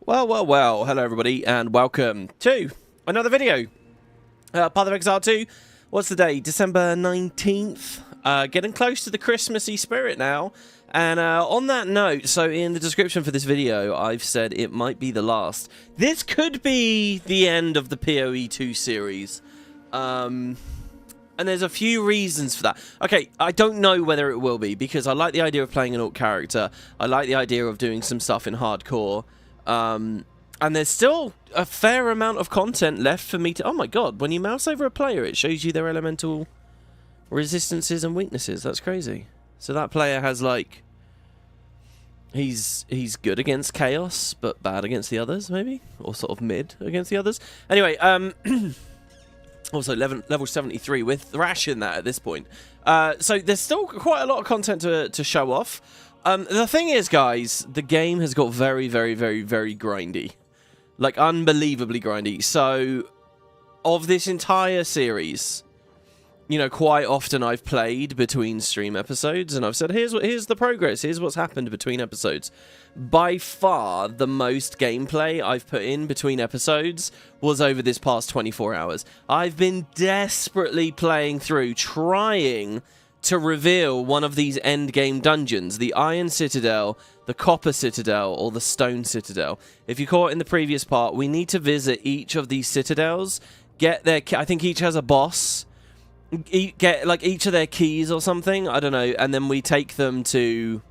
Well, hello everybody, and welcome to another video. Part of Exile 2, what's the day? December 19th. Getting close to the Christmassy spirit now. And on that note, so in the description for this video, I've said it might be the last. This could be the end of the PoE 2 series. And there's a few reasons for that. Okay, I don't know whether it will be, because I like the idea of playing an alt character. I like the idea of doing some stuff in hardcore. And there's still a fair amount of content left for me to... Oh my god, when you mouse over a player, it shows you their elemental resistances and weaknesses. That's crazy. So that player has, like... He's good against chaos, but bad against the others, maybe? Or sort of mid against the others. Anyway, also level 73 with Thrash in that at this point. So there's still quite a lot of content to show off. The thing is, guys, the game has got very, very, very, very grindy. Like, unbelievably grindy. So, of this entire series, you know, quite often I've played between stream episodes, and I've said, here's the progress, here's what's happened between episodes. By far, the most gameplay I've put in between episodes was over this past 24 hours. I've been desperately playing through, trying to reveal one of these endgame dungeons, the Iron Citadel, the Copper Citadel, or the Stone Citadel. If you caught in the previous part, we need to visit each of these citadels, get their... I think each has a boss, get like each of their keys or something, I don't know, and then we take them to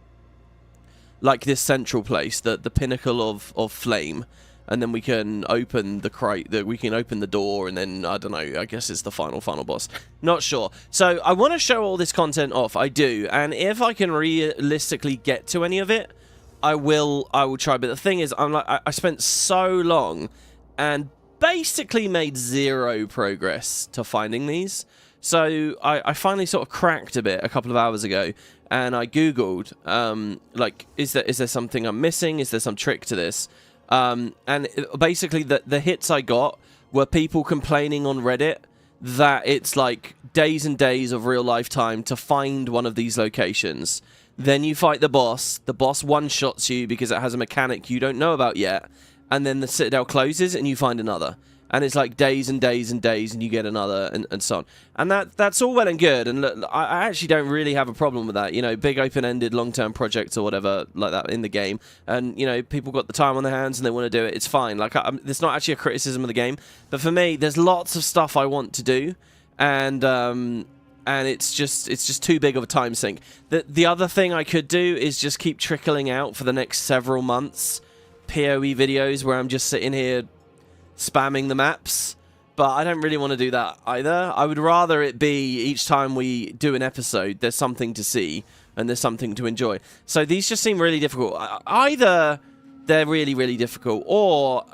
like this central place, the pinnacle of flame. And then we can open the door, and then, I don't know, I guess it's the final boss. Not sure. So, I want to show all this content off, I do. And if I can realistically get to any of it, I will try. But the thing is, I spent so long and basically made zero progress to finding these. So, I finally sort of cracked a bit a couple of hours ago. And I Googled, like, is there something I'm missing? Is there some trick to this? And basically the hits I got were people complaining on Reddit that it's like days and days of real life time to find one of these locations. Then you fight the boss one-shots you because it has a mechanic you don't know about yet, and then the citadel closes and you find another. And it's like days and days and days, and you get another, and so on. And that's all well and good, and look, I actually don't really have a problem with that. You know, big open-ended long-term projects or whatever like that in the game. And, you know, people got the time on their hands and they want to do it, it's fine. Like, it's not actually a criticism of the game. But for me, there's lots of stuff I want to do, and it's just too big of a time sink. The other thing I could do is just keep trickling out for the next several months PoE videos where I'm just sitting here spamming the maps, but I don't really want to do that either. I would rather it be each time we do an episode there's something to see and there's something to enjoy. So these just seem really difficult. Either they're really, really difficult, or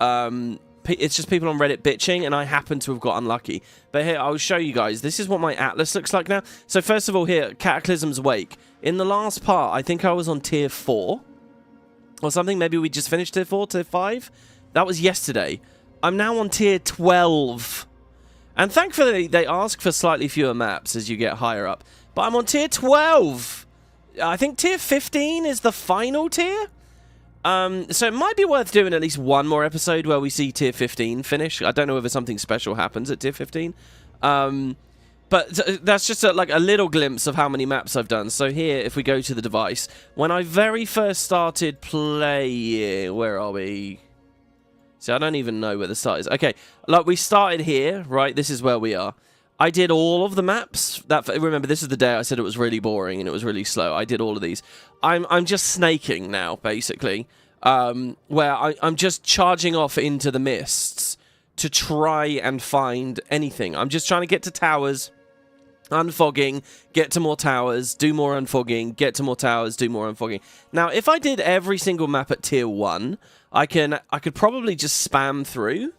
it's just people on Reddit bitching and I happen to have got unlucky. But here, I'll show you guys. This is what my atlas looks like now. So first of all, here, Cataclysm's Wake. In the last part, I think I was on tier 4 or something. Maybe we just finished tier 4, tier 5. That was yesterday. I'm now on tier 12. And thankfully, they ask for slightly fewer maps as you get higher up. But I'm on tier 12. I think tier 15 is the final tier. So it might be worth doing at least one more episode where we see tier 15 finish. I don't know whether something special happens at tier 15. But that's just like a little glimpse of how many maps I've done. So here, if we go to the device, when I very first started playing... Where are we? See, I don't even know where the start is. Okay, like we started here, right? This is where we are. I did all of the maps. Remember, this is the day I said it was really boring and it was really slow. I did all of these. I'm just snaking now, basically, where I'm just charging off into the mists to try and find anything. I'm just trying to get to towers, unfogging, get to more towers, do more unfogging, get to more towers, do more unfogging. Now, if I did every single map at tier 1... I could probably just spam through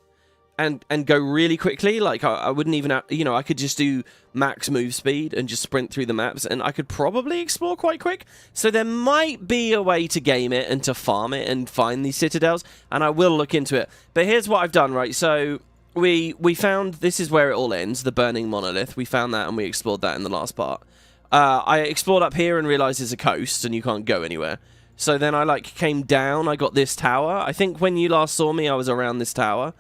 and go really quickly. Like, I wouldn't even have, you know, I could just do max move speed and just sprint through the maps, and I could probably explore quite quick. So there might be a way to game it and to farm it and find these citadels, and I will look into it. But here's what I've done, right? So we found, this is where it all ends, the Burning Monolith. We found that and we explored that in the last part. I explored up here and realized it's a coast and you can't go anywhere. So then I like came down, I got this tower. I think when you last saw me, I was around this tower.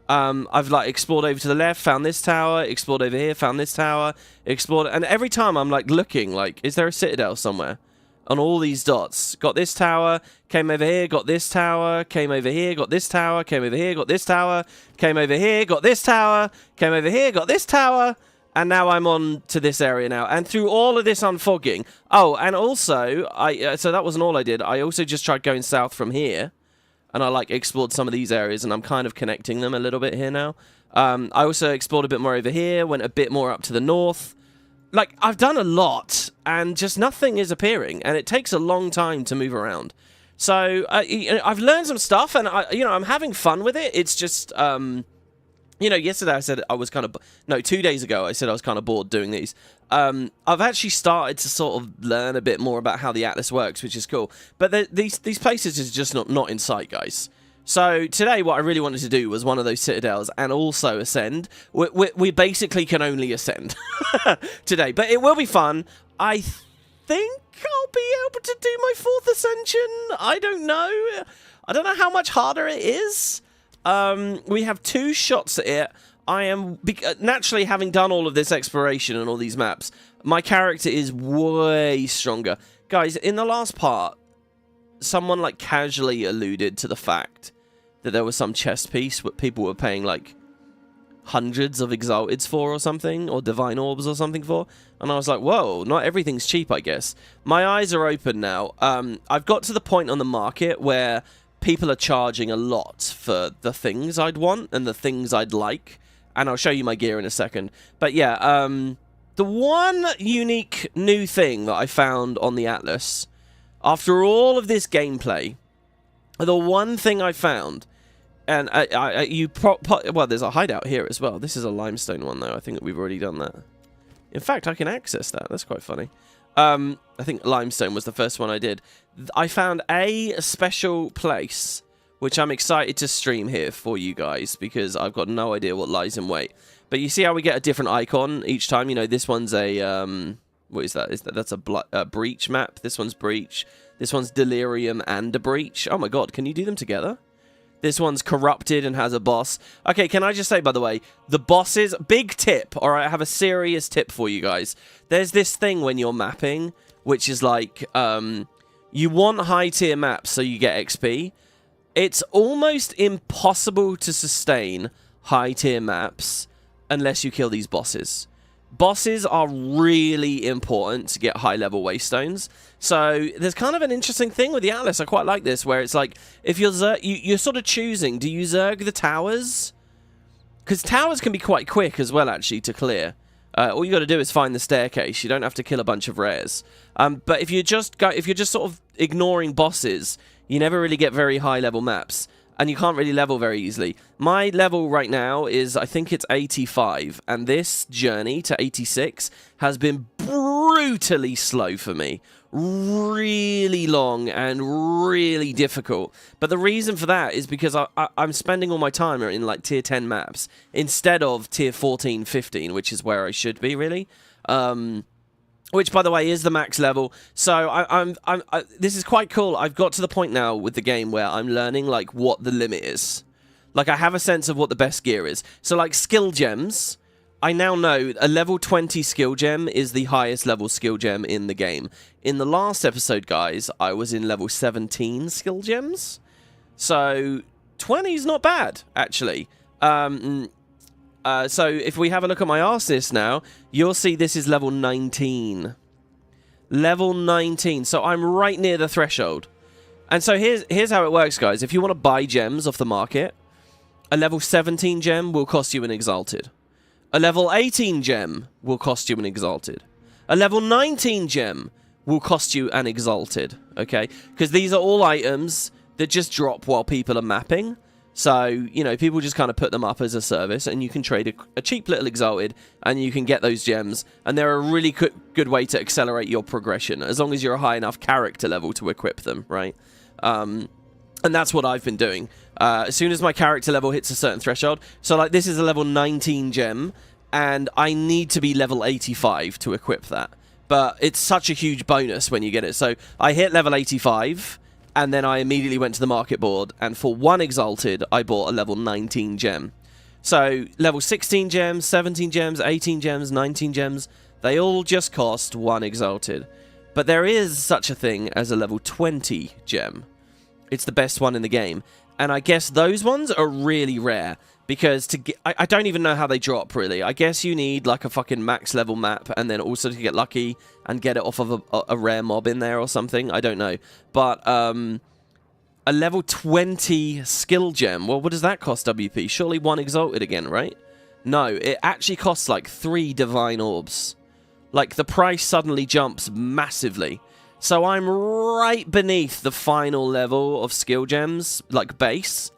I've like explored over to the left, found this tower, explored over here, found this tower, explored, and every time I'm like looking, like, is there a citadel somewhere? On all these dots. Got this tower, came over here, got this tower, came over here, got this tower, came over here, got this tower, came over here, got this tower, came over here, got this tower, and now I'm on to this area now. And through all of this unfogging, oh, and also, so that wasn't all I did. I also just tried going south from here, and I like explored some of these areas, and I'm kind of connecting them a little bit here now. I also explored a bit more over here, went a bit more up to the north. Like, I've done a lot, and just nothing is appearing, and it takes a long time to move around. So, I've learned some stuff, and, I'm having fun with it. It's just, yesterday I said I was kind of... No, 2 days ago I said I was kind of bored doing these. I've actually started to sort of learn a bit more about how the Atlas works, which is cool. But these places is just not in sight, guys. So today what I really wanted to do was one of those citadels and also ascend. We basically can only ascend today, but it will be fun. I think I'll be able to do my 4th ascension. I don't know. I don't know how much harder it is. We have 2 shots at it. I am naturally, having done all of this exploration and all these maps, my character is way stronger. Guys, in the last part, someone like casually alluded to the fact that there was some chest piece that people were paying like hundreds of exalteds for or something, or divine orbs or something for, and I was like, whoa, not everything's cheap, I guess. My eyes are open now. I've got to the point on the market where people are charging a lot for the things I'd want and the things I'd like, and I'll show you my gear in a second. But yeah, the one unique new thing that I found on the Atlas, after all of this gameplay, the one thing I found, and well, there's a hideout here as well. This is a limestone one, though. I think that we've already done that. In fact, I can access that. That's quite funny. I think limestone was the first one I did. I found a special place, which I'm excited to stream here for you guys, because I've got no idea what lies in wait. But you see how we get a different icon each time? You know, this one's a... what is that? That's a breach map. This one's breach. This one's delirium and a breach. Oh my god, can you do them together? This one's corrupted and has a boss. Okay, can I just say, by the way, the bosses... Big tip, alright? I have a serious tip for you guys. There's this thing when you're mapping, which is like... you want high-tier maps so you get XP. It's almost impossible to sustain high-tier maps unless you kill these bosses. Bosses are really important to get high-level waystones. So there's kind of an interesting thing with the Atlas. I quite like this, where it's like, if you're you're sort of choosing, do you Zerg the towers? Because towers can be quite quick as well, actually, to clear. All you got to do is find the staircase. You don't have to kill a bunch of rares. But if you're just sort of ignoring bosses, you never really get very high-level maps. And you can't really level very easily. My level right now is, I think it's 85. And this journey to 86 has been brutally slow for me. Really long and really difficult. But the reason for that is because I'm spending all my time in like tier 10 maps instead of tier 14, 15, which is where I should be, really. Which, by the way, is the max level. So this is quite cool. I've got to the point now with the game where I'm learning like what the limit is. Like, I have a sense of what the best gear is. So like skill gems, I now know a level 20 skill gem is the highest level skill gem in the game. In the last episode, guys, I was in level 17 skill gems. So 20 is not bad, actually. So if we have a look at my arsonist now, you'll see this is level 19. Level 19. So I'm right near the threshold. And so here's how it works, guys. If you want to buy gems off the market, a level 17 gem will cost you an exalted. A level 18 gem will cost you an exalted. A level 19 gem will cost you an exalted. Okay? Because these are all items that just drop while people are mapping. So, you know, people just kind of put them up as a service, and you can trade a cheap little exalted, and you can get those gems, and they're a really good way to accelerate your progression, as long as you're a high enough character level to equip them, right? And that's what I've been doing. As soon as my character level hits a certain threshold, so like this is a level 19 gem, and I need to be level 85 to equip that. But it's such a huge bonus when you get it. So I hit level 85, And then I immediately went to the market board, and for 1 Exalted, I bought a level 19 gem. So, level 16 gems, 17 gems, 18 gems, 19 gems, they all just cost 1 Exalted. But there is such a thing as a level 20 gem. It's the best one in the game. And I guess those ones are really rare, because to get, I don't even know how they drop, really. I guess you need, like, a fucking max level map, and then also to get lucky and get it off of a rare mob in there or something. I don't know. But, a level 20 skill gem, well, what does that cost, WP? Surely 1 Exalted again, right? No, it actually costs, like, 3 Divine Orbs. Like, the price suddenly jumps massively. So I'm right beneath the final level of skill gems, like base.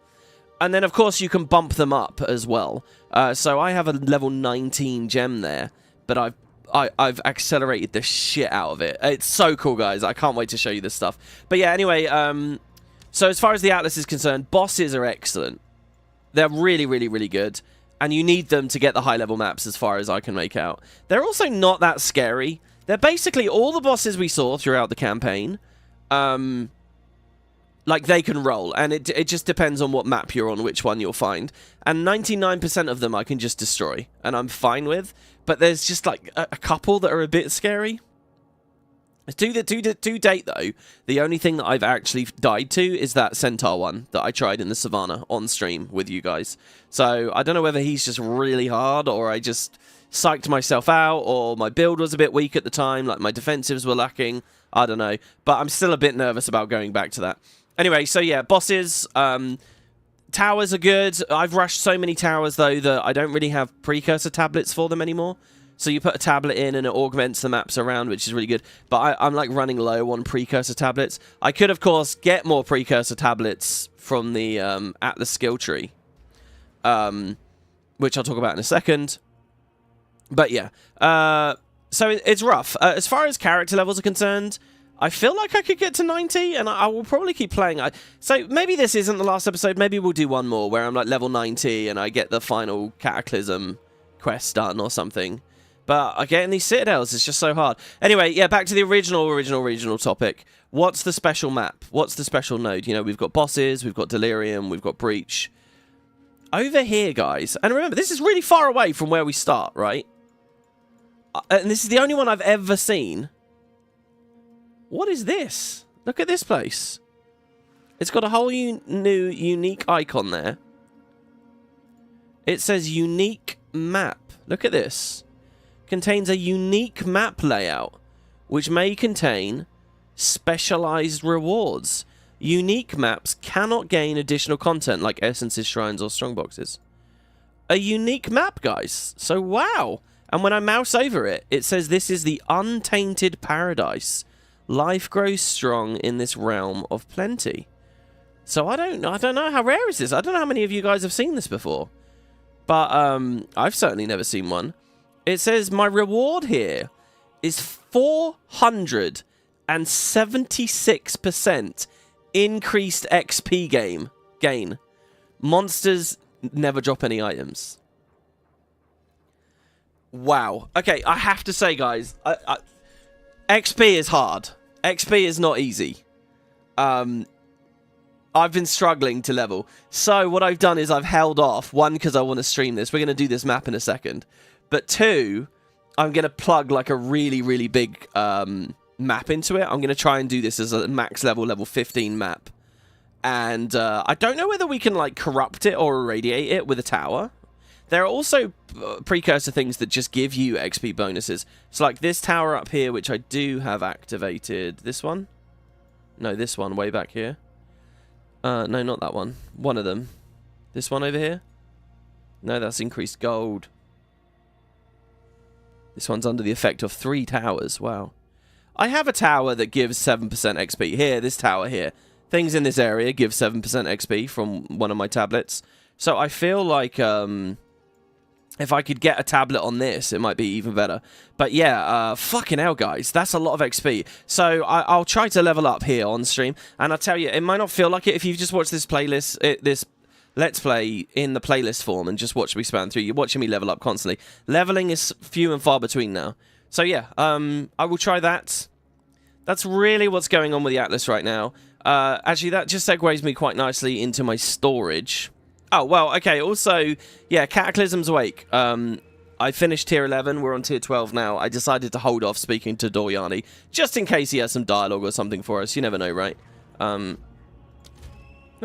And then, of course, you can bump them up as well. So I have a level 19 gem there, but I've accelerated the shit out of it. It's so cool, guys. I can't wait to show you this stuff. But yeah, anyway, so as far as the Atlas is concerned, bosses are excellent. They're really, really, really good. And you need them to get the high-level maps as far as I can make out. They're also not that scary. They're basically all the bosses we saw throughout the campaign. Like, they can roll, and it just depends on what map you're on, which one you'll find. And 99% of them I can just destroy, and I'm fine with. But there's just, like, a couple that are a bit scary. To date, though, the only thing that I've actually died to is that Centaur one that I tried in the Savannah on stream with you guys. So, I don't know whether he's just really hard, or I just psyched myself out, or my build was a bit weak at the time, like my defensives were lacking. I don't know. But I'm still a bit nervous about going back to that. Anyway, so yeah, bosses, towers are good. I've rushed so many towers, though, that I don't really have precursor tablets for them anymore. So you put a tablet in and it augments the maps around, which is really good. But I'm like running low on precursor tablets. I could, of course, get more precursor tablets from the Atlas skill tree, which I'll talk about in a second. But yeah, so it's rough. As far as character levels are concerned, I feel like I could get to 90, and I will probably keep playing. So maybe this isn't the last episode. Maybe we'll do one more where I'm like level 90 and I get the final Cataclysm quest done or something. But getting these Citadels is just so hard. Anyway, yeah, back to the original topic. What's the special map? What's the special node? You know, we've got bosses, we've got Delirium, we've got Breach. Over here, guys, and remember, this is really far away from where we start, right? And this is the only one I've ever seen. What is this? Look at this place. It's got a whole new unique icon there. It says unique map. Look at this. Contains a unique map layout, which may contain specialized rewards. Unique maps cannot gain additional content like essences, shrines, or strongboxes. A unique map, guys. So, wow. And when I mouse over it, it says this is the Untainted Paradise. Life grows strong in this realm of plenty. So I don't know, how rare is this? I don't know how many of you guys have seen this before. But I've certainly never seen one. It says my reward here is 476% increased XP gain. Monsters never drop any items. Wow. Okay, I have to say, guys, XP is hard. XP is not easy. I've been struggling to level. So what I've done is I've held off. One, because I want to stream this. We're going to do this map in a second. But two, I'm going to plug like a really, really big map into it. I'm going to try and do this as a max level 15 map. And I don't know whether we can like corrupt it or irradiate it with a tower. There are also precursor things that just give you XP bonuses. So like this tower up here, which I do have activated. This one? No, this one way back here. No, not that one. One of them. This one over here? No, that's increased gold. This one's under the effect of 3 towers. Wow. I have a tower that gives 7% XP. Here, this tower here. Things in this area give 7% XP from one of my tablets. So I feel like if I could get a tablet on this, it might be even better. But yeah, fucking hell, guys. That's a lot of XP. So I'll try to level up here on stream. And I'll tell you, it might not feel like it if you've just watched this playlist, this Let's Play in the playlist form and just watch me span through. You're watching me level up constantly. Leveling is few and far between now. So yeah, I will try that. That's really what's going on with the Atlas right now. Actually, that just segues me quite nicely into my storage. Oh, well, okay, also, yeah, Cataclysm's Awake. I finished tier 11, we're on tier 12 now. I decided to hold off speaking to Doryani, just in case he has some dialogue or something for us. You never know, right? Let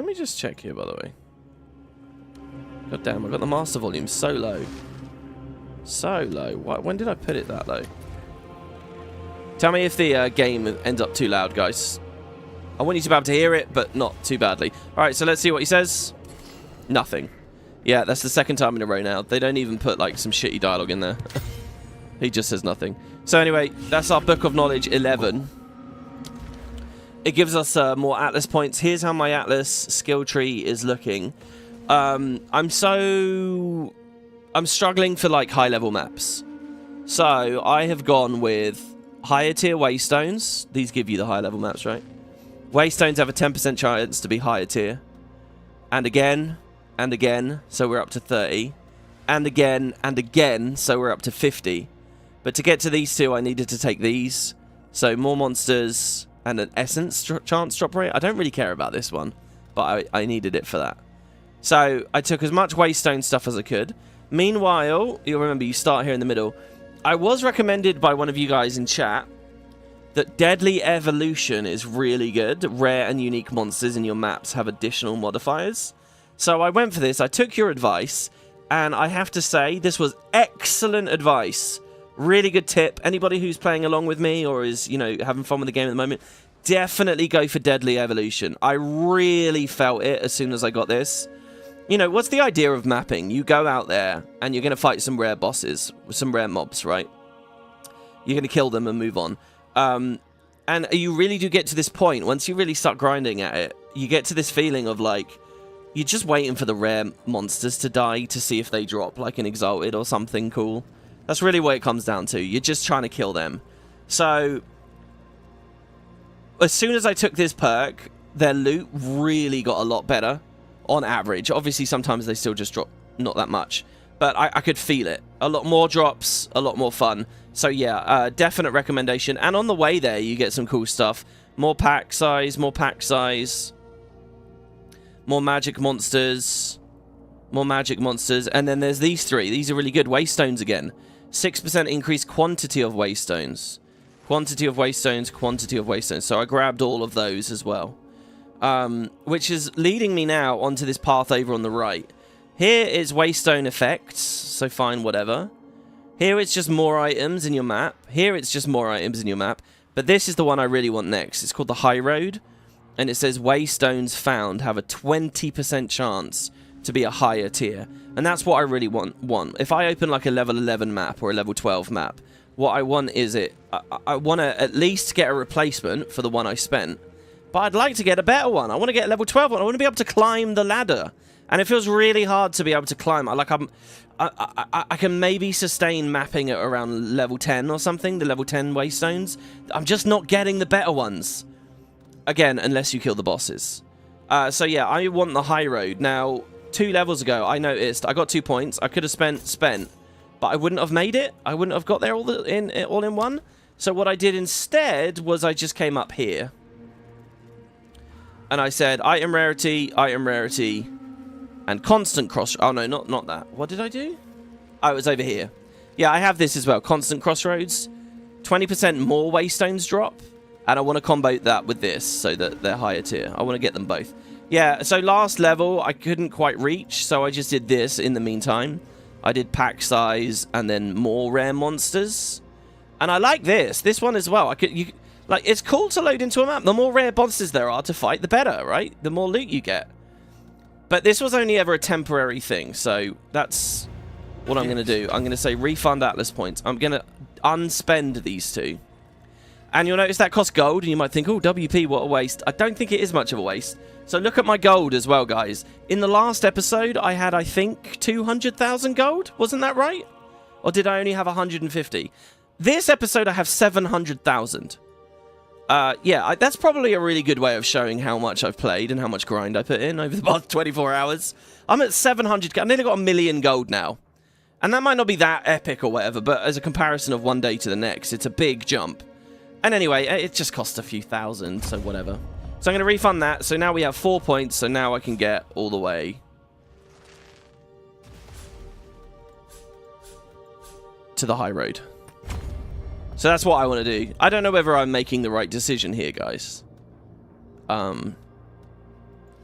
me just check here, by the way. God damn, I got the master volume so low. So low. When did I put it that low? Tell me if the game ends up too loud, guys. I want you to be able to hear it, but not too badly. Alright, so let's see what he says. Nothing. Yeah, that's the second time in a row now. They don't even put, like, some shitty dialogue in there. He just says nothing. So anyway, that's our Book of Knowledge 11. It gives us more Atlas points. Here's how my Atlas skill tree is looking. I'm struggling for, like, high-level maps. So I have gone with higher tier Waystones. These give you the high-level maps, right? Waystones have a 10% chance to be higher tier. And again... and again, so we're up to 30. And again, so we're up to 50. But to get to these two, I needed to take these. So more monsters and an essence chance drop rate. I don't really care about this one, but I needed it for that. So I took as much Waystone stuff as I could. Meanwhile, you'll remember you start here in the middle. I was recommended by one of you guys in chat that Deadly Evolution is really good. Rare and unique monsters in your maps have additional modifiers. So I went for this, I took your advice, and I have to say, this was excellent advice. Really good tip. Anybody who's playing along with me or is, you know, having fun with the game at the moment, definitely go for Deadly Evolution. I really felt it as soon as I got this. You know, what's the idea of mapping? You go out there, and you're going to fight some rare bosses, some rare mobs, right? You're going to kill them and move on. And you really do get to this point, once you really start grinding at it, you get to this feeling of, like, you're just waiting for the rare monsters to die to see if they drop, like an Exalted or something cool. That's really what it comes down to. You're just trying to kill them. So, as soon as I took this perk, their loot really got a lot better, on average. Obviously, sometimes they still just drop not that much. But I could feel it. A lot more drops, a lot more fun. So yeah, definite recommendation. And on the way there, you get some cool stuff. More pack size, more pack size. More magic monsters. More magic monsters. And then there's these three. These are really good. Waystones again. 6% increased quantity of Waystones. Quantity of Waystones, quantity of Waystones. So I grabbed all of those as well. Which is leading me now onto this path over on the right. Here is Waystone effects. So fine, whatever. Here it's just more items in your map. Here it's just more items in your map. But this is the one I really want next. It's called the High Road. And it says Waystones found have a 20% chance to be a higher tier. And that's what I really want. If I open like a level 11 map or a level 12 map, what I want is I want to at least get a replacement for the one I spent. But I'd like to get a better one. I want to get a level 12 one. I want to be able to climb the ladder. And it feels really hard to be able to climb. I can maybe sustain mapping at around level 10 or something, the level 10 Waystones. I'm just not getting the better ones. Again, unless you kill the bosses. So yeah, I want the High Road. Now, 2 levels ago, I noticed I got 2 points. I could have spent, but I wouldn't have made it. I wouldn't have got there all in one. So what I did instead was I just came up here. And I said, item rarity, and constant cross... Oh, no, not that. What did I do? Oh, it was over here. Yeah, I have this as well. Constant crossroads. 20% more Waystones drop. And I want to combo that with this so that they're higher tier. I want to get them both. Yeah, so last level, I couldn't quite reach, so I just did this in the meantime. I did pack size and then more rare monsters. And I like this. This one as well. Like, it's cool to load into a map. The more rare monsters there are to fight, the better, right? The more loot you get. But this was only ever a temporary thing, so that's what I'm going to do. I'm going to say refund Atlas points. I'm going to unspend these two. And you'll notice that costs gold, and you might think, oh, WP, what a waste. I don't think it is much of a waste. So look at my gold as well, guys. In the last episode, I had, I think, 200,000 gold. Wasn't that right? Or did I only have 150? This episode, I have 700,000. Yeah, that's probably a really good way of showing how much I've played and how much grind I put in over the past 24 hours. I'm at 700. I nearly got 1 million gold now. And that might not be that epic or whatever, but as a comparison of one day to the next, it's a big jump. And anyway, it just cost a few thousand, so whatever. So I'm going to refund that. So now we have 4 points. So now I can get all the way to the high road. So that's what I want to do. I don't know whether I'm making the right decision here, guys.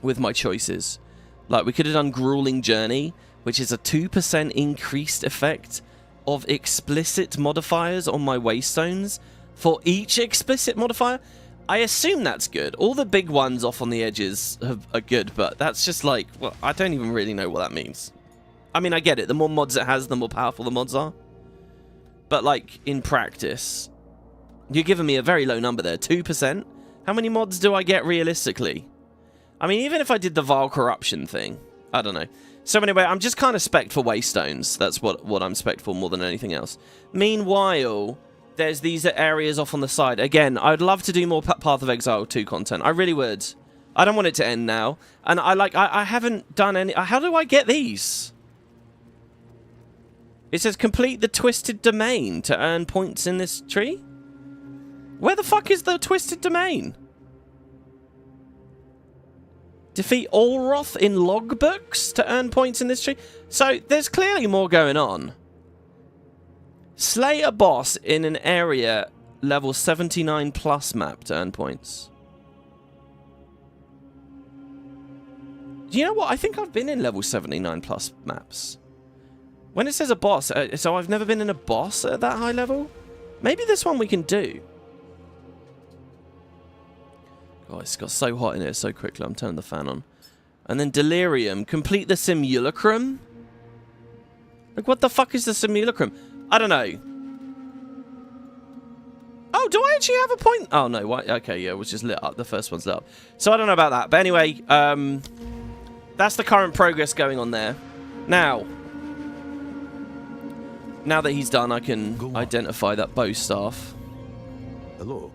With my choices. Like, we could have done Grueling Journey, which is a 2% increased effect of explicit modifiers on my waystones for each explicit modifier. I assume that's good. All the big ones off on the edges are good, but that's just like, well, I don't even really know what that means. I mean, I get it. The more mods it has, the more powerful the mods are. But, like, in practice, you're giving me a very low number there. 2%? How many mods do I get realistically? I mean, even if I did the Vile Corruption thing, I don't know. So anyway, I'm just kind of spec'd for waystones. That's what I'm spec'd for more than anything else. Meanwhile, there's these areas off on the side. Again, I'd love to do more Path of Exile 2 content. I really would. I don't want it to end now. And I haven't done any... How do I get these? It says complete the Twisted Domain to earn points in this tree? Where the fuck is the Twisted Domain? Defeat Olroth in logbooks to earn points in this tree? So, there's clearly more going on. Slay a boss in an area level 79 plus map to earn points. Do you know what? I think I've been in level 79 plus maps. When it says a boss, so I've never been in a boss at that high level? Maybe this one we can do. Oh, it's got so hot in here so quickly. I'm turning the fan on. And then Delirium. Complete the Simulacrum? Like, what the fuck is the Simulacrum? I don't know. Oh, do I actually have a point? Oh, no. Why? Okay, yeah, it was just lit up. The first one's lit up. So I don't know about that. But anyway, that's the current progress going on there. Now that he's done, I can identify that bow staff. Hello.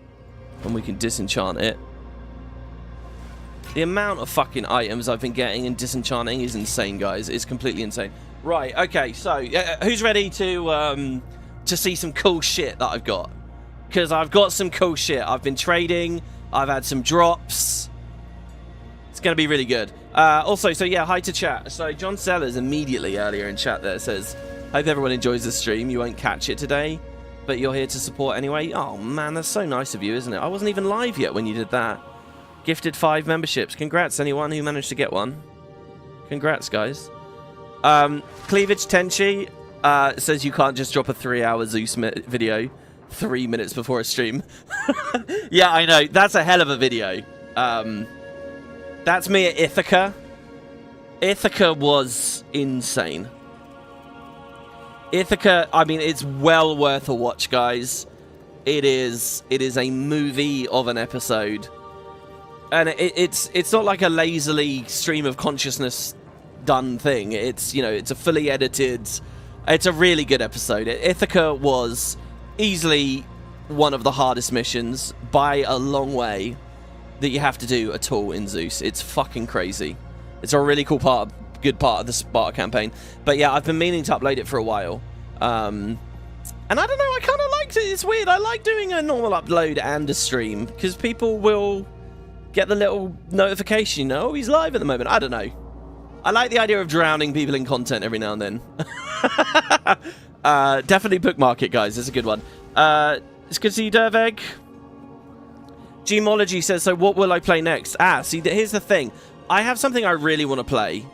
And we can disenchant it. The amount of fucking items I've been getting and disenchanting is insane, guys. It's completely insane. Right, okay, so who's ready to see some cool shit that I've got? Because I've got some cool shit. I've been trading. I've had some drops. It's going to be really good. Also, so yeah, hi to chat. So John Sellers immediately earlier in chat there says, hope everyone enjoys the stream. You won't catch it today, but you're here to support anyway. Oh, man, that's so nice of you, isn't it? I wasn't even live yet when you did that. Gifted 5 memberships. Congrats, anyone who managed to get one. Congrats, guys. Cleavage Tenchi says you can't just drop a 3-hour Zeus video 3 minutes before a stream. Yeah, I know. That's a hell of a video. That's me at Ithaca. Ithaca was insane. Ithaca, I mean, it's well worth a watch, guys. It is a movie of an episode. And it's not like a lazily stream of consciousness done thing. It's, you know, it's a fully edited, it's a really good episode. Ithaca was easily one of the hardest missions by a long way that you have to do at all in Zeus. It's fucking crazy. It's a really cool good part of the Sparta campaign. But yeah, I've been meaning to upload it for a while. And I don't know, I kind of liked it. It's weird. I like doing a normal upload and a stream because people will get the little notification, you know, oh, he's live at the moment. I don't know. I like the idea of drowning people in content every now and then. Definitely bookmark it, guys. It's a good one. It's good to see you, Derveg. Gemology says, so what will I play next? See, here's the thing. I have something I really want to play.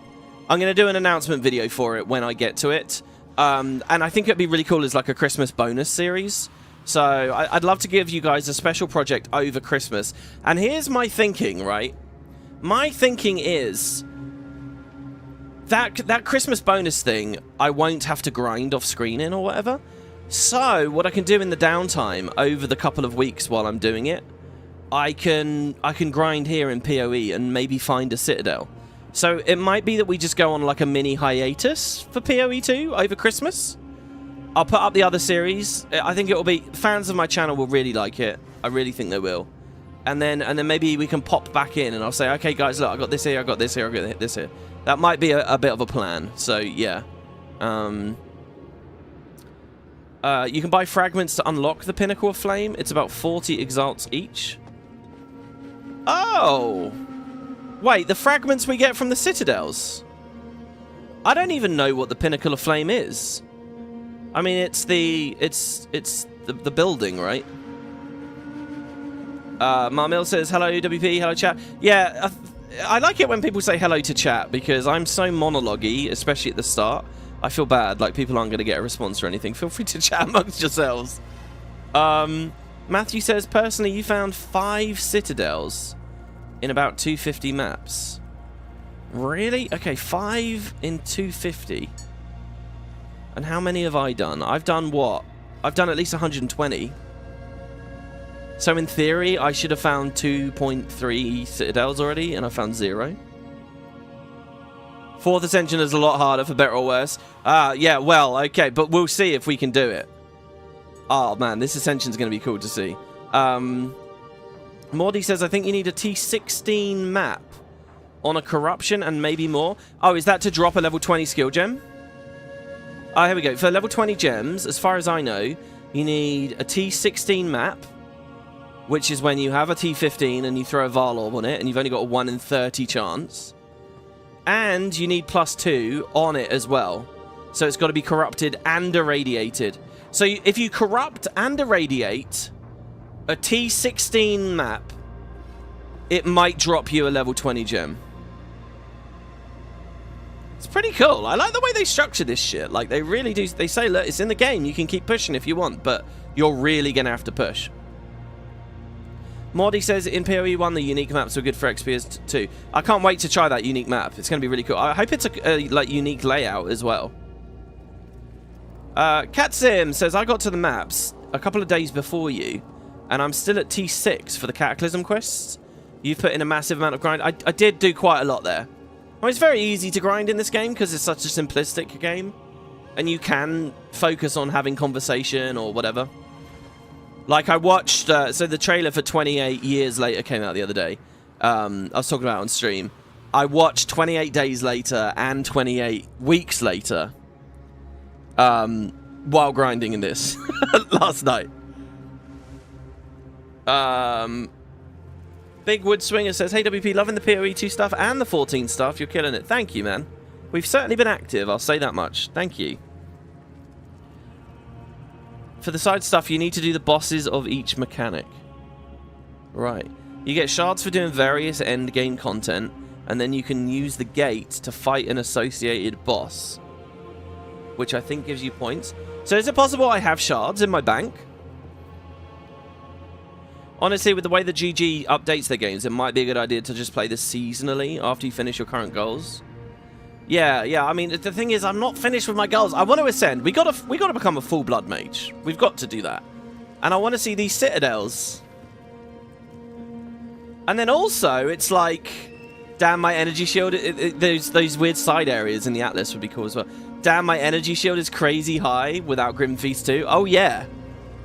I'm going to do an announcement video for it when I get to it. And I think it'd be really cool as like a Christmas bonus series. So I'd love to give you guys a special project over Christmas. And here's my thinking, right? My thinking is that Christmas bonus thing, I won't have to grind off screen in or whatever. So what I can do in the downtime over the couple of weeks while I'm doing it, I can grind here in PoE and maybe find a citadel. So it might be that we just go on like a mini hiatus for PoE 2 over Christmas. I'll put up the other series. I think it will be... Fans of my channel will really like it. I really think they will. And then maybe we can pop back in and I'll say, okay, guys, look, I got this here, I got this here, I got this here. That might be a bit of a plan. So, yeah. You can buy fragments to unlock the Pinnacle of Flame. It's about 40 exalts each. Oh! Wait, the fragments we get from the citadels? I don't even know what the Pinnacle of Flame is. I mean, it's the building, right? Marmil says, hello, WP, hello, chat. Yeah, I like it when people say hello to chat, because I'm so monologue-y, especially at the start. I feel bad, like people aren't going to get a response or anything. Feel free to chat amongst yourselves. Matthew says, personally, you found 5 citadels in about 250 maps. Really? Okay, 5 in 250. And how many have I done? I've done what? I've done at least 120. So in theory, I should have found 2.3 citadels already, and I found 0. 4th Ascension is a lot harder, for better or worse. Yeah, well, okay, but we'll see if we can do it. Oh, man, this Ascension's going to be cool to see. Mordy says, I think you need a T16 map on a corruption and maybe more. Oh, is that to drop a level 20 skill gem? Oh, here we go. For level 20 gems, as far as I know, you need a T16 map, which is when you have a T15 and you throw a Varl Orb on it, and you've only got a 1 in 30 chance. And you need +2 on it as well. So it's got to be corrupted and irradiated. So if you corrupt and irradiate a T16 map, it might drop you a level 20 gem. It's pretty cool. I like the way they structure this shit. Like, they really do. They say, look, it's in the game. You can keep pushing if you want, but you're really going to have to push. Mordy says, in PoE 1, the unique maps were good for XP too. I can't wait to try that unique map. It's going to be really cool. I hope it's a like, unique layout as well. Catsim says, I got to the maps a couple of days before you, and I'm still at T6 for the Cataclysm quests. You've put in a massive amount of grind. I did do quite a lot there. Well, it's very easy to grind in this game because it's such a simplistic game, and you can focus on having conversation or whatever. Like, I watched, so the trailer for 28 Years Later came out the other day. I was talking about it on stream. I watched 28 Days Later and 28 Weeks Later while grinding in this last night. Big Wood Swinger says, hey WP, loving the PoE 2 stuff and the 14 stuff. You're killing it. Thank you, man. We've certainly been active, I'll say that much. Thank you. For the side stuff, you need to do the bosses of each mechanic. Right. You get shards for doing various endgame content, and then you can use the gate to fight an associated boss, which I think gives you points. So is it possible I have shards in my bank? Honestly, with the way the GG updates their games, it might be a good idea to just play this seasonally after you finish your current goals. Yeah. I mean, the thing is, I'm not finished with my goals. I want to ascend. We got to become a full blood mage. We've got to do that. And I want to see these citadels. And then also, it's like, damn, my energy shield. Those weird side areas in the Atlas would be cool as well. Damn, my energy shield is crazy high without Grim Feast 2. Oh yeah.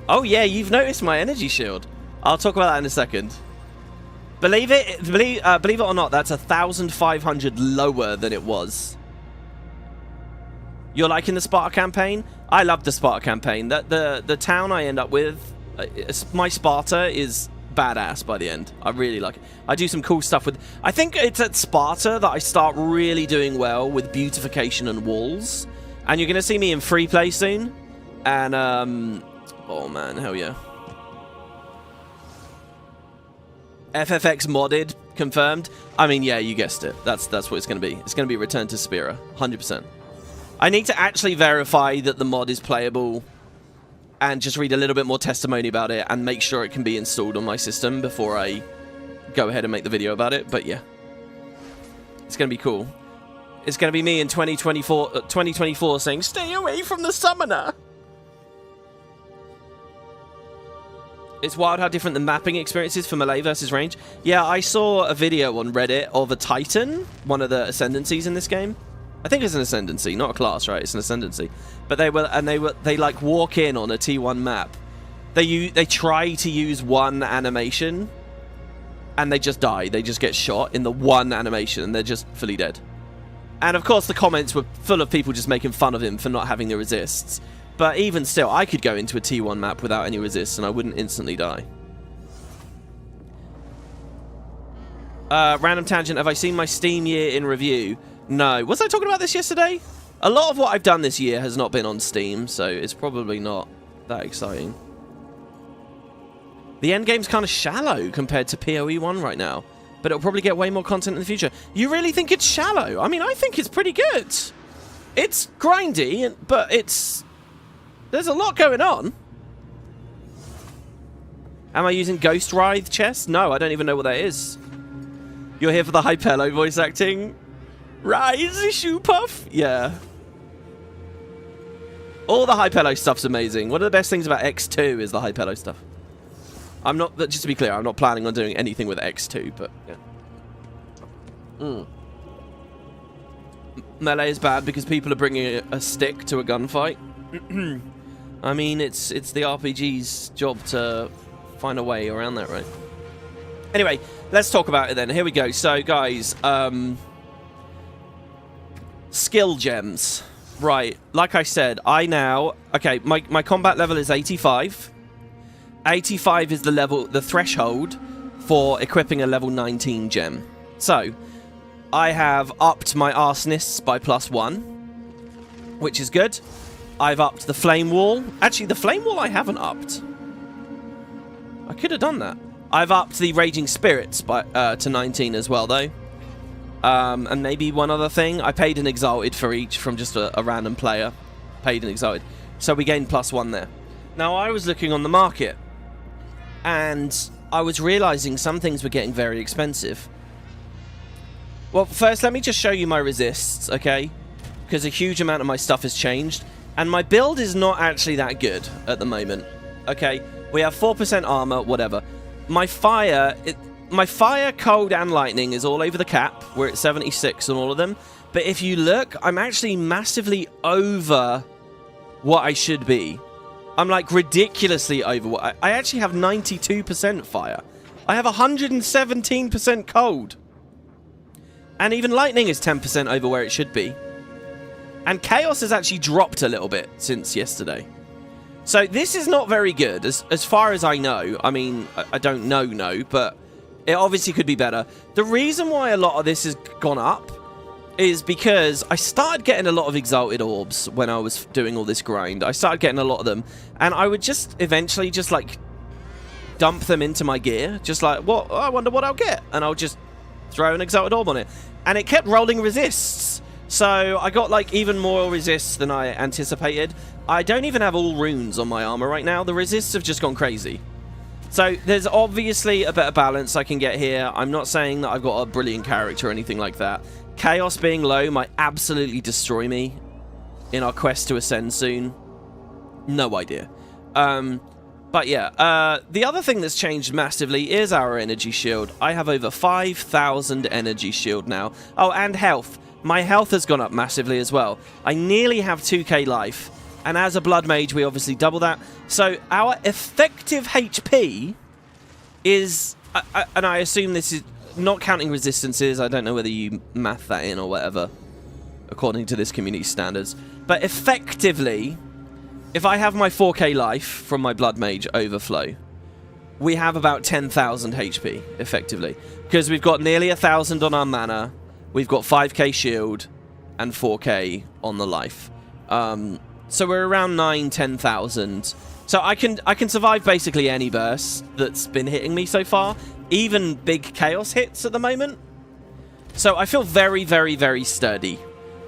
Oh yeah, you've noticed my energy shield. I'll talk about that in a second. Believe it or not, that's 1,500 lower than it was. You're liking the Sparta campaign? I love the Sparta campaign. The town I end up with, my Sparta is badass by the end. I really like it. I do some cool stuff with... I think it's at Sparta that I start really doing well with beautification and walls. And you're going to see me in free play soon. And, oh man, hell yeah. FFX modded, confirmed. I mean, yeah, you guessed it. That's what it's going to be. It's going to be Return to Spira, 100%. I need to actually verify that the mod is playable and just read a little bit more testimony about it and make sure it can be installed on my system before I go ahead and make the video about it. But yeah, it's going to be cool. It's going to be me in 2024 saying, stay away from the summoner. It's wild how different the mapping experience is for melee versus range. Yeah, I saw a video on Reddit of a Titan, one of the ascendancies in this game. I think it's an ascendancy, not a class, right? It's an ascendancy. But they like walk in on a T1 map. They try to use one animation, and they just die. They just get shot in the one animation, and they're just fully dead. And of course, the comments were full of people just making fun of him for not having the resists. But even still, I could go into a T1 map without any resists and I wouldn't instantly die. Random tangent. Have I seen my Steam year in review? No. Was I talking about this yesterday? A lot of what I've done this year has not been on Steam, so it's probably not that exciting. The endgame's kind of shallow compared to PoE 1 right now, but it'll probably get way more content in the future. You really think it's shallow? I mean, I think it's pretty good. It's grindy, but there's a lot going on. Am I using Ghost Writhe chest? No, I don't even know what that is. You're here for the Hypello voice acting? Rise, Shoe Puff? Yeah. All the Hypello stuff's amazing. One of the best things about X2 is the Hypello stuff. I'm not, just to be clear, I'm not planning on doing anything with X2, but yeah. Melee is bad because people are bringing a stick to a gunfight. I mean, it's the RPG's job to find a way around that, right? Anyway, let's talk about it then. Here we go. So, guys, skill gems. Right, like I said, okay, my combat level is 85. 85 is the threshold for equipping a level 19 gem. So, I have upped my arsonists by +1, which is good. I've upped the flame wall. Actually, the flame wall I haven't upped. I could have done that. I've upped the raging spirits to 19 as well, though. And maybe one other thing. I paid an exalted for each from just a random player. Paid an exalted. So we gained +1 there. Now, I was looking on the market, and I was realizing some things were getting very expensive. Well, first, let me just show you my resists, okay? Because a huge amount of my stuff has changed, and my build is not actually that good at the moment, okay? We have 4% armor, whatever. My fire, cold, and lightning is all over the cap. We're at 76 on all of them. But if you look, I'm actually massively over what I should be. I'm like ridiculously over what I actually have 92% fire. I have 117% cold. And even lightning is 10% over where it should be. And chaos has actually dropped a little bit since yesterday. So this is not very good as far as I know. I mean, I don't know, but it obviously could be better. The reason why a lot of this has gone up is because I started getting a lot of exalted orbs when I was doing all this grind. I started getting a lot of them, and I would just eventually just like dump them into my gear, just like, what? I wonder what I'll get, and I'll just throw an exalted orb on it, and it kept rolling resists. So I got like even more resists than I anticipated. I don't even have all runes on my armor right now. The resists have just gone crazy. So there's obviously a better balance I can get here. I'm not saying that I've got a brilliant character or anything like that. Chaos being low might absolutely destroy me in our quest to ascend soon. No idea. But yeah, the other thing that's changed massively is our energy shield. I have over 5,000 energy shield now. Oh, and health. My health has gone up massively as well. I nearly have 2k life. And as a blood mage, we obviously double that. So our effective HP is... and I assume this is not counting resistances. I don't know whether you math that in or whatever, according to this community standards. But effectively, if I have my 4k life from my blood mage overflow, we have about 10,000 HP, effectively. Because we've got nearly 1,000 on our mana, we've got 5k shield, and 4k on the life. So we're around 10,000. So I can survive basically any burst that's been hitting me so far, even big chaos hits at the moment. So I feel very, very, very sturdy,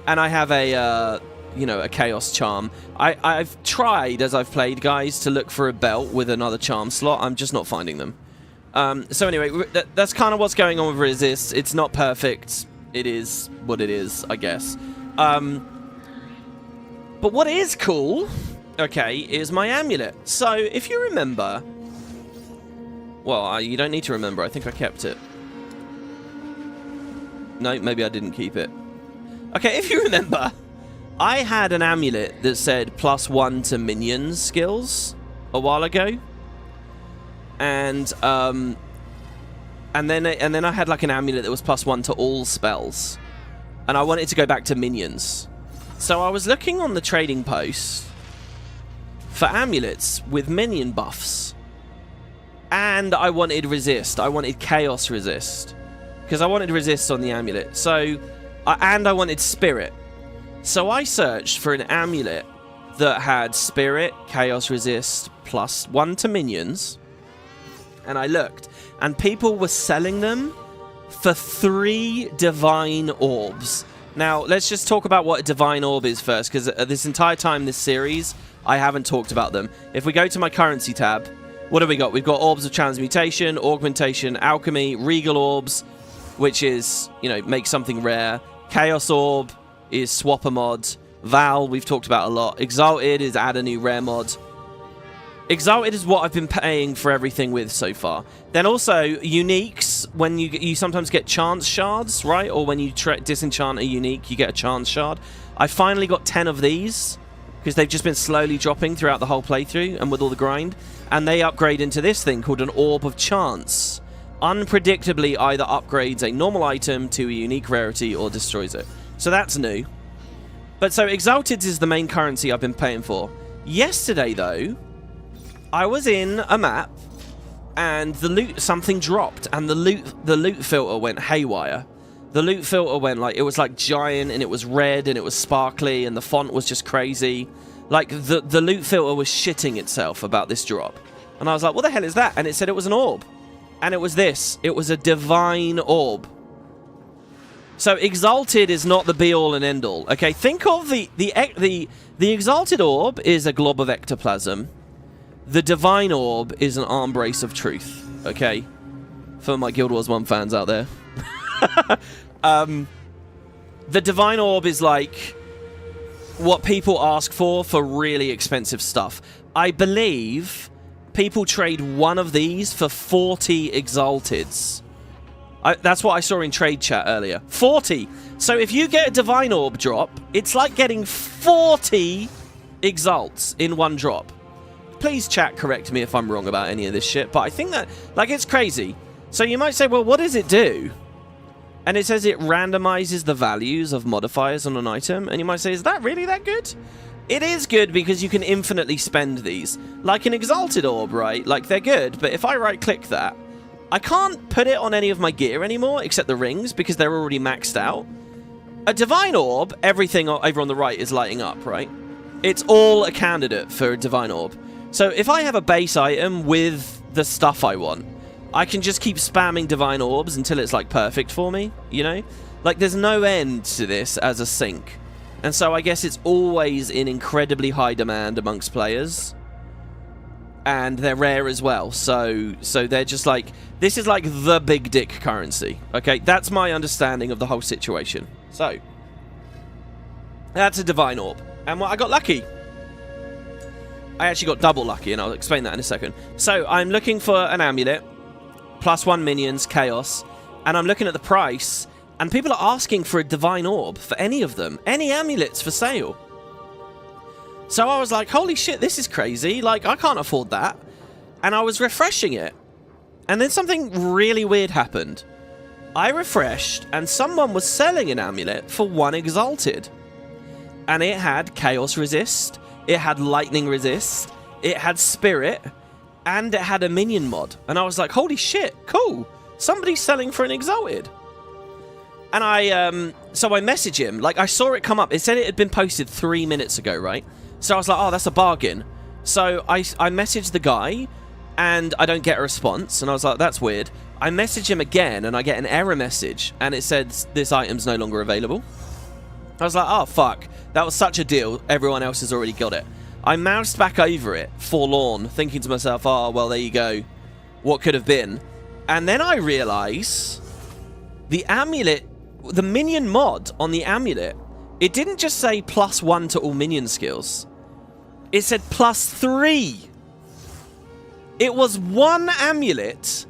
and I have a a chaos charm. I've tried as I've played, guys, to look for a belt with another charm slot. I'm just not finding them. So anyway, that's kind of what's going on with resist. It's not perfect. It is what it is, I guess. But what is cool, okay, is my amulet. So, if you remember... Well, you don't need to remember. I think I kept it. No, maybe I didn't keep it. Okay, if you remember, I had an amulet that said +1 to minions skills a while ago. And then I had like an amulet that was +1 to all spells. And I wanted to go back to minions. So I was looking on the trading post for amulets with minion buffs. And I wanted resist. I wanted chaos resist. because I wanted resist on the amulet. So, and I wanted spirit. So I searched for an amulet that had spirit, chaos resist, +1 to minions. And I looked, and people were selling them for 3 divine orbs. Now, let's just talk about what a divine orb is first, because this entire time this series, I haven't talked about them. If we go to my currency tab, what have we got? We've got orbs of transmutation, augmentation, alchemy, regal orbs, which is, you know, make something rare. Chaos orb is swap a mod. Val, we've talked about a lot. Exalted is add a new rare mod. Exalted is what I've been paying for everything with so far. Then also, uniques, when you sometimes get chance shards, right? Or when you disenchant a unique, you get a chance shard. I finally got 10 of these, because they've just been slowly dropping throughout the whole playthrough and with all the grind. And they upgrade into this thing called an Orb of Chance. Unpredictably either upgrades a normal item to a unique rarity or destroys it. So that's new. But so Exalted is the main currency I've been paying for. Yesterday, though, I was in a map, and something dropped, and the loot filter went haywire. The loot filter went like, it was like giant, and it was red, and it was sparkly, and the font was just crazy. Like, the loot filter was shitting itself about this drop. And I was like, what the hell is that? And it said it was an orb. And it was this. It was a divine orb. So Exalted is not the be-all and end-all. Okay, think of the Exalted orb is a glob of ectoplasm. The divine orb is an arm brace of truth. Okay? For my Guild Wars 1 fans out there. The divine orb is like what people ask for really expensive stuff. I believe people trade one of these for 40 Exalteds. That's what I saw in trade chat earlier. 40! So if you get a divine orb drop, it's like getting 40 Exalts in one drop. Please chat correct me if I'm wrong about any of this shit, but I think that, like, it's crazy. So you might say, well, what does it do? And it says it randomizes the values of modifiers on an item. And you might say, is that really that good? It is good because you can infinitely spend these. Like an Exalted Orb, right? Like, they're good, but if I right-click that, I can't put it on any of my gear anymore, except the rings, because they're already maxed out. A Divine Orb, everything over on the right is lighting up, right? It's all a candidate for a Divine Orb. So if I have a base item with the stuff I want, I can just keep spamming Divine Orbs until it's, like, perfect for me, you know? Like, there's no end to this as a sink. And so I guess it's always in incredibly high demand amongst players. And they're rare as well. So they're just like, this is like the big dick currency. Okay, that's my understanding of the whole situation. So, that's a Divine Orb. And I got lucky. I actually got double lucky, and I'll explain that in a second. So, I'm looking for an amulet, +1 minions, chaos, and I'm looking at the price, and people are asking for a Divine Orb for any of them. Any amulets for sale. So I was like, holy shit, this is crazy. Like, I can't afford that. And I was refreshing it. And then something really weird happened. I refreshed, and someone was selling an amulet for 1 Exalted. And it had Chaos Resist, it had Lightning Resist, it had Spirit, and it had a minion mod. And I was like, holy shit, cool. Somebody's selling for an Exalted. And so I messaged him. Like, I saw it come up. It said it had been posted 3 minutes ago, right? So I was like, oh, that's a bargain. So I messaged the guy, and I don't get a response. And I was like, that's weird. I message him again, and I get an error message, and it said, this item's no longer available. I was like, oh, fuck. That was such a deal. Everyone else has already got it. I moused back over it, forlorn, thinking to myself, oh, well, there you go. What could have been? And then I realize the amulet, the minion mod on the amulet, it didn't just say +1 to all minion skills. It said +3. It was one amulet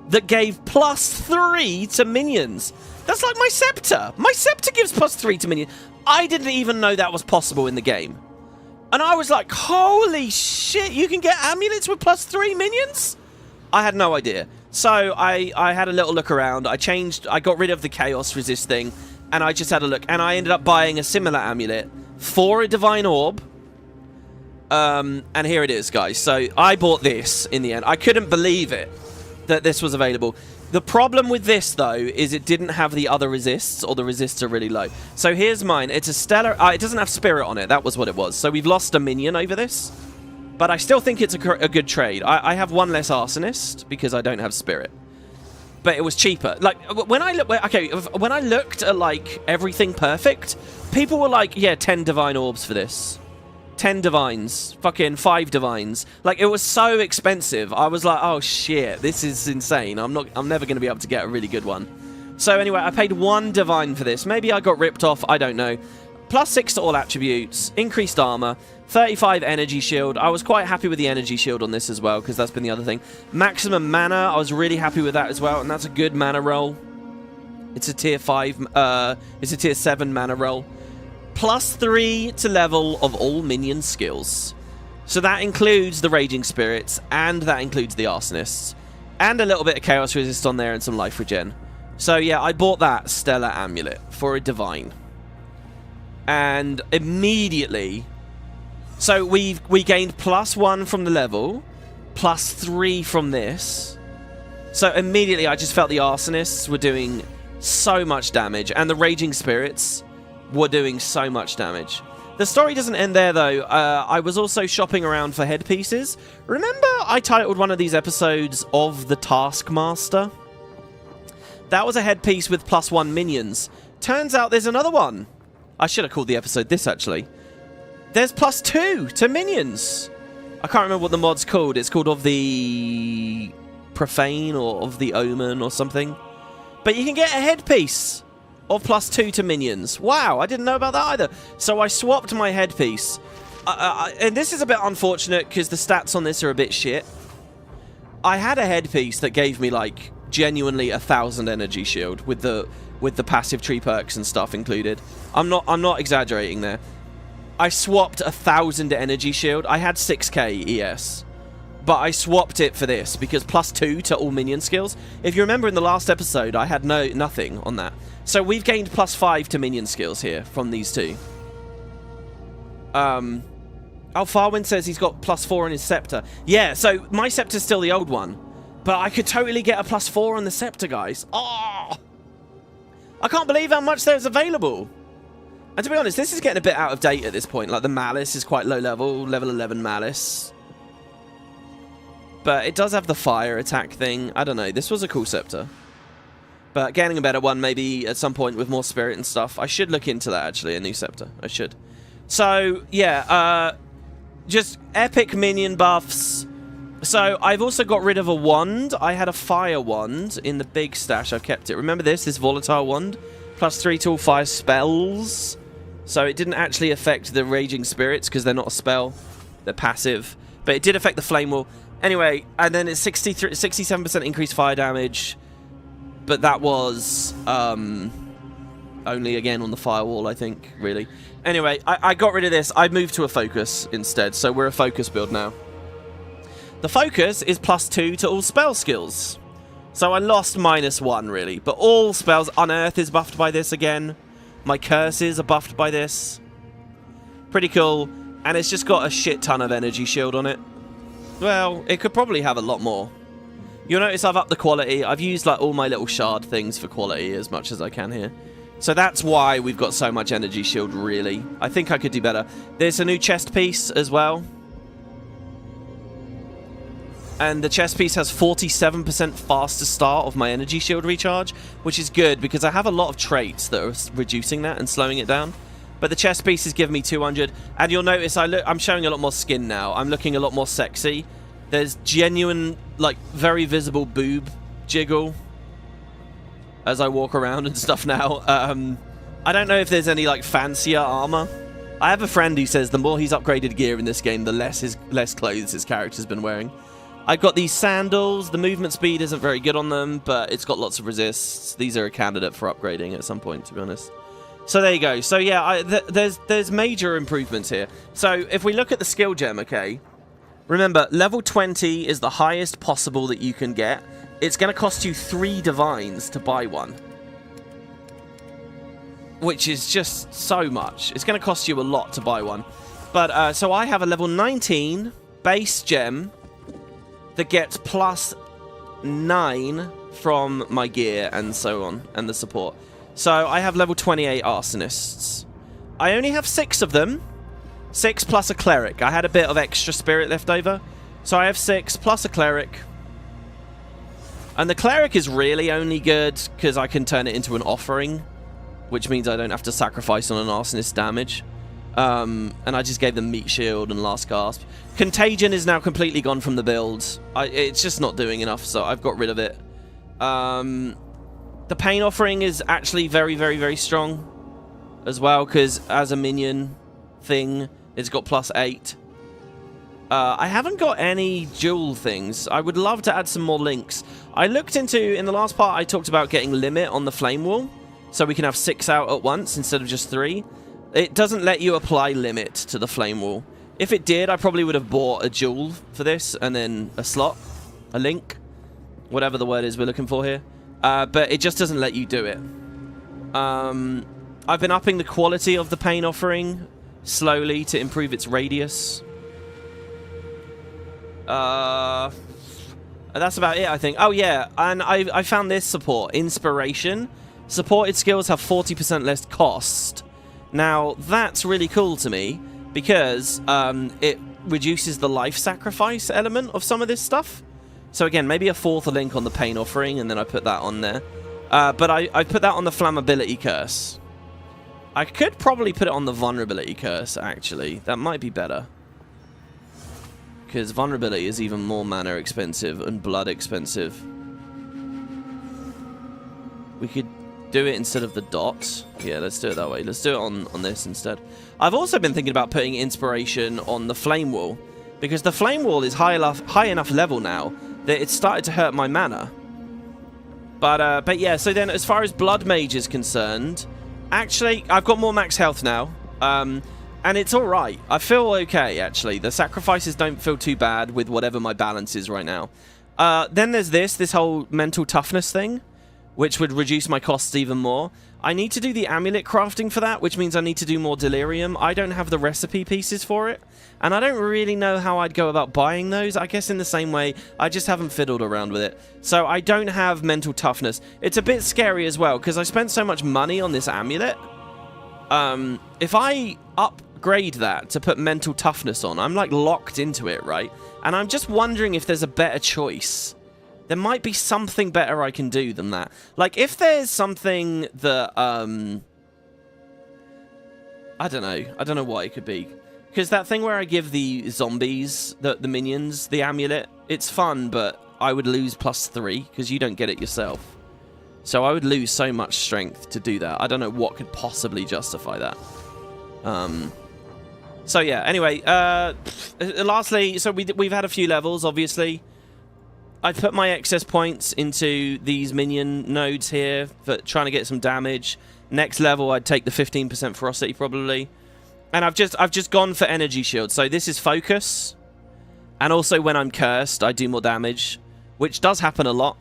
that gave +3 to minions. That's like my scepter. My scepter gives +3 to minions. I didn't even know that was possible in the game. And I was like, holy shit, you can get amulets with +3 minions? I had no idea. So I had a little look around. I got rid of the Chaos Resist thing, and I just had a look. And I ended up buying a similar amulet for a Divine Orb. And here it is, guys. So I bought this in the end. I couldn't believe it that this was available. The problem with this, though, is it didn't have the other resists, or the resists are really low. So here's mine. It's a stellar... it doesn't have spirit on it. That was what it was. So we've lost a minion over this. But I still think it's a good trade. I have one less arsonist because I don't have spirit. But it was cheaper. Like, when I looked at, like, everything perfect, people were like, yeah, 10 divine orbs for this. 10 divines, fucking 5 divines. Like, it was so expensive. I was like, oh shit, this is insane. I'm never going to be able to get a really good one. So anyway, I paid 1 divine for this. Maybe I got ripped off, I don't know. +6 to all attributes, increased armor, 35 energy shield. I was quite happy with the energy shield on this as well, because that's been the other thing. Maximum mana, I was really happy with that as well, and that's a good mana roll. It's a tier 5, it's a tier 7 mana roll. +3 to level of all minion skills. So that includes the Raging Spirits, and that includes the Arsonists. And a little bit of Chaos Resist on there and some Life Regen. So yeah, I bought that Stellar Amulet for a Divine. And immediately... So we gained +1 from the level, +3 from this. So immediately I just felt the Arsonists were doing so much damage, and the Raging Spirits were doing so much damage. The story doesn't end there, though. I was also shopping around for headpieces. Remember I titled one of these episodes of the Taskmaster? That was a headpiece with +1 minions. Turns out there's another one. I should have called the episode this, actually. There's +2 to minions. I can't remember what the mod's called. It's called Of the Profane or Of the Omen or something. But you can get a headpiece of +2 to minions. Wow, I didn't know about that either. So I swapped my headpiece. And this is a bit unfortunate because the stats on this are a bit shit. I had a headpiece that gave me, like, genuinely 1,000 energy shield with the passive tree perks and stuff included. I'm not exaggerating there. I swapped 1,000 energy shield. I had 6k ES. But I swapped it for this because +2 to all minion skills. If you remember in the last episode, I had nothing on that. So we've gained +5 to minion skills here from these two. Oh, Farwind says he's got +4 on his scepter. Yeah, so my scepter's still the old one. But I could totally get a +4 on the scepter, guys. Oh! I can't believe how much there's available. And to be honest, this is getting a bit out of date at this point. Like, the Malice is quite low level. Level 11 Malice. But it does have the fire attack thing. I don't know. This was a cool scepter. But getting a better one maybe at some point with more spirit and stuff. I should look into that, actually, a new scepter. I should. So, yeah. Just epic minion buffs. So, I've also got rid of a wand. I had a fire wand in the big stash. I've kept it. Remember this volatile wand? +3 to all fire spells. So, it didn't actually affect the Raging Spirits because they're not a spell. They're passive. But it did affect the Flame Wall. Anyway, and then it's 67% increased fire damage. But that was only, again, on the firewall, I think, really. Anyway, I got rid of this. I moved to a focus instead, so we're a focus build now. The focus is +2 to all spell skills. So I lost -1, really. But all spells, Unearth is buffed by this again. My curses are buffed by this. Pretty cool. And it's just got a shit ton of energy shield on it. Well, it could probably have a lot more. You'll notice I've upped the quality. I've used like all my little shard things for quality as much as I can here. So that's why we've got so much energy shield, really. I think I could do better. There's a new chest piece as well. And the chest piece has 47% faster start of my energy shield recharge, which is good because I have a lot of traits that are reducing that and slowing it down. But the chest piece is giving me 200. And you'll notice I'm showing a lot more skin now. I'm looking a lot more sexy. There's genuine, like, very visible boob jiggle as I walk around and stuff now. I don't know if there's any, like, fancier armor. I have a friend who says the more he's upgraded gear in this game, the less clothes his character's been wearing. I've got these sandals. The movement speed isn't very good on them, but it's got lots of resists. These are a candidate for upgrading at some point, to be honest. So there you go. So yeah, there's major improvements here. So if we look at the skill gem, okay, remember, level 20 is the highest possible that you can get. It's going to cost you 3 divines to buy one, which is just so much. It's going to cost you a lot to buy one. But so I have a level 19 base gem that gets +9 from my gear and so on, and the support. So I have level 28 arsonists. I only have 6 of them. 6 plus a cleric. I had a bit of extra spirit left over. So I have 6 plus a cleric. And the cleric is really only good because I can turn it into an offering, which means I don't have to sacrifice on an arsonist damage. And I just gave them meat shield and last gasp. Contagion is now completely gone from the build. It's just not doing enough, so I've got rid of it. The pain offering is actually very, very, very strong as well, because as a minion thing, it's got +8. I haven't got any dual things. I would love to add some more links. I looked into, in the last part, I talked about getting limit on the flame wall, so we can have 6 out at once instead of just 3. It doesn't let you apply limit to the flame wall. If it did, I probably would have bought a jewel for this, and then a slot, a link, whatever the word is we're looking for here. But it just doesn't let you do it. I've been upping the quality of the pain offering slowly to improve its radius. That's about it, I think. Oh, yeah, and I found this support. Inspiration. Supported skills have 40% less cost. Now, that's really cool to me, because it reduces the life sacrifice element of some of this stuff. So again, maybe a 4th link on the pain offering, and then I put that on there. But I put that on the flammability curse. I could probably put it on the vulnerability curse, actually. That might be better. Because vulnerability is even more mana expensive and blood expensive. We could do it instead of the dot. Yeah, let's do it that way. Let's do it on this instead. I've also been thinking about putting inspiration on the flame wall, because the flame wall is high enough level now that it's started to hurt my mana. But yeah, so then as far as blood mage is concerned, actually I've got more max health now, and it's all right. I feel okay, actually. The sacrifices don't feel too bad with whatever my balance is right now. Then there's this whole mental toughness thing, which would reduce my costs even more. I need to do the amulet crafting for that, which means I need to do more delirium. I don't have the recipe pieces for it, and I don't really know how I'd go about buying those. I guess in the same way, I just haven't fiddled around with it. So I don't have mental toughness. It's a bit scary as well, because I spent so much money on this amulet. If I upgrade that to put mental toughness on, I'm like locked into it, right? And I'm just wondering if there's a better choice. There might be something better I can do than that. Like, if there's something that, I don't know. I don't know what it could be. Because that thing where I give the zombies, the minions, the amulet, it's fun, but I would lose +3, because you don't get it yourself. So I would lose so much strength to do that. I don't know what could possibly justify that. So yeah, anyway, lastly, so we've had a few levels, obviously. I put my excess points into these minion nodes here for trying to get some damage. Next level, I'd take the 15% ferocity probably, and I've just gone for energy shield. So this is focus, and also when I'm cursed, I do more damage, which does happen a lot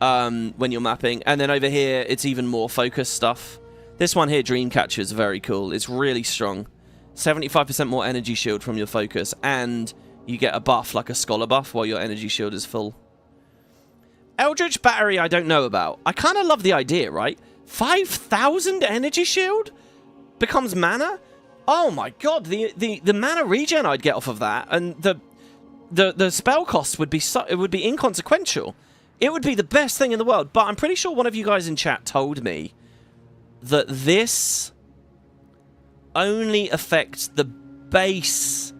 when you're mapping. And then over here, it's even more focus stuff. This one here, Dreamcatcher, is very cool. It's really strong. 75% more energy shield from your focus, and you get a buff, like a scholar buff, while your energy shield is full. Eldritch Battery, I don't know about. I kind of love the idea, right? 5,000 energy shield becomes mana? Oh my god, the mana regen I'd get off of that, and the spell cost would be inconsequential. It would be the best thing in the world. But I'm pretty sure one of you guys in chat told me that this only affects the base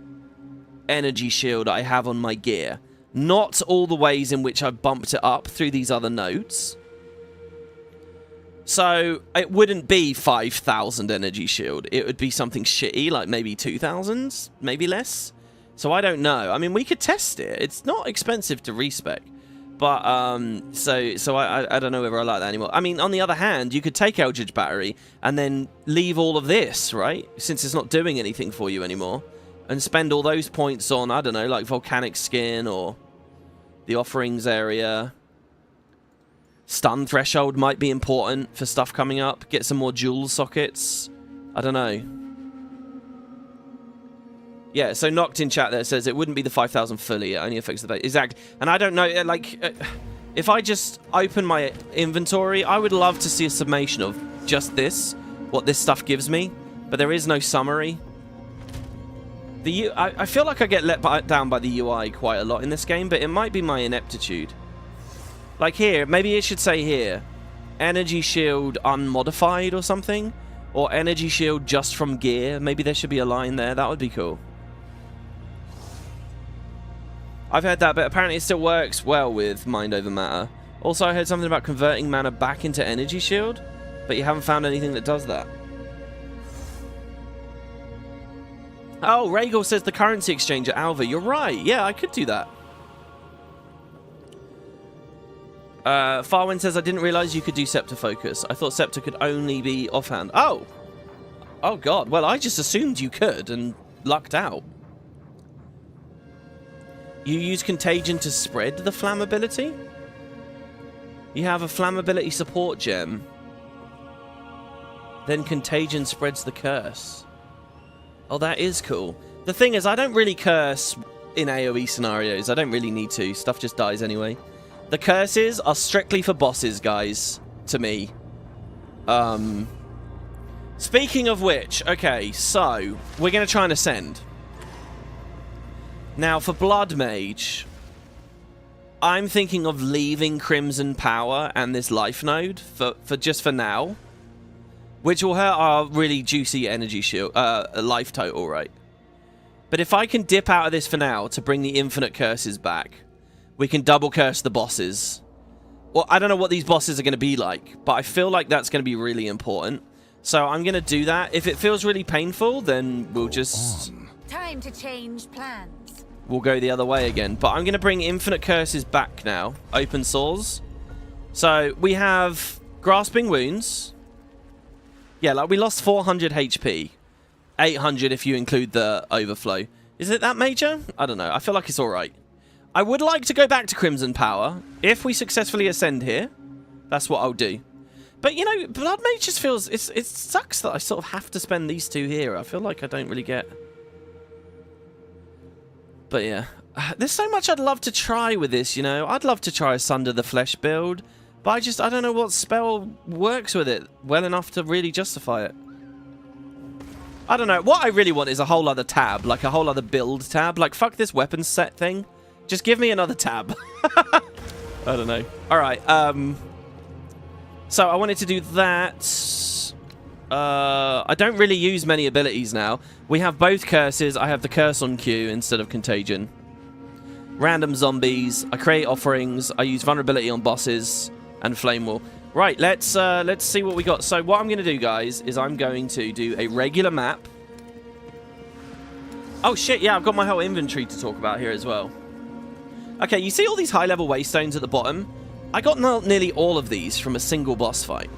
energy shield I have on my gear, not all the ways in which I've bumped it up through these other nodes. So it wouldn't be 5,000 energy shield. It would be something shitty, like maybe 2,000, maybe less. So I don't know. I mean, we could test it. It's not expensive to respec. But, so I don't know whether I like that anymore. I mean, on the other hand, you could take Eldritch Battery and then leave all of this, right? Since it's not doing anything for you anymore. And spend all those points on, I don't know, like Volcanic Skin or the Offerings area. Stun Threshold might be important for stuff coming up. Get some more Jewel sockets. I don't know. Yeah, so Noct in chat there says it wouldn't be the 5,000 fully. It only affects the base. Exactly. And I don't know, like, If I just open my inventory, I would love to see a summation of just this, what this stuff gives me, but there is no summary. I feel like I get let down by the UI quite a lot in this game, but it might be my ineptitude. Like here, maybe it should say here, energy shield unmodified or something, or energy shield just from gear. Maybe there should be a line there. That would be cool. I've heard that, but apparently it still works well with mind over matter. Also, I heard something about converting mana back into energy shield, but you haven't found anything that does that. Oh, Regal says the currency exchange at Alva. You're right. Yeah, I could do that. Farwind says, I didn't realize you could do Scepter Focus. I thought Scepter could only be offhand. Oh. Oh, God. Well, I just assumed you could and lucked out. You use Contagion to spread the flammability? You have a flammability support gem. Then Contagion spreads the curse. Oh, that is cool. The thing is, I don't really curse in AoE scenarios. I don't really need to. Stuff just dies anyway. The curses are strictly for bosses, guys, to me. Speaking of which, okay, so we're going to try and ascend. Now, for Blood Mage, I'm thinking of leaving Crimson Power and this life node for just for now, which will hurt our really juicy energy shield, life total, right? But if I can dip out of this for now to bring the infinite curses back, we can double curse the bosses. Well, I don't know what these bosses are going to be like, but I feel like that's going to be really important. So I'm going to do that. If it feels really painful, then we'll just... Time to change plans. We'll go the other way again. But I'm going to bring infinite curses back now. Open sores. So we have grasping wounds. Yeah, like we lost 400 HP. 800 if you include the overflow. Is it that major? I don't know. I feel like it's all right. I would like to go back to Crimson Power. If we successfully ascend here, that's what I'll do. But, you know, Blood Mage just feels... It sucks that I sort of have to spend these two here. I feel like I don't really get... But, yeah. There's so much I'd love to try with this, you know. I'd love to try a Sunder the Flesh build. But I don't know what spell works with it well enough to really justify it. I don't know. What I really want is a whole other tab. Like, a whole other build tab. Like, fuck this weapons set thing. Just give me another tab. I don't know. Alright, so I wanted to do that. I don't really use many abilities now. We have both curses. I have the curse on Q instead of contagion. Random zombies. I create offerings. I use vulnerability on bosses and flame wall. Right, let's see what we got. So what I'm going to do, guys, is I'm going to do a regular map. Oh, shit, yeah, I've got my whole inventory to talk about here as well. Okay, you see all these high-level waystones at the bottom? I got nearly all of these from a single boss fight.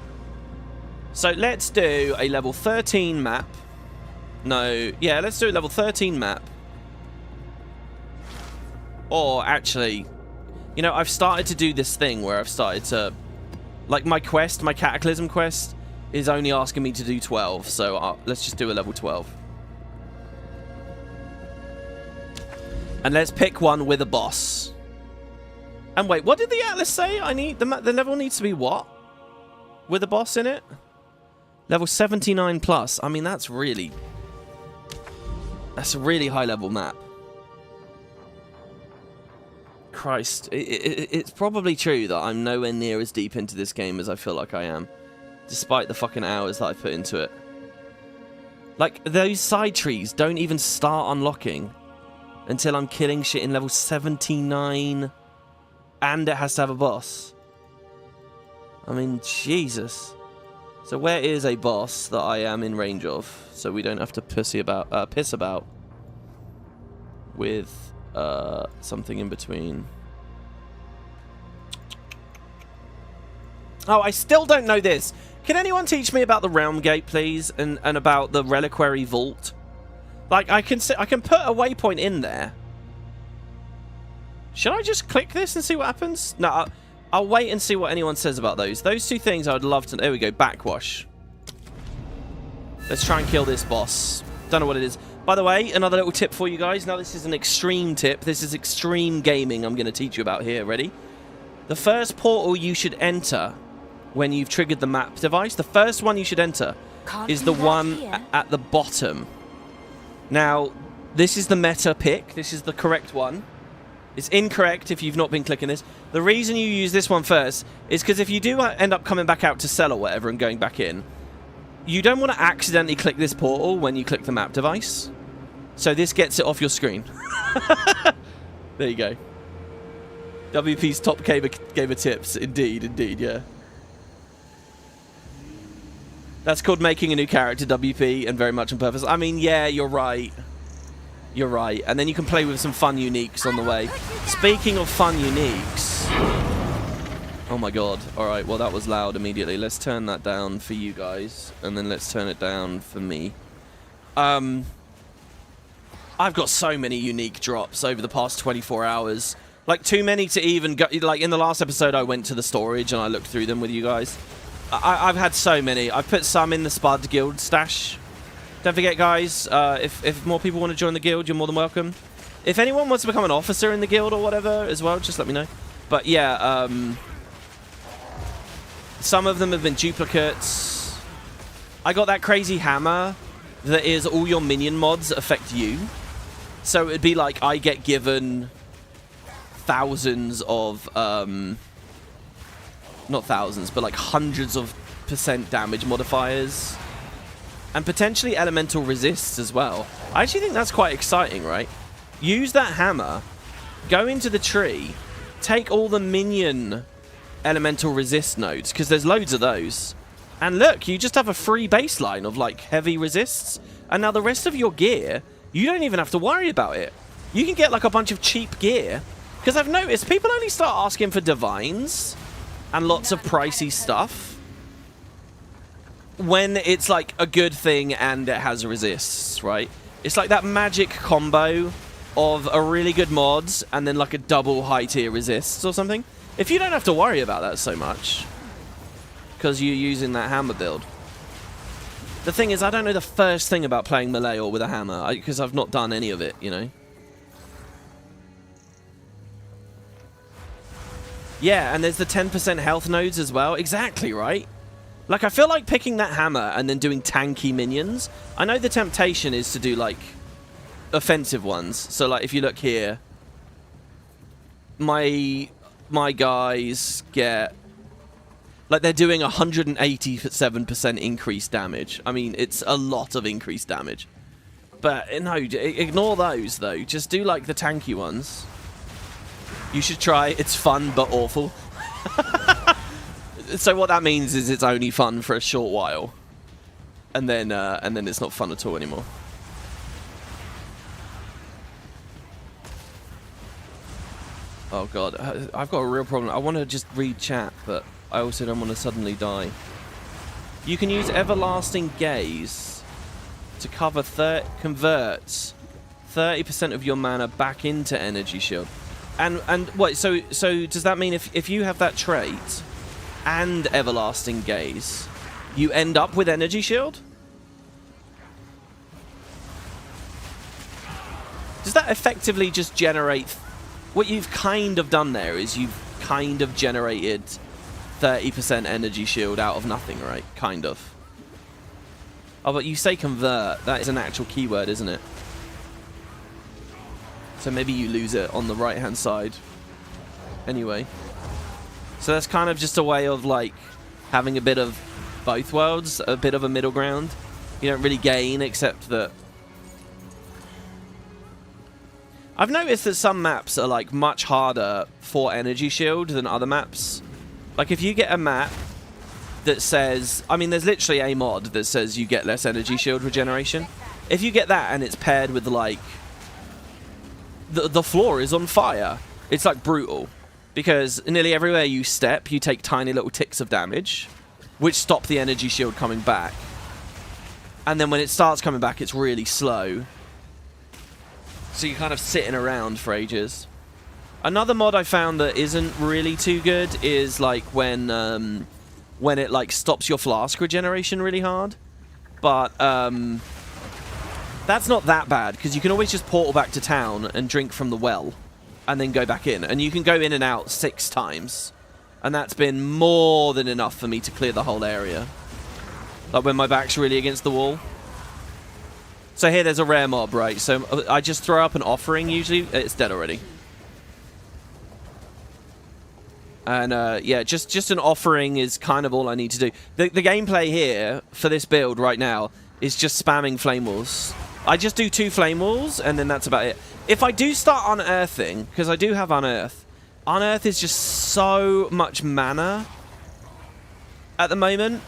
So let's do a level 13 map. No, yeah, let's do a level 13 map. Or, actually, you know, I've started to do this thing where I've started to... Like, my quest, my Cataclysm quest, is only asking me to do 12. So let's just do a level 12. And let's pick one with a boss. And wait, what did the Atlas say? I need the level needs to be what? With a boss in it? Level 79 plus. I mean, that's a really high level map. Christ, it's probably true that I'm nowhere near as deep into this game as I feel like I am, despite the fucking hours that I put into it. Like, those side trees don't even start unlocking until I'm killing shit in level 79, and it has to have a boss. I mean, Jesus. So where is a boss that I am in range of, so we don't have to piss about with something in between? Oh, I still don't know this. Can anyone teach me about the Realm Gate, please, and about the Reliquary Vault? Like, I can put a waypoint in there. Should I just click this and see what happens? No, I'll wait and see what anyone says about those. Those two things I would love to... There we go, backwash. Let's try and kill this boss. Don't know what it is. By the way, another little tip for you guys. Now, this is an extreme tip. This is extreme gaming I'm going to teach you about here. Ready? The first portal you should enter when you've triggered the map device, the first one you should enter is the one at the bottom. Now, this is the meta pick. This is the correct one. It's incorrect if you've not been clicking this. The reason you use this one first is because if you do end up coming back out to sell or whatever and going back in, you don't want to accidentally click this portal when you click the map device. So this gets it off your screen. There you go. WP's top gamer tips. Indeed, yeah. That's called making a new character, WP, and very much on purpose. I mean, yeah, you're right. You're right. And then you can play with some fun uniques on the way. Speaking of fun uniques... Oh my god. Alright, well that was loud immediately. Let's turn that down for you guys. And then let's turn it down for me. I've got so many unique drops over the past 24 hours. Like, too many to even go... Like, in the last episode, I went to the storage and I looked through them with you guys. I've had so many. I've put some in the Spud Guild stash. Don't forget, guys, if more people want to join the guild, you're more than welcome. If anyone wants to become an officer in the guild or whatever as well, just let me know. But, yeah, some of them have been duplicates. I got that crazy hammer that is all your minion mods affect you. So it'd be like I get given thousands of... not thousands, but like hundreds of % damage modifiers. And potentially elemental resists as well. I actually think that's quite exciting, right? Use that hammer, go into the tree, take all the minion elemental resist nodes, because there's loads of those. And look, you just have a free baseline of like heavy resists. And now the rest of your gear, you don't even have to worry about it. You can get like a bunch of cheap gear. Because I've noticed people only start asking for divines and lots of pricey stuff when it's like a good thing and it has resists, right? It's like that magic combo of a really good mods and then like a double high tier resists or something. If you don't have to worry about that so much because you're using that hammer build. The thing is, I don't know the first thing about playing melee or with a hammer because I've not done any of it, you know? Yeah, and there's the 10% health nodes as well. Exactly, right? Like, I feel like picking that hammer and then doing tanky minions. I know the temptation is to do, like, offensive ones. So, like, if you look here, my guys get... Like, they're doing 187% increased damage. I mean, it's a lot of increased damage. But, no, ignore those, though. Just do, like, the tanky ones. You should try. It's fun, but awful. So what that means is it's only fun for a short while. And then it's not fun at all anymore. Oh, God. I've got a real problem. I want to just read chat, but I also don't want to suddenly die. You can use Everlasting Gaze to convert 30% of your mana back into Energy Shield. And what? So does that mean if you have that trait and Everlasting Gaze, you end up with Energy Shield? Does that effectively just generate... What you've kind of done there is you've kind of generated 30% Energy Shield out of nothing, right? Kind of. Oh, but you say convert. That is an actual keyword, isn't it? So maybe you lose it on the right-hand side. Anyway. So that's kind of just a way of, like, having a bit of both worlds, a bit of a middle ground. You don't really gain, except that... I've noticed that some maps are, like, much harder for Energy Shield than other maps. Like, if you get a map that says... I mean, there's literally a mod that says you get less Energy Shield regeneration. If you get that and it's paired with, like... The floor is on fire. It's, like, brutal. Because nearly everywhere you step, you take tiny little ticks of damage, which stop the Energy Shield coming back. And then when it starts coming back, it's really slow. So you're kind of sitting around for ages. Another mod I found that isn't really too good is, like, when it, like, stops your flask regeneration really hard. But, that's not that bad, because you can always just portal back to town and drink from the well, and then go back in. And you can go in and out 6 times And that's been more than enough for me to clear the whole area. Like when my back's really against the wall. So here there's a rare mob, right? So I just throw up an offering usually. It's dead already. And yeah, just an offering is kind of all I need to do. The gameplay here for this build right now is just spamming flame walls. I just do 2 flame walls and then that's about it. If I do start unearthing, because I do have unearth is just so much mana at the moment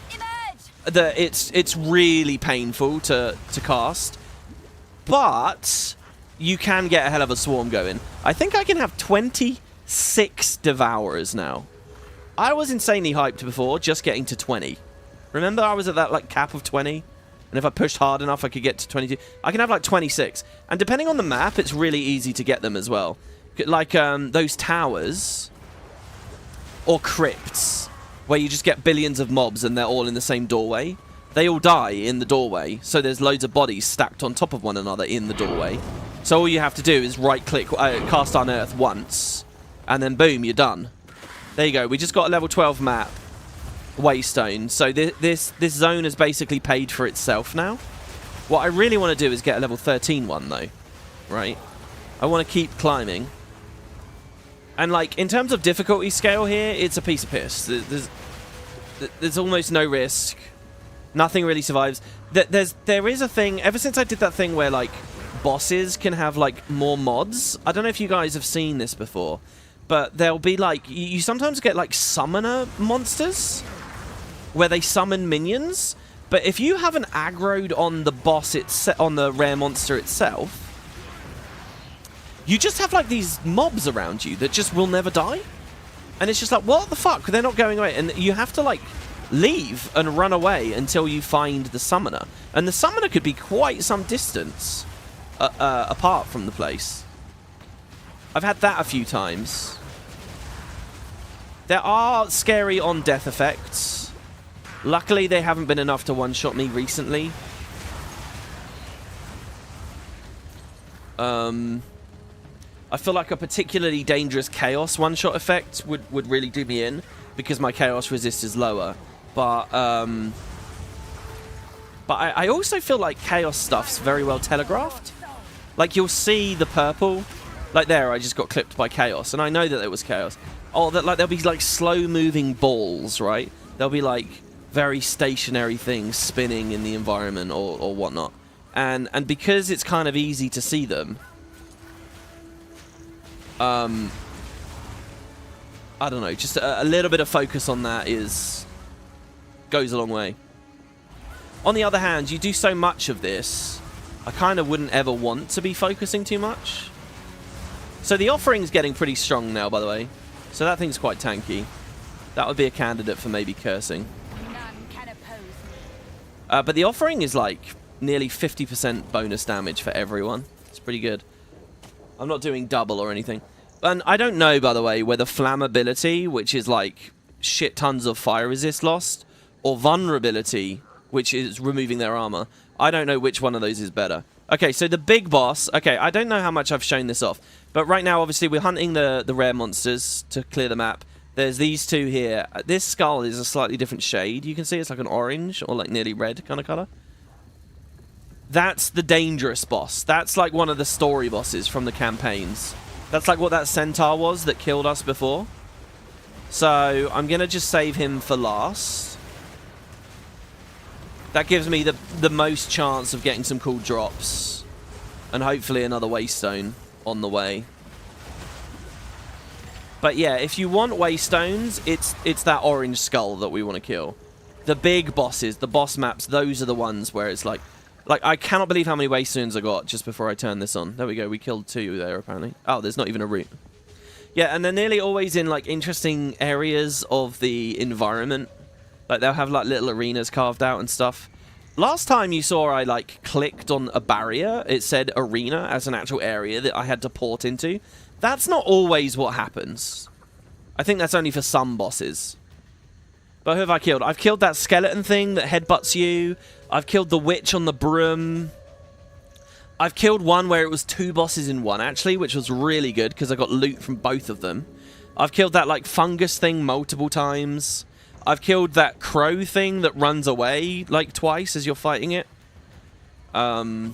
that it's really painful to cast. But you can get a hell of a swarm going. I think I can have 26 Devourers now. I was insanely hyped before, just getting to 20. Remember I was at that like cap of 20? And if I pushed hard enough, I could get to 22. I can have like 26. And depending on the map, it's really easy to get them as well. Like those towers or crypts where you just get billions of mobs and they're all in the same doorway. They all die in the doorway. So there's loads of bodies stacked on top of one another in the doorway. So all you have to do is right-click, cast Unearth once. And then boom, you're done. There you go. We just got a level 12 map. Waystone. So this zone has basically paid for itself now. What I really want to do is get a level 13 one though, right? I want to keep climbing. And like in terms of difficulty scale here, it's a piece of piss. There's almost no risk. Nothing really survives. There is a thing ever since I did that thing where like bosses can have like more mods. I don't know if you guys have seen this before, but there'll be like you sometimes get like summoner monsters where they summon minions, but if you haven't aggroed on the boss on the rare monster itself, you just have like these mobs around you that just will never die. And it's just like, what the fuck? They're not going away. And you have to like leave and run away until you find the summoner. And the summoner could be quite some distance apart from the place. I've had that a few times. There are scary on death effects. Luckily, they haven't been enough to one-shot me recently. I feel like a particularly dangerous chaos one-shot effect would really do me in because my chaos resist is lower. But I also feel like chaos stuff's very well telegraphed. Like you'll see the purple, like there I just got clipped by chaos, and I know that it was chaos. Oh, that like there'll be like slow-moving balls, right? There'll be like very stationary things spinning in the environment or whatnot, and because it's kind of easy to see them. I don't know, just a little bit of focus on that goes a long way. On the other hand, you do so much of this, I kind of wouldn't ever want to be focusing too much. So the offering's getting pretty strong now, by the way. So that thing's quite tanky. That would be a candidate for maybe cursing. None can oppose me. But the offering is like nearly 50% bonus damage for everyone. It's pretty good. I'm not doing double or anything. And I don't know, by the way, whether flammability, which is like shit tons of fire resist lost, or vulnerability, which is removing their armor. I don't know which one of those is better. Okay, so the big boss. Okay, I don't know how much I've shown this off. But right now, obviously, we're hunting the rare monsters to clear the map. There's these two here. This skull is a slightly different shade. You can see it's like an orange or like nearly red kind of color. That's the dangerous boss. That's like one of the story bosses from the campaigns. That's like what that centaur was that killed us before. So I'm going to just save him for last. That gives me the most chance of getting some cool drops. And hopefully another waystone on the way. But yeah, if you want waystones, it's that orange skull that we want to kill. The big bosses, the boss maps, those are the ones where it's like I cannot believe how many waystones I got just before I turned this on. There we go, we killed 2 there apparently. Oh, there's not even a route. Yeah, and they're nearly always in like interesting areas of the environment. Like they'll have like little arenas carved out and stuff. Last time you saw I like clicked on a barrier, it said arena as an actual area that I had to port into. That's not always what happens. I think that's only for some bosses. But who have I killed? I've killed that skeleton thing that headbutts you. I've killed the witch on the broom. I've killed one where it was 2 bosses in one, actually, which was really good because I got loot from both of them. I've killed that, like, fungus thing multiple times. I've killed that crow thing that runs away, like, twice as you're fighting it. Yeah.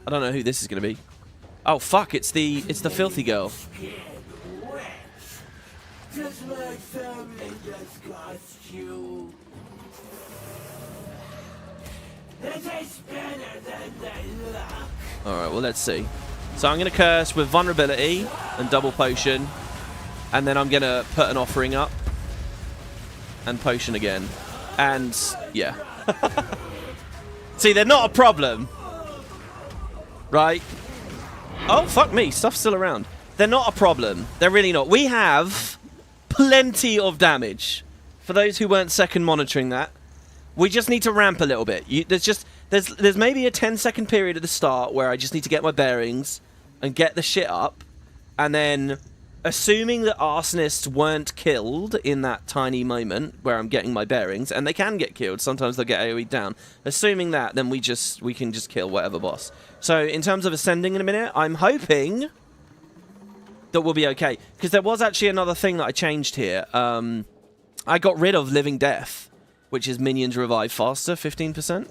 I don't know who this is going to be. Oh, fuck, it's the filthy girl. Does my family disgust you? It is better than they look. Alright, well, let's see. So I'm going to curse with vulnerability and double potion. And then I'm going to put an offering up. And potion again. And, yeah. See, they're not a problem. Right? Oh, fuck me. Stuff's still around. They're not a problem. They're really not. We have plenty of damage. For those who weren't second monitoring that. We just need to ramp a little bit. There's maybe a 10-second period at the start where I just need to get my bearings and get the shit up. And then, assuming that arsonists weren't killed in that tiny moment where I'm getting my bearings, and they can get killed, sometimes they'll get AoE'd down. Assuming that, then we can just kill whatever boss. So, in terms of ascending in a minute, I'm hoping that we'll be okay. Because there was actually another thing that I changed here. I got rid of Living Death, which is minions revive faster, 15%,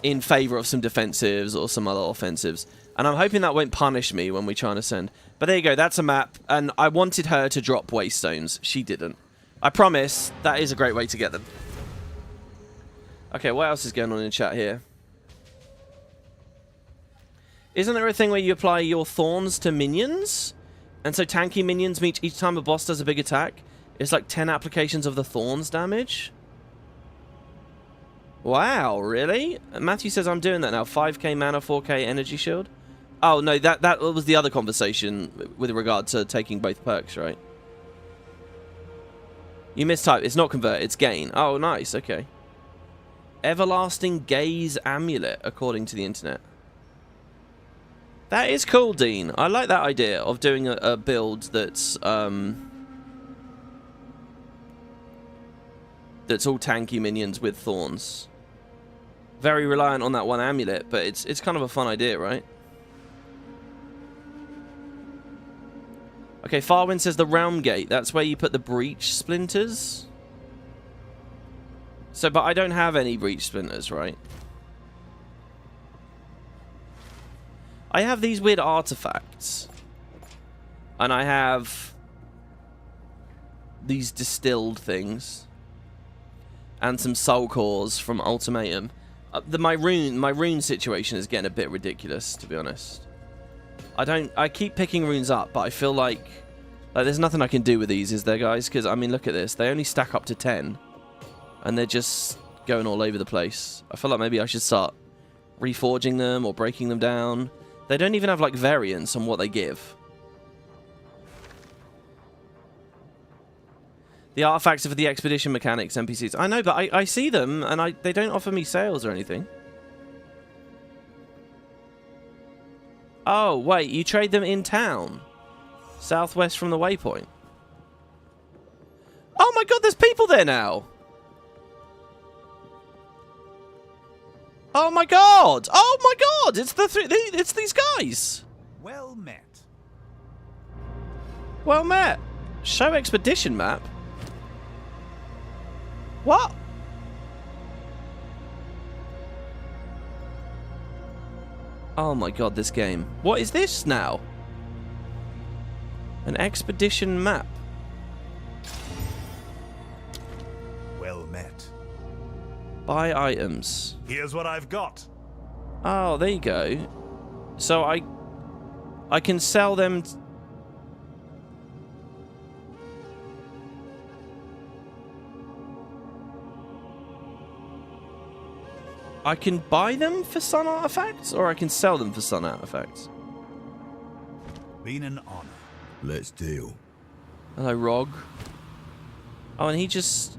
in favour of some defensives or some other offensives. And I'm hoping that won't punish me when we try and ascend. But there you go, that's a map. And I wanted her to drop waystones. She didn't. I promise that is a great way to get them. Okay, what else is going on in the chat here? Isn't there a thing where you apply your thorns to minions? And so tanky minions meet each time a boss does a big attack? It's like 10 applications of the thorns damage? Wow, really? Matthew says I'm doing that now. 5k mana, 4k energy shield. Oh, no, that was the other conversation with regard to taking both perks, right? You mistype. It's not convert, it's gain. Oh, nice, okay. Everlasting Gaze Amulet, according to the internet. That is cool, Dean. I like that idea of doing a build that's all tanky minions with thorns. Very reliant on that one amulet, but it's kind of a fun idea, right? Okay, Farwind says the Realm Gate. That's where you put the breach splinters. So, but I don't have any breach splinters, right? I have these weird artifacts. And I have these distilled things. And some soul cores from Ultimatum. My rune situation is getting a bit ridiculous, to be honest. I keep picking runes up, but I feel like there's nothing I can do with these, is there, guys? Because, I mean, look at this. They only stack up to 10. And they're just going all over the place. I feel like maybe I should start reforging them or breaking them down. They don't even have, like, variants on what they give. The artifacts are for the expedition mechanics, NPCs. I know, but I see them, and they don't offer me sales or anything. Oh, wait, you trade them in town. Southwest from the waypoint. Oh my god, there's people there now! Oh my god! Oh my god! It's these guys! Well met. Well met. Show expedition map? What? Oh my god, this game. What is this now? An expedition map. Well met. Buy items. Here's what I've got. Oh, there you go. So I can sell them... I can buy them for sun artifacts, or I can sell them for sun artifacts. Been an honor. Let's deal. Hello, Rog. Oh, and he just...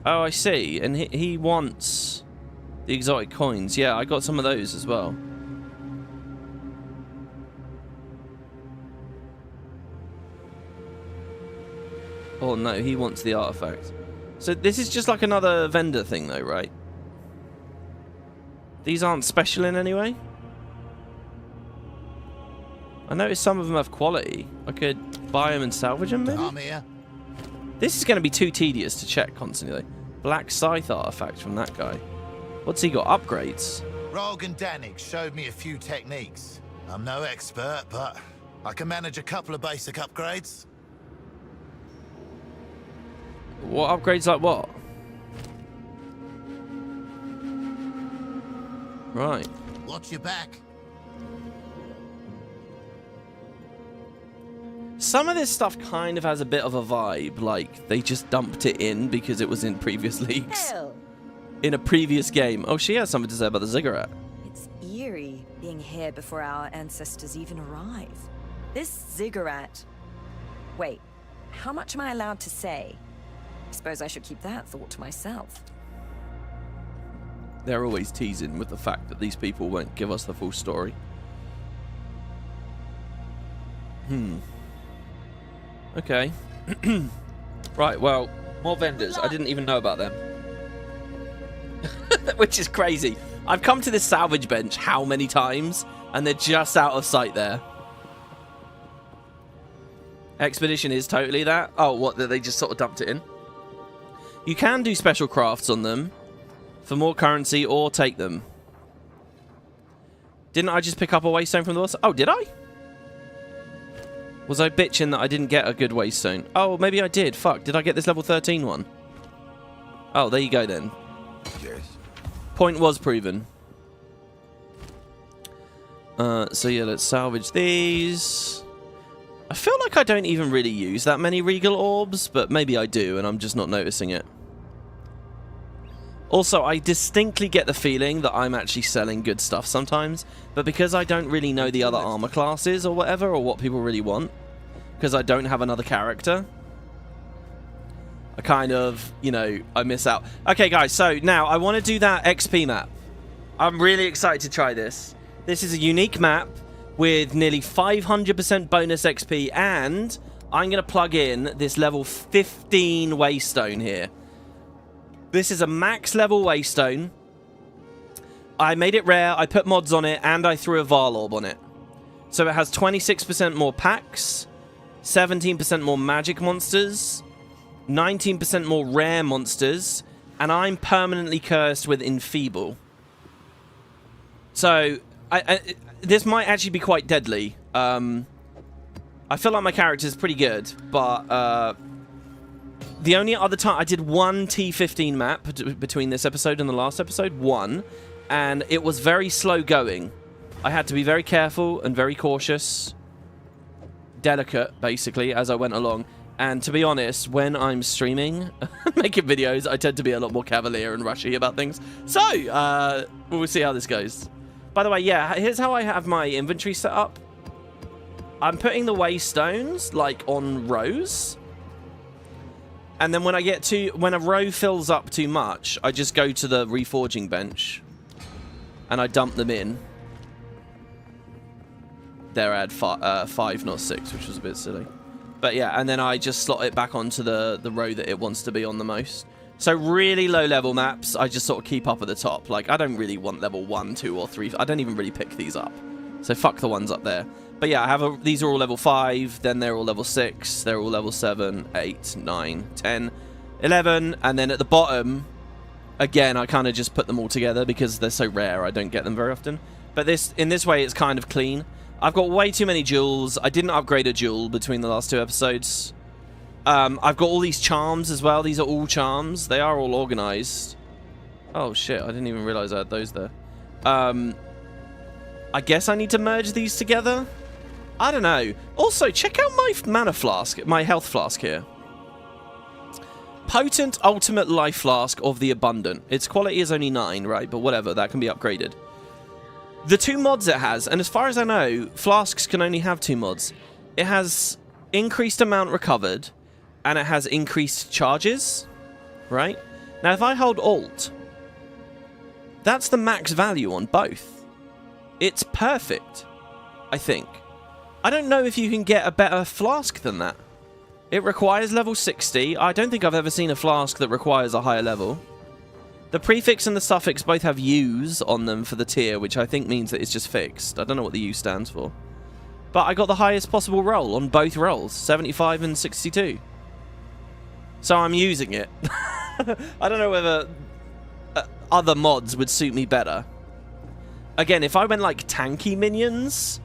Oh, I see. And he wants the exotic coins. Yeah, I got some of those as well. Oh, no, he wants the artifact. So this is just like another vendor thing, though, right? These aren't special in any way. I noticed some of them have quality. I could buy them and salvage them, maybe? I'm here. This is going to be too tedious to check constantly. Black Scythe artifact from that guy. What's he got? Upgrades? Rogue and Danik showed me a few techniques. I'm no expert, but I can manage a couple of basic upgrades. What upgrades like what? Right. Watch your back. Some of this stuff kind of has a bit of a vibe, like they just dumped it in because it was in previous leagues. Hell, In a previous game. Oh, she has something to say about the ziggurat. it's eerie being here before our ancestors even arrive. This ziggurat... Wait, how much am I allowed to say? I suppose I should keep that thought to myself. They're always teasing with the fact that these people won't give us the full story. Okay. Right, well, more vendors. I didn't even know about them. Which is crazy. I've come to this salvage bench how many times, and they're just out of sight there. Expedition is totally that. Oh, what? They just sort of dumped it in? You can do special crafts on them for more currency or take them. Didn't I just pick up a waystone from the boss? Oh, did I? Was I bitching that I didn't get a good waystone? Oh, maybe I did. Fuck, did I get this level 13 one? Oh, there you go then. Yes. Point was proven. So yeah, let's salvage these. I feel like I don't even really use that many regal orbs, but maybe I do and I'm just not noticing it. Also, I distinctly get the feeling that I'm actually selling good stuff sometimes, but because I don't really know the other armor classes or whatever, or what people really want, because I don't have another character, I kind of, you know, I miss out. Okay, guys, so now I want to do that XP map. I'm really excited to try this. This is a unique map with nearly 500% bonus XP, and I'm going to plug in this level 15 waystone here. This is a max level waystone. I made it rare, I put mods on it, and I threw a Varl orb on it. So it has 26% more packs, 17% more magic monsters, 19% more rare monsters, and I'm permanently cursed with Enfeeble. So, this might actually be quite deadly. I feel like my character is pretty good, but the only other time I did one T15 map between this episode and the last episode, one, and it was very slow going. I had to be very careful and very cautious, delicate, basically, as I went along. And to be honest, when I'm streaming, making videos, I tend to be a lot more cavalier and rushy about things. So, we'll see how this goes. By the way, yeah, here's how I have my inventory set up. I'm putting the waystones, like, on rows. And then when I get to, when a row fills up too much, I just go to the reforging bench. And I dump them in. There I had 5, not 6, which was a bit silly. But yeah, and then I just slot it back onto the row that it wants to be on the most. So really low level maps, I just sort of keep up at the top. Like, I don't really want level 1, 2, or 3. I don't even really pick these up. So fuck the ones up there. But yeah, I have these are all level 5, then they're all level 6, they're all level 7, 8, 9, 10, 11, and then at the bottom, again, I kind of just put them all together because they're so rare, I don't get them very often. But in this way, it's kind of clean. I've got way too many jewels. I didn't upgrade a jewel between the last 2 episodes. I've got all these charms as well. These are all charms. They are all organized. Oh, shit. I didn't even realize I had those there. I guess I need to merge these together. I don't know. Also, check out my mana flask, my health flask here. Potent Ultimate Life Flask of the Abundant. Its quality is only 9, right? But whatever, that can be upgraded. The 2 mods it has, and as far as I know, flasks can only have 2 mods. It has increased amount recovered, and it has increased charges, right? Now, if I hold Alt, that's the max value on both. It's perfect, I think. I don't know if you can get a better flask than that. It requires level 60. I don't think I've ever seen a flask that requires a higher level. The prefix and the suffix both have U's on them for the tier, which I think means that it's just fixed. I don't know what the U stands for. But I got the highest possible roll on both rolls, 75 and 62. So I'm using it. I don't know whether other mods would suit me better. Again, if I went like tanky minions,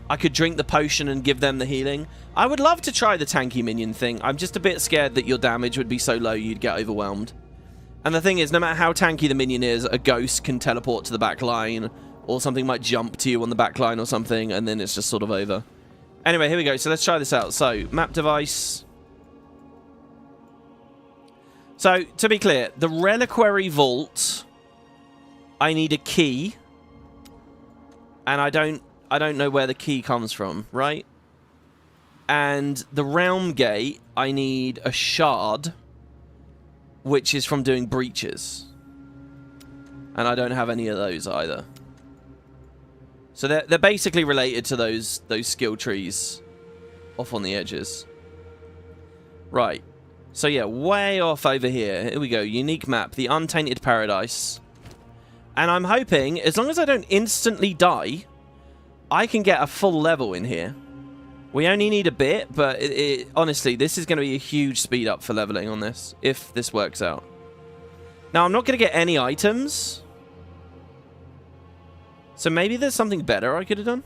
I could drink the potion and give them the healing. I would love to try the tanky minion thing. I'm just a bit scared that your damage would be so low you'd get overwhelmed. And the thing is, no matter how tanky the minion is, a ghost can teleport to the back line, or something might jump to you on the back line or something, and then it's just sort of over. Anyway, here we go. So let's try this out. So, map device. So, to be clear, the Reliquary Vault, I need a key. And I don't know where the key comes from, right? And the Realm Gate, I need a shard, which is from doing breaches. And I don't have any of those either. So they're basically related to those skill trees off on the edges. Right. So yeah, way off over here. Here we go. Unique map, the Untainted Paradise. And I'm hoping, as long as I don't instantly die, I can get a full level in here. We only need a bit, but honestly, this is going to be a huge speed up for leveling on this, if this works out. Now, I'm not going to get any items. So maybe there's something better I could have done.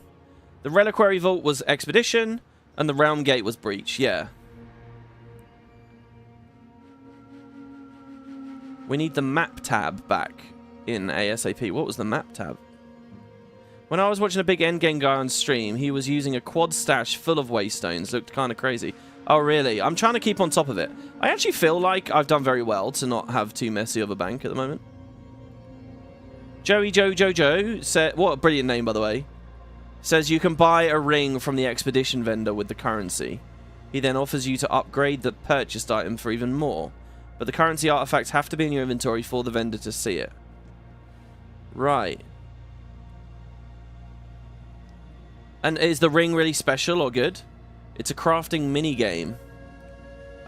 The Reliquary Vault was Expedition, and the Realm Gate was Breach, yeah. We need the map tab back in ASAP. What was the map tab? When I was watching a big endgame guy on stream, he was using a quad stash full of waystones. Looked kind of crazy. Oh, really? I'm trying to keep on top of it. I actually feel like I've done very well to not have too messy of a bank at the moment. Joey Jojo said, what a brilliant name, by the way, says you can buy a ring from the expedition vendor with the currency. He then offers you to upgrade the purchased item for even more. But the currency artifacts have to be in your inventory for the vendor to see it. Right. And is the ring really special or good? It's a crafting mini-game.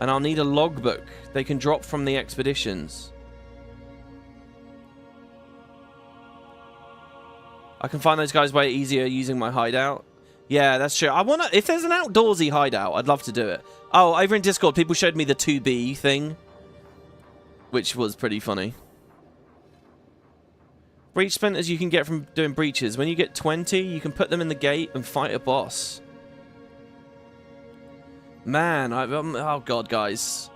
And I'll need a logbook they can drop from the expeditions. I can find those guys way easier using my hideout. Yeah, that's true. I wanna, if there's an outdoorsy hideout, I'd love to do it. Oh, over in Discord, people showed me the 2B thing, which was pretty funny. Breach splinters you can get from doing breaches. When you get 20, you can put them in the gate and fight a boss. Man, oh god, guys.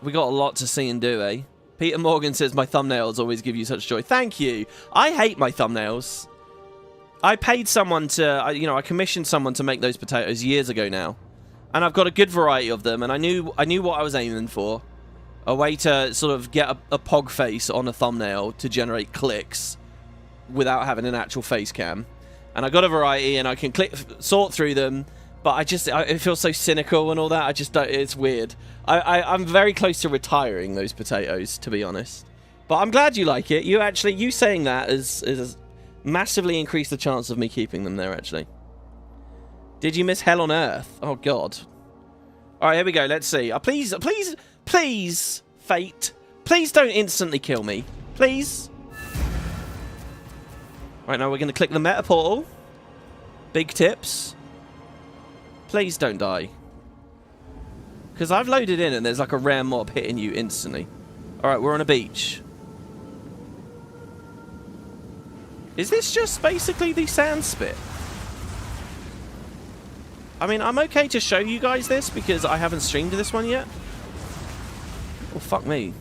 We got a lot to see and do, eh? Peter Morgan says, my thumbnails always give you such joy. Thank you. I hate my thumbnails. I paid someone to, I commissioned someone to make those potatoes years ago now. And I've got a good variety of them, and I knew what I was aiming for. A way to sort of get a pog face on a thumbnail to generate clicks without having an actual face cam. And I got a variety, and I can sort through them, but it feels so cynical and all that. I just don't, it's weird. I'm very close to retiring those potatoes, to be honest. But I'm glad you like it. You saying that is massively increased the chance of me keeping them there, actually. Did you miss Hell on Earth? Oh, God. All right, here we go. Let's see. Please, Fate. Please don't instantly kill me. Please. Right, now we're going to click the meta portal. Big tips. Please don't die. Because I've loaded in and there's like a rare mob hitting you instantly. Alright, we're on a beach. Is this just basically the sand spit? I mean, I'm okay to show you guys this because I haven't streamed this one yet. Well, fuck me.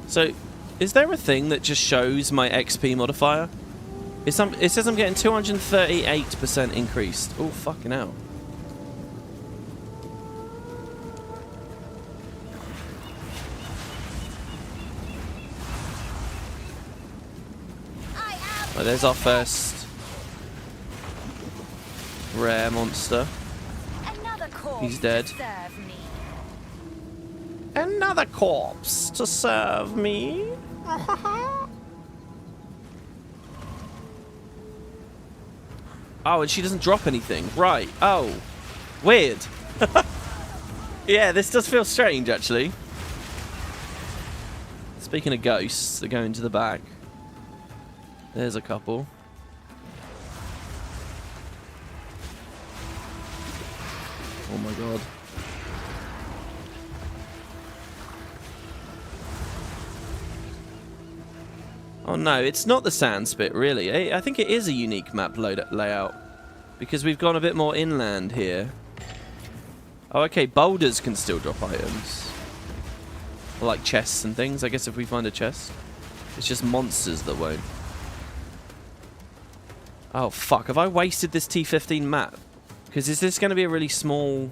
So, is there a thing that just shows my XP modifier? It says I'm getting 238% increased. Oh, fucking hell. Right, there's our first rare monster. He's dead. Another corpse to serve me. Oh, and she doesn't drop anything. Right. Oh. Weird. Yeah, this does feel strange, actually. Speaking of ghosts, they're going to the back. There's a couple. Oh my god. Oh no, it's not the sand spit, really. I think it is a unique map layout. Because we've gone a bit more inland here. Oh, okay, boulders can still drop items. Or like chests and things, I guess if we find a chest. It's just monsters that won't. Oh, fuck. Have I wasted this T15 map? Because is this going to be a really small...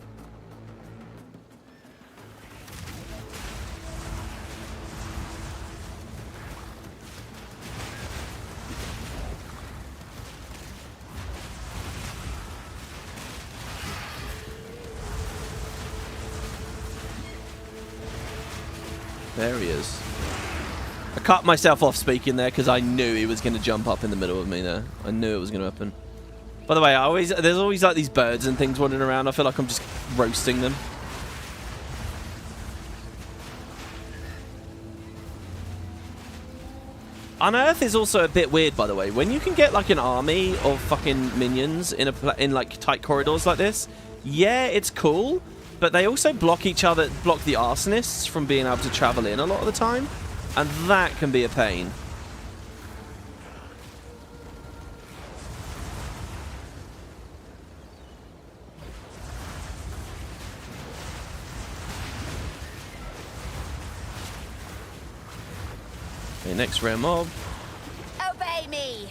There he is. I cut myself off speaking there because I knew he was going to jump up in the middle of me there. I knew it was going to happen. By the way, there's always like these birds and things wandering around. I feel like I'm just roasting them. Unearth is also a bit weird, by the way. When you can get like an army of fucking minions in like tight corridors like this, yeah, it's cool. But they also block each other, block the arsonists from being able to travel in a lot of the time. And that can be a pain. Okay, next rare mob. Obey me.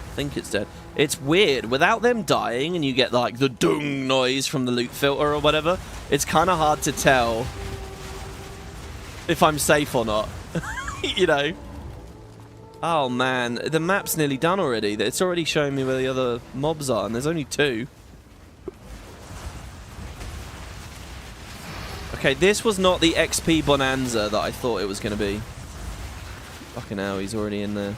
I think it's dead. It's weird. Without them dying and you get like the dung noise from the loot filter or whatever, it's kind of hard to tell if I'm safe or not. You know? Oh man, the map's nearly done already. It's already showing me where the other mobs are and there's only 2. Okay, this was not the XP bonanza that I thought it was going to be. Fucking hell, he's already in there.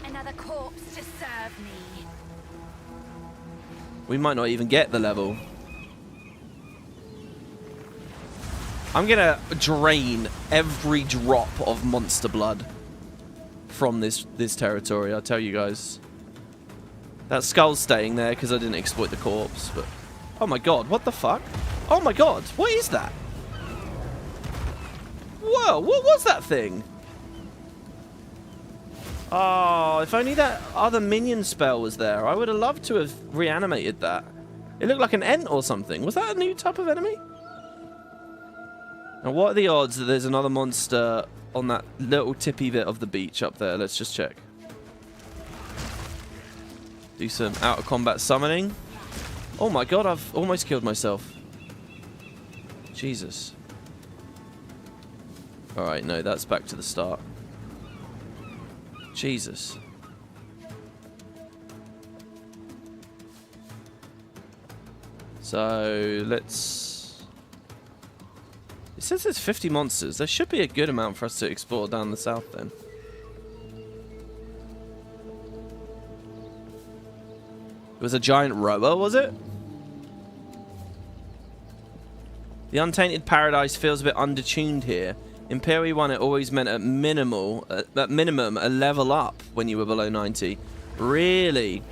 Another corpse to serve me. We might not even get the level. I'm gonna drain every drop of monster blood from this territory, I'll tell you guys. That skull's staying there because I didn't exploit the corpse, but... Oh my god, what the fuck? Oh my god, what is that? Whoa, what was that thing? Oh, if only that other minion spell was there. I would have loved to have reanimated that. It looked like an ent or something. Was that a new type of enemy? Now, what are the odds that there's another monster on that little tippy bit of the beach up there? Let's just check. Do some out-of-combat summoning. Oh my god, I've almost killed myself. Jesus. Alright, no, that's back to the start. Jesus. So, let's... It says there's 50 monsters. There should be a good amount for us to explore down the south then. It was a giant rower, was it? The Untainted Paradise feels a bit undertuned here. In PoE 1, it always meant at minimum a level up when you were below 90. Really?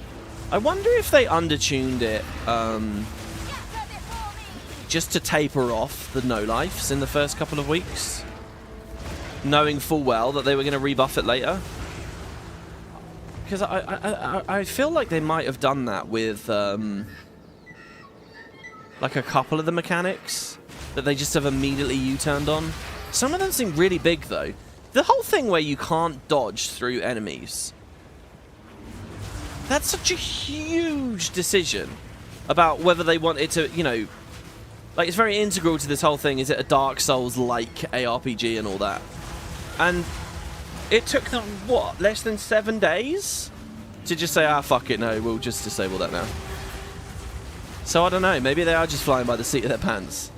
I wonder if they undertuned it just to taper off the no-lifes in the first couple of weeks, knowing full well that they were going to rebuff it later. Because I feel like they might have done that with like a couple of the mechanics that they just have immediately U-turned on. Some of them seem really big, though. The whole thing where you can't dodge through enemies. That's such a huge decision about whether they want it to, you know... Like, it's very integral to this whole thing. Is it a Dark Souls-like ARPG and all that? And it took them, what, less than 7 days? To just say, ah, fuck it, no, we'll just disable that now. So, I don't know. Maybe they are just flying by the seat of their pants.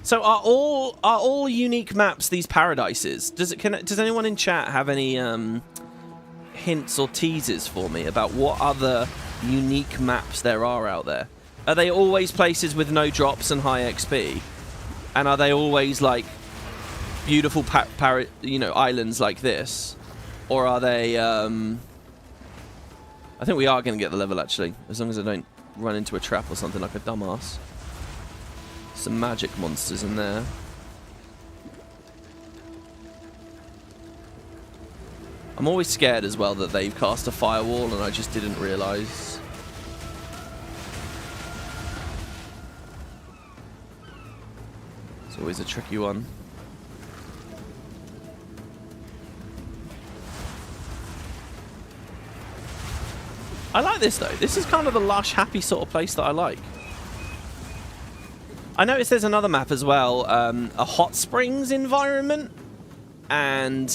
So are all unique maps these paradises? Does anyone in chat have any hints or teasers for me about what other unique maps there are out there? Are they always places with no drops and high XP? And are they always like beautiful islands like this? Or are they I think we are going to get the level actually, as long as I don't run into a trap or something like a dumbass. Some magic monsters in there. I'm always scared as well that they've cast a firewall and I just didn't realise. It's always a tricky one. I like this though. This is kind of the lush, happy sort of place that I like. I noticed there's another map as well, a hot springs environment, and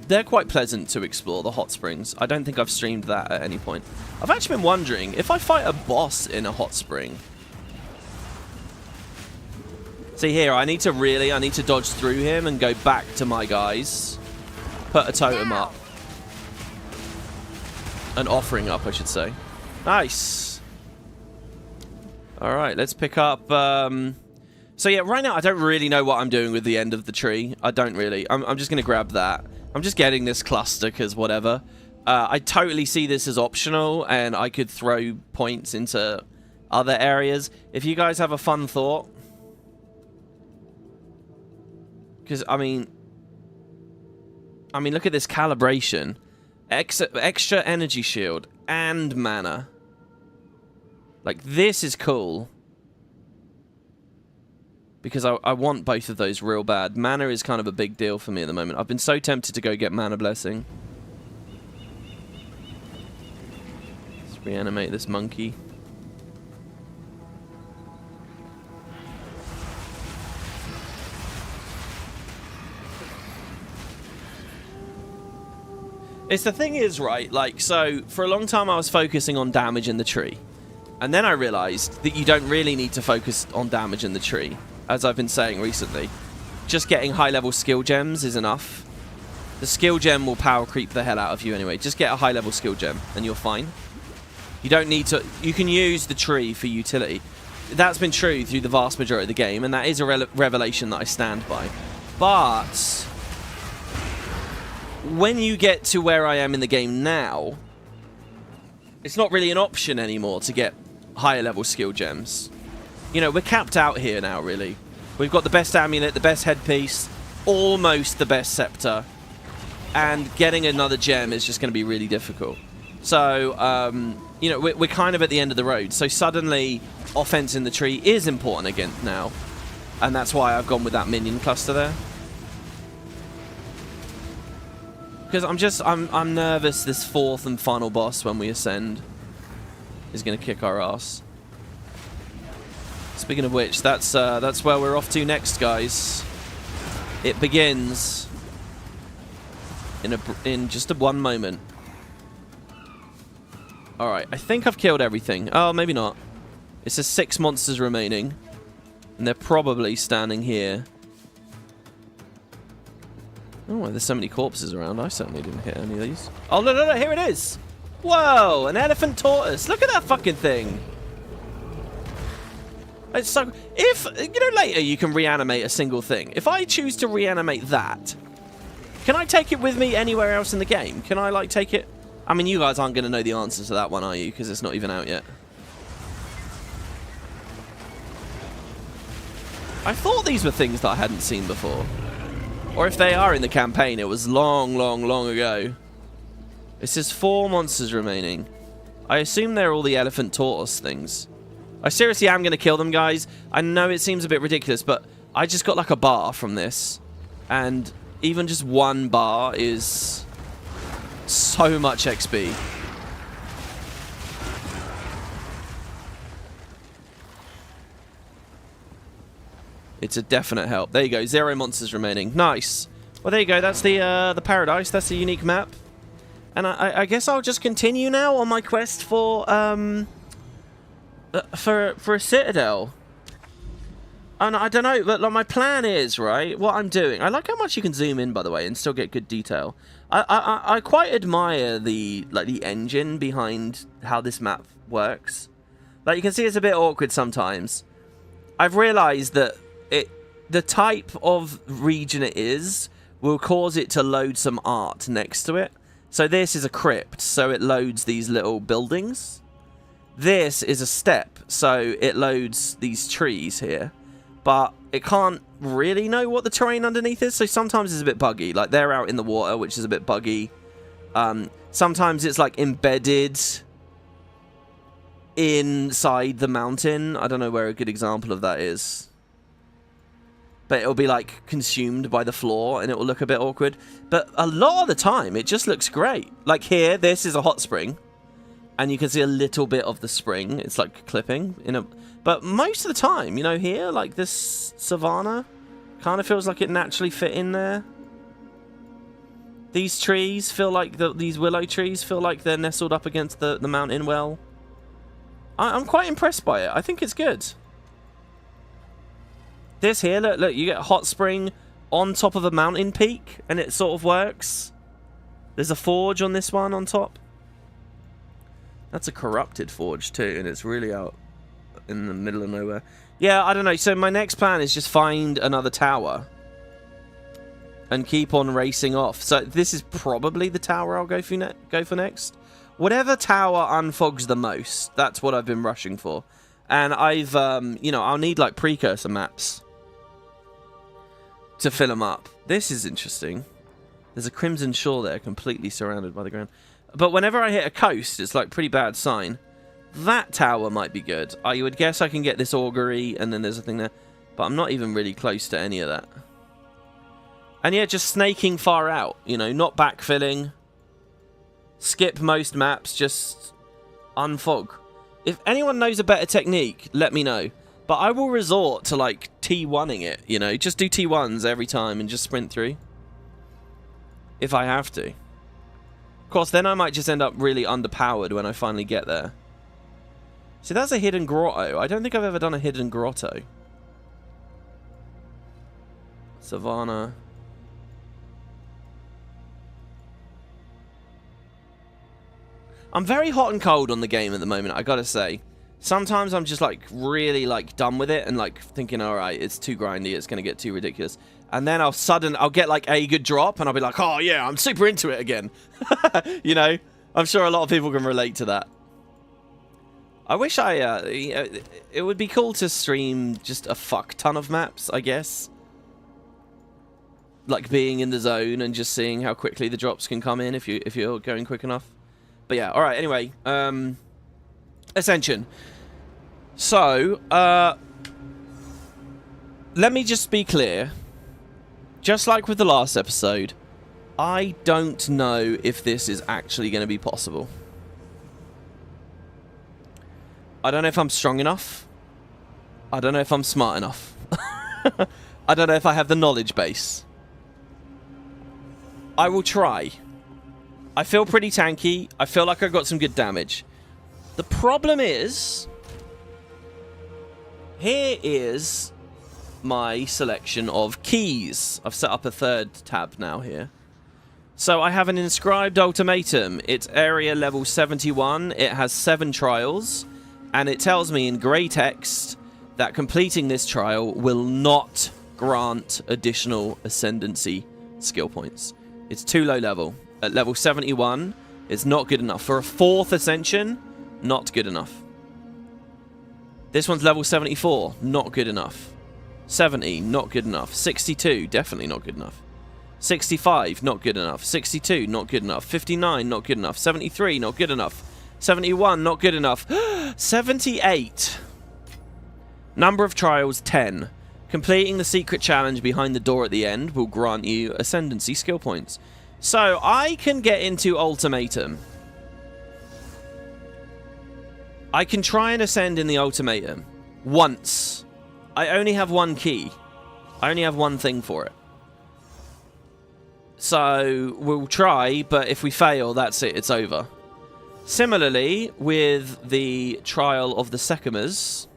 they're quite pleasant to explore, the hot springs. I don't think I've streamed that at any point. I've actually been wondering, if I fight a boss in a hot spring... See here, I need to dodge through him and go back to my guys. Put a totem up. An offering up, I should say. Nice. Alright, let's pick up... So yeah, right now I don't really know what I'm doing with the end of the tree. I don't really. I'm just going to grab that. I'm just getting this cluster because whatever. I totally see this as optional and I could throw points into other areas. If you guys have a fun thought... Because, I mean, look at this calibration. Extra energy shield and mana. Like, this is cool. Because I want both of those real bad. Mana is kind of a big deal for me at the moment. I've been so tempted to go get Mana Blessing. Let's reanimate this monkey. It's the thing is, right, like, so for a long time I was focusing on damage in the tree. And then I realized that you don't really need to focus on damage in the tree, as I've been saying recently. Just getting high-level skill gems is enough. The skill gem will power creep the hell out of you anyway. Just get a high-level skill gem, and you're fine. You don't need to... You can use the tree for utility. That's been true through the vast majority of the game, and that is a revelation that I stand by. But... when you get to where I am in the game now, it's not really an option anymore to get higher level skill gems. You know, we're capped out here now, really. We've got the best amulet, the best headpiece, almost the best scepter, and getting another gem is just going to be really difficult. So, you know, we're kind of at the end of the road. So suddenly, offense in the tree is important again now, and that's why I've gone with that minion cluster there. Because I'm nervous this fourth and final boss when we ascend is going to kick our ass. Speaking of which, that's where we're off to next, guys. It begins in just one moment. All right, I think I've killed everything. Oh, maybe not. It says 6 monsters remaining, and they're probably standing here. Oh, there's so many corpses around. I certainly didn't hit any of these. Oh, no, here it is. Whoa, an elephant tortoise. Look at that fucking thing. It's so... If, you know, later you can reanimate a single thing. If I choose to reanimate that, can I take it with me anywhere else in the game? Can I, like, take it... I mean, you guys aren't going to know the answers to that one, are you? Because it's not even out yet. I thought these were things that I hadn't seen before. Or if they are in the campaign, it was long, long, long ago. It says 4 monsters remaining. I assume they're all the elephant tortoise things. I seriously am going to kill them, guys. I know it seems a bit ridiculous, but I just got like a bar from this. And even just 1 bar is so much XP. It's a definite help. There you go. 0 monsters remaining. Nice. Well, there you go. That's the paradise. That's the unique map. And I guess I'll just continue now on my quest for a citadel. And I don't know, but like, my plan is, right, what I'm doing. I like how much you can zoom in, by the way, and still get good detail. I quite admire the engine behind how this map works. Like, you can see it's a bit awkward sometimes. I've realized that the type of region it is will cause it to load some art next to it. So this is a crypt, so it loads these little buildings. This is a step, so it loads these trees here. But it can't really know what the terrain underneath is, so sometimes it's a bit buggy. Like, they're out in the water, which is a bit buggy. Sometimes it's, like, embedded inside the mountain. I don't know where a good example of that is. But it'll be, like, consumed by the floor, and it will look a bit awkward. But a lot of the time, it just looks great. Like here, this is a hot spring. And you can see a little bit of the spring. It's, like, clipping in a... But most of the time, you know, here, like this savanna, kind of feels like it naturally fit in there. These trees feel like, these willow trees feel like they're nestled up against the mountain well. I'm quite impressed by it. I think it's good. This here, look, you get a hot spring on top of a mountain peak, and it sort of works. There's a forge on this one on top. That's a corrupted forge too, and it's really out in the middle of nowhere. Yeah, I don't know. So my next plan is just find another tower and keep on racing off. So this is probably the tower I'll go for next. Whatever tower unfogs the most, that's what I've been rushing for. And I've, you know, I'll need like precursor maps to fill them up. This is interesting. There's a crimson shore there, completely surrounded by the ground. But whenever I hit a coast, it's like pretty bad sign. That tower might be good. I would guess I can get this augury, and then there's a thing there. But I'm not even really close to any of that. And yeah, just snaking far out. You know, not backfilling. Skip most maps, just unfog. If anyone knows a better technique, let me know. But I will resort to, like, T1ing it, you know. Just do T1s every time and just sprint through. If I have to. Of course, then I might just end up really underpowered when I finally get there. See, that's a hidden grotto. I don't think I've ever done a hidden grotto. Savannah. I'm very hot and cold on the game at the moment, I gotta say. Sometimes I'm just, like, really, like, done with it and, like, thinking, alright, it's too grindy, it's gonna get too ridiculous. And then I'll get, like, a good drop, and I'll be like, oh, yeah, I'm super into it again. You know? I'm sure a lot of people can relate to that. I wish it would be cool to stream just a fuck ton of maps, I guess. Like, being in the zone and just seeing how quickly the drops can come in if you're going quick enough. But yeah, alright, anyway. Ascension. So, let me just be clear. Just like with the last episode, I don't know if this is actually going to be possible. I don't know if I'm strong enough. I don't know if I'm smart enough. I don't know if I have the knowledge base. I will try. I feel pretty tanky. I feel like I've got some good damage. The problem is... Here is my selection of keys. I've set up a third tab now here. So I have an inscribed ultimatum. It's area level 71. It has 7 trials. And it tells me in grey text that completing this trial will not grant additional ascendancy skill points. It's too low level. At level 71, it's not good enough. For a 4th ascension, not good enough. This one's level 74, not good enough. 70, not good enough. 62, definitely not good enough. 65, not good enough. 62, not good enough. 59, not good enough. 73, not good enough. 71, not good enough. 78. Number of trials, 10. Completing the secret challenge behind the door at the end will grant you ascendancy skill points. So, I can get into Ultimatum. I can try and ascend in the Ultimatum. Once. I only have 1 key. I only have 1 thing for it. So, we'll try, but if we fail, that's it. It's over. Similarly, with the trial of the Sekhemas,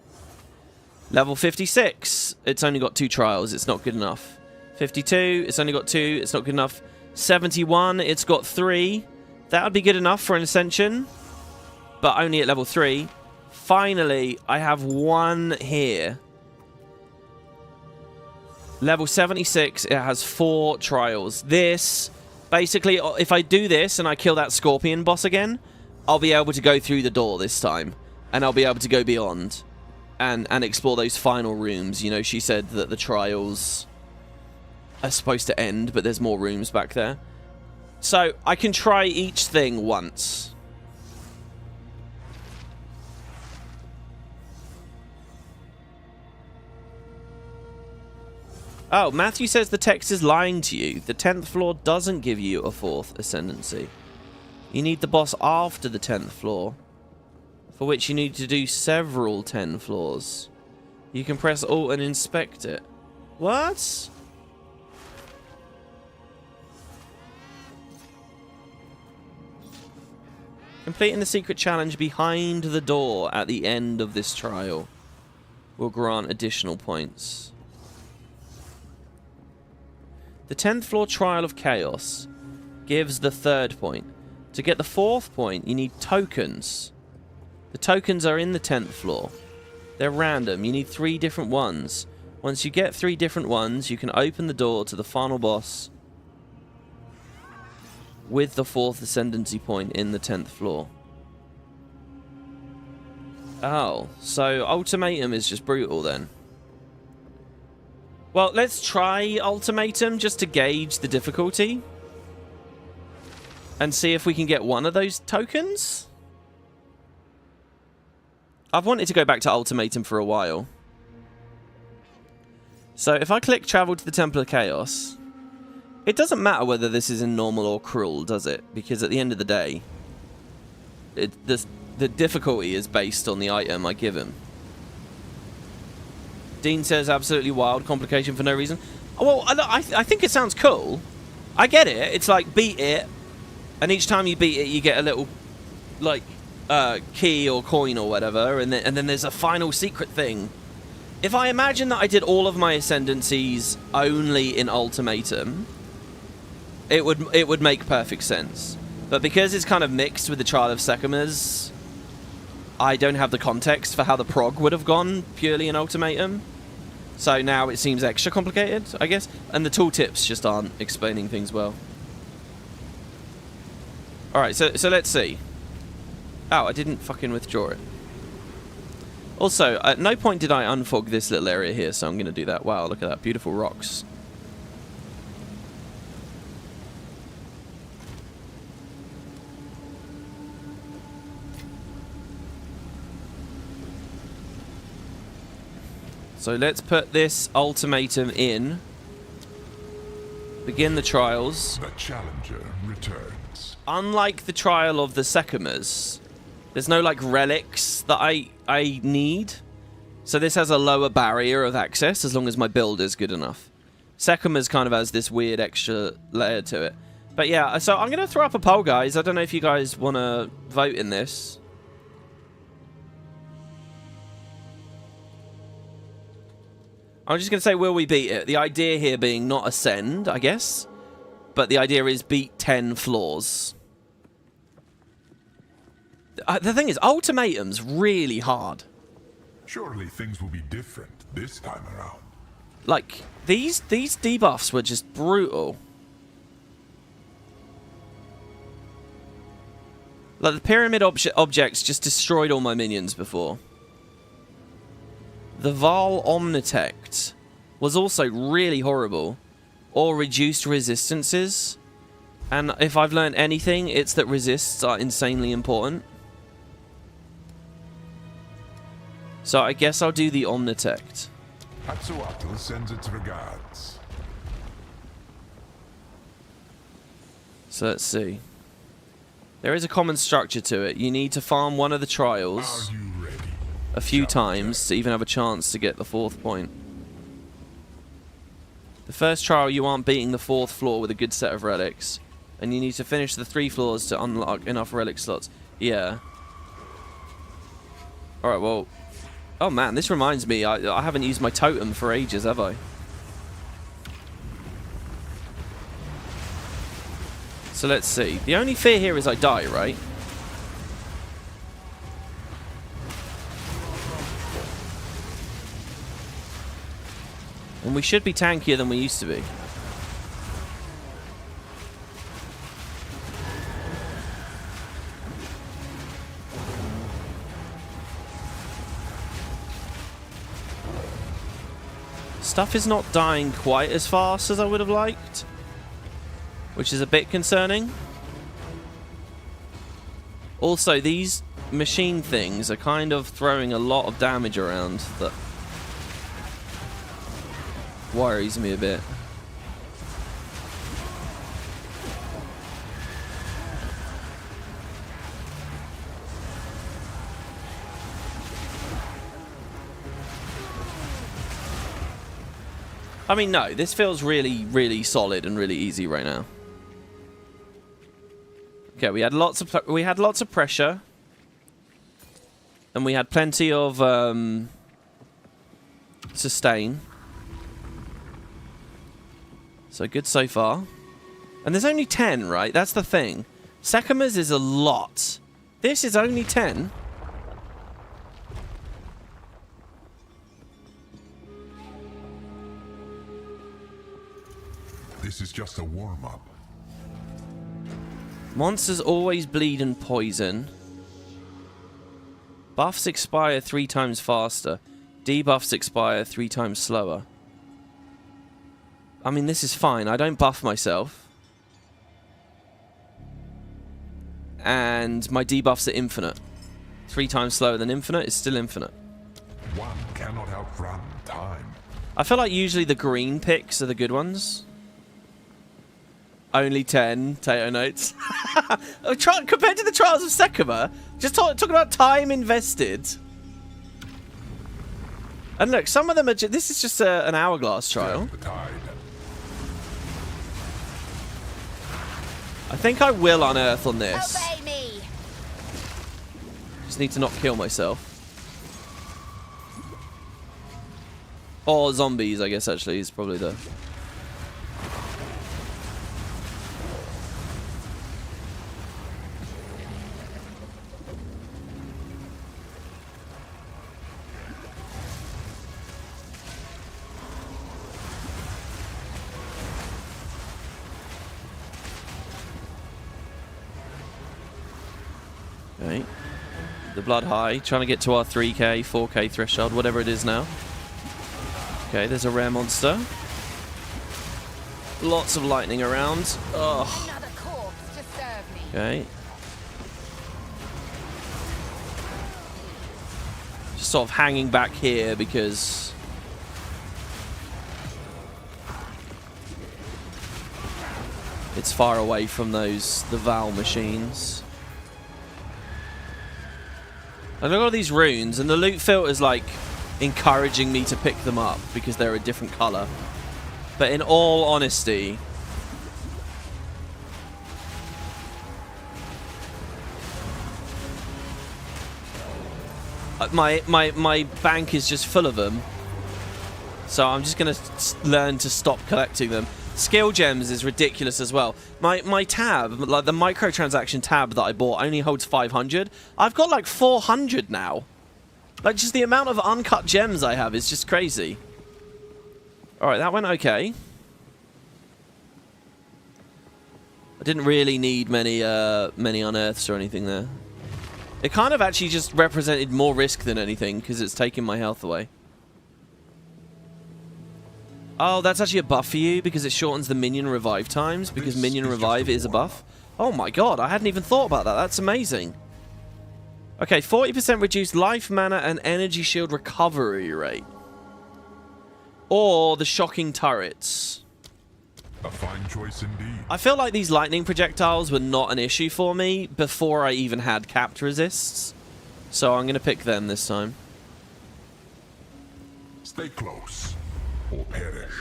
Level 56, it's only got 2 trials, it's not good enough. 52, it's only got 2, it's not good enough. 71, it's got 3. That would be good enough for an Ascension, but only at level 3. Finally, I have 1 here. Level 76, it has 4 trials. This, basically, if I do this and I kill that Scorpion boss again, I'll be able to go through the door this time. And I'll be able to go beyond and explore those final rooms. You know, she said that the trials are supposed to end, but there's more rooms back there. So, I can try each thing once. Oh, Matthew says the text is lying to you. The 10th floor doesn't give you a 4th ascendancy. You need the boss after the 10th floor, for which you need to do several 10 floors. You can press Alt and inspect it. What? Completing the secret challenge behind the door at the end of this trial will grant additional points. The 10th floor trial of chaos gives the 3rd point. To get the 4th point, you need tokens. The tokens are in the 10th floor. They're random. You need 3 different ones. Once you get 3 different ones, you can open the door to the final boss with the 4th ascendancy point in the 10th floor. Oh, so Ultimatum is just brutal then. Well, let's try Ultimatum just to gauge the difficulty. And see if we can get one of those tokens. I've wanted to go back to Ultimatum for a while. So if I click travel to the Temple of Chaos, it doesn't matter whether this is in normal or cruel, does it? Because at the end of the day, the difficulty is based on the item I give him. Dean says absolutely wild, complication for no reason. Well, I think it sounds cool. I get it. It's like beat it, and each time you beat it, you get a little, like, key or coin or whatever, and then there's a final secret thing. If I imagine that I did all of my ascendancies only in Ultimatum, it would make perfect sense. But because it's kind of mixed with the Trial of Sekhemas, I don't have the context for how the prog would have gone purely in Ultimatum. So now it seems extra complicated, I guess. And the tooltips just aren't explaining things well. Alright, so let's see. Oh, I didn't fucking withdraw it. Also, at no point did I unfog this little area here, so I'm going to do that. Wow, look at that. Beautiful rocks. So let's put this Ultimatum in. Begin the trials. The challenger returns. Unlike the trial of the Sekhemas, there's no like relics that I need. So this has a lower barrier of access as long as my build is good enough. Sekhemas kind of has this weird extra layer to it. But yeah, so I'm going to throw up a poll, guys. I don't know if you guys want to vote in this. I'm just going to say, will we beat it? The idea here being not ascend, I guess. But the idea is beat 10 floors. The thing is, Ultimatum's really hard. Surely things will be different this time around. Like, these debuffs were just brutal. Like, the pyramid objects just destroyed all my minions before. The Val Omnitect was also really horrible. Or reduced resistances. And if I've learned anything, it's that resists are insanely important. So I guess I'll do the Omnitect. Hatsuatl sends its regards. So let's see. There is a common structure to it. You need to farm one of the trials Are you ready? a few times to even have a chance to get the 4th point. The first trial, you aren't beating the 4th floor with a good set of relics. And you need to finish the 3 floors to unlock enough relic slots. Yeah. Alright, well, Oh man, this reminds me, I haven't used my totem for ages, have I? So let's see. The only fear here is I die, right? And we should be tankier than we used to be. Stuff is not dying quite as fast as I would have liked, which is a bit concerning. Also, these machine things are kind of throwing a lot of damage around that worries me a bit. I mean, no, this feels really, really solid and really easy right now. Okay, we had lots of pressure, and we had plenty of sustain. So good so far. And there's only 10, right? That's the thing. Sekhemas is a lot. This is only 10. This is just a warm-up. Monsters always bleed and poison. Buffs expire 3 times faster. Debuffs expire 3 times slower. I mean, this is fine. I don't buff myself. And my debuffs are infinite. 3 times slower than infinite is still infinite. One cannot outrun time. I feel like usually the green picks are the good ones. Only 10 Tato notes. Compared to the Trials of Sekhemas, just talking about time invested. And look, some of them are this is just an hourglass trial. The tide. I think I will unearth on this. Obey me. Just need to not kill myself. Or zombies, I guess, actually, is probably the... Okay. The blood high, trying to get to our 3k, 4k threshold, whatever it is now. Okay, there's a rare monster. Lots of lightning around. Ugh. Another corpse to serve me. Okay. Just sort of hanging back here because... it's far away from the Val machines. I look at all these runes, and the loot filter is like encouraging me to pick them up because they're a different color. But in all honesty, my bank is just full of them. So I'm just gonna learn to stop collecting them. Skill gems is ridiculous as well. My tab, like the microtransaction tab that I bought, only holds 500. I've got like 400 now. Like, just the amount of uncut gems I have is just crazy. Alright, that went okay. I didn't really need many unearths or anything there. It kind of actually just represented more risk than anything, because it's taking my health away. Oh, that's actually a buff for you because it shortens the minion revive times, because minion revive is a buff. Oh my god, I hadn't even thought about that. That's amazing. Okay, 40% reduced life, mana, and energy shield recovery rate. Or the shocking turrets. A fine choice indeed. I feel like these lightning projectiles were not an issue for me before I even had capped resists. So I'm going to pick them this time. Stay close, or perish.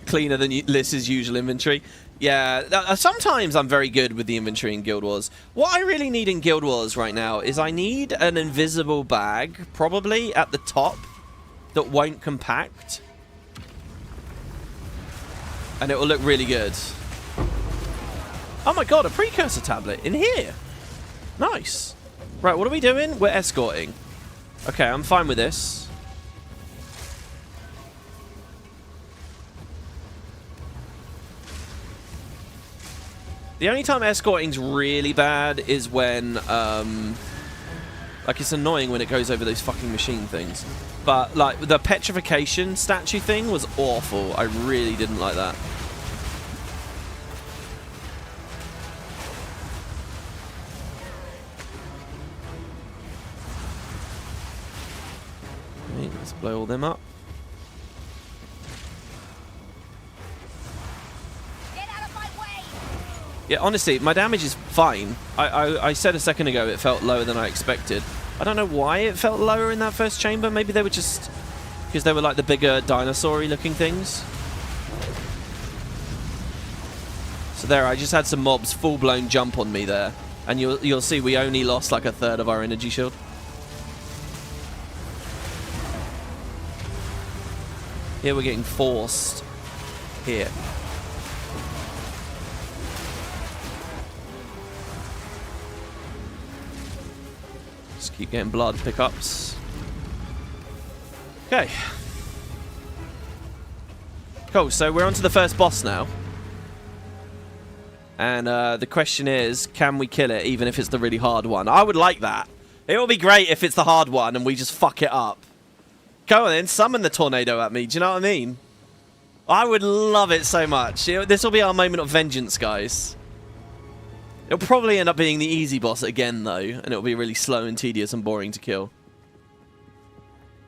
cleaner than Liss's usual inventory. Yeah, sometimes I'm very good with the inventory in Guild Wars. What I really need in Guild Wars right now is I need an invisible bag, probably at the top, that won't compact. And it will look really good. Oh my god, a precursor tablet in here. Nice. Right, what are we doing? We're escorting. Okay, I'm fine with this. The only time escorting's really bad is when, like, it's annoying when it goes over those fucking machine things. But, like, the petrification statue thing was awful. I really didn't like that. Okay, let's blow all them up. Yeah, honestly, my damage is fine. I said a second ago it felt lower than I expected. I don't know why it felt lower in that first chamber. Maybe they were just... because they were like the bigger dinosaur-y looking things. So there, I just had some mobs full-blown jump on me there. And you'll see we only lost like a third of our energy shield. Here we're getting forced. Here. Keep getting blood pickups. Okay. Cool, so we're on to the first boss now. And the question is, can we kill it even if it's the really hard one? I would like that. It would be great if it's the hard one and we just fuck it up. Go on then, summon the tornado at me, do you know what I mean? I would love it so much. This will be our moment of vengeance, guys. It'll probably end up being the easy boss again, though, and it'll be really slow and tedious and boring to kill.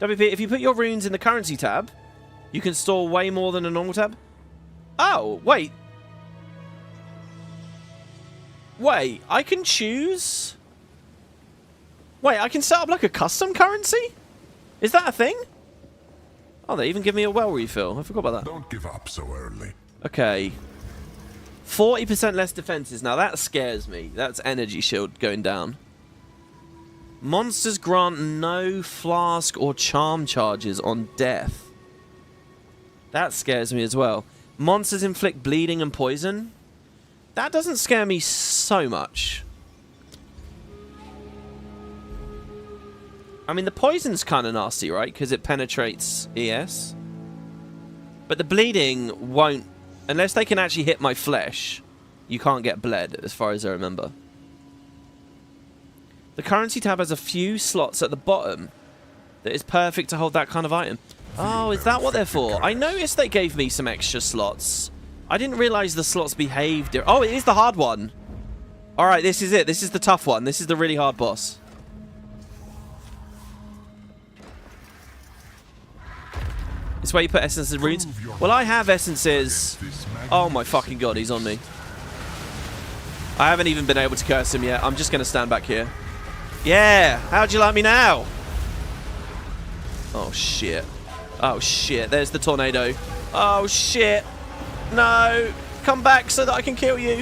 WP, if you put your runes in the currency tab, you can store way more than a normal tab? Oh, wait. Wait, I can choose? Wait, I can set up like a custom currency? Is that a thing? Oh, they even give me a well refill. I forgot about that. Don't give up so early. Okay. 40% less defenses. Now that scares me. That's energy shield going down. Monsters grant no flask or charm charges on death. That scares me as well. Monsters inflict bleeding and poison. That doesn't scare me so much. I mean, the poison's kind of nasty, right? Because it penetrates ES. But the bleeding won't... unless they can actually hit my flesh, you can't get bled, as far as I remember. The currency tab has a few slots at the bottom that is perfect to hold that kind of item. Oh, is that what they're for? I noticed they gave me some extra slots. I didn't realize the slots behaved... oh, it is the hard one. Alright, this is it. This is the tough one. This is the really hard boss. It's where you put essences and runes. Well, I have essences. Oh my fucking god, he's on me. I haven't even been able to curse him yet. I'm just going to stand back here. Yeah! How'd you like me now? Oh shit. Oh shit, there's the tornado. Oh shit. No! Come back so that I can kill you.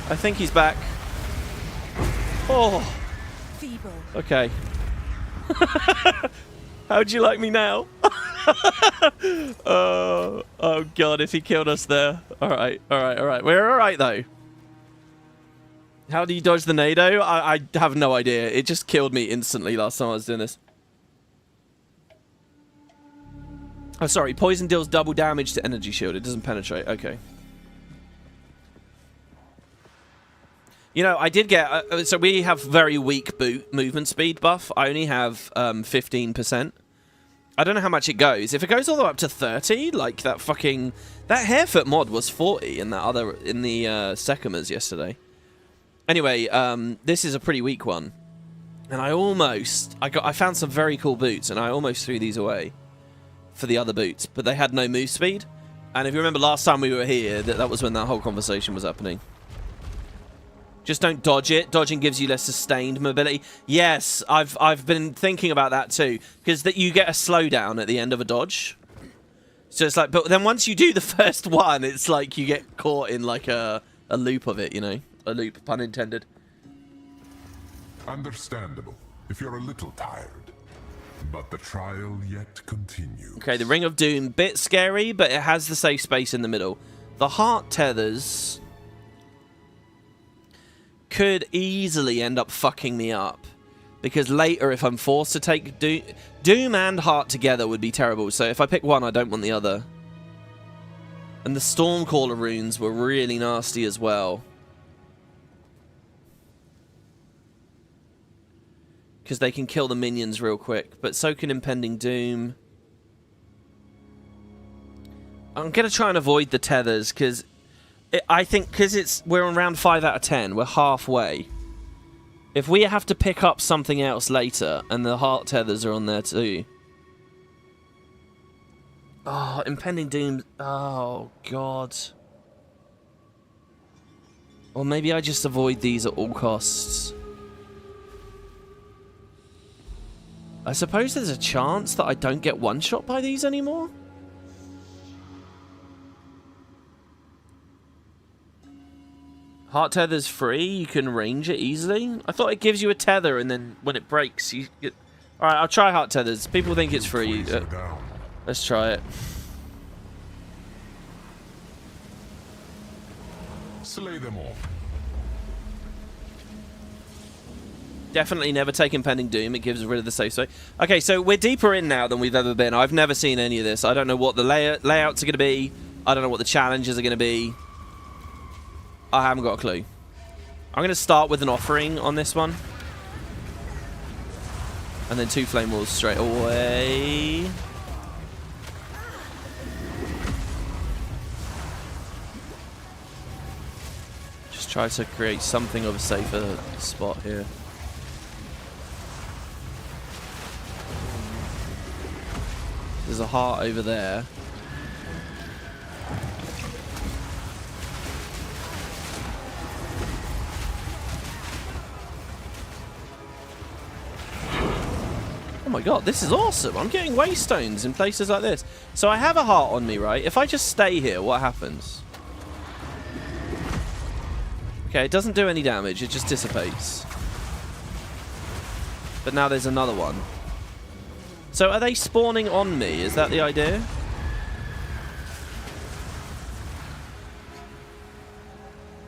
I think he's back. Oh. Feeble. Okay. How'd you like me now? Oh god, if he killed us there. Alright, alright, alright. We're alright though. How do you dodge the nado? I have no idea. It just killed me instantly last time I was doing this. Oh, sorry. Poison deals double damage to energy shield. It doesn't penetrate. Okay. You know, I did get... so we have very weak boot movement speed buff. I only have 15%. I don't know how much it goes. If it goes all the way up to 30, like that fucking... that hairfoot mod was 40 in that other... in the Sekhemas yesterday. Anyway, this is a pretty weak one. And I almost... I found some very cool boots, and I almost threw these away for the other boots. But they had no move speed. And if you remember last time we were here, that was when that whole conversation was happening. Just don't dodge it. Dodging gives you less sustained mobility. Yes, I've been thinking about that too, because that you get a slowdown at the end of a dodge. So it's like, but then once you do the first one, it's like you get caught in like a loop of it, you know? A loop, pun intended. Understandable, if you're a little tired. But the trial yet continues. Okay, the Ring of Doom, bit scary, but it has the safe space in the middle. The heart tethers could easily end up fucking me up. Because later, if I'm forced to take Doom and Heart together would be terrible. So if I pick one, I don't want the other. And the Stormcaller runes were really nasty as well. Because they can kill the minions real quick. But so can Impending Doom. I'm going to try and avoid the tethers. Because I think because we're on round 5 out of 10. We're halfway. If we have to pick up something else later, and the heart tethers are on there too. Oh, Impending Doom. Oh, God. Or maybe I just avoid these at all costs. I suppose there's a chance that I don't get one-shot by these anymore? Heart tether's free, you can range it easily. I thought it gives you a tether and then when it breaks you get... Alright, I'll try heart tethers. People think it's free. Let's try it. Slay them all. Definitely never take Impending Doom. It gives rid of the safe space. Okay, so we're deeper in now than we've ever been. I've never seen any of this. I don't know what the layouts are going to be. I don't know what the challenges are going to be. I haven't got a clue. I'm going to start with an offering on this one. And then 2 flame walls straight away. Just try to create something of a safer spot here. There's a heart over there. Oh my god, this is awesome. I'm getting waystones in places like this. So I have a heart on me, right? If I just stay here, what happens? Okay, it doesn't do any damage. It just dissipates. But now there's another one. So are they spawning on me? Is that the idea?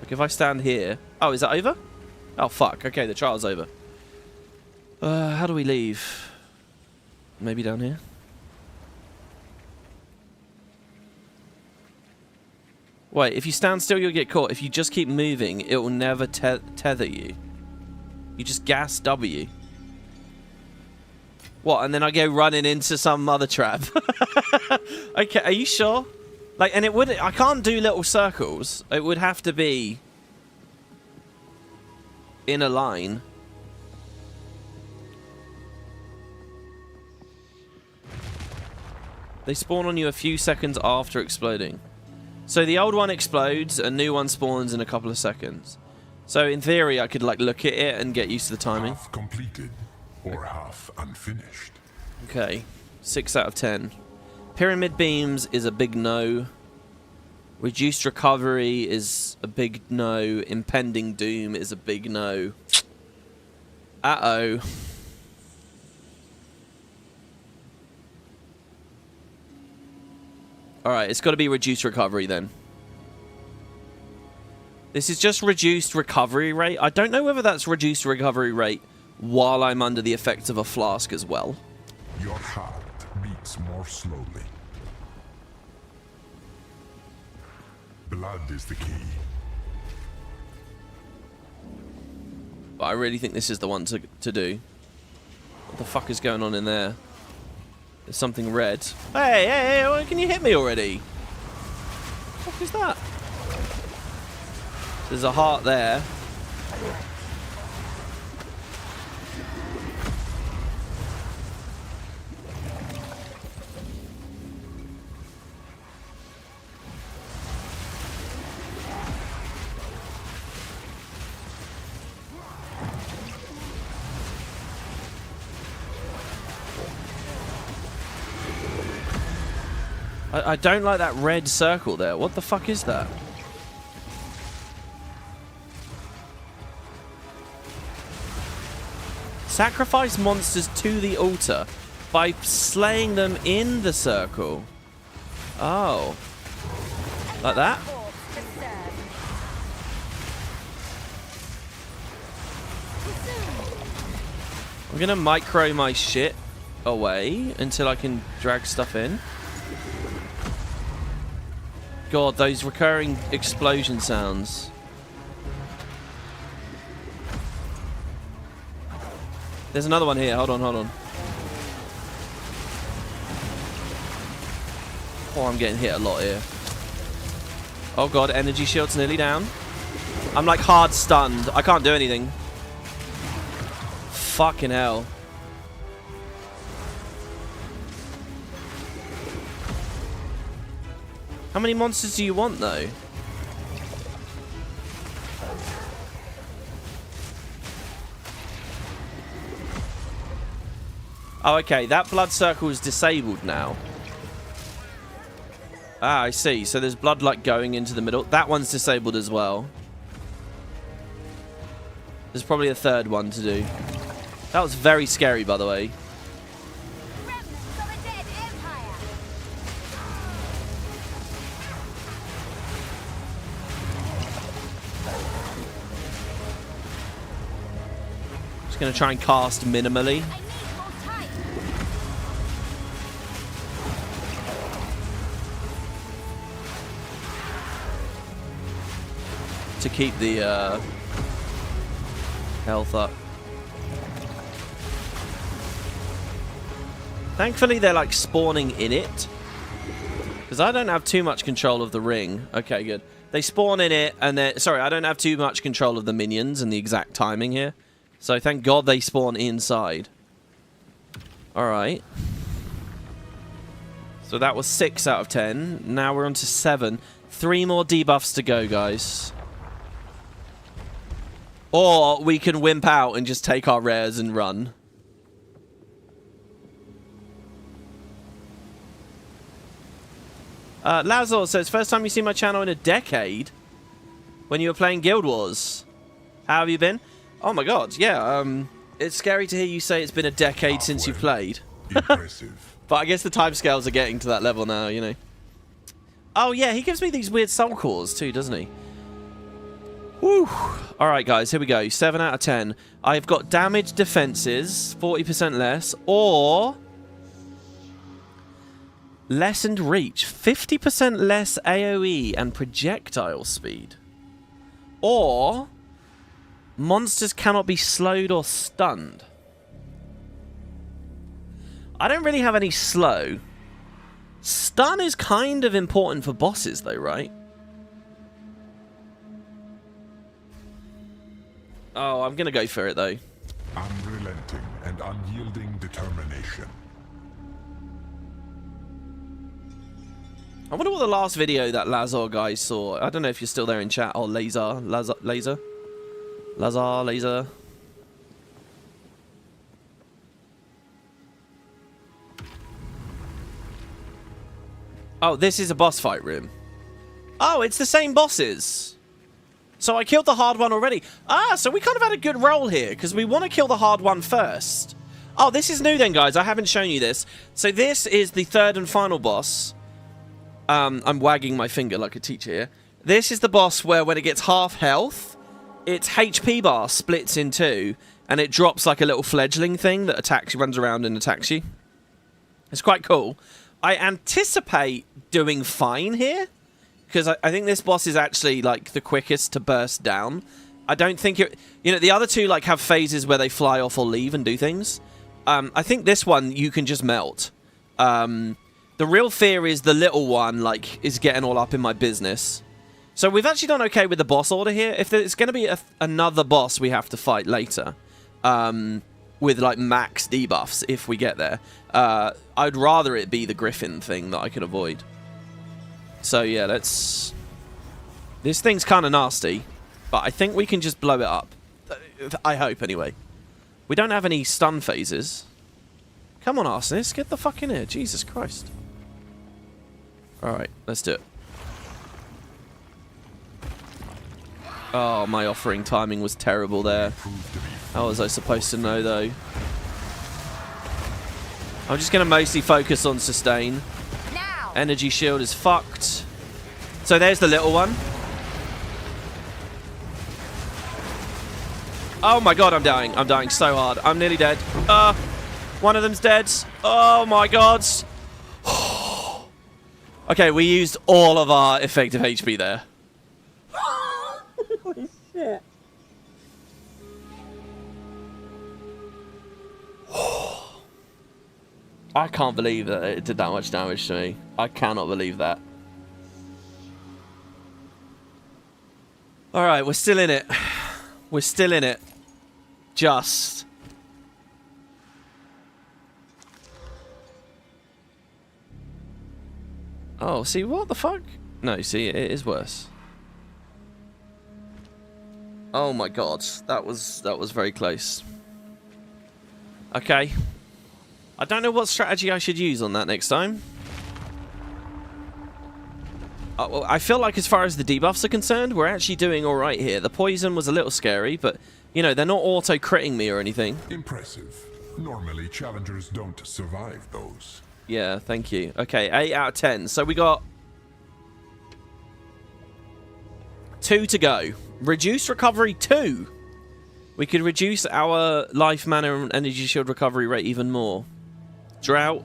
Like if I stand here... Oh, is that over? Oh, fuck. Okay, the trial's over. How do we leave? Maybe down here? Wait, if you stand still, you'll get caught. If you just keep moving, it will never tether you. You just gas W. What, and then I go running into some other trap? Okay, are you sure? Like, and it would... I can't do little circles. It would have to be... in a line. They spawn on you a few seconds after exploding. So the old one explodes, a new one spawns in a couple of seconds. So in theory, I could like look at it and get used to the timing. Half completed or half unfinished. Okay, 6 out of 10. Pyramid beams is a big no. Reduced recovery is a big no. Impending doom is a big no. Uh-oh. Alright, it's got to be reduced recovery then. This is just reduced recovery rate. I don't know whether that's reduced recovery rate while I'm under the effects of a flask as well. Your heart beats more slowly. Blood is the key. But I really think this is the one to do. What the fuck is going on in there? There's something red. Hey, hey, hey, can you hit me already? What the fuck is that? There's a heart there. I don't like that red circle there. What the fuck is that? Sacrifice monsters to the altar by slaying them in the circle. Oh. Like that? I'm gonna micro my shit away until I can drag stuff in. God, those recurring explosion sounds. There's another one here. Hold on, hold on. Oh, I'm getting hit a lot here. Oh god, energy shield's nearly down. I'm like hard stunned. I can't do anything. Fucking hell. How many monsters do you want, though? Oh, okay. That blood circle is disabled now. Ah, I see. So there's blood, like, going into the middle. That one's disabled as well. There's probably a third one to do. That was very scary, by the way. Just gonna try and cast minimally. To keep the health up. Thankfully, they're like spawning in it. Because I don't have too much control of the ring. Okay, good. They spawn in it, and then... Sorry, I don't have too much control of the minions and the exact timing here. So thank God they spawn inside. Alright. So that was 6 out of 10. Now we're on to 7. 3 more debuffs to go, guys. Or we can wimp out and just take our rares and run. Lazor says, first time you see my channel in a decade when you were playing Guild Wars. How have you been? Oh my god, yeah. It's scary to hear you say it's been a decade since you played. Impressive. But I guess the timescales are getting to that level now, you know. Oh yeah, he gives me these weird soul cores too, doesn't he? Whew. Alright guys, here we go. 7 out of 10. I've got damage defenses, 40% less, or... lessened reach, 50% less AoE and projectile speed. Or... monsters cannot be slowed or stunned. I don't really have any slow. Stun is kind of important for bosses though, right? Oh, I'm gonna go for it though. Unrelenting and unyielding determination. I wonder what the last video that Lazar guy saw. I don't know if you're still there in chat. Oh, Laser. Oh, this is a boss fight room. Oh, it's the same bosses. So I killed the hard one already. Ah, so we kind of had a good roll here, because we want to kill the hard one first. Oh, this is new then, guys. I haven't shown you this. So this is the third and final boss. I'm wagging my finger like a teacher here. This is the boss where when it gets half health, its HP bar splits in two, and it drops like a little fledgling thing that attacks you, runs around and attacks you. It's quite cool. I anticipate doing fine here, because I think this boss is actually like the quickest to burst down. I don't think it... You know, the other two like have phases where they fly off or leave and do things. I think this one you can just melt. The real fear is the little one, like, is getting all up in my business. So we've actually done okay with the boss order here. If there's going to be another boss we have to fight later, with, like, max debuffs, if we get there, I'd rather it be the Griffin thing that I could avoid. So, yeah, let's... This thing's kind of nasty, but I think we can just blow it up. I hope, anyway. We don't have any stun phases. Come on, Arsonist, get the fuck in here. Jesus Christ. Alright, let's do it. Oh, my offering timing was terrible there. How was I supposed to know, though? I'm just going to mostly focus on sustain. Now. Energy shield is fucked. So there's the little one. Oh my god, I'm dying. I'm dying so hard. I'm nearly dead. One of them's dead. Oh my god. Okay, we used all of our effective HP there. Holy shit. I can't believe that it did that much damage to me. I cannot believe that. Alright, we're still in it. We're still in it. Just. Oh, see, what the fuck? No, see, it is worse. Oh my god, that was very close. Okay. I don't know what strategy I should use on that next time. Well, I feel like as far as the debuffs are concerned, we're actually doing alright here. The poison was a little scary, but, you know, they're not auto-critting me or anything. Impressive. Normally, challengers don't survive those. Yeah, thank you. Okay, 8 out of 10. So we got 2 to go. Reduced recovery 2. We could reduce our life, mana, and energy shield recovery rate even more. Drought.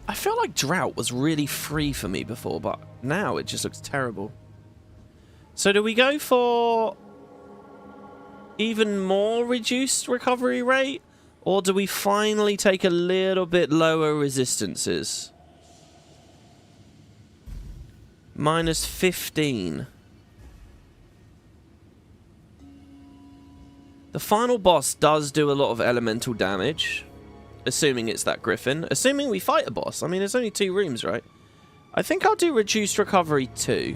I feel like Drought was really free for me before, but now it just looks terrible. So do we go for even more reduced recovery rate? Or do we finally take a little bit lower resistances? Minus 15. The final boss does do a lot of elemental damage. Assuming it's that griffin. Assuming we fight a boss. I mean, there's only 2 rooms, right? I think I'll do reduced recovery 2.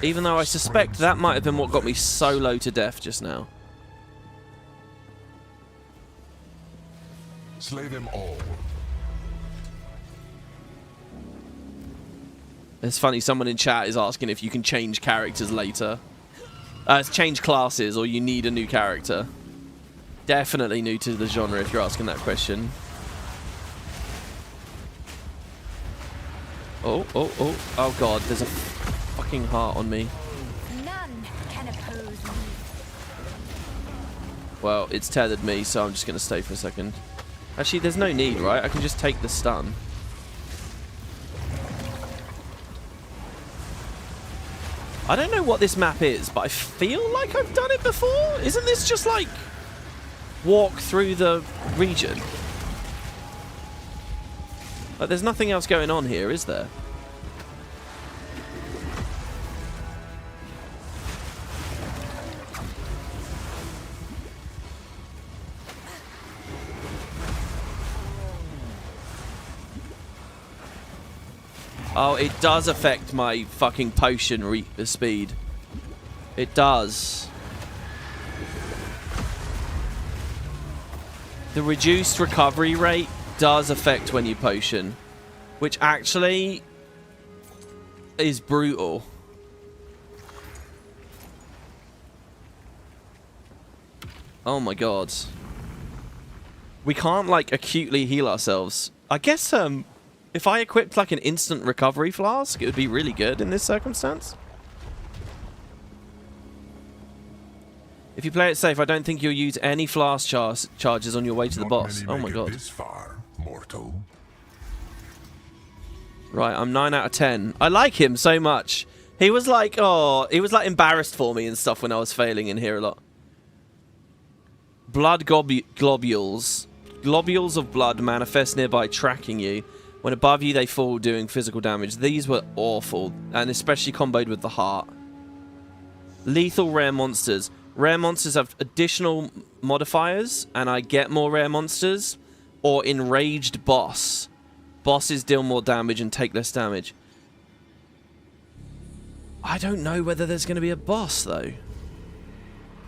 Even though I suspect that might have been what got me so low to death just now. Slay them all. It's funny, someone in chat is asking if you can change characters later. Change classes, or you need a new character. Definitely new to the genre if you're asking that question. Oh god, there's a fucking heart on me. None can oppose me. Well, it's tethered me, so I'm just going to stay for a second. Actually, there's no need, right? I can just take the stun. I don't know what this map is, but I feel like I've done it before. Isn't this just like walk through the region? Like, there's nothing else going on here, is there? Oh, it does affect my fucking potion speed. It does. The reduced recovery rate does affect when you potion, which actually is brutal. Oh my god. We can't, like, acutely heal ourselves. I guess, if I equipped like an instant recovery flask, it would be really good in this circumstance. If you play it safe, I don't think you'll use any flask charges on your way to the boss. Oh my god. This far, mortal. Right, I'm 9 out of 10. I like him so much. He was like, oh, he was like embarrassed for me and stuff when I was failing in here a lot. Blood globules. Globules of blood manifest nearby, tracking you. When above you, they fall, doing physical damage. These were awful, and especially comboed with the heart. Lethal rare monsters. Rare monsters have additional modifiers, and I get more rare monsters. Or enraged boss. Bosses deal more damage and take less damage. I don't know whether there's going to be a boss, though.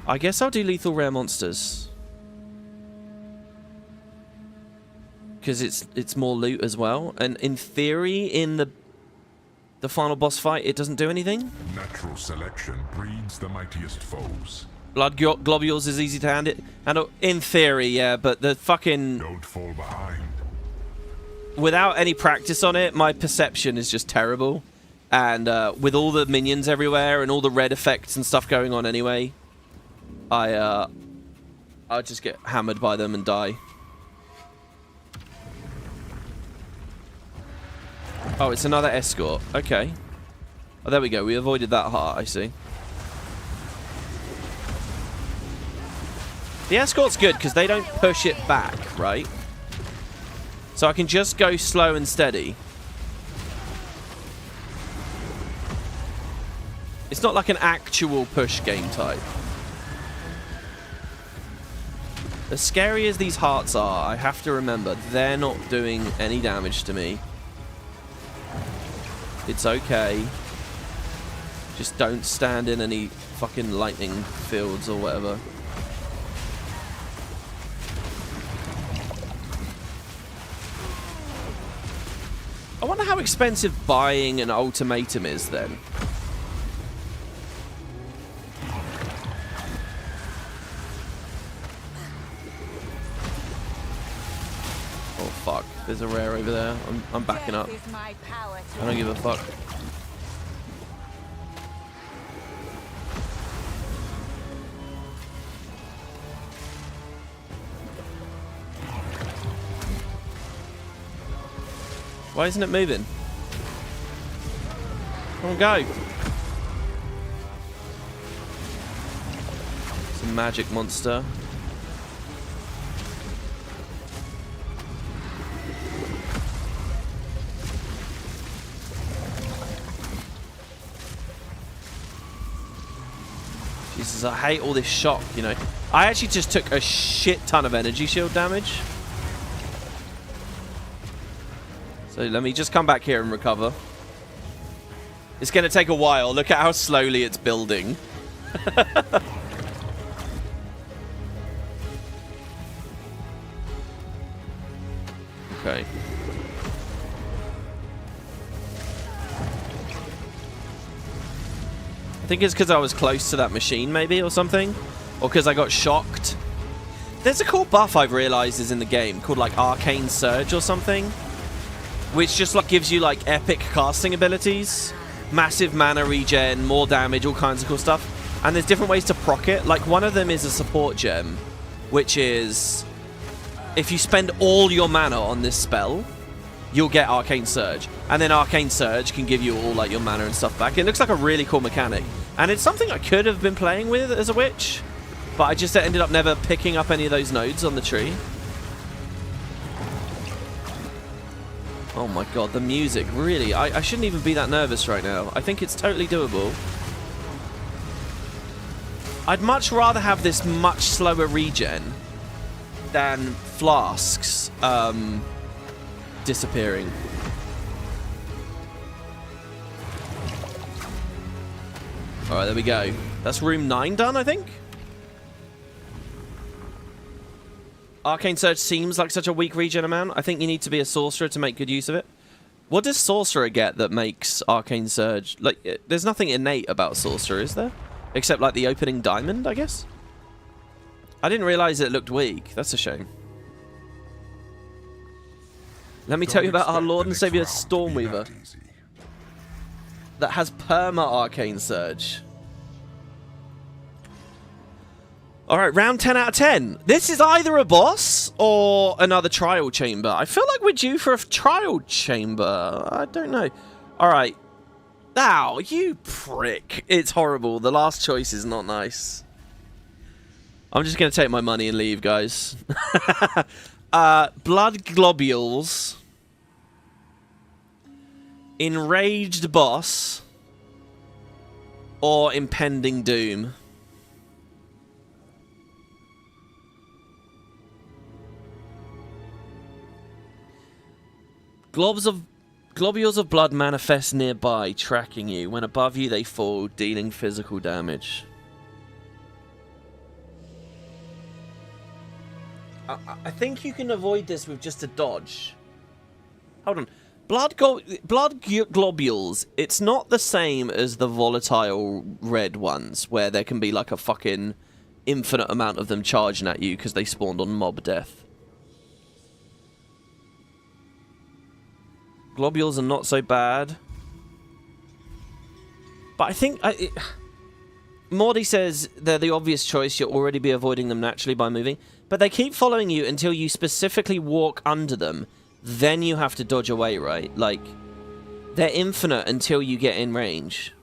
I guess I'll do lethal rare monsters. because it's more loot as well. And in theory, in the final boss fight, it doesn't do anything. Natural selection breeds the mightiest foes. Blood globules is easy to handle. In theory, yeah, but the fucking... Don't fall behind. Without any practice on it, my perception is just terrible. And with all the minions everywhere and all the red effects and stuff going on anyway, I'll just get hammered by them and die. Oh, it's another escort. Okay. Oh, there we go. We avoided that heart, I see. The escort's good because they don't push it back, right? So I can just go slow and steady. It's not like an actual push game type. As scary as these hearts are, I have to remember, they're not doing any damage to me. It's okay. Just don't stand in any fucking lightning fields or whatever. I wonder how expensive buying an Ultimatum is then. Oh fuck, there's a rare over there. I'm backing up. I don't give a fuck. Why isn't it moving? Come on, go. It's a magic monster. Jesus, I hate all this shock, you know. I actually just took a shit ton of energy shield damage. So let me just come back here and recover. It's going to take a while. Look at how slowly it's building. Okay. I think it's because I was close to that machine, maybe, or something. Or because I got shocked. There's a cool buff I've realized is in the game called, like, Arcane Surge or something. Which just like gives you like epic casting abilities, massive mana regen, more damage, all kinds of cool stuff. And there's different ways to proc it. Like one of them is a support gem, which is if you spend all your mana on this spell, you'll get Arcane Surge. And then Arcane Surge can give you all like your mana and stuff back. It looks like a really cool mechanic. And it's something I could have been playing with as a witch, but I just ended up never picking up any of those nodes on the tree. Oh my god, the music, really, I shouldn't even be that nervous right now. I think it's totally doable. I'd much rather have this much slower regen than flasks disappearing. Alright, there we go. That's room 9 done, I think? Arcane Surge seems like such a weak regen amount. I think you need to be a sorcerer to make good use of it. What does sorcerer get that makes Arcane Surge? Like, there's nothing innate about sorcerer, is there? Except like the opening diamond, I guess? I didn't realize it looked weak. That's a shame. Let me tell you about our Lord and Savior Stormweaver that has perma Arcane Surge. Alright, round 10 out of 10. This is either a boss or another trial chamber. I feel like we're due for a trial chamber. I don't know. Alright. Ow, you prick. It's horrible. The last choice is not nice. I'm just going to take my money and leave, guys. Blood globules. Enraged boss. Or impending doom. Globules of blood manifest nearby, tracking you. When above you, they fall, dealing physical damage. I think you can avoid this with just a dodge. Hold on. Blood globules, it's not the same as the volatile red ones, where there can be like a fucking infinite amount of them charging at you because they spawned on mob death. Globules are not so bad. But I think... Morty says they're the obvious choice, you'll already be avoiding them naturally by moving. But they keep following you until you specifically walk under them. Then you have to dodge away, right? Like, they're infinite until you get in range.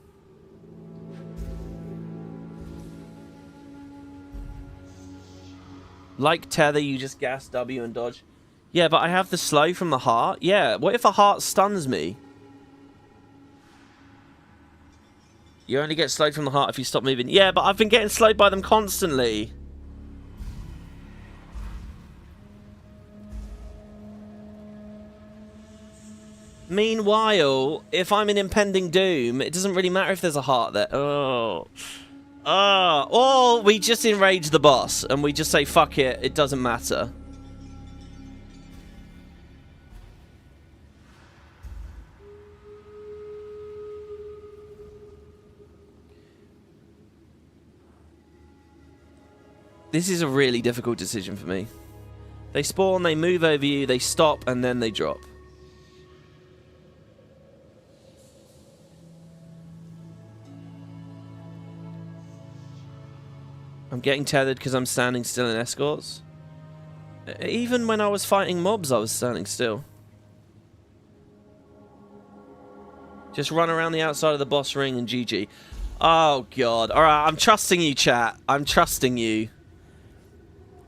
Like Tether, you just gas W and dodge. Yeah, but I have the slow from the heart. Yeah, what if a heart stuns me? You only get slowed from the heart if you stop moving. Yeah, but I've been getting slowed by them constantly. Meanwhile, if I'm in impending doom, it doesn't really matter if there's a heart there. Oh. Or we just enrage the boss and we just say, fuck it, it doesn't matter. This is a really difficult decision for me. They spawn, they move over you, they stop, and then they drop. I'm getting tethered because I'm standing still in escorts. Even when I was fighting mobs, I was standing still. Just run around the outside of the boss ring and GG. Oh, God. Alright, I'm trusting you, chat. I'm trusting you.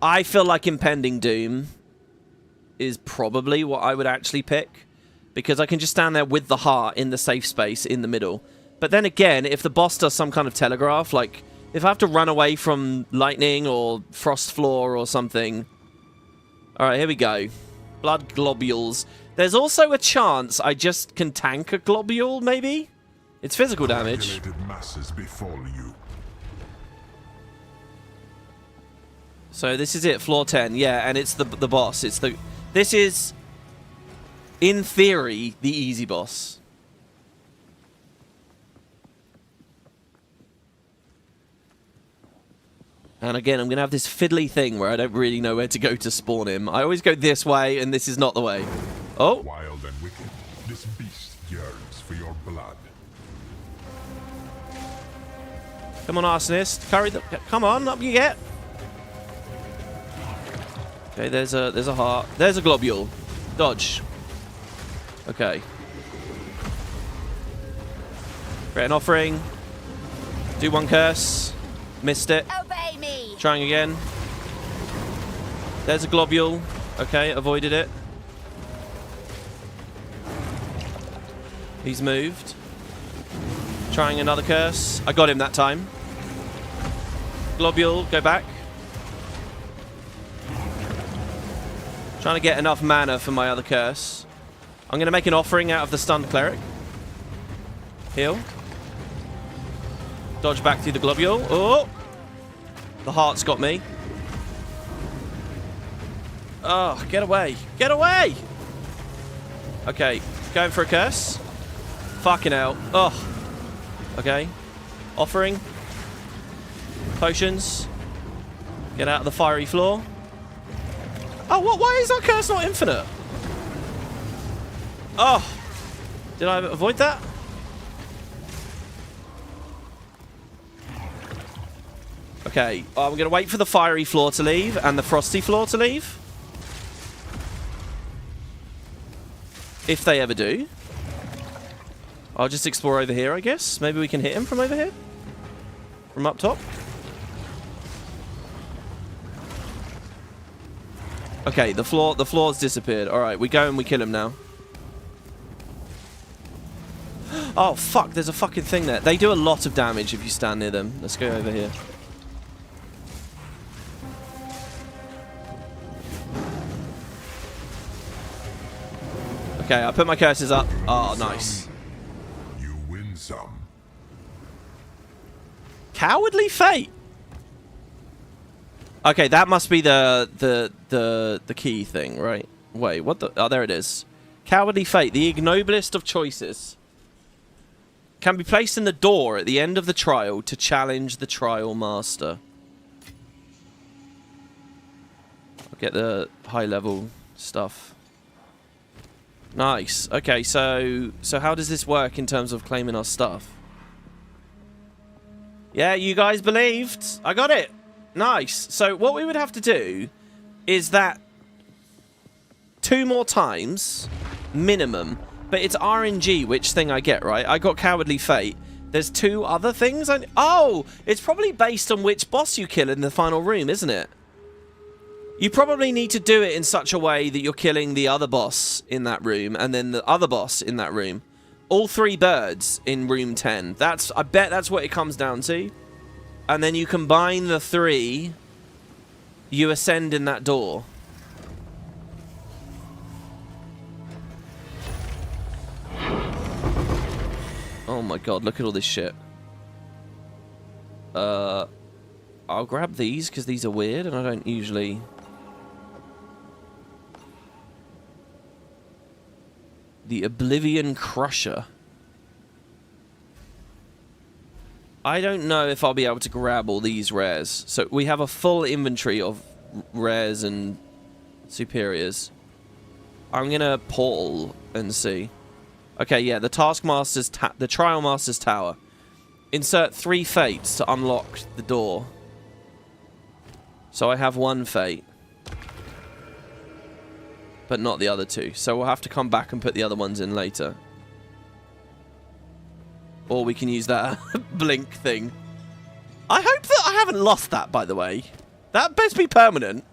I feel like impending doom is probably what I would actually pick. Because I can just stand there with the heart in the safe space in the middle. But then again, if the boss does some kind of telegraph, like... if I have to run away from lightning or frost floor or something... Alright, here we go. Blood globules. There's also a chance I just can tank a globule, maybe? It's physical damage. Masses befall you. So this is it, floor 10. Yeah, and it's the boss. It's the... This is, in theory, the easy boss. And again, I'm going to have this fiddly thing where I don't really know where to go to spawn him. I always go this way, and this is not the way. Oh! Wild and wicked, this beast yearns for your blood. Come on, arsonist. Come on, up you get. Okay, there's a heart. There's a globule. Dodge. Okay. Create an offering. Do one curse. Missed it. Obey me. Trying again. There's a globule. Okay, avoided it. He's moved. Trying another curse. I got him that time. Globule, go back. Trying to get enough mana for my other curse. I'm going to make an offering out of the stunned cleric. Heal. Dodge back through the globule. Oh! The heart's got me. Oh, get away. Get away! Okay, going for a curse. Fucking hell. Oh. Okay. Offering. Potions. Get out of the fiery floor. Oh, what? Why is our curse not infinite? Oh. Did I avoid that? Okay. I'm going to wait for the fiery floor to leave and the frosty floor to leave. If they ever do. I'll just explore over here, I guess. Maybe we can hit him from over here? From up top? Okay, the floor's disappeared. Alright, we go and we kill him now. Oh, fuck, there's a fucking thing there. They do a lot of damage if you stand near them. Let's go over here. Okay, I put my curses up. Oh, nice. You win some. Cowardly Fate. Okay, that must be the key thing, right? Wait, what the... Oh, there it is. Cowardly Fate, the ignoblest of choices. Can be placed in the door at the end of the trial to challenge the trial master. I'll get the high-level stuff. Nice. Okay, so how does this work in terms of claiming our stuff? Yeah, you guys believed. I got it. Nice. So what we would have to do is that 2 more times minimum, but it's RNG which thing I get, right? I got Cowardly Fate. There's 2 other things. Oh, it's probably based on which boss you kill in the final room, isn't it? You probably need to do it in such a way that you're killing the other boss in that room and then the other boss in that room. All 3 birds in room 10. I bet that's what it comes down to. And then you combine the 3, you ascend in that door. Oh my god, look at all this shit. I'll grab these because these are weird and I don't usually... The Oblivion Crusher. I don't know if I'll be able to grab all these rares. So we have a full inventory of rares and superiors. I'm gonna portal and see. Okay, yeah, the Taskmaster's the Trial Master's Tower. Insert 3 fates to unlock the door. So I have 1 fate. But not the other 2. So we'll have to come back and put the other ones in later. Or we can use that blink thing. I hope that I haven't lost that, by the way. That best be permanent.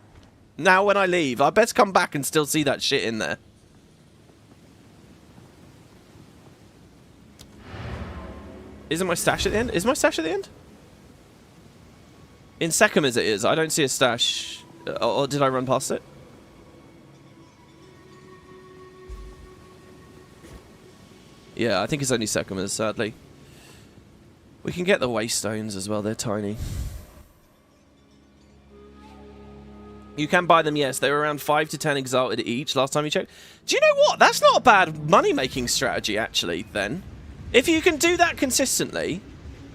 Now when I leave, I best come back and still see that shit in there. Isn't my stash at the end? Is my stash at the end? In Sekhemas it is. I don't see a stash. Or did I run past it? Yeah, I think it's only Sekhemas, sadly. We can get the Waystones as well. They're tiny. You can buy them, yes. They were around 5 to 10 exalted each last time you checked. Do you know what? That's not a bad money-making strategy, actually, then. If you can do that consistently,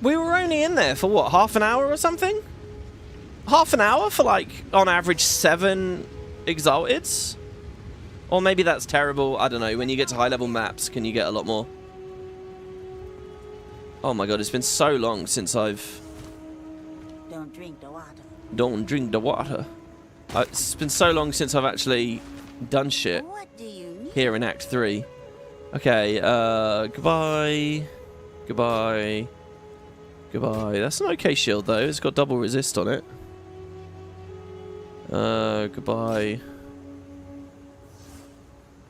we were only in there for, what, half an hour or something? Half an hour for, like, on average 7 exalteds? Or maybe that's terrible. I don't know. When you get to high-level maps, can you get a lot more? Oh my god, it's been so long since I've... Don't drink the water. Don't drink the water. It's been so long since I've actually done shit What do you need? here in Act 3. Okay, goodbye. Goodbye. Goodbye. That's an okay shield, though. It's got double resist on it. Goodbye.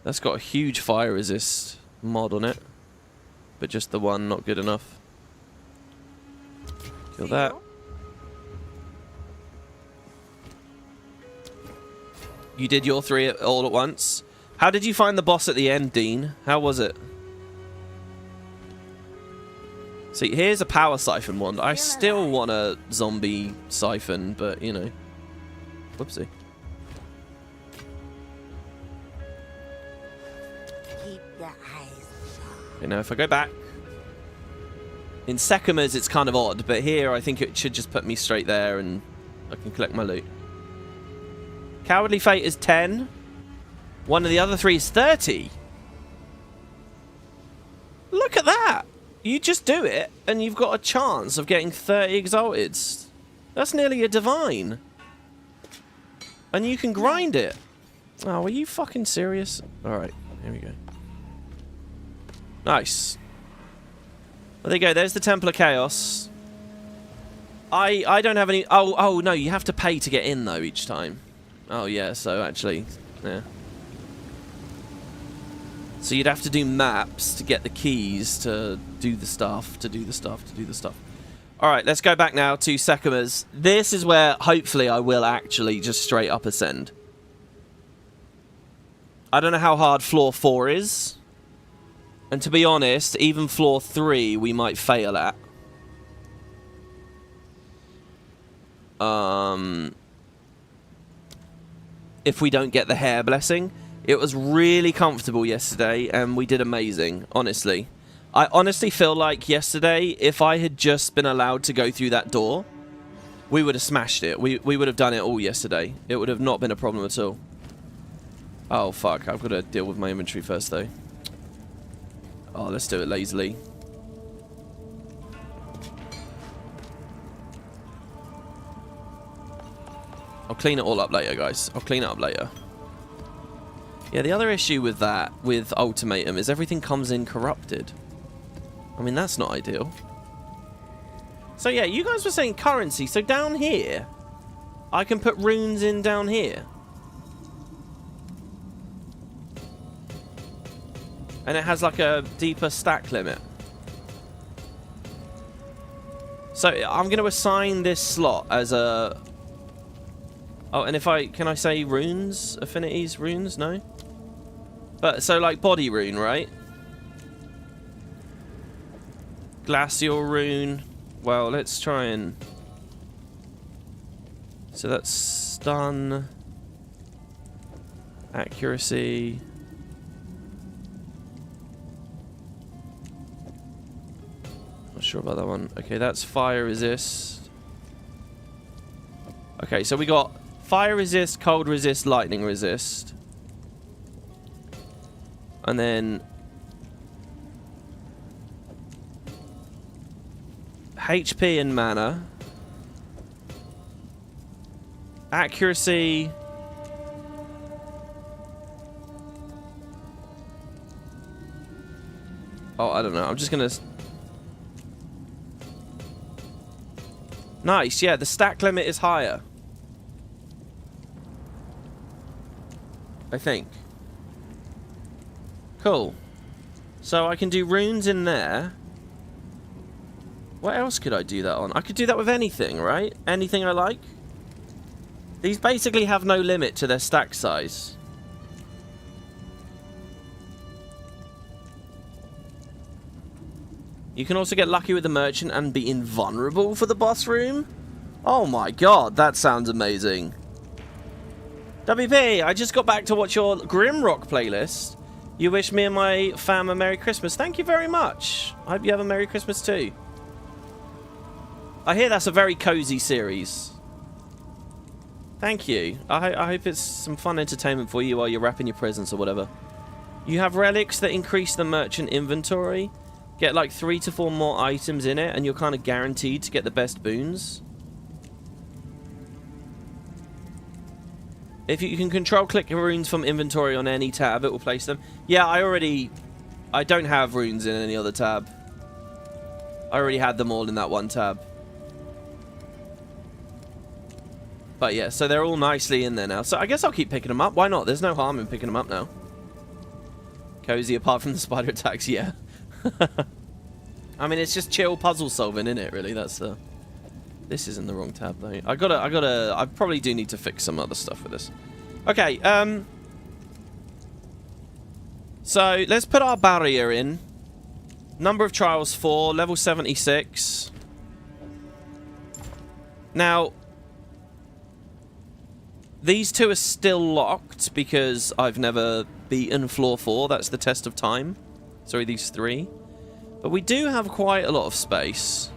That's got a huge fire resist mod on it. But just the one, not good enough. Kill that. You did your 3 all at once. How did you find the boss at the end, Dean? How was it? See, here's a power siphon wand. I still want a zombie siphon, but, you know. Whoopsie. Keep your eyes shut. Okay, now if I go back. In Sekhemas, it's kind of odd, but here I think it should just put me straight there and I can collect my loot. Cowardly Fate is 10. One of the other 3 is 30. Look at that. You just do it, and you've got a chance of getting 30 exalted. That's nearly a divine. And you can grind it. Oh, are you fucking serious? Alright, here we go. Nice. Well, there you go. There's the Temple of Chaos. I don't have any... Oh, no, you have to pay to get in, though, each time. Oh, yeah, so actually... Yeah. So you'd have to do maps to get the keys to do the stuff, Alright, let's go back now to Sekhemas. This is where, hopefully, I will actually just straight up ascend. I don't know how hard floor 4 is. And to be honest, even floor 3 we might fail at. if we don't get the hair blessing. It was really comfortable yesterday, and we did amazing, honestly. I honestly feel like yesterday, if I had just been allowed to go through that door, we would have smashed it. We would have done it all yesterday. It would have not been a problem at all. Oh, fuck. I've got to deal with my inventory first, though. Oh, let's do it lazily. I'll clean it all up later, guys. I'll clean it up later. Yeah, the other issue with that, with Ultimatum, is everything comes in corrupted. I mean, that's not ideal. So yeah, you guys were saying currency. So down here, I can put runes in down here. And it has like a deeper stack limit. So I'm going to assign this slot as a... Oh, and if I... Can I say runes? Affinities? Runes? No? But, so like body rune, right? Glacial rune. Well, let's try and... So that's stun. Accuracy. Not sure about that one. Okay, that's fire resist. Okay, so we got fire resist, cold resist, lightning resist. And then HP and mana. Accuracy. Oh, I don't know. I'm just gonna... Nice, yeah, the stack limit is higher. I think. Cool. So I can do runes in there. What else could I do that on? I could do that with anything, right? Anything I like. These basically have no limit to their stack size. You can also get lucky with the merchant and be invulnerable for the boss room. Oh my god, that sounds amazing. WP, I just got back to watch your Grimrock playlist. You wish me and my fam a Merry Christmas. Thank you very much. I hope you have a Merry Christmas too. I hear that's a very cozy series. Thank you. I hope it's some fun entertainment for you while you're wrapping your presents or whatever. You have relics that increase the merchant inventory. Get like 3 to 4 more items in it, and you're kind of guaranteed to get the best boons. If you can control click runes from inventory on any tab, it will place them. Yeah, I don't have runes in any other tab. I already had them all in that one tab. But yeah, so they're all nicely in there now. So I guess I'll keep picking them up. Why not? There's no harm in picking them up now. Cozy apart from the spider attacks, yeah. I mean, it's just chill puzzle solving, isn't it, really? That's the... This is in the wrong tab, though. I probably do need to fix some other stuff with this. Okay, so, let's put our barrier in. Number of trials 4, level 76. Now, these two are still locked because I've never beaten floor 4. That's the test of time. Sorry, these 3. But we do have quite a lot of space.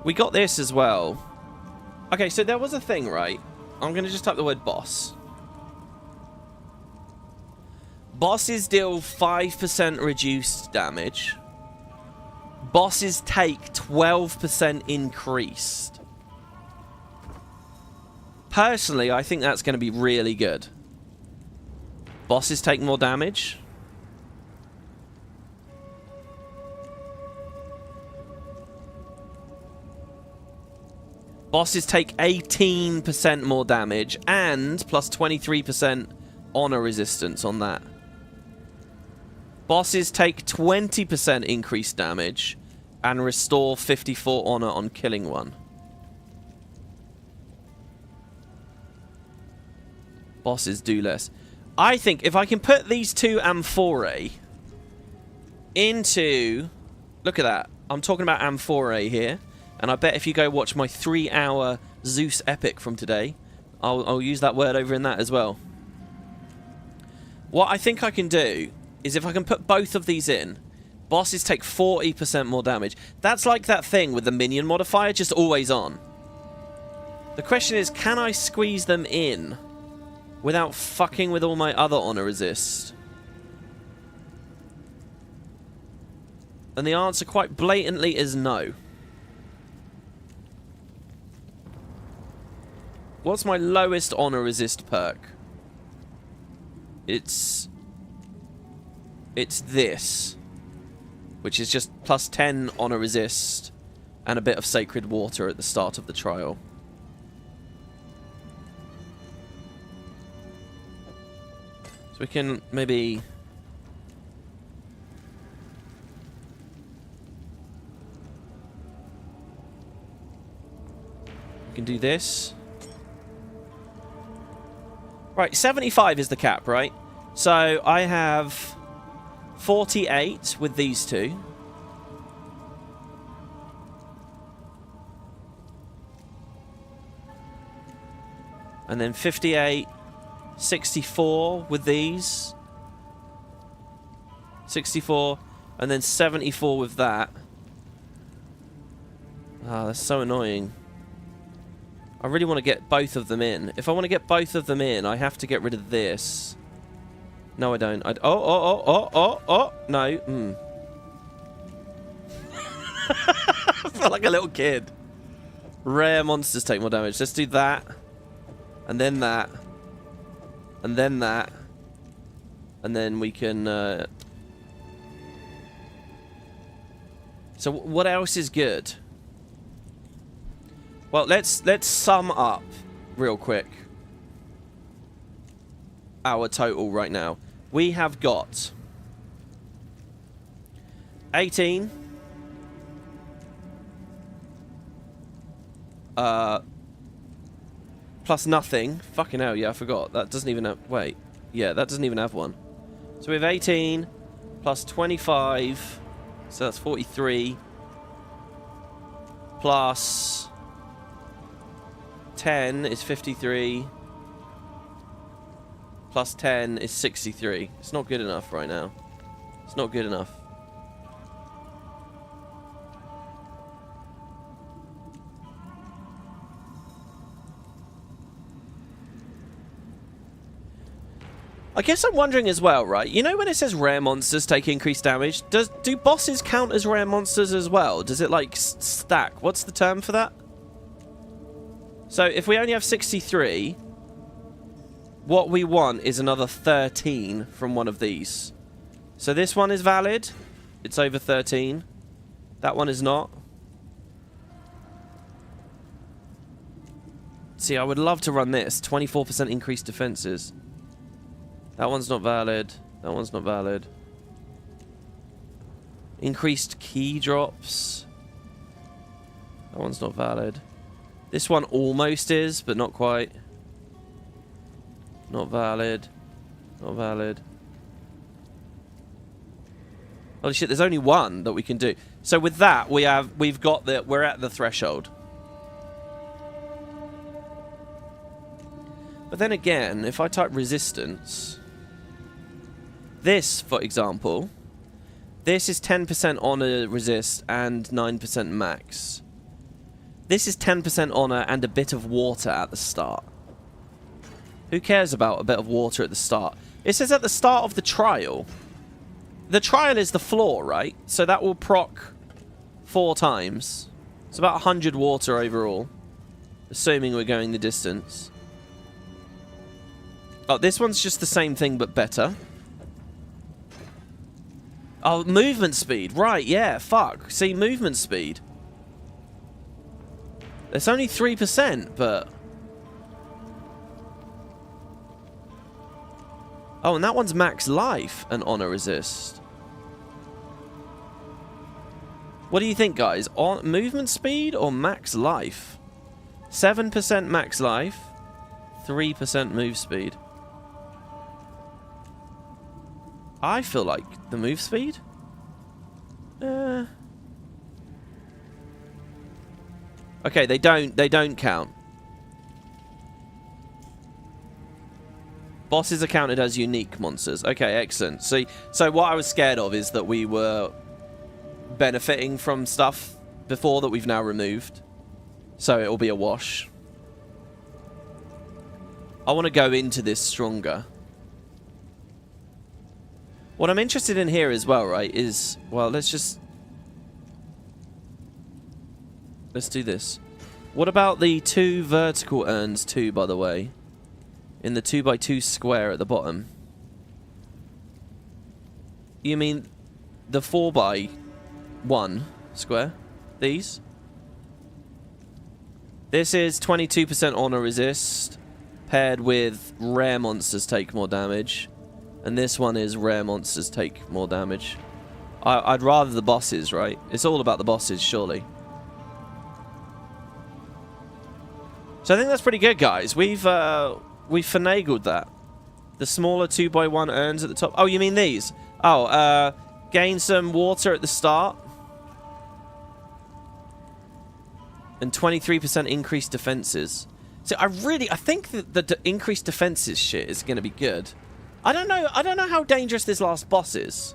We got this as well. Okay, so there was a thing, right? I'm going to just type the word boss. Bosses deal 5% reduced damage. Bosses take 12% increased. Personally, I think that's going to be really good. Bosses take more damage. Bosses take 18% more damage and plus 23% honor resistance on that. Bosses take 20% increased damage and restore 54 honor on killing one. Bosses do less. I think if I can put these two amphorae into... Look at that. I'm talking about amphorae here. And I bet if you go watch my 3-hour Zeus epic from today, I'll use that word over in that as well. What I think I can do is if I can put both of these in, bosses take 40% more damage. That's like that thing with the minion modifier, just always on. The question is, can I squeeze them in without fucking with all my other honor resist? And the answer quite blatantly is no. What's my lowest honor resist perk? It's this, which is just plus 10 honor resist and a bit of sacred water at the start of the trial. So we can maybe... we can do this. Right, 75 is the cap, right? So I have 48 with these two. And then 58, 64 with these. 64, and then 74 with that. Ah, that's so annoying. I really want to get both of them in. If I want to get both of them in, I have to get rid of this. No, I don't. Oh, no. I feel like a little kid. Rare monsters take more damage. Let's do that. And then that. And then that. And then we can... So what else is good? Well, let's sum up real quick our total right now. We have got 18 plus nothing. Fucking hell, yeah, I forgot. That doesn't even have... Wait. Yeah, that doesn't even have one. So we have 18 plus 25. So that's 43. Plus 10 is 53. Plus 10 is 63. It's not good enough right now. It's not good enough. I guess I'm wondering as well, right? You know when it says rare monsters take increased damage? Do bosses count as rare monsters as well? Does it like stack? What's the term for that? So if we only have 63, what we want is another 13 from one of these. So this one is valid. It's over 13. That one is not. See, I would love to run this. 24% increased defenses. That one's not valid. That one's not valid. Increased key drops. That one's not valid. This one almost is, but not quite. Not valid. Not valid. Holy shit, there's only one that we can do. So with that, we're at the threshold. But then again, if I type resistance, this, for example, this is 10% honor resist and 9% max. This is 10% honor and a bit of water at the start. Who cares about a bit of water at the start? It says at the start of the trial. The trial is the floor, right? So that will proc 4 times. It's about 100 water overall. Assuming we're going the distance. Oh, this one's just the same thing but better. Oh, movement speed. Right, yeah, fuck. See, movement speed. It's only 3%, but... Oh, and that one's max life and honor resist. What do you think, guys? Movement speed or max life? 7% max life, 3% move speed. I feel like the move speed? Okay, they don't count. Bosses are counted as unique monsters. Okay, excellent. See, so what I was scared of is that we were benefiting from stuff before that we've now removed. So it'll be a wash. I want to go into this stronger. What I'm interested in here as well, right, is... Well, let's do this. What about the 2 vertical urns too, by the way? In the 2x2 square at the bottom. You mean the 4x1 square? These? This is 22% honor resist, paired with rare monsters take more damage. And this one is rare monsters take more damage. I'd rather the bosses, right? It's all about the bosses, surely. So I think that's pretty good, guys. We've finagled that. The smaller 2x1 urns at the top. Oh, you mean these? Oh, gain some water at the start. And 23% increased defenses. So I think that the increased defenses shit is going to be good. I don't know how dangerous this last boss is.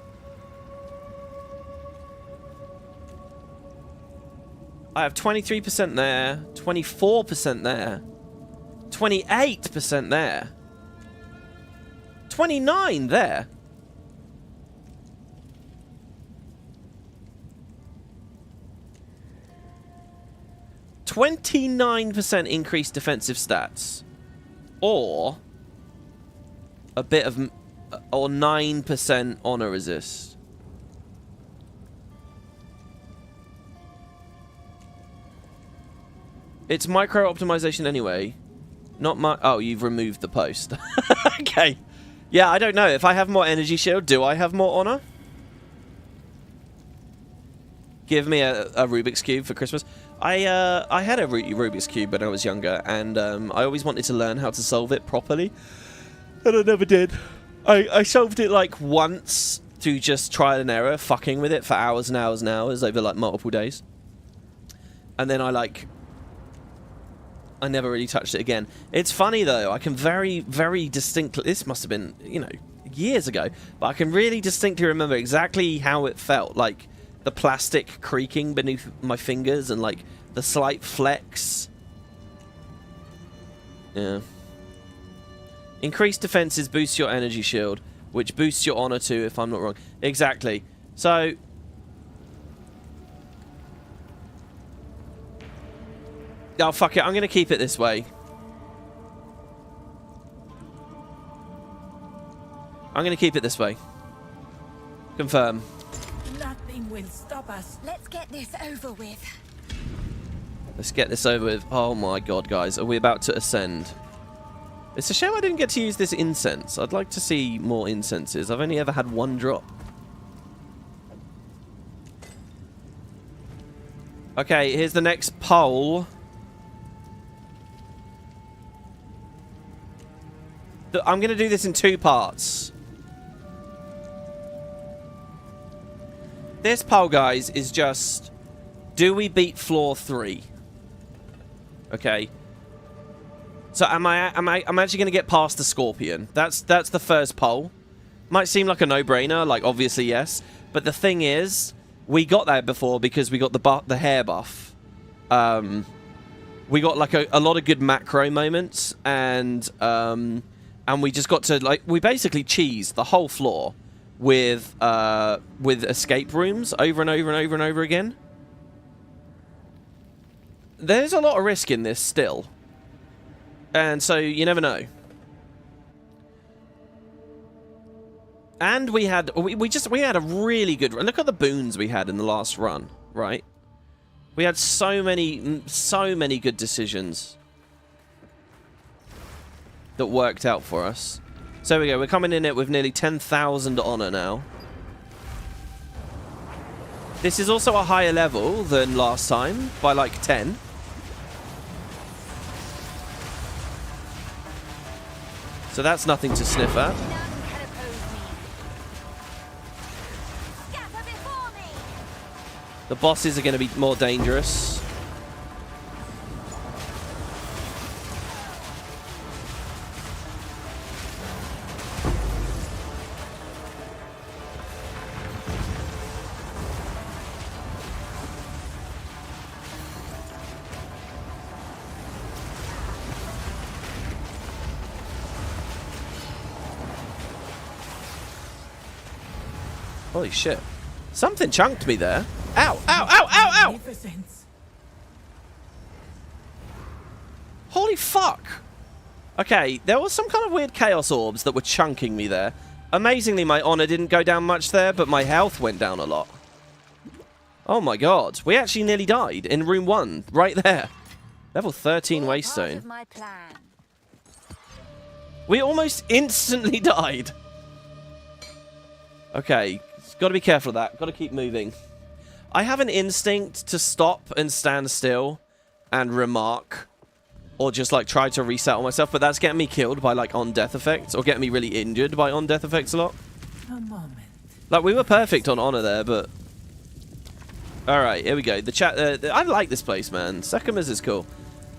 I have 23% there, 24% there, 28% there, 29 there. %29 increased defensive stats, or a bit of, or 9% honor resist. It's micro optimization anyway. Not my. Oh, you've removed the post. Okay. Yeah, I don't know. If I have more energy shield, do I have more honor? Give me a Rubik's Cube for Christmas. I had a Rubik's Cube when I was younger, and I always wanted to learn how to solve it properly, and I never did. I solved it like once through just trial and error, fucking with it for hours and hours and hours over like multiple days, and then I never really touched it again. It's funny though, I can very, very distinctly, this must have been, you know, years ago, but I can really distinctly remember exactly how it felt, like the plastic creaking beneath my fingers and like the slight flex. Yeah. Increased defenses boosts your energy shield, which boosts your honor too, if I'm not wrong. Exactly. So oh, fuck it. I'm going to keep it this way. I'm going to keep it this way. Confirm. Nothing will stop us. Let's get this over with. Let's get this over with. Oh my god, guys. Are we about to ascend? It's a shame I didn't get to use this incense. I'd like to see more incenses. I've only ever had one drop. Okay, here's the next pole. I'm going to do this in 2 parts. This poll, guys, is just... Do we beat floor 3? Okay. So I'm actually going to get past the scorpion. That's the first poll. Might seem like a no-brainer, like obviously yes. But the thing is, we got that before because we got the hair buff. We got like a lot of good macro moments, and we just got to, like, we basically cheesed the whole floor with escape rooms over and over and over and over again. There's a lot of risk in this still. And so you never know. And we had a really good run. Look at the boons we had in the last run, right? We had so many good decisions that worked out for us. So there we go. We're coming in it with nearly 10,000 honor now. This is also a higher level than last time by like 10. So that's nothing to sniff at. None can oppose me. Scatter before me. The bosses are going to be more dangerous. Holy shit. Something chunked me there. Ow, ow, ow, ow, ow! Magnificence. Holy fuck! Okay, there was some kind of weird chaos orbs that were chunking me there. Amazingly, my honor didn't go down much there, but my health went down a lot. Oh my god. We actually nearly died in room 1, right there. Level 13 All waste part zone. of my plan. We almost instantly died. Okay, gotta be careful of that. Gotta keep moving. I have an instinct to stop and stand still and remark. Or just, like, try to resettle myself. But that's getting me killed by, like, on-death effects. Or getting me really injured by on-death effects a lot. A moment. Like, we were perfect on honor there, but... Alright, here we go. The chat... I like this place, man. Sekhemas is cool.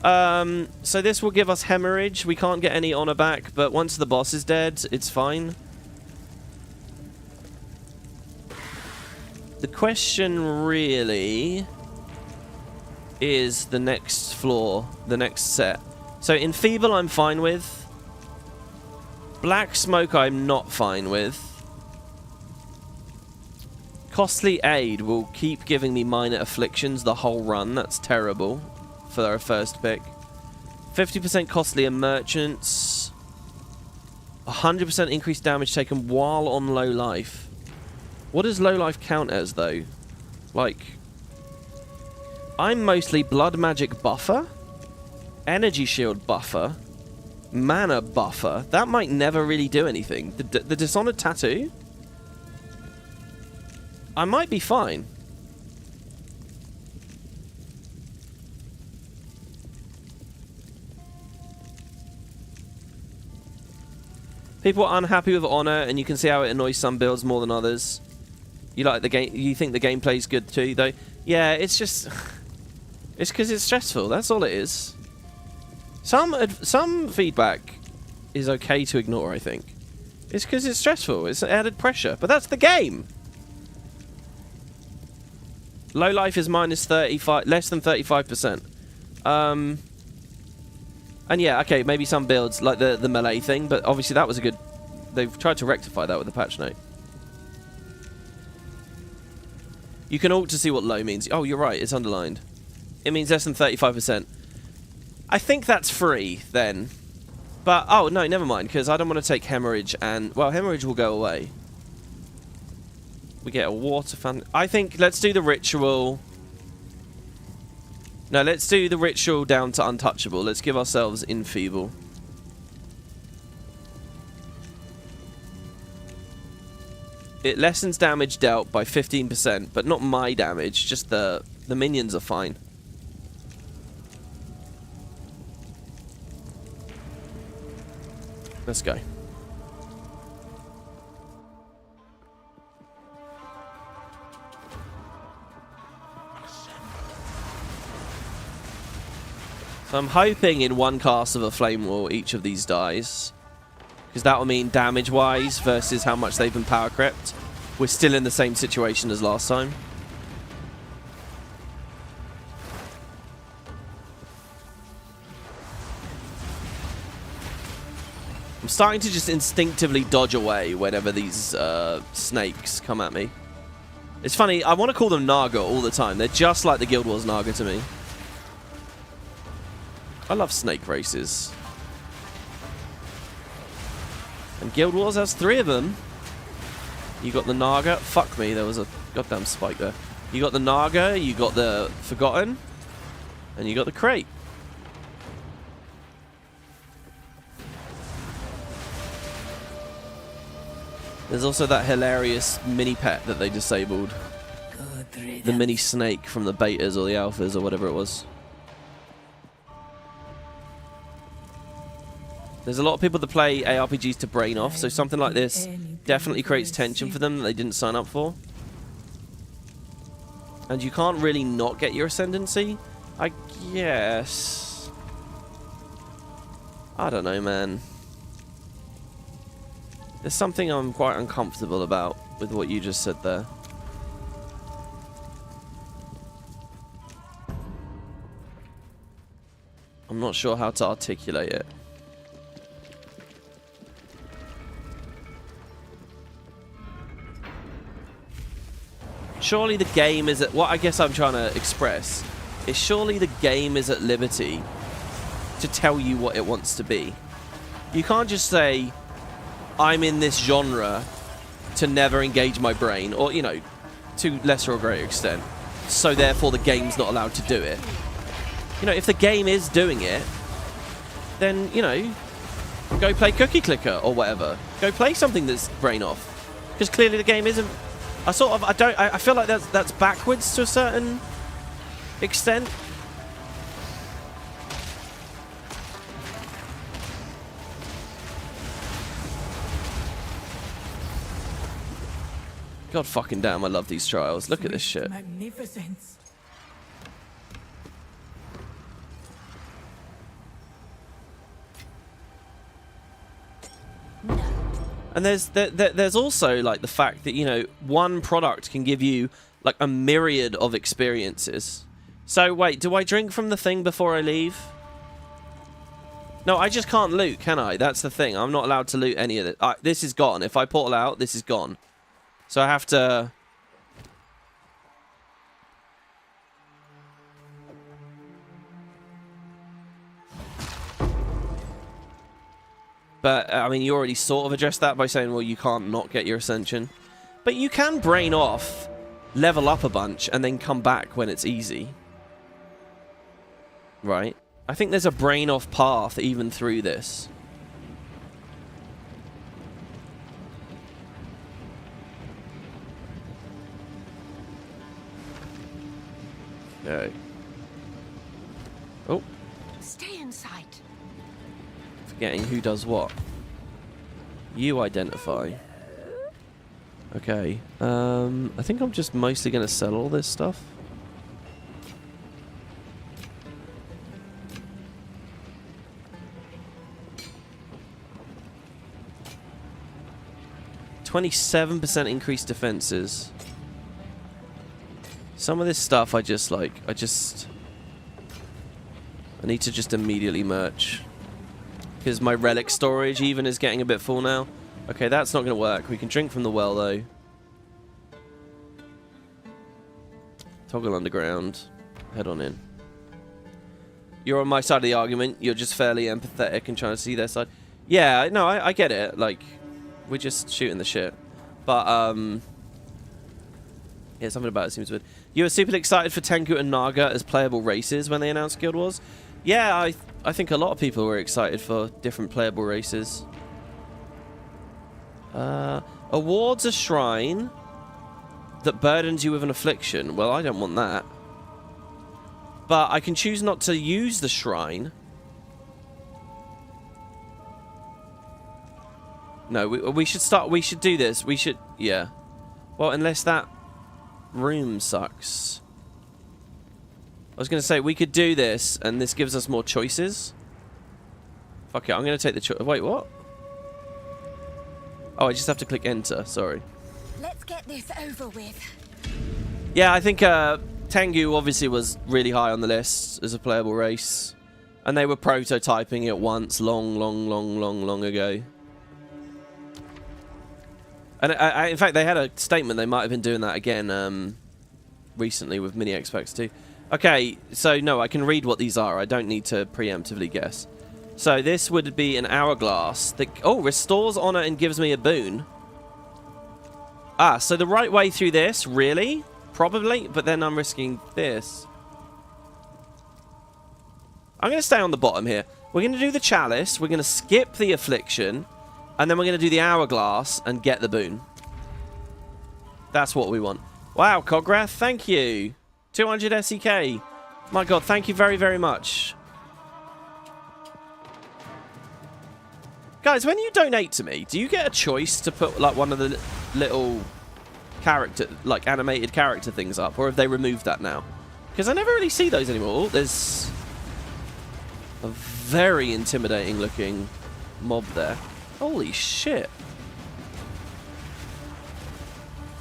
So this will give us hemorrhage. We can't get any honor back, but once the boss is dead, it's fine. The question really is the next floor, the next set. So Enfeeble I'm fine with. Black Smoke I'm not fine with. Costly Aid will keep giving me minor afflictions the whole run. That's terrible for our first pick. 50% costlier merchants. 100% increased damage taken while on low life. What does low life count as, though? Like... I'm mostly Blood Magic Buffer, Energy Shield Buffer, Mana Buffer. That might never really do anything. The Dishonored Tattoo? I might be fine. People are unhappy with Honor, and you can see how it annoys some builds more than others. You like the game? You think the gameplay's good too, though? Yeah, it's just... It's because it's stressful. That's all it is. Some feedback is okay to ignore, I think. It's because it's stressful. It's added pressure. But that's the game. Low life is minus 35, less than 35%. And yeah, okay, maybe some builds like the melee thing, but obviously that was a good. They've tried to rectify that with the patch note. You can alt to see what low means. Oh, you're right. It's underlined. It means less than 35%. I think that's free, then. But, oh, no, never mind, because I don't want to take hemorrhage, and, well, hemorrhage will go away. We get a water fan. I think, let's do the ritual. No, let's do the ritual down to untouchable. Let's give ourselves enfeeble. It lessens damage dealt by 15%, but not my damage, just the minions are fine. Let's go. So I'm hoping in one cast of a Flame Wall each of these dies. Because that will mean damage-wise versus how much they've been power crept. We're still in the same situation as last time. I'm starting to just instinctively dodge away whenever these snakes come at me. It's funny, I want to call them Naga all the time. They're just like the Guild Wars Naga to me. I love snake races. And Guild Wars has 3 of them. You got the Naga. Fuck me, there was a goddamn spike there. You got the Naga, you got the Forgotten, and you got the Crate. There's also that hilarious mini pet that they disabled. The mini snake from the betas or the alphas or whatever it was. There's a lot of people that play ARPGs to brain off, so something like this definitely creates tension for them that they didn't sign up for. And you can't really not get your ascendancy, I guess. I don't know, man. There's something I'm quite uncomfortable about with what you just said there. I'm not sure how to articulate it. Surely the game is at... What I guess I'm trying to express is surely the game is at liberty to tell you what it wants to be. You can't just say, I'm in this genre to never engage my brain, or, you know, to lesser or greater extent, so therefore the game's not allowed to do it. You know, if the game is doing it, then, you know, go play Cookie Clicker or whatever. Go play something that's brain off. Because clearly the game isn't... I feel like that's backwards to a certain extent. God fucking damn, I love these trials. Look at this shit. Magnificence. And there's also like the fact that, you know, one product can give you like a myriad of experiences. So wait, do I drink from the thing before I leave? No, I just can't loot, can I? That's the thing. I'm not allowed to loot any of it. This is gone. If I portal out, this is gone. So I have to... But, I mean, you already sort of addressed that by saying, well, you can't not get your Ascension. But you can brain off, level up a bunch, and then come back when it's easy. Right? I think there's a brain off path even through this. Okay. Oh. Stay in sight. Forgetting who does what. You identify. Okay. I think I'm just mostly going to sell all this stuff. %27% increased defenses. Some of this stuff I need to just immediately merch. Because my relic storage even is getting a bit full now. Okay, that's not going to work. We can drink from the well, though. Toggle underground. Head on in. You're on my side of the argument. You're just fairly empathetic and trying to see their side. Yeah, no, I get it. Like, we're just shooting the shit. But, yeah, something about it seems weird. You were super excited for Tengu and Naga as playable races when they announced Guild Wars? Yeah, I think a lot of people were excited for different playable races. Awards a shrine that burdens you with an affliction. Well, I don't want that. But I can choose not to use the shrine. No, we should start. We should do this. We should, yeah. Well, unless that room sucks. I was going to say, we could do this, and this gives us more choices. Fuck it, I'm going to take the choice. Wait, what? Oh, I just have to click enter, sorry. Let's get this over with. Yeah, I think Tengu obviously was really high on the list as a playable race. And they were prototyping it once, long ago. And in fact, they had a statement they might have been doing that again recently with Mini X-Packs too. Okay, so no, I can read what these are. I don't need to preemptively guess. So this would be an hourglass that, oh, restores honor and gives me a boon. Ah, so the right way through this, really? Probably, but then I'm risking this. I'm going to stay on the bottom here. We're going to do the chalice, we're going to skip the affliction, and then we're going to do the hourglass and get the boon. That's what we want. Wow, Cograth, thank you. 200 SEK. My god, thank you very, very much. Guys, when you donate to me, do you get a choice to put like one of the little character, like animated character things up? Or have they removed that now? Because I never really see those anymore. There's a very intimidating looking mob there. Holy shit.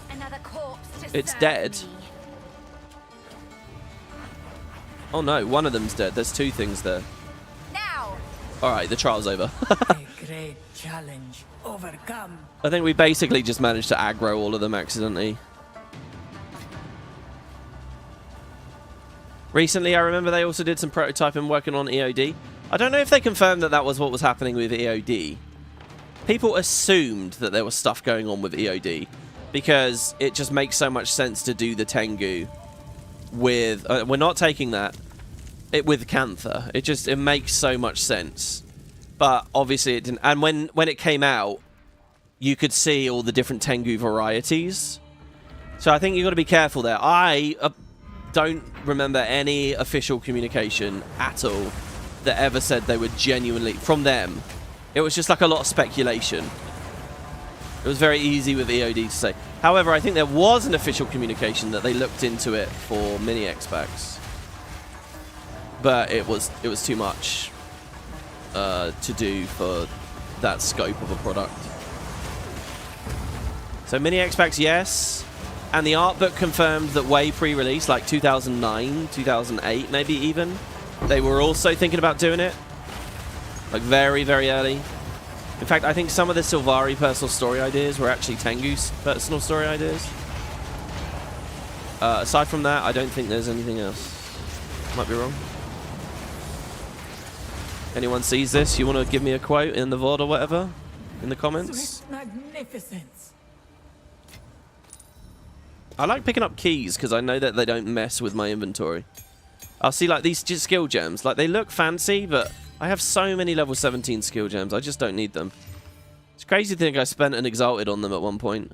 Another corpse to It's serve dead. me. Oh no, one of them's dead. There's two things there. Now. Alright, the trial's over. A great challenge overcome. I think we basically just managed to aggro all of them accidentally. Recently, I remember they also did some prototyping working on EOD. I don't know if they confirmed that that was what was happening with EOD. People assumed that there was stuff going on with EOD because it just makes so much sense to do the Tengu with... we're not taking that. With Cantha. It makes so much sense. But obviously it didn't. And when it came out, you could see all the different Tengu varieties. So I think you've got to be careful there. I don't remember any official communication at all that ever said they were genuinely... From them. It was just like a lot of speculation. It was very easy with EOD to say. However, I think there was an official communication that they looked into it for mini X-Packs. But it was too much to do for that scope of a product. So mini X-Packs, yes. And the art book confirmed that way pre-release, like 2009, 2008 maybe even. They were also thinking about doing it. Like very, very early. In fact, I think some of the Sylvari personal story ideas were actually Tengu's personal story ideas. Aside from that, I don't think there's anything else. Might be wrong. Anyone sees this? You want to give me a quote in the VOD or whatever? In the comments? Magnificence. I like picking up keys because I know that they don't mess with my inventory. I'll see like these skill gems. Like they look fancy, but I have so many level 17 skill gems. I just don't need them. It's crazy to think I spent an Exalted on them at one point.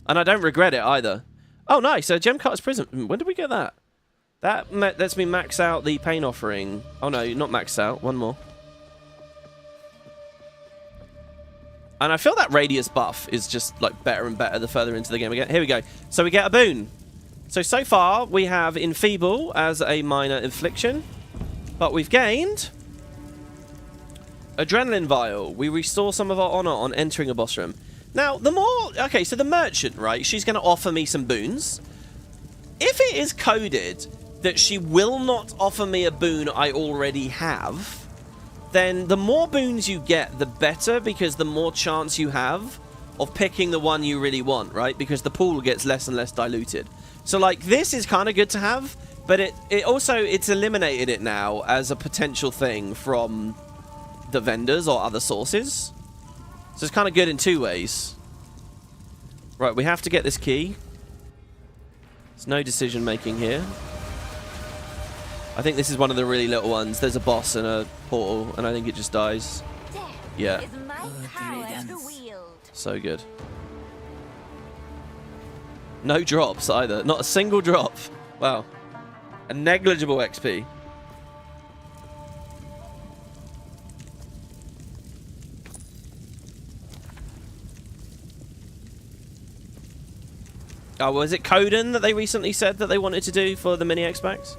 And I don't regret it either. Oh, nice. Gem Cutter's Prism. When did we get that? That lets me max out the Pain Offering. Oh, no, not maxed out. One more. And I feel that Radius buff is just, like, better and better the further into the game we get. Here we go. So we get a boon. So far, we have Enfeeble as a minor infliction. But we've gained... Adrenaline Vial. We restore some of our honor on entering a boss room. Now, the more... Okay, so the merchant, right? She's going to offer me some boons. If it is coded that she will not offer me a boon I already have, then the more boons you get, the better, because the more chance you have of picking the one you really want, right? Because the pool gets less and less diluted. So, like, this is kind of good to have, but it also, it's eliminated it now as a potential thing from the vendors or other sources. So it's kind of good in two ways. Right, we have to get this key. There's no decision making here. I think this is one of the really little ones. There's a boss and a portal, and I think it just dies. Yeah. Is my power to wield. So good. No drops either. Not a single drop. Wow. A negligible XP. Oh, was it Coden that they recently said that they wanted to do for the mini X-Packs?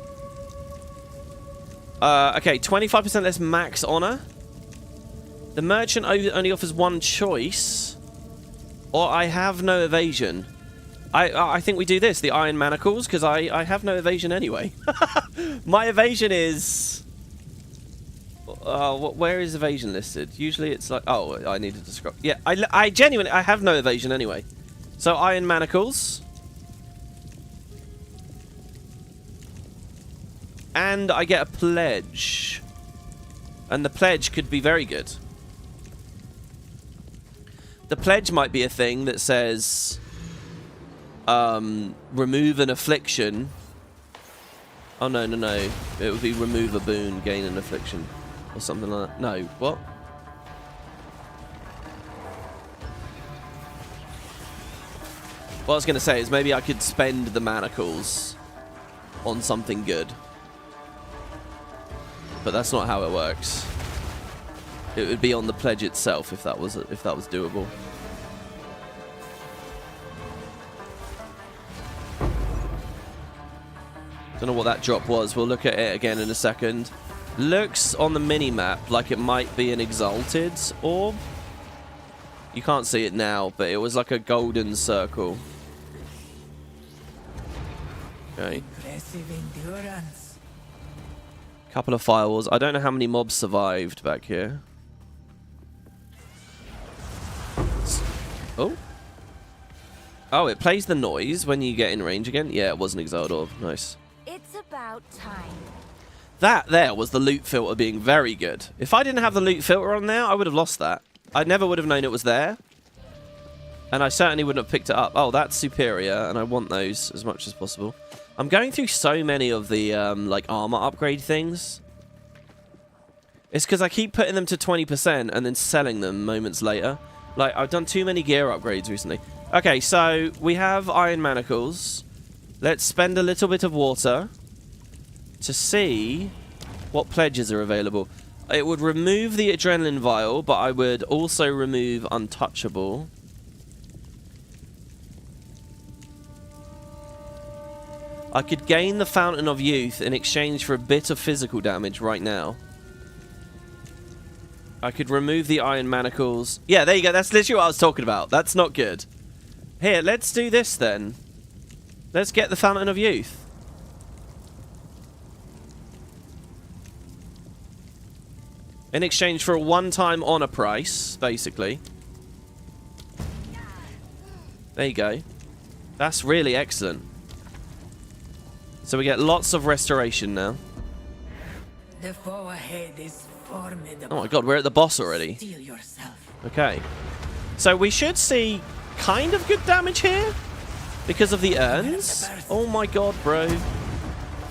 Okay, 25% less max honor. The merchant only offers one choice. Or I have no evasion. I think we do this, the iron manacles, because I have no evasion anyway. My evasion is... where is evasion listed? Usually it's like... Oh, I needed to scroll. Yeah, I genuinely... I have no evasion anyway. So iron manacles. And I get a pledge. And the pledge could be very good. The pledge might be a thing that says... remove an affliction. Oh, no. It would be remove a boon, gain an affliction. Or something like that. No, what? What I was going to say is maybe I could spend the manacles on something good. But that's not how it works. It would be on the pledge itself if that was doable. Don't know what that drop was. We'll look at it again in a second. Looks on the mini-map like it might be an Exalted orb. You can't see it now, but it was like a golden circle. Okay. Impressive endurance. Couple of firewalls. I don't know how many mobs survived back here. Oh. Oh, it plays the noise when you get in range again? Yeah, it was an Exiled orb. Nice. It's about about time. That there was the loot filter being very good. If I didn't have the loot filter on there, I would have lost that. I never would have known it was there. And I certainly wouldn't have picked it up. Oh, that's superior, and I want those as much as possible. I'm going through so many of the, like, armor upgrade things. It's because I keep putting them to 20% and then selling them moments later. Like, I've done too many gear upgrades recently. Okay, so we have iron manacles. Let's spend a little bit of water to see what pledges are available. It would remove the adrenaline vial, but I would also remove untouchable. I could gain the Fountain of Youth in exchange for a bit of physical damage right now. I could remove the iron manacles. Yeah, there you go. That's literally what I was talking about. That's not good. Here, let's do this then. Let's get the Fountain of Youth. In exchange for a one-time honor price, basically. There you go. That's really excellent. So we get lots of restoration now. The foe ahead is formidable. Oh my god, we're at the boss already. Steel yourself. Okay. So we should see kind of good damage here because of the urns. Oh my god, bro.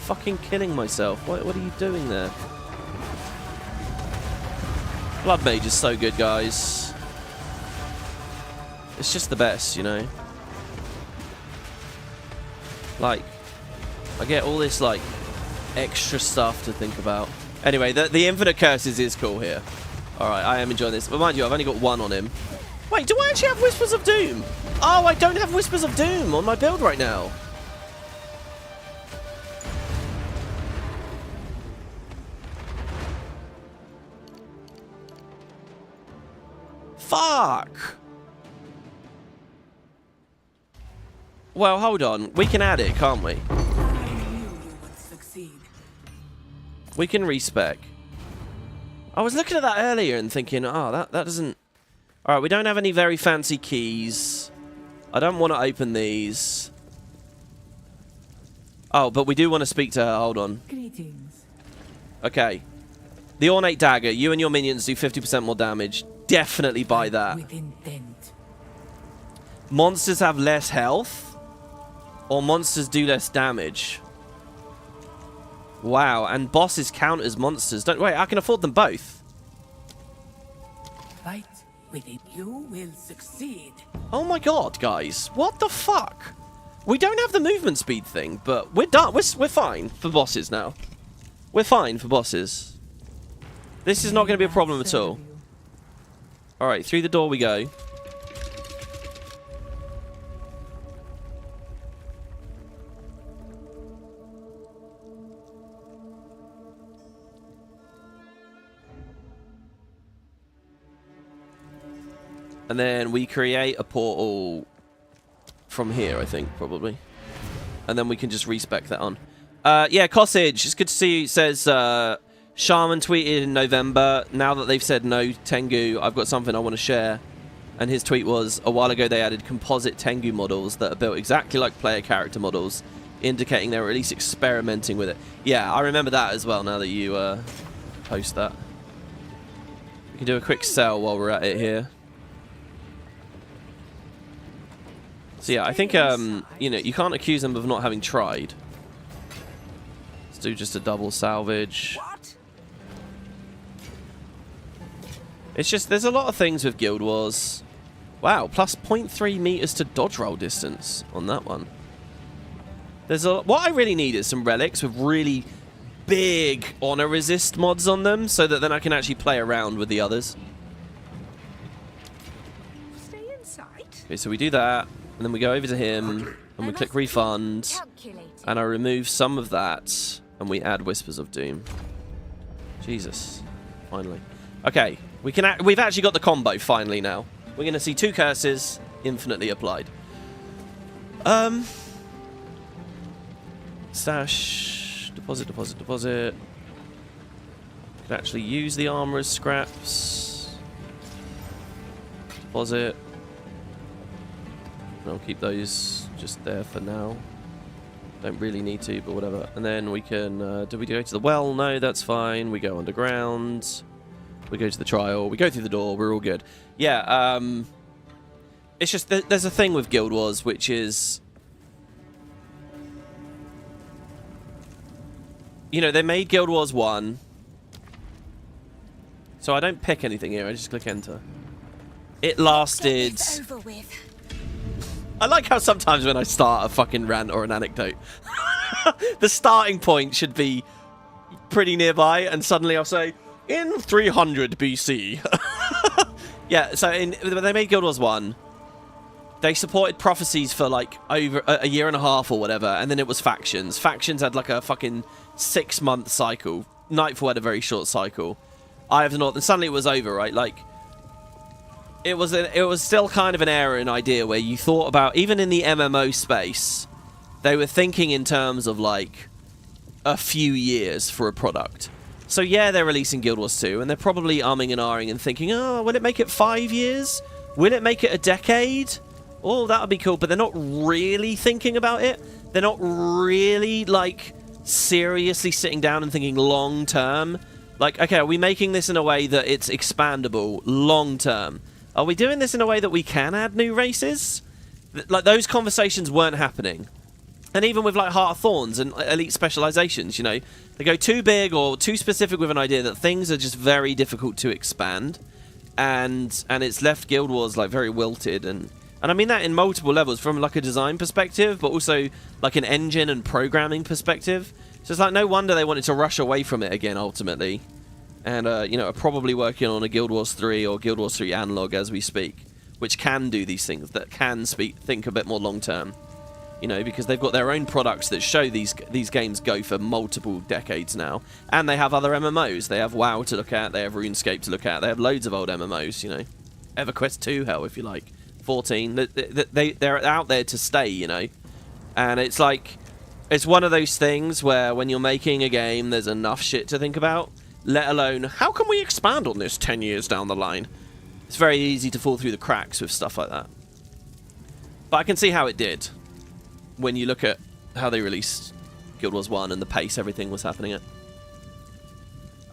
Fucking killing myself. What are you doing there? Blood Mage is so good, guys. It's just the best, you know? Like, I get all this, like, extra stuff to think about. Anyway, the Infinite Curses is cool here. Alright, I am enjoying this. But mind you, I've only got one on him. Wait, do I actually have Whispers of Doom? Oh, I don't have Whispers of Doom on my build right now. Fuck! Well, hold on. We can add it, can't we? I knew you would succeed. We can respec. I was looking at that earlier and thinking, oh, that doesn't... Alright, we don't have any very fancy keys. I don't want to open these. Oh, but we do want to speak to her. Hold on. Greetings. Okay. The Ornate Dagger. You and your minions do 50% more damage. Definitely buy that. With intent. Monsters have less health? Or monsters do less damage? Wow, and bosses count as monsters. Don't wait, I can afford them both. Fight with it. You will succeed. Oh my god, guys. What the fuck? We don't have the movement speed thing, but we're done. We're fine for bosses now. We're fine for bosses. This is not going to be a problem at all. Alright, through the door we go. And then we create a portal from here, I think, probably. And then we can just respec that on. Yeah, Cossage, it's good to see you. It says, Shaman tweeted in November, now that they've said no Tengu, I've got something I want to share. And his tweet was, a while ago they added composite Tengu models that are built exactly like player character models, indicating they were at least experimenting with it. Yeah, I remember that as well, now that you post that. We can do a quick sell while we're at it here. So yeah, I think, you know, you can't accuse them of not having tried. Let's do just a double salvage. What? It's just, there's a lot of things with Guild Wars. Wow, plus 0.3 meters to dodge roll distance on that one. There's a, what I really need is some relics with really big honor resist mods on them, so that then I can actually play around with the others. Stay in sight. Okay, so we do that. And then we go over to him, and we click refund, and I remove some of that, and we add Whispers of Doom. Jesus. Finally. Okay, we've actually got the combo finally now. We're going to see 2 curses infinitely applied. Stash. Deposit, deposit, deposit. Could actually use the armor as scraps. Deposit. I'll keep those just there for now. Don't really need to, but whatever. And then we can... do we go to the well? No, that's fine. We go underground. We go to the trial. We go through the door. We're all good. Yeah, it's just... There's a thing with Guild Wars, which is... You know, they made Guild Wars 1. So I don't pick anything here. I just click enter. It lasted... Over with. I like how sometimes when I start a fucking rant or an anecdote, the starting point should be pretty nearby, and suddenly I'll say, in 300 BC. Yeah, so when they made Guild Wars 1, they supported prophecies for like over a year and a half or whatever, and then it was factions. Factions had like a fucking 6-month cycle. Nightfall had a very short cycle. Eye of the North, and suddenly it was over, right? Like, it was still kind of an era and idea where you thought about, even in the MMO space, they were thinking in terms of like a few years for a product. So yeah, they're releasing Guild Wars 2, and they're probably umming and ahhing and thinking, oh, will it make it 5 years? Will it make it a decade? Oh, that would be cool. But they're not really thinking about it. They're not really like seriously sitting down and thinking long term. Like, okay, are we making this in a way that it's expandable long term? Are we doing this in a way that we can add new races? Like, those conversations weren't happening. And even with, like, Heart of Thorns and Elite Specializations, you know, they go too big or too specific with an idea that things are just very difficult to expand. And it's left Guild Wars, like, very wilted. And I mean that in multiple levels, from, like, a design perspective, but also, like, an engine and programming perspective. So it's like, no wonder they wanted to rush away from it again, ultimately. And, you know, are probably working on a Guild Wars 3 or Guild Wars 3 analog as we speak, which can do these things, that can think a bit more long-term. You know, because they've got their own products that show these games go for multiple decades now. And they have other MMOs. They have WoW to look at, they have RuneScape to look at, they have loads of old MMOs, you know. EverQuest 2, hell, if you like. 14. They're out there to stay, you know. And it's like, it's one of those things where when you're making a game, there's enough shit to think about. Let alone, how can we expand on this 10 years down the line? It's very easy to fall through the cracks with stuff like that. But I can see how it did when you look at how they released Guild Wars 1 and the pace everything was happening at.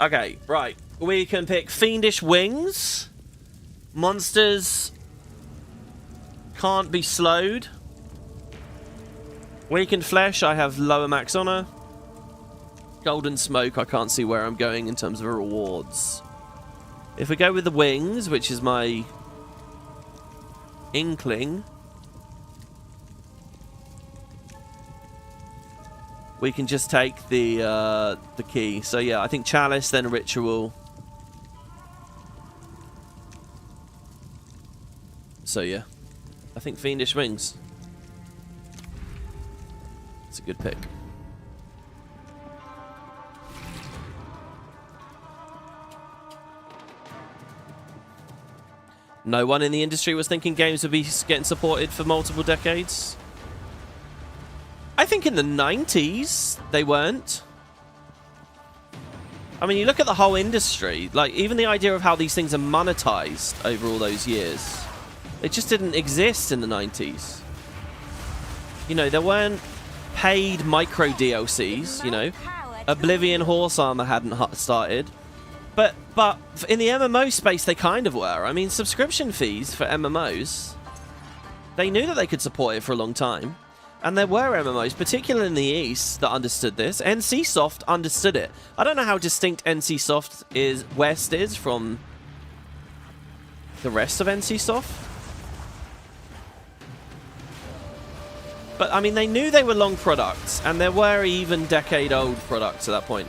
Okay, right. We can pick Fiendish Wings. Monsters can't be slowed. Weakened Flesh, I have lower max honor. Golden Smoke, I can't see where I'm going in terms of rewards. If we go with the Wings, which is my inkling, we can just take the key. So yeah, I think Chalice, then Ritual. So yeah, I think Fiendish Wings. It's a good pick. No one in the industry was thinking games would be getting supported for multiple decades. I think in the 90s, they weren't. I mean, you look at the whole industry, like, even the idea of how these things are monetized over all those years, it just didn't exist in the 90s. You know, there weren't paid micro DLCs, you know. Oblivion Horse Armor hadn't started. But in the MMO space, they kind of were. I mean, subscription fees for MMOs, they knew that they could support it for a long time. And there were MMOs, particularly in the East, that understood this. NCSoft understood it. I don't know how distinct NCSoft West is from the rest of NCSoft. But, I mean, they knew they were long products, and there were even decade-old products at that point.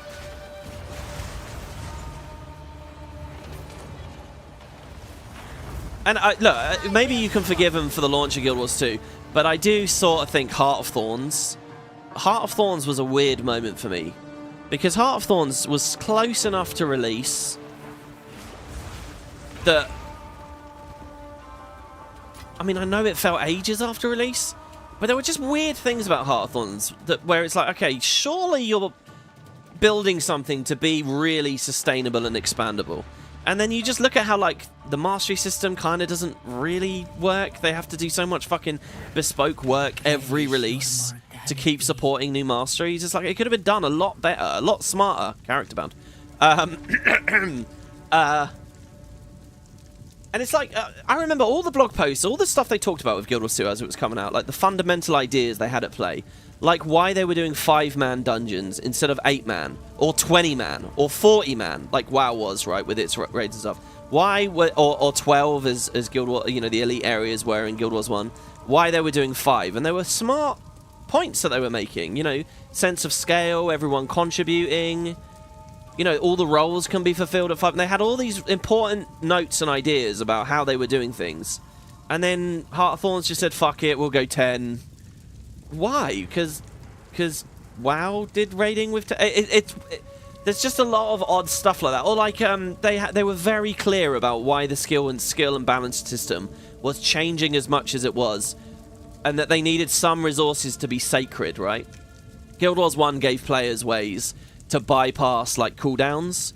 And look, maybe you can forgive them for the launch of Guild Wars 2, but I do sort of think Heart of Thorns. Heart of Thorns was a weird moment for me, because Heart of Thorns was close enough to release that... I mean, I know it felt ages after release, but there were just weird things about Heart of Thorns where it's like, okay, surely you're building something to be really sustainable and expandable. And then you just look at how, like, the mastery system kind of doesn't really work. They have to do so much fucking bespoke work every release. to keep supporting new masteries. It's like it could have been done a lot better, a lot smarter. Character bound. And it's like, I remember all the blog posts, all the stuff they talked about with Guild Wars 2 as it was coming out, like the fundamental ideas they had at play, like why they were doing 5-man dungeons instead of 8-man, or 20-man, or 40-man, like WoW was, right, with its raids and stuff. Why, or 12 as Guild Wars, you know, the elite areas were in Guild Wars 1, why they were doing 5, and they were smart points that they were making, you know, sense of scale, everyone contributing. You know, all the roles can be fulfilled at 5. And they had all these important notes and ideas about how they were doing things. And then Heart of Thorns just said, fuck it, we'll go 10. Why? Because WoW did raiding with... there's just a lot of odd stuff like that. Or like, they were very clear about why the skill and balance system was changing as much as it was. And that they needed some resources to be sacred, right? Guild Wars 1 gave players ways to bypass like cooldowns,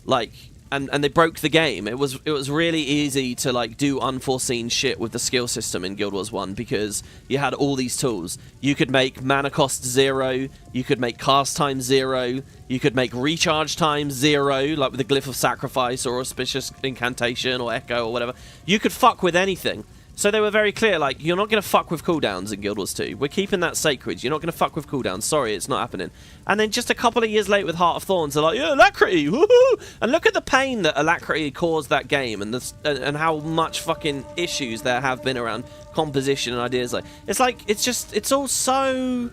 like, and they broke the game. It was really easy to like do unforeseen shit with the skill system in Guild Wars 1 because you had all these tools. You could make mana cost 0, you could make cast time 0, you could make recharge time 0, like with the Glyph of Sacrifice or Auspicious Incantation or Echo or whatever. You could fuck with anything. So they were very clear, like, you're not going to fuck with cooldowns in Guild Wars 2. We're keeping that sacred. You're not going to fuck with cooldowns. Sorry, it's not happening. And then just a couple of years later with Heart of Thorns, they're like, yeah, Alacrity, woohoo! And look at the pain that Alacrity caused that game and how much fucking issues there have been around composition and ideas. It's all so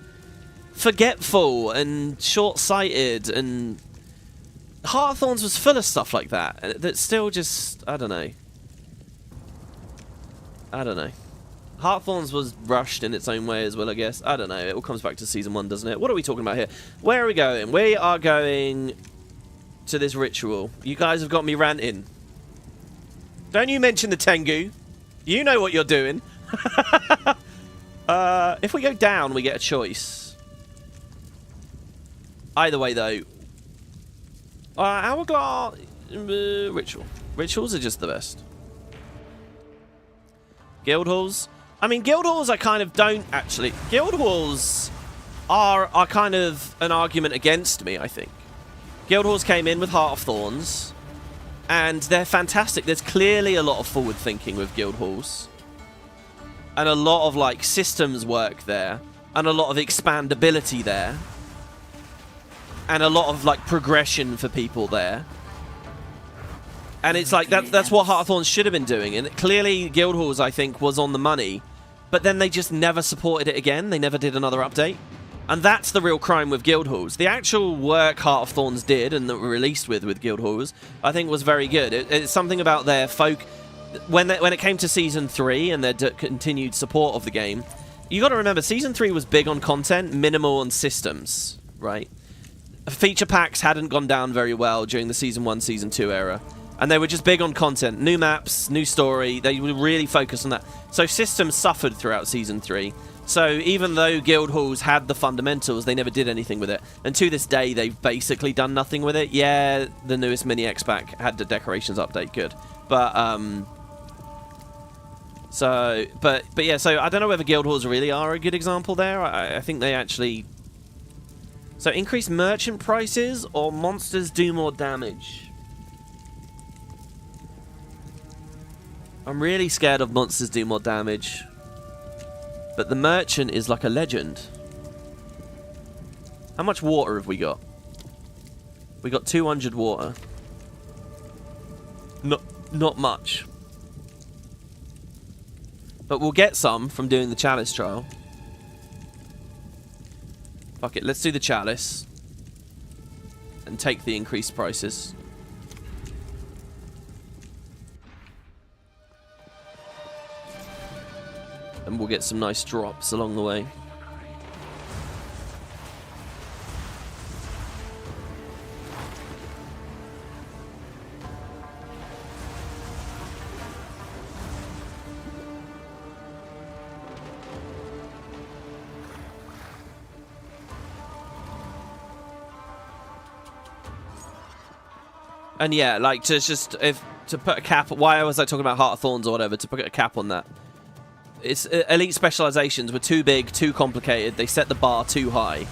forgetful and short-sighted, and Heart of Thorns was full of stuff like that. That's still just, I don't know. Heart of Thorns was rushed in its own way as well, I guess. I don't know. It all comes back to Season 1, doesn't it? What are we talking about here? Where are we going? We are going to this ritual. You guys have got me ranting. Don't you mention the Tengu. You know what you're doing. If we go down, we get a choice. Either way, though. Hourglass... ritual. Rituals are just the best. Guild halls. I mean, guild halls I kind of don't actually. Guild halls are kind of an argument against me, I think. Guild halls came in with Heart of Thorns, and they're fantastic. There's clearly a lot of forward thinking with guild halls, and a lot of like systems work there, and a lot of expandability there, and a lot of like progression for people there. And it's like, that's what Heart of Thorns should have been doing. And clearly, Guild Halls, I think, was on the money. But then they just never supported it again. They never did another update. And that's the real crime with Guild Halls. The actual work Heart of Thorns did and that were released with Guild Halls, I think was very good. It's something about their folk... When it came to Season 3 and their continued support of the game, you got to remember, Season 3 was big on content, minimal on systems, right? Feature packs hadn't gone down very well during the Season 1, Season 2 era. And they were just big on content. New maps, new story. They were really focused on that. So systems suffered throughout Season 3. So even though Guild Halls had the fundamentals, they never did anything with it. And to this day, they've basically done nothing with it. Yeah, the newest Mini X-Pack had the decorations update. Good. But, But yeah, so I don't know whether Guild Halls really are a good example there. I think they actually... So increase merchant prices or monsters do more damage? I'm really scared of monsters do more damage. But the merchant is like a legend. How much water have we got? We got 200 water. Not much. But we'll get some from doing the chalice trial. Fuck it, let's do the chalice. And take the increased prices. And we'll get some nice drops along the way. And yeah, like to put a cap. Why was I talking about Heart of Thorns or whatever? To put a cap on that. it's elite specializations were too big, too complicated. They set the bar too high.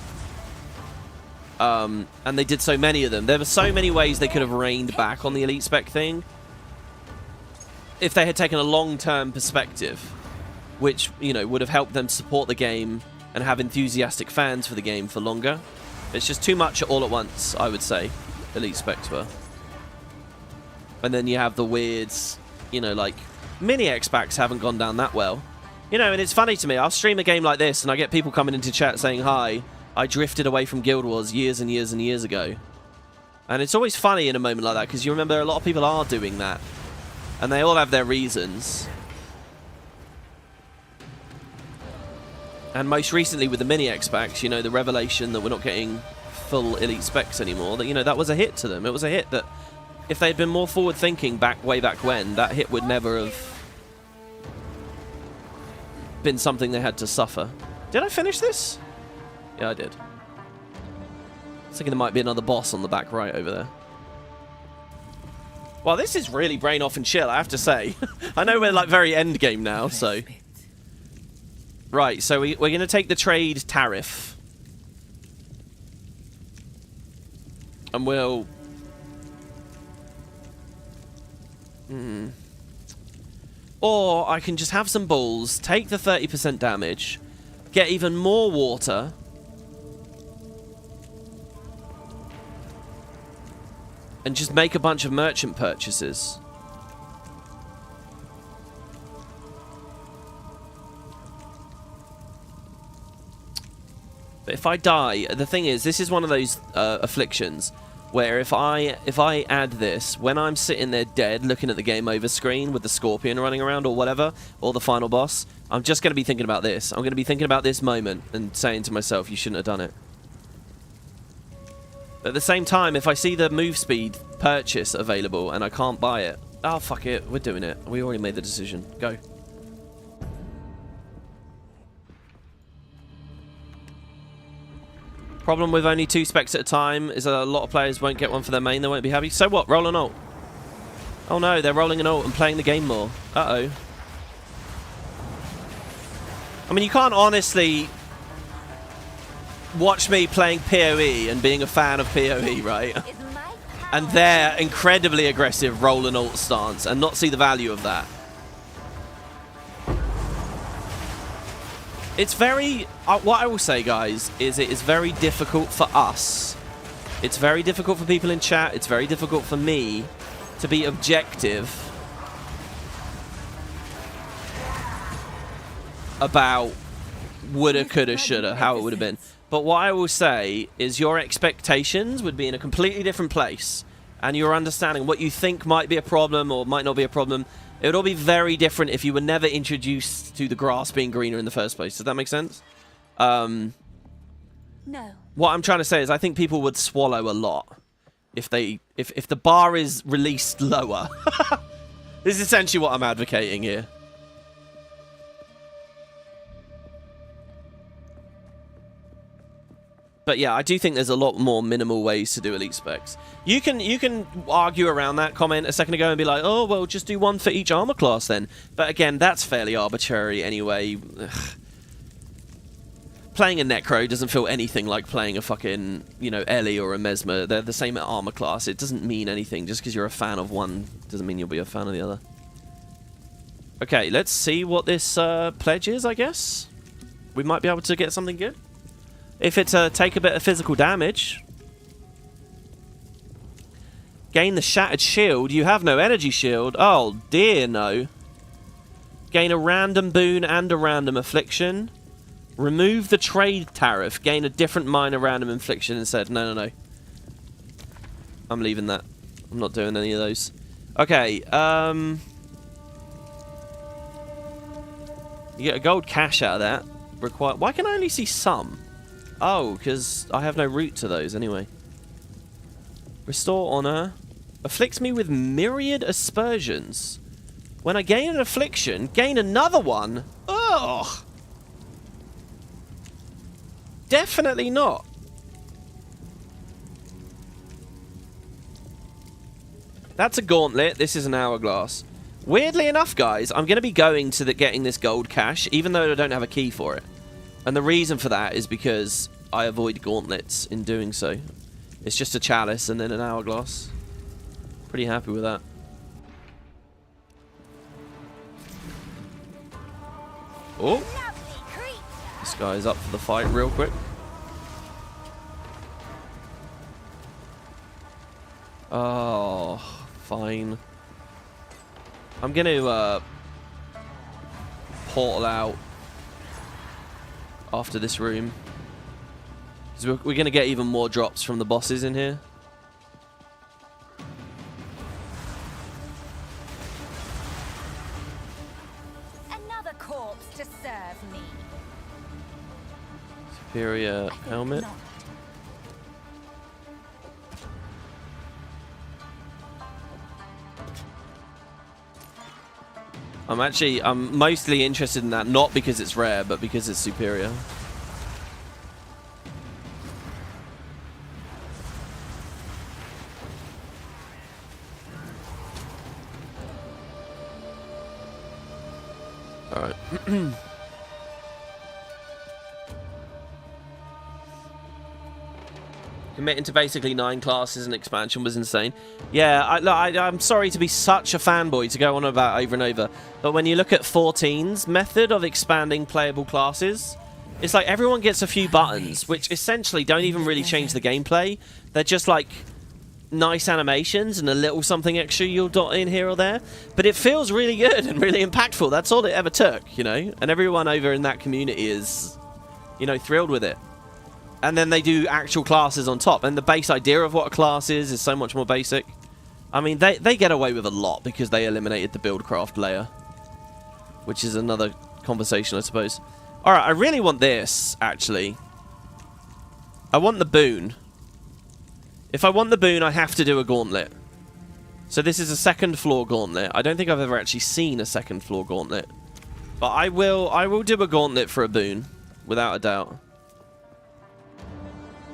And they did so many of them. There were so many ways they could have reined back on the elite spec thing if they had taken a long-term perspective, which, you know, would have helped them support the game and have enthusiastic fans for the game for longer. It's just too much all at once, I would say, elite specs were. And then you have the weirds, you know, like mini X-Packs haven't gone down that well. You know, and it's funny to me, I'll stream a game like this and I get people coming into chat saying, hi, I drifted away from Guild Wars years and years and years ago. And it's always funny in a moment like that, because you remember a lot of people are doing that. And they all have their reasons. And most recently with the mini X-Packs, you know, the revelation that we're not getting full elite specs anymore, that, you know, that was a hit to them. It was a hit that if they'd been more forward-thinking way back when, that hit would never have been something they had to suffer. Did I finish this? Yeah, I did. I was thinking there might be another boss on the back right over there. Well, this is really brain off and chill, I have to say. I know we're like very end game now, so... Right, so we're going to take the trade tariff. And we'll... Or I can just have some balls, take the 30% damage, get even more water... and just make a bunch of merchant purchases. But if I die, the thing is, this is one of those afflictions where if I add this, when I'm sitting there dead looking at the game over screen with the scorpion running around or whatever, or the final boss, I'm just going to be thinking about this. I'm going to be thinking about this moment and saying to myself, you shouldn't have done it. At the same time, if I see the move speed purchase available and I can't buy it, oh, fuck it, we're doing it. We already made the decision. Go. Problem with only 2 specs at a time is a lot of players won't get one for their main. They won't be happy. So what? Roll an ult. Oh no, they're rolling an ult and playing the game more. Uh-oh. I mean, you can't honestly... watch me playing PoE and being a fan of PoE, right? And their incredibly aggressive roll and ult stance and not see the value of that. It's very... what I will say, guys, is it is very difficult for us. It's very difficult for people in chat. It's very difficult for me to be objective about woulda, coulda, shoulda, how it would have been. But what I will say is your expectations would be in a completely different place, and your understanding what you think might be a problem or might not be a problem, it would all be very different if you were never introduced to the grass being greener in the first place. Does that make sense? No. What I'm trying to say is I think people would swallow a lot if the bar is released lower. This is essentially what I'm advocating here. But yeah, I do think there's a lot more minimal ways to do elite specs. You can argue around that comment a second ago and be like, oh, well, just do one for each armor class then. But again, that's fairly arbitrary anyway. Ugh. Playing a Necro doesn't feel anything like playing a fucking, you know, Ellie or a Mesmer. They're the same armor class. It doesn't mean anything. Just because you're a fan of one doesn't mean you'll be a fan of the other. Okay, let's see what this pledge is, I guess. We might be able to get something good. If it's take a bit of physical damage. Gain the shattered shield. You have no energy shield. Oh, dear no. Gain a random boon and a random affliction. Remove the trade tariff. Gain a different minor random infliction instead. No, no, no. I'm leaving that. I'm not doing any of those. Okay, you get a gold cash out of that. Why can I only see some? Oh, because I have no route to those anyway. Restore honor. Afflicts me with myriad aspersions. When I gain an affliction, gain another one? Ugh! Definitely not. That's a gauntlet. This is an hourglass. Weirdly enough, guys, I'm going to be going to getting this gold cache, even though I don't have a key for it. And the reason for that is because I avoid gauntlets in doing so. It's just a chalice and then an hourglass. Pretty happy with that. Oh! This guy's up for the fight real quick. Oh, fine. I'm going to portal out after this room. Because we're going to get even more drops from the bosses in here. Another corpse to serve me. Superior helmet. I'm mostly interested in that, not because it's rare, but because it's superior. Alright. Committing to basically 9 classes and expansion was insane. Yeah, I'm sorry to be such a fanboy to go on about over and over, but when you look at 14's method of expanding playable classes, it's like everyone gets a few buttons, which essentially don't even really change the gameplay. They're just like nice animations and a little something extra you'll dot in here or there, but it feels really good and really impactful. That's all it ever took, you know, and everyone over in that community is, you know, thrilled with it. And then they do actual classes on top. And the base idea of what a class is so much more basic. I mean, they get away with a lot because they eliminated the buildcraft layer. Which is another conversation, I suppose. Alright, I really want this, actually. I want the boon. If I want the boon, I have to do a gauntlet. So this is a second floor gauntlet. I don't think I've ever actually seen a second floor gauntlet. But I will do a gauntlet for a boon. Without a doubt.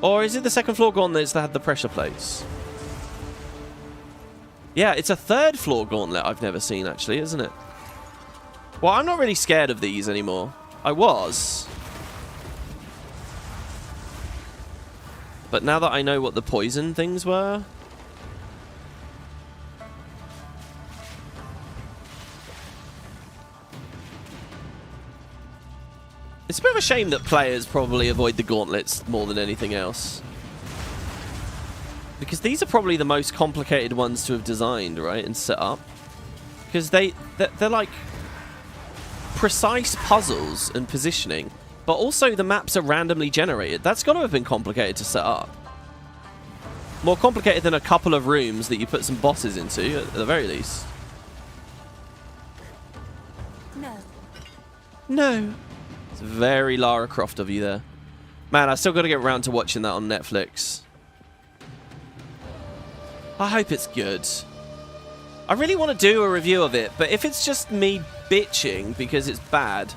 Or is it the second floor gauntlets that had the pressure plates? Yeah, it's a third floor gauntlet I've never seen, actually, isn't it? Well, I'm not really scared of these anymore. I was. But now that I know what the poison things were... It's a bit of a shame that players probably avoid the gauntlets more than anything else. Because these are probably the most complicated ones to have designed, right, and set up. Because they're like precise puzzles and positioning, but also the maps are randomly generated. That's got to have been complicated to set up. More complicated than a couple of rooms that you put some bosses into, at the very least. No. No. It's very Lara Croft of you there. Man, I still got to get around to watching that on Netflix. I hope it's good. I really want to do a review of it, but if it's just me bitching because it's bad...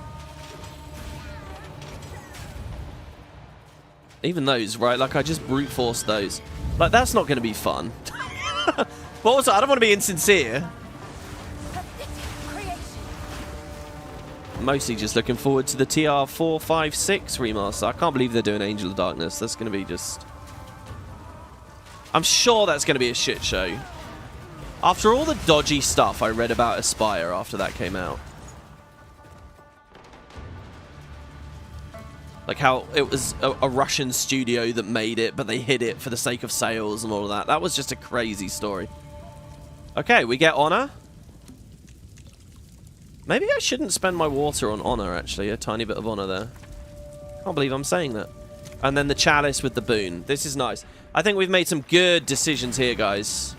Even those, right? Like, I just brute force those. Like, that's not going to be fun. But also, I don't want to be insincere. Mostly just looking forward to the TR456 remaster. I can't believe they're doing Angel of Darkness. That's going to be just... I'm sure that's going to be a shit show. After all the dodgy stuff I read about Aspire after that came out. Like how it was a Russian studio that made it, but they hid it for the sake of sales and all of that. That was just a crazy story. Okay, we get honor. Maybe I shouldn't spend my water on honor, actually. A tiny bit of honor there. Can't believe I'm saying that. And then the chalice with the boon. This is nice. I think we've made some good decisions here, guys.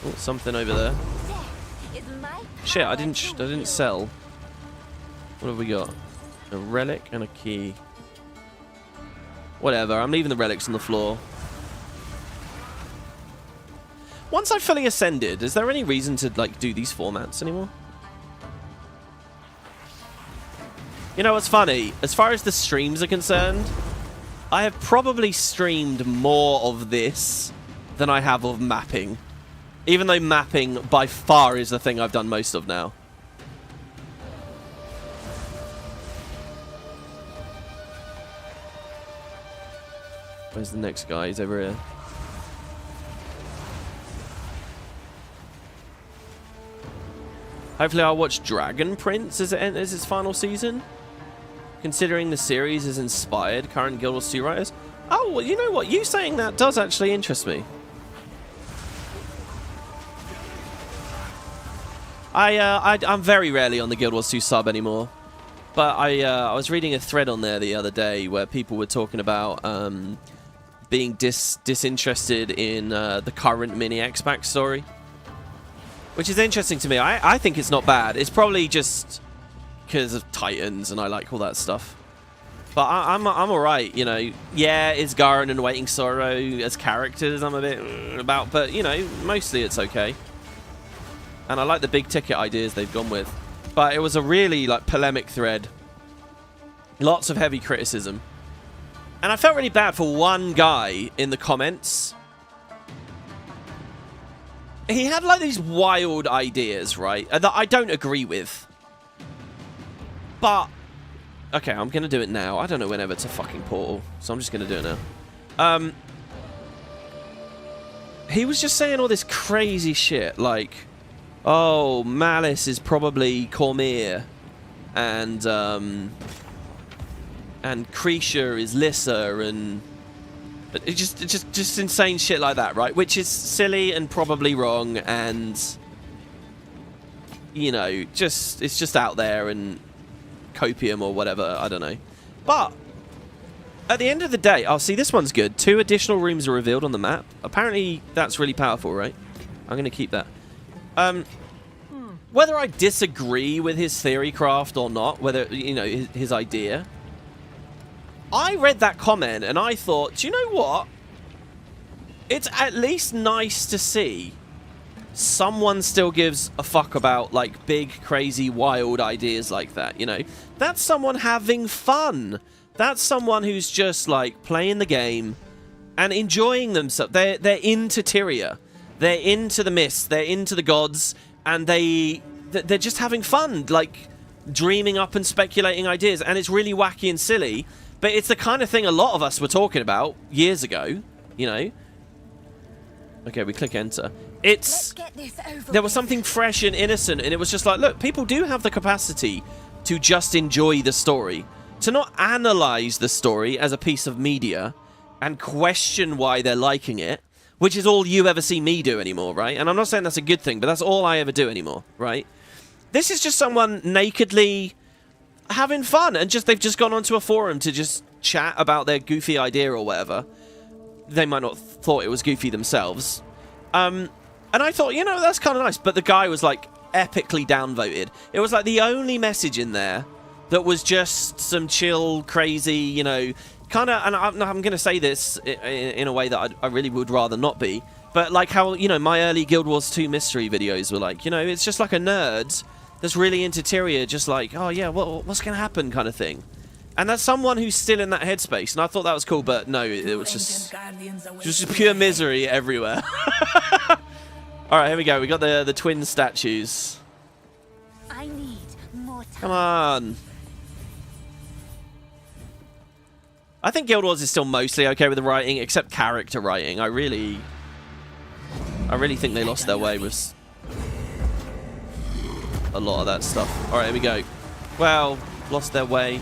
Oh, something over there. Shit, I didn't sell. What have we got? A relic and a key. Whatever, I'm leaving the relics on the floor. Once I've fully ascended, is there any reason to like do these formats anymore? You know what's funny? As far as the streams are concerned, I have probably streamed more of this than I have of mapping. Even though mapping by far is the thing I've done most of now. Where's the next guy? He's over here. Hopefully I'll watch Dragon Prince as it enters its final season. Considering the series has inspired current Guild Wars 2 writers. Oh, well, you know what? You saying that does actually interest me. I'm very rarely on the Guild Wars 2 sub anymore. But I was reading a thread on there the other day where people were talking about being disinterested in the current Mini-X backstory. Which is interesting to me. I think it's not bad. It's probably just because of Titans and I like all that stuff. But I'm alright, you know. Yeah, it's Garen and Waiting Sorrow as characters I'm a bit about, but, you know, mostly it's okay. And I like the big ticket ideas they've gone with. But it was a really, like, polemic thread. Lots of heavy criticism. And I felt really bad for one guy in the comments. He had, like, these wild ideas, right? That I don't agree with. But... okay, I'm going to do it now. I don't know whenever it's a fucking portal, so I'm just going to do it now. He was just saying all this crazy shit, like, oh, Malice is probably Cormyr, and Kreesha is Lissa, and it just insane shit like that, right? Which is silly and probably wrong, and you know, it's just out there and copium or whatever, I don't know. But at the end of the day, oh, see, this one's good. 2 additional rooms are revealed on the map. Apparently, that's really powerful, right? I'm going to keep that. Whether I disagree with his theory craft or not, whether, you know, his idea, I read that comment and I thought, do you know what? It's at least nice to see someone still gives a fuck about, like, big, crazy, wild ideas like that, you know? That's someone having fun. That's someone who's just, like, playing the game and enjoying themselves. They're into Tyria. They're into the mist. They're into the gods. And they're just having fun, like, dreaming up and speculating ideas. And it's really wacky and silly. But it's the kind of thing a lot of us were talking about years ago, you know? Okay, we click enter. There was something fresh and innocent, and it was just like, look, people do have the capacity to just enjoy the story, to not analyze the story as a piece of media and question why they're liking it, which is all you ever see me do anymore, right? And I'm not saying that's a good thing, but that's all I ever do anymore, right? This is just someone nakedly having fun, and they've just gone onto a forum to just chat about their goofy idea or whatever. They might not have thought it was goofy themselves. And I thought, you know, that's kind of nice. But the guy was, like, epically downvoted. It was, like, the only message in there that was just some chill, crazy, you know, kind of... and I'm going to say this in a way that I really would rather not be. But, like, how, you know, my early Guild Wars 2 mystery videos were like, you know, it's just like a nerd that's really into Tyria, just like, oh, yeah, what's going to happen kind of thing. And that's someone who's still in that headspace. And I thought that was cool, but no, it was just pure misery everywhere. Alright, here we go. We got the twin statues. I need more time. Come on. I think Guild Wars is still mostly okay with the writing, except character writing. I really think they lost their way with a lot of that stuff. Alright, here we go. Well, lost their way.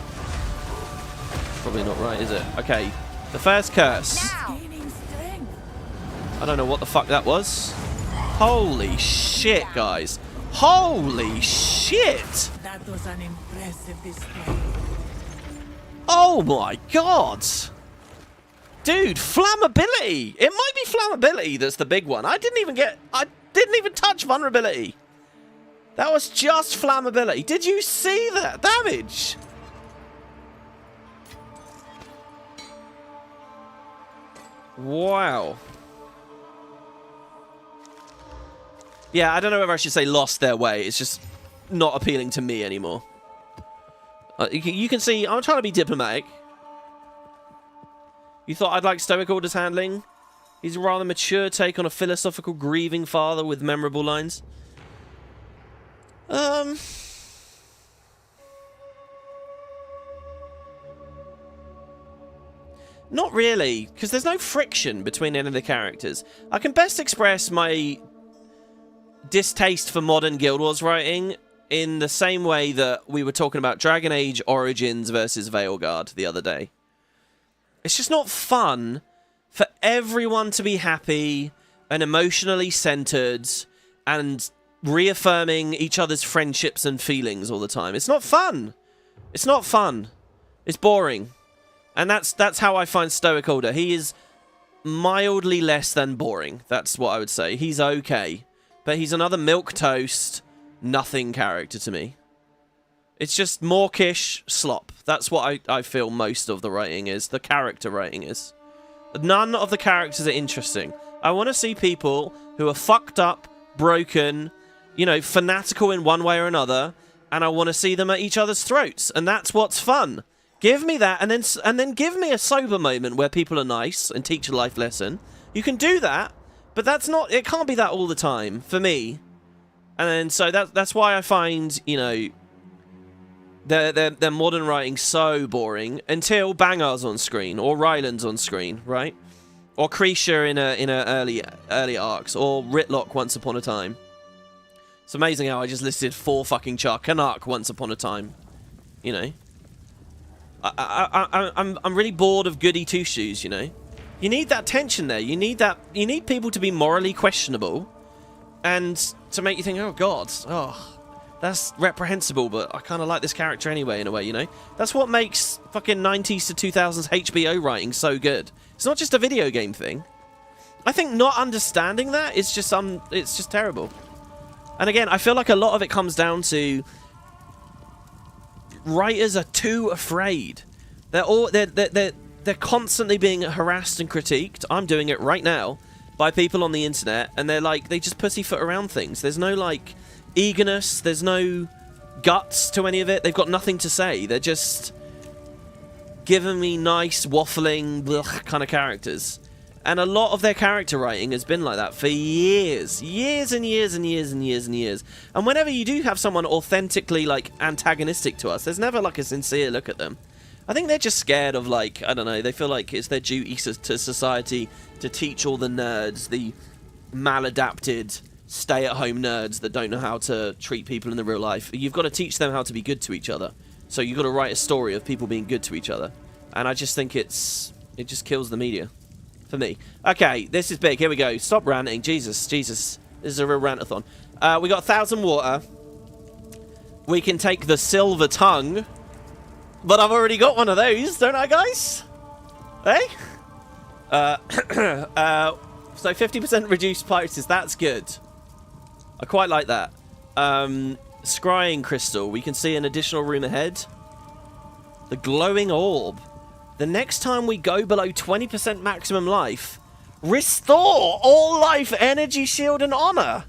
Probably not right, is it? Okay, the first curse. Now. I don't know what the fuck that was. Holy shit, guys. Holy shit! That was an impressive display. Oh my god! Dude, flammability! It might be flammability that's the big one. I didn't even touch vulnerability. That was just flammability. Did you see that damage? Wow. Yeah, I don't know whether I should say lost their way. It's just not appealing to me anymore. You can see, I'm trying to be diplomatic. You thought I'd like stoic orders handling? He's a rather mature take on a philosophical grieving father with memorable lines. Not really, because there's no friction between any of the characters. I can best express my distaste for modern Guild Wars writing in the same way that we were talking about Dragon Age Origins versus Veilguard the other day. It's just not fun for everyone to be happy and emotionally centered and reaffirming each other's friendships and feelings all the time. It's not fun. It's not fun. It's boring. And that's how I find Stoic Order. He is mildly less than boring. That's what I would say. He's okay. But he's another milquetoast, nothing character to me. It's just mawkish slop. That's what I feel most of the writing is. The character writing is. None of the characters are interesting. I want to see people who are fucked up, broken, you know, fanatical in one way or another, and I want to see them at each other's throats. And that's what's fun. Give me that, and then give me a sober moment where people are nice and teach a life lesson. You can do that, but that's not. It can't be that all the time for me. And so that's why I find, you know, their modern writing so boring until Bangar's on screen or Ryland's on screen, right? Or Kreesha in early arcs, or Ritlock Once Upon a Time. It's amazing how I just listed 4 fucking Canuck Once Upon a Time. You know. I'm really bored of goody two shoes, you know. You need that tension there. You need that. You need people to be morally questionable, and to make you think, oh god, oh, that's reprehensible. But I kind of like this character anyway, in a way, you know. That's what makes fucking 90s to 2000s HBO writing so good. It's not just a video game thing. I think not understanding that is just it's just terrible. And again, I feel like a lot of it comes down to writers are too afraid. They're constantly being harassed and critiqued. I'm doing it right now by people on the internet, and they just pussyfoot around things. There's no like eagerness. There's no guts to any of it. They've got nothing to say. They're just giving me nice waffling kind of characters. And a lot of their character writing has been like that for years. Years and years and years and years and years. And whenever you do have someone authentically, like, antagonistic to us, there's never, like, a sincere look at them. I think they're just scared of, like, I don't know, they feel like it's their duty to society to teach all the nerds, the maladapted, stay-at-home nerds that don't know how to treat people in the real life. You've got to teach them how to be good to each other. So you've got to write a story of people being good to each other. And I just think it just kills the media. For me. Okay, this is big. Here we go. Stop ranting. Jesus. This is a real rant-a-thon. We got 1,000 water. We can take the silver tongue. But I've already got one of those, don't I, guys? Hey? So 50% reduced prices. That's good. I quite like that. Scrying crystal. We can see an additional room ahead. The glowing orb. The next time we go below 20% maximum life, restore all life, energy, shield, and honor.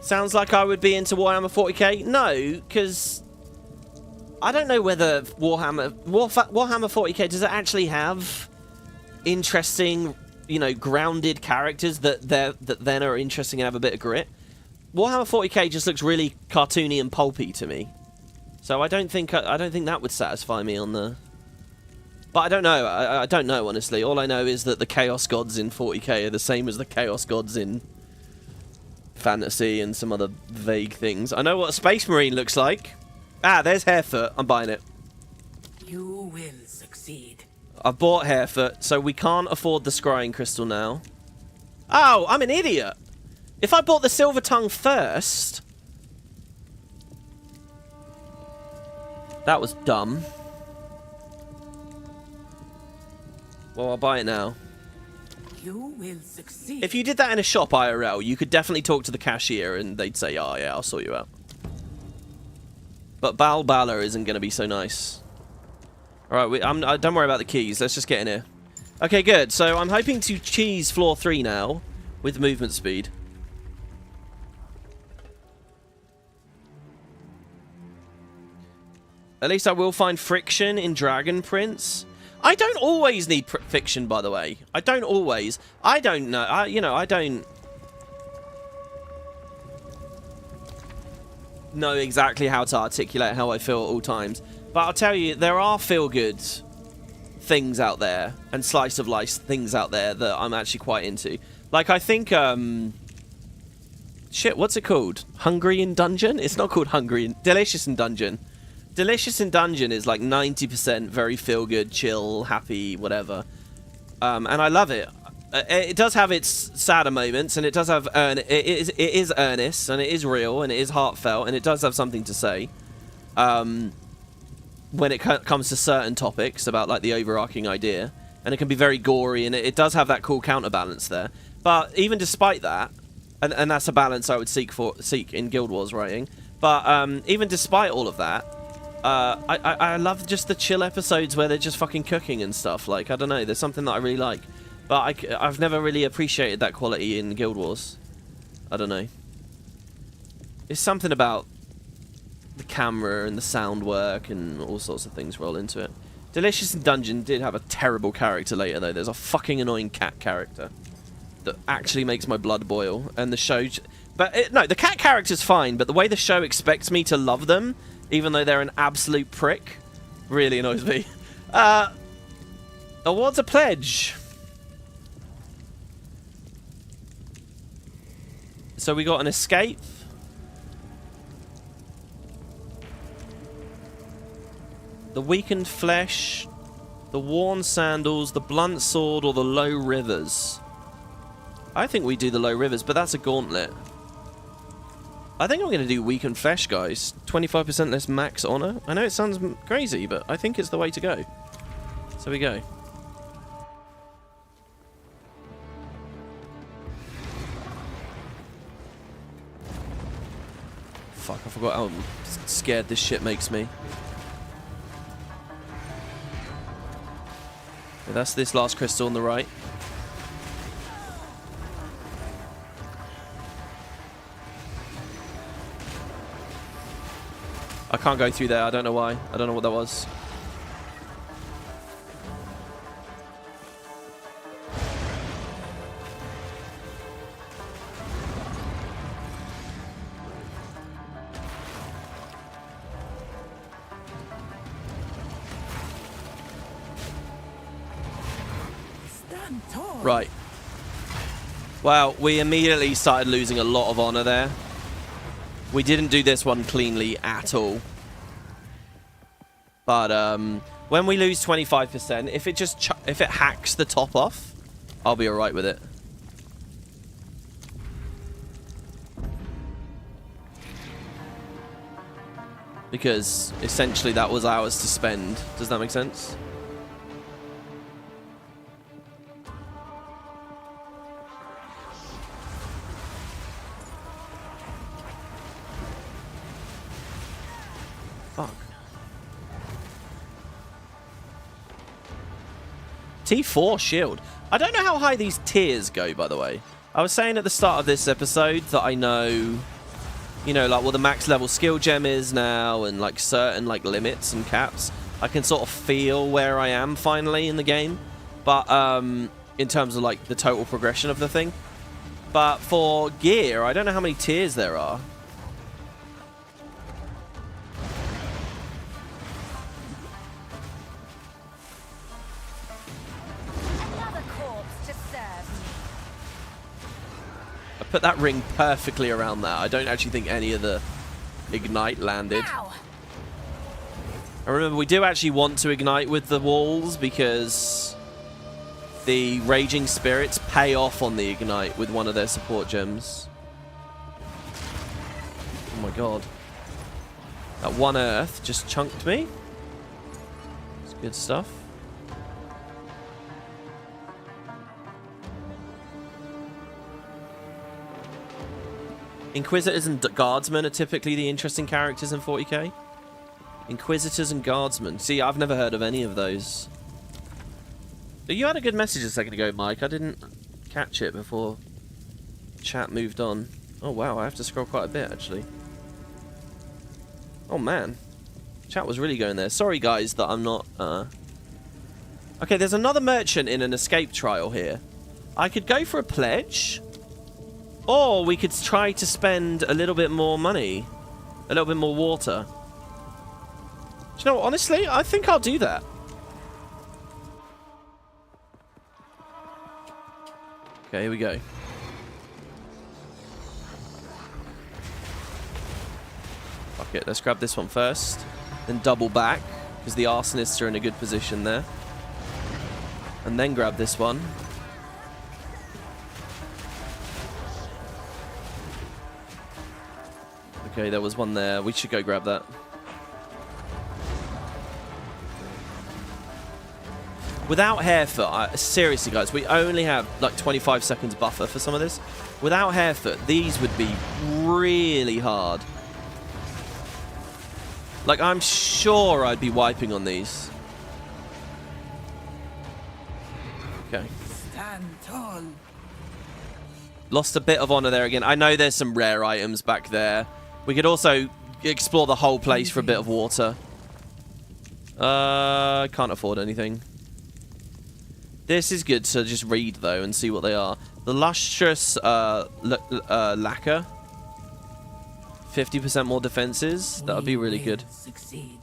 Sounds like I would be into Warhammer 40k. No, because I don't know whether Warhammer 40k, does it actually have interesting, you know, grounded characters that then are interesting and have a bit of grit? Warhammer 40k just looks really cartoony and pulpy to me, so I don't think that would satisfy me on the. But I don't know. I don't know, honestly. All I know is that the Chaos Gods in 40k are the same as the Chaos Gods in Fantasy and some other vague things. I know what a Space Marine looks like. Ah, there's Harefoot. I'm buying it. You will succeed. I bought Harefoot, so we can't afford the Scrying Crystal now. Oh, I'm an idiot. If I bought the Silver Tongue first... That was dumb. Well, I'll buy it now. You will succeed. If you did that in a shop IRL, you could definitely talk to the cashier and they'd say, oh yeah, I'll sort you out. But Balbala isn't going to be so nice. Alright, don't worry about the keys. Let's just get in here. Okay, good. So I'm hoping to cheese floor 3 now with movement speed. At least I will find friction in Dragon Prince. I don't always need fiction, by the way. I don't always. I don't know. I don't know exactly how to articulate how I feel at all times. But I'll tell you, there are feel-good things out there and slice of life things out there that I'm actually quite into. Like, I think, shit, what's it called? Hungry in Dungeon? It's not called Hungry in... Delicious in Dungeon. Delicious in Dungeon is like 90% very feel-good, chill, happy, whatever. And I love it. It does have its sadder moments, and it does have... it is earnest, and it is real, and it is heartfelt, and it does have something to say. When it comes to certain topics about, like, the overarching idea. And it can be very gory, and it does have that cool counterbalance there. But even despite that, and that's a balance I would seek in Guild Wars writing. But even despite all of that, I love just the chill episodes where they're just fucking cooking and stuff. Like, I don't know, there's something that I really like. But I've never really appreciated that quality in Guild Wars. I don't know. It's something about the camera and the sound work and all sorts of things roll into it. Delicious in Dungeon did have a terrible character later, though. There's a fucking annoying cat character that actually makes my blood boil. And the show... But, no, the cat character's fine, but the way the show expects me to love them, even though they're an absolute prick, really annoys me. Awards a pledge. So we got an escape. The weakened flesh, the worn sandals, the blunt sword, or the low rivers. I think we do the low rivers, but that's a gauntlet. I think I'm going to do weakened flesh, guys. 25% less max honor. I know it sounds crazy, but I think it's the way to go. So we go. Fuck, I forgot how scared this shit makes me. Yeah, that's this last crystal on the right. I can't go through there. I don't know why. I don't know what that was. Right. Well, we immediately started losing a lot of honor there. We didn't do this one cleanly at all. But when we lose 25%, if it hacks the top off, I'll be alright with it. Because essentially that was ours to spend. Does that make sense? Fuck. T4 shield. I don't know how high these tiers go, by the way. I was saying at the start of this episode that I know, you know, like what the max level skill gem is now and like certain like limits and caps. I can sort of feel where I am finally in the game. But in terms of like the total progression of the thing. But for gear, I don't know how many tiers there are. Put that ring perfectly around that. I don't actually think any of the ignite landed. Ow. I remember we do actually want to ignite with the walls because the raging spirits pay off on the ignite with one of their support gems. Oh my god. That one earth just chunked me. It's good stuff. Inquisitors and Guardsmen are typically the interesting characters in 40k. Inquisitors and Guardsmen. See, I've never heard of any of those. You had a good message a second ago, Mike. I didn't catch it before chat moved on. Oh, wow. I have to scroll quite a bit, actually. Oh, man. Chat was really going there. Sorry, guys, that I'm not... Okay, there's another merchant in an escape trial here. I could go for a pledge. Or we could try to spend a little bit more money. A little bit more water. Do you know what? Honestly, I think I'll do that. Okay, here we go. Fuck it, let's grab this one first. Then double back, because the arsonists are in a good position there. And then grab this one. Okay, there was one there. We should go grab that. Without Hairfoot, seriously guys, we only have like 25 seconds buffer for some of this. Without Hairfoot, these would be really hard. Like, I'm sure I'd be wiping on these. Okay. Stand tall. Lost a bit of honor there again. I know there's some rare items back there. We could also explore the whole place for a bit of water. I can't afford anything. This is good to just read, though, and see what they are. The Lustrous Lacquer. 50% more defenses. That would be really good. Succeed.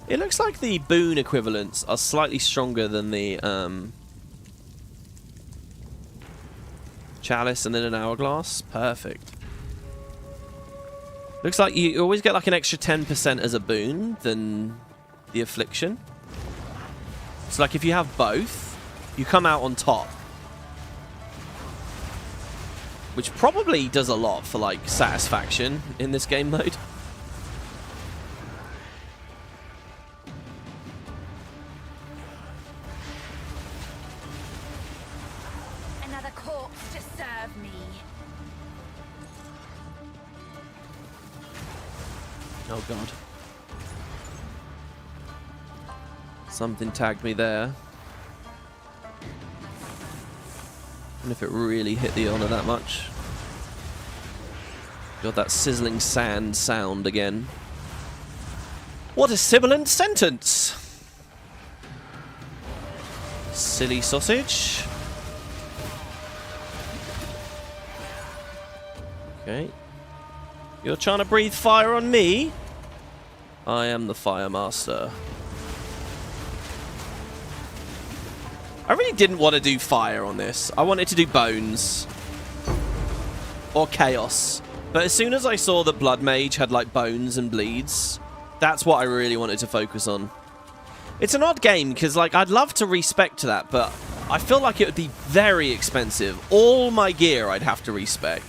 It looks like the boon equivalents are slightly stronger than the Chalice and then an Hourglass. Perfect. Looks like you always get like an extra 10% as a boon than the Affliction. So like if you have both, you come out on top. Which probably does a lot for like satisfaction in this game mode. Another corpse to serve me. Oh god. Something tagged me there. And if it really hit the honor that much. Got that sizzling sand sound again. What a sibilant sentence! Silly sausage. Okay. You're trying to breathe fire on me? I am the Fire Master. I really didn't want to do fire on this. I wanted to do bones. Or chaos. But as soon as I saw that Blood Mage had like bones and bleeds, that's what I really wanted to focus on. It's an odd game because like I'd love to respec to that, but I feel like it would be very expensive. All my gear I'd have to respec.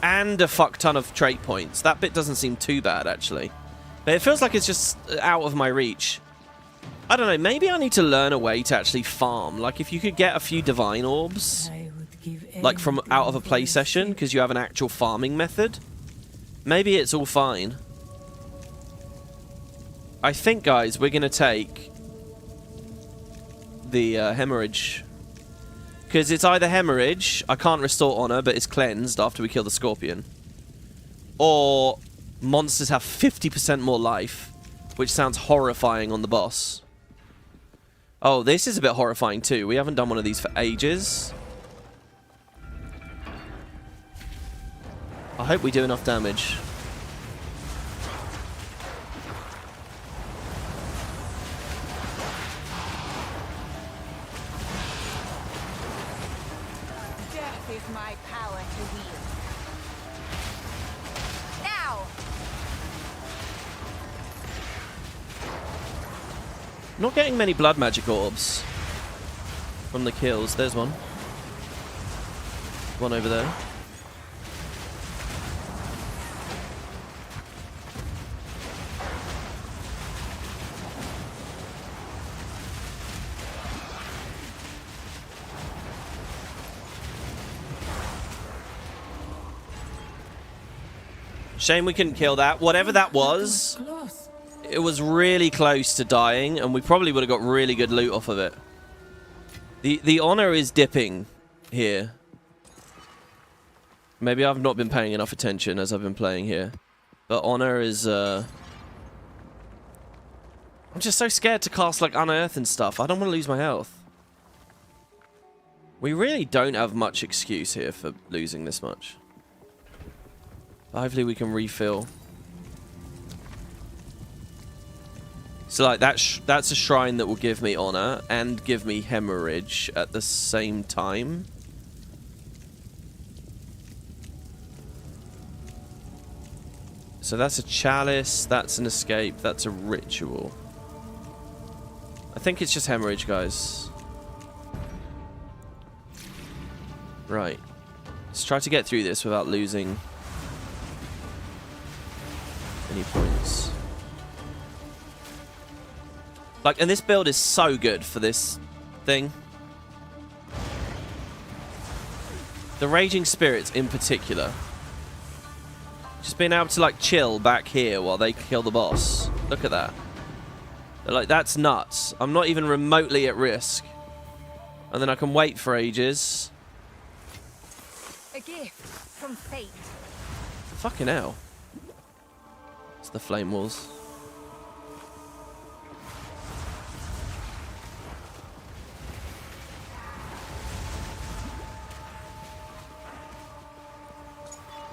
And a fuck ton of trait points. That bit doesn't seem too bad actually. But it feels like it's just out of my reach. I don't know, maybe I need to learn a way to actually farm. Like, if you could get a few Divine Orbs, like from out of a play session, because you have an actual farming method, maybe it's all fine. I think, guys, we're going to take the Hemorrhage. Because it's either Hemorrhage, I can't restore honor, but it's cleansed after we kill the Scorpion. Or monsters have 50% more life, which sounds horrifying on the boss. Oh, this is a bit horrifying too. We haven't done one of these for ages. I hope we do enough damage. Death is my power to wield. Now! Not getting many blood magic orbs from the kills. There's one. One over there. Shame we couldn't kill that. Whatever that was, it was really close to dying, and we probably would have got really good loot off of it. The honor is dipping here. Maybe I've not been paying enough attention as I've been playing here. But honor is I'm just so scared to cast, like, Unearth and stuff. I don't want to lose my health. We really don't have much excuse here for losing this much. But hopefully we can refill. So, like, that's a shrine that will give me honor and give me hemorrhage at the same time. So that's a chalice, that's an escape, that's a ritual. I think it's just hemorrhage, guys. Right. Let's try to get through this without losing any points. Like, and this build is so good for this thing. The Raging Spirits in particular. Just being able to, like, chill back here while they kill the boss. Look at that. They're like, that's nuts. I'm not even remotely at risk. And then I can wait for ages. A gift from fate. Fucking hell. It's the flame walls.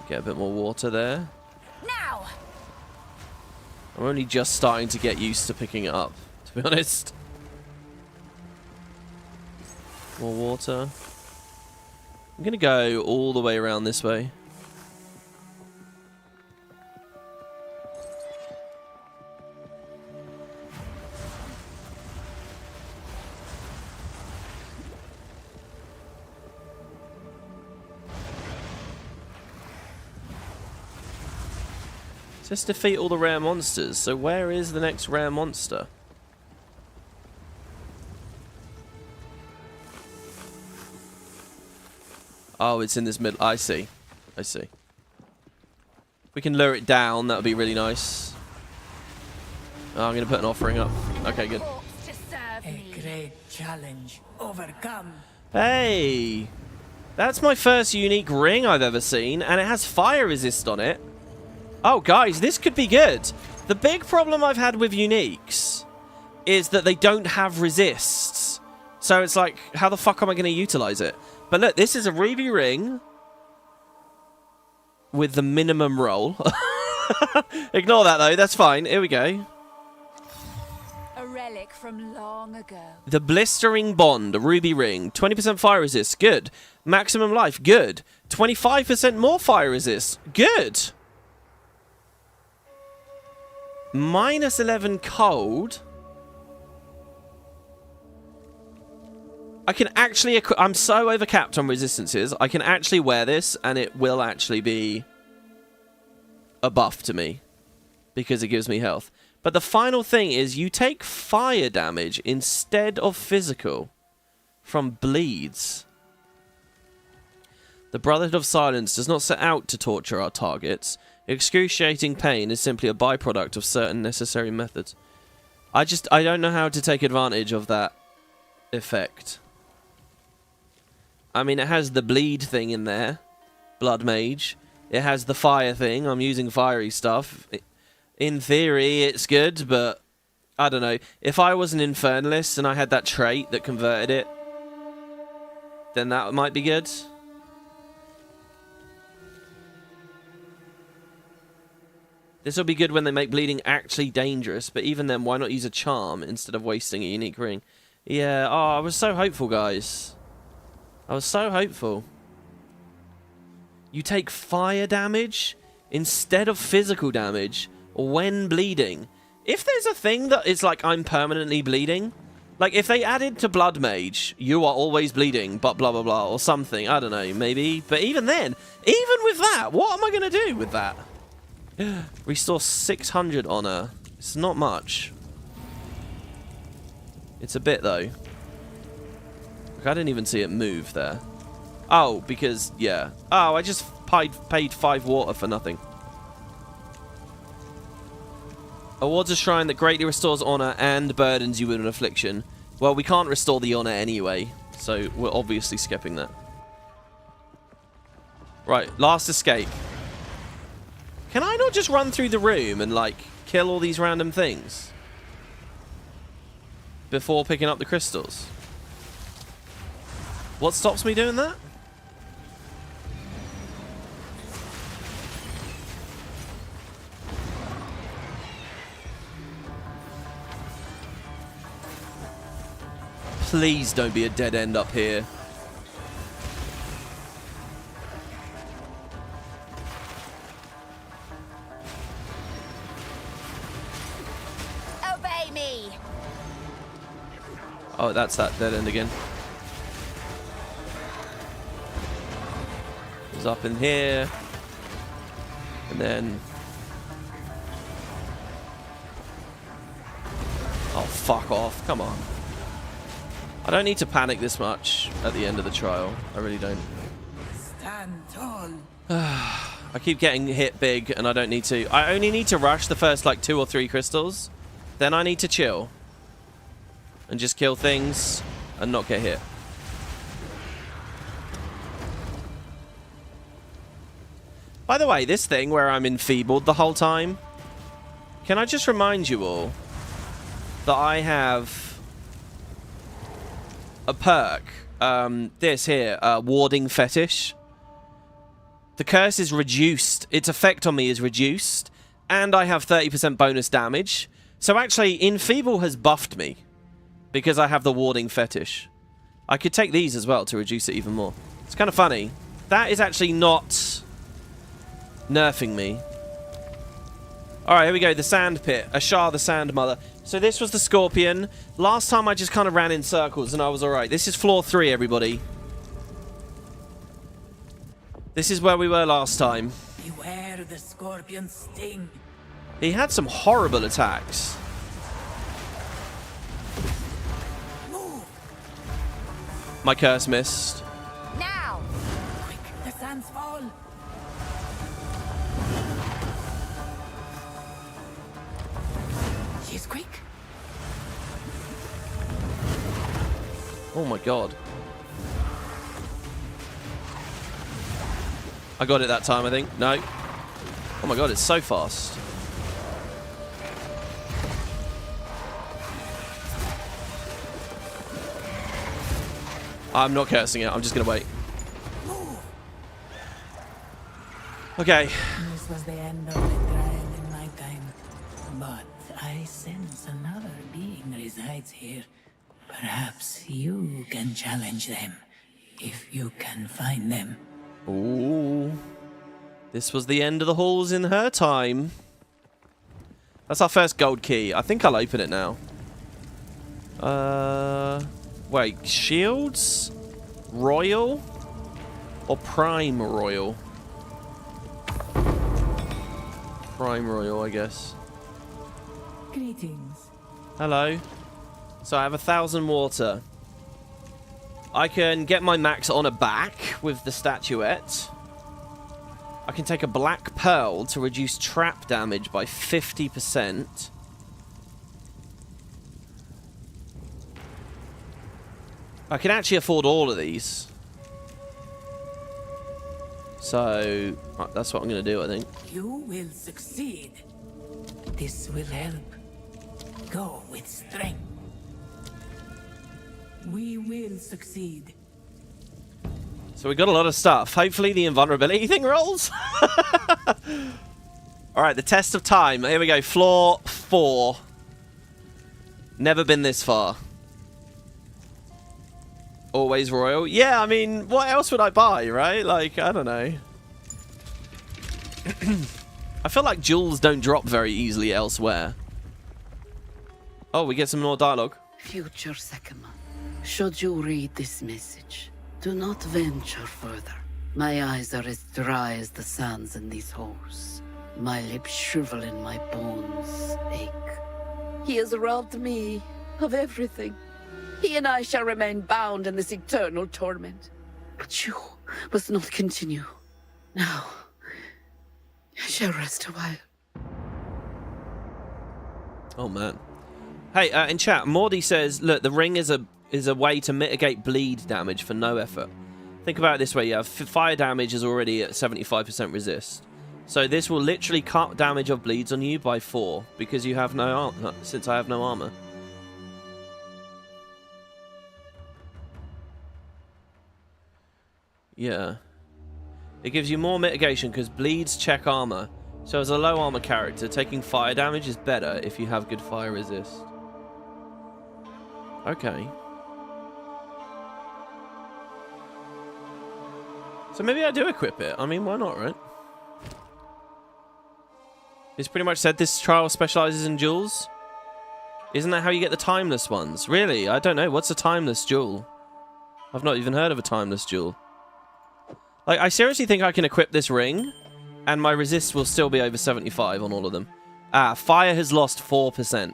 Get a bit more water there. Now. I'm only just starting to get used to picking it up, to be honest. More water. I'm gonna go all the way around this way. Just defeat all the rare monsters. So where is the next rare monster? Oh, it's in this middle. I see. I see. If we can lure it down, that would be really nice. Oh, I'm going to put an offering up. Okay, good. Corpse to serve A me. great challenge overcome. Hey! That's my first unique ring I've ever seen, and it has fire resist on it. Oh, guys, this could be good. The big problem I've had with uniques is that they don't have resists. So it's like, how the fuck am I going to utilize it? But look, this is a ruby ring with the minimum roll. Ignore that, though. That's fine. Here we go. A relic from long ago. The Blistering Bond, a ruby ring. 20% fire resist. Good. Maximum life. Good. 25% more fire resist. Good. Minus 11 cold. I can actually... I'm so overcapped on resistances. I can actually wear this, and it will actually be a buff to me. Because it gives me health. But the final thing is you take fire damage instead of physical from bleeds. The Brotherhood of Silence does not set out to torture our targets. Excruciating pain is simply a byproduct of certain necessary methods. I don't know how to take advantage of that effect. I mean, it has the bleed thing in there. Blood Mage. It has the fire thing. I'm using fiery stuff. In theory, it's good, but I don't know. If I was an Infernalist and I had that trait that converted it, then that might be good. This will be good when they make bleeding actually dangerous, but even then, why not use a charm instead of wasting a unique ring? Yeah, oh, I was so hopeful, guys. I was so hopeful. You take fire damage instead of physical damage when bleeding. If there's a thing that is like, I'm permanently bleeding, like if they added to Blood Mage, you are always bleeding, but blah, blah, blah, or something, I don't know, maybe. But even then, even with that, what am I going to do with that? Restore 600 honor. It's not much. It's a bit, though. I didn't even see it move there. Oh, because, yeah. Oh, I just paid 5 water for nothing. Awards a shrine that greatly restores honor and burdens you with an affliction. Well, we can't restore the honor anyway, so we're obviously skipping that. Right, last escape. Can I not just run through the room and, like, kill all these random things? before picking up the crystals. What stops me doing that? Please don't be a dead end up here. Obey me. Oh, that's that dead end again. It's up in here. And then... oh, fuck off. Come on. I don't need to panic this much at the end of the trial. I really don't. Stand tall. I keep getting hit big and I don't need to. I only need to rush the first like 2 or 3 crystals. Then I need to chill. And just kill things and not get hit. By the way, this thing where I'm enfeebled the whole time. Can I just remind you all that I have a perk, this here, warding fetish. The curse is reduced. Its effect on me is reduced, and I have 30% bonus damage. So actually, Enfeeble has buffed me because I have the warding fetish. I could take these as well to reduce it even more. It's kind of funny. That is actually not nerfing me. Alright, here we go. The Sand Pit. Ashar the Sand Mother. So this was the Scorpion. Last time I just kind of ran in circles and I was alright. This is floor 3, everybody. This is where we were last time. Beware the scorpion's sting. He had some horrible attacks. Move. My curse missed. Now. Quick, the sands fall. She's quick. Oh my god. I got it that time, I think. No. Oh my god, it's so fast. I'm not cursing it. I'm just going to wait. Okay. This was the end of the trial in my time. But I sense another being resides here. Perhaps you can challenge them, if you can find them. Ooh. This was the end of the halls in her time. That's our first gold key. I think I'll open it now. Wait, shields? Royal? Or Prime Royal? Prime Royal, I guess. Greetings. Hello. So I have 1,000 water. I can get my max honor back with the statuette. I can take a black pearl to reduce trap damage by 50%. I can actually afford all of these. So, that's what I'm going to do, I think. You will succeed. This will help. Go with strength. We will succeed. So we got a lot of stuff. Hopefully the invulnerability thing rolls. Alright, the test of time. Here we go. Floor 4. Never been this far. Always royal. Yeah, I mean, what else would I buy, right? Like, I don't know. I feel like jewels don't drop very easily elsewhere. Oh, we get some more dialogue. Future Sekhemas, should you read this message, do not venture further. My eyes are as dry as the sands in these halls. My lips shrivel and my bones ache. He has robbed me of everything. He and I shall remain bound in this eternal torment. But you must not continue. Now, I shall rest a while. Oh, man. Hey, in chat, Mordy says, look, the ring is a way to mitigate bleed damage for no effort. Think about it this way, yeah, fire damage is already at 75% resist. So this will literally cut damage of bleeds on you by 4, because you have no armor, since I have no armor. Yeah. It gives you more mitigation because bleeds check armor. So as a low armor character, taking fire damage is better if you have good fire resist. Okay. So maybe I do equip it. I mean, why not, right? It's pretty much said this trial specializes in jewels. Isn't that how you get the timeless ones? Really? I don't know. What's a timeless jewel? I've not even heard of a timeless jewel. Like, I seriously think I can equip this ring, and my resist will still be over 75 on all of them. Ah, fire has lost 4%.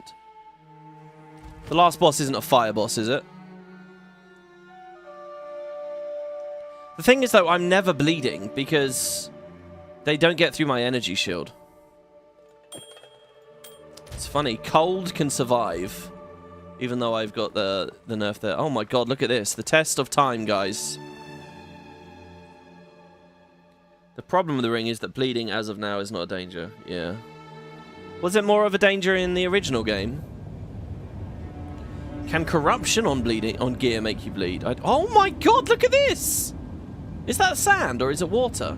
The last boss isn't a fire boss, is it? The thing is, though, I'm never bleeding, because they don't get through my energy shield. It's funny. Cold can survive, even though I've got the nerf there. Oh my god, look at this. The test of time, guys. The problem with the ring is that bleeding, as of now, is not a danger. Yeah. Was it more of a danger in the original game? Can corruption on gear make you bleed? Oh my god, look at this! Is that sand or is it water?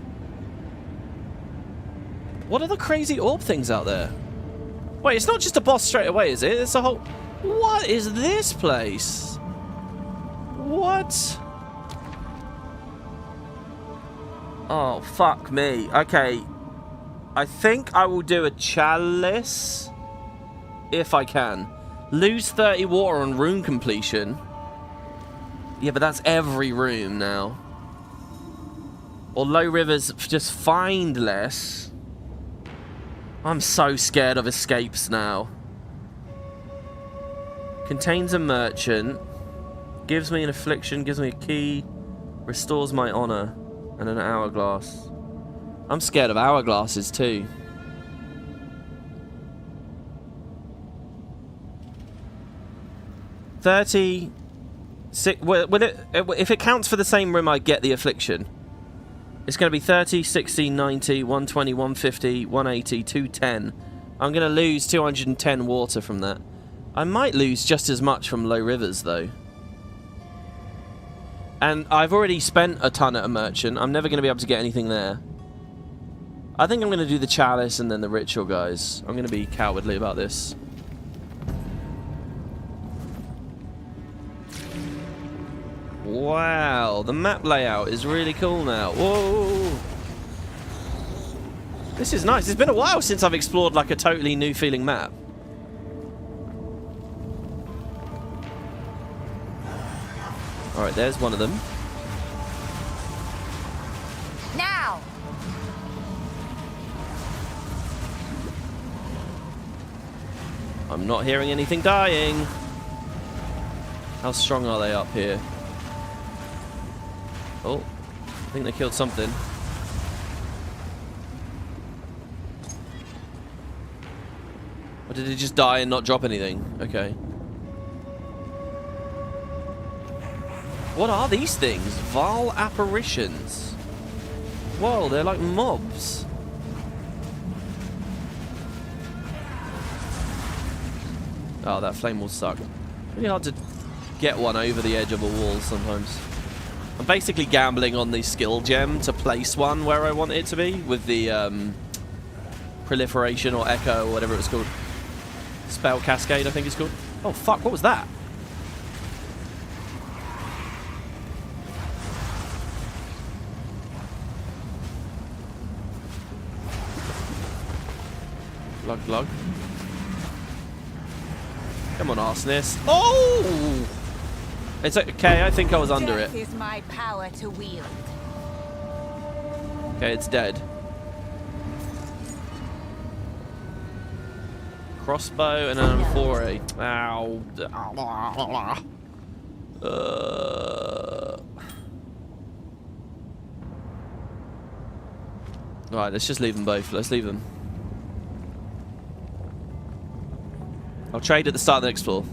What are the crazy orb things out there? Wait, it's not just a boss straight away, is it? It's a whole... What is this place? What? Oh, fuck me. Okay. I think I will do a chalice. If I can. Lose 30 water on room completion. Yeah, but that's every room now. Or low rivers, just find less. I'm so scared of escapes now. Contains a merchant. Gives me an affliction, gives me a key. Restores my honor. And an hourglass. I'm scared of hourglasses too. If it counts for the same room, I get the affliction. It's going to be 30, 60, 90, 120, 150, 180, 210. I'm going to lose 210 water from that. I might lose just as much from low rivers, though. And I've already spent a ton at a merchant. I'm never going to be able to get anything there. I think I'm going to do the chalice and then the ritual, guys. I'm going to be cowardly about this. Wow, the map layout is really cool now. Whoa! This is nice. It's been a while since I've explored like a totally new feeling map. Alright, there's one of them. Now! I'm not hearing anything dying. How strong are they up here? Oh, I think they killed something. Or did it just die and not drop anything? Okay. What are these things? Vile apparitions. Whoa, they're like mobs. Oh, that flame will suck. Really hard to get one over the edge of a wall sometimes. I'm basically gambling on the skill gem to place one where I want it to be with the proliferation or echo or whatever it was called. Spell cascade, I think it's called. Oh fuck, what was that? Glug glug. Come on, Arsonist. Oh! It's okay, I think I was under it. Death is my power to wield. Okay, it's dead. Crossbow and an foray. Ow. Alright, let's just leave them both. Let's leave them. I'll trade at the start of the next floor.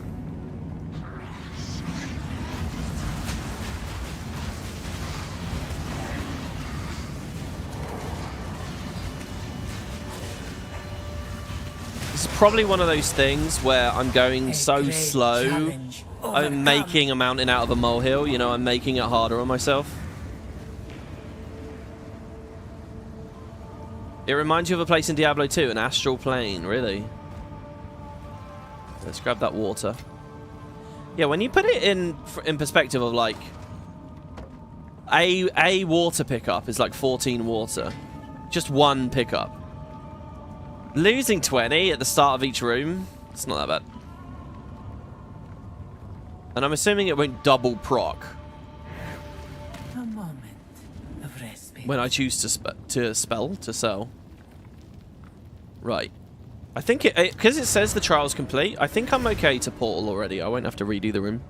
This is probably one of those things where I'm going so slow, I'm making a mountain out of a molehill, you know, I'm making it harder on myself. It reminds you of a place in Diablo 2, an astral plane, really. Let's grab that water. Yeah, when you put it in perspective of like a water pickup is like 14 water. Just one pickup. Losing 20 at the start of each room, it's not that bad. And I'm assuming it won't double proc A moment of respite. when I choose to sell. Right. I think because it says the trial's complete, I think I'm okay to portal already. I won't have to redo the room.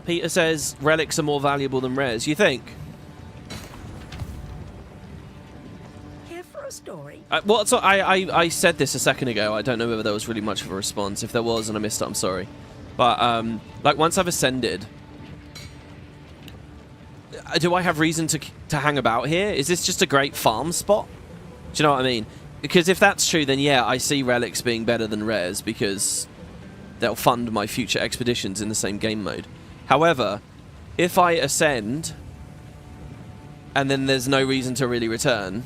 Peter says relics are more valuable than rares. You think? Here for a story. Well, so I said this a second ago. I don't know whether there was really much of a response. If there was and I missed it, I'm sorry. But like once I've ascended, do I have reason to hang about here? Is this just a great farm spot? Do you know what I mean? Because if that's true, then yeah, I see relics being better than rares because they'll fund my future expeditions in the same game mode. However, if I ascend and then there's no reason to really return,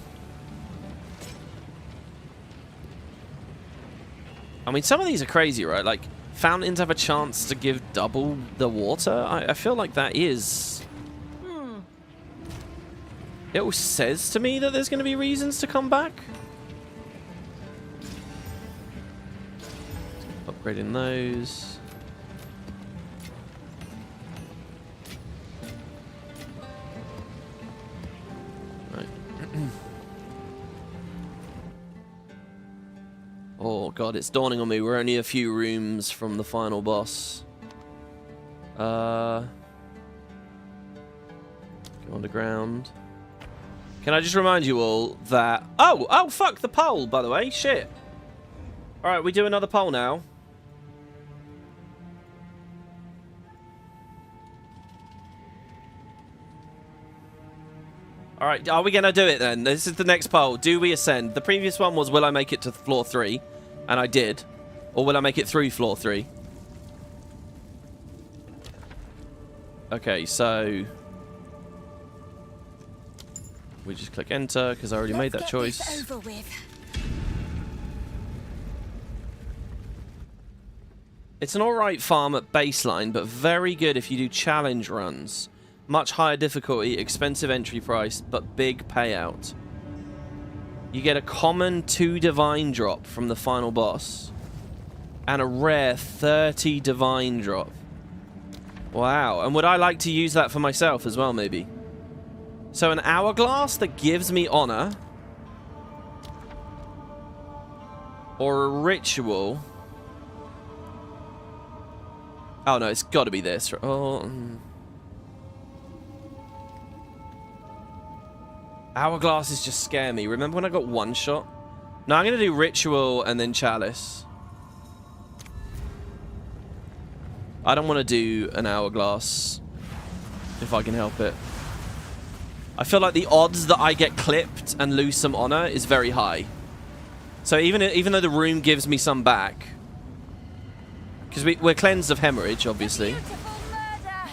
I mean, some of these are crazy, right? Like, fountains have a chance to give double the water. I feel like that is... It all says to me that there's going to be reasons to come back. Upgrading those. Right. Oh god, it's dawning on me. We're only a few rooms from the final boss. Go underground. Can I just remind you all that... Oh, fuck, the poll, by the way. Shit. Alright, we do another poll now. Alright, are we going to do it then? This is the next poll. Do we ascend? The previous one was, will I make it to floor 3? And I did. Or will I make it through floor 3? Okay, so... we just click enter because I already made that choice. Over with. It's an alright farm at baseline, but very good if you do challenge runs. Much higher difficulty, expensive entry price, but big payout. You get a common 2 divine drop from the final boss. And a rare 30 divine drop. Wow, and would I like to use that for myself as well, maybe? So an hourglass that gives me honor, or a ritual. Oh no, it's got to be this. Oh, hourglasses just scare me. Remember when I got one shot? No, I'm gonna do ritual and then chalice. I don't want to do an hourglass if I can help it. I feel like the odds that I get clipped and lose some honor is very high. So even though the room gives me some back, because we're cleansed of hemorrhage, obviously. Beautiful murder.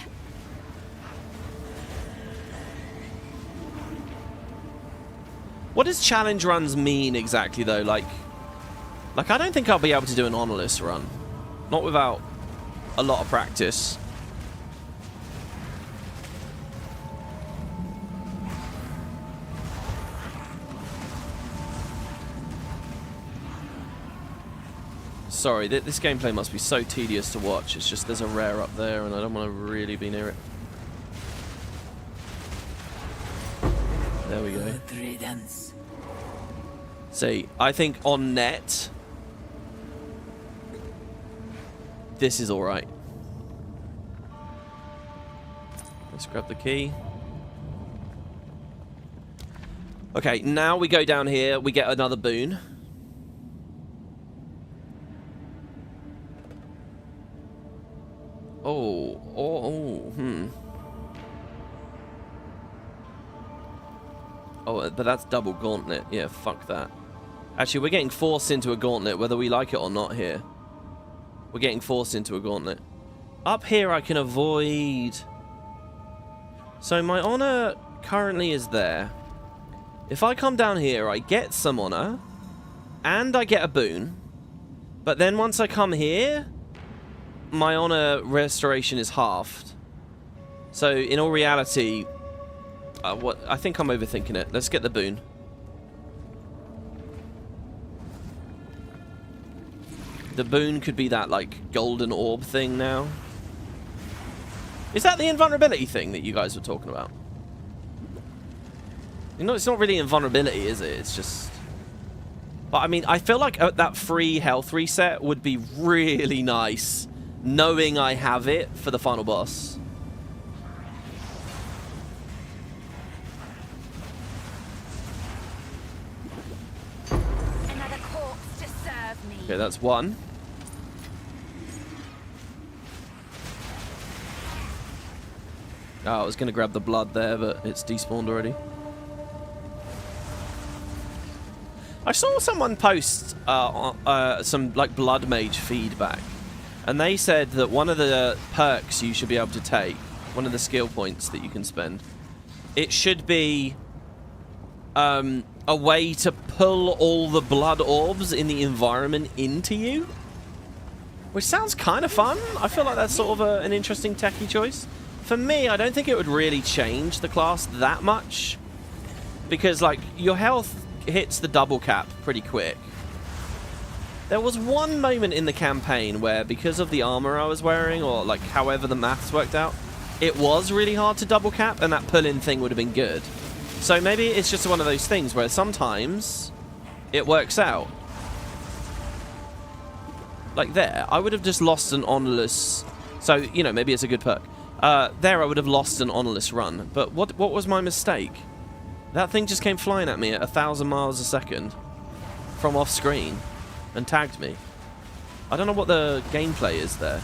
What does challenge runs mean exactly, though? Like I don't think I'll be able to do an honorless run, not without a lot of practice. Sorry, this gameplay must be so tedious to watch. It's just there's a rare up there and I don't want to really be near it. There we go. Good riddance. See, I think on net, this is alright. Let's grab the key. Okay, now we go down here, we get another boon. Oh, but that's double gauntlet. Yeah, fuck that. Actually, we're getting forced into a gauntlet, whether we like it or not here. We're getting forced into a gauntlet. Up here, I can avoid... So my honor currently is there. If I come down here, I get some honor, and I get a boon. But then once I come here, my honor restoration is halved. So in all reality, I think I'm overthinking it. Let's get the boon. The boon could be that, like, golden orb thing now. Is that the invulnerability thing that you guys were talking about? You know, it's not really invulnerability, is it? It's just... But, I mean, I feel like that free health reset would be really nice, knowing I have it for the final boss. Another corpse to serve me. Okay, that's one. Oh, I was going to grab the blood there, but it's despawned already. I saw someone post some like blood mage feedback, and they said that one of the perks you should be able to take, one of the skill points that you can spend, it should be a way to pull all the blood orbs in the environment into you, which sounds kind of fun. I feel like that's sort of an interesting techie choice. For me, I don't think it would really change the class that much, because like your health hits the double cap pretty quick. There was one moment in the campaign where, because of the armor I was wearing, or like however the maths worked out, it was really hard to double cap, and that pull-in thing would have been good. So maybe it's just one of those things where sometimes it works out. Like there, I would have just lost an honorless, so, you know, maybe it's a good perk. There I would have lost an honorless run, but what was my mistake? That thing just came flying at me at 1,000 miles a second from off screen and tagged me. I don't know what the gameplay is there.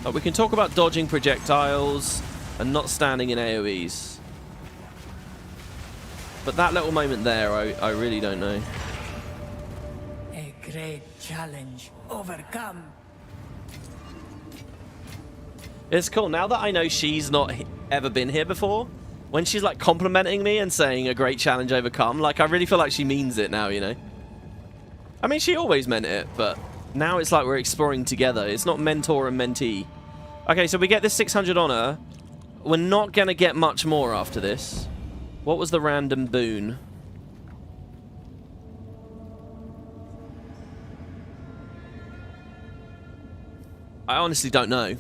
But we can talk about dodging projectiles and not standing in AoEs. But that little moment there, I really don't know. A great challenge overcome. It's cool. Now that I know she's not ever been here before, when she's like complimenting me and saying a great challenge overcome, like I really feel like she means it now, you know? I mean, she always meant it, but now it's like we're exploring together. It's not mentor and mentee. Okay, so we get this 600 honor. We're not going to get much more after this. What was the random boon? I honestly don't know.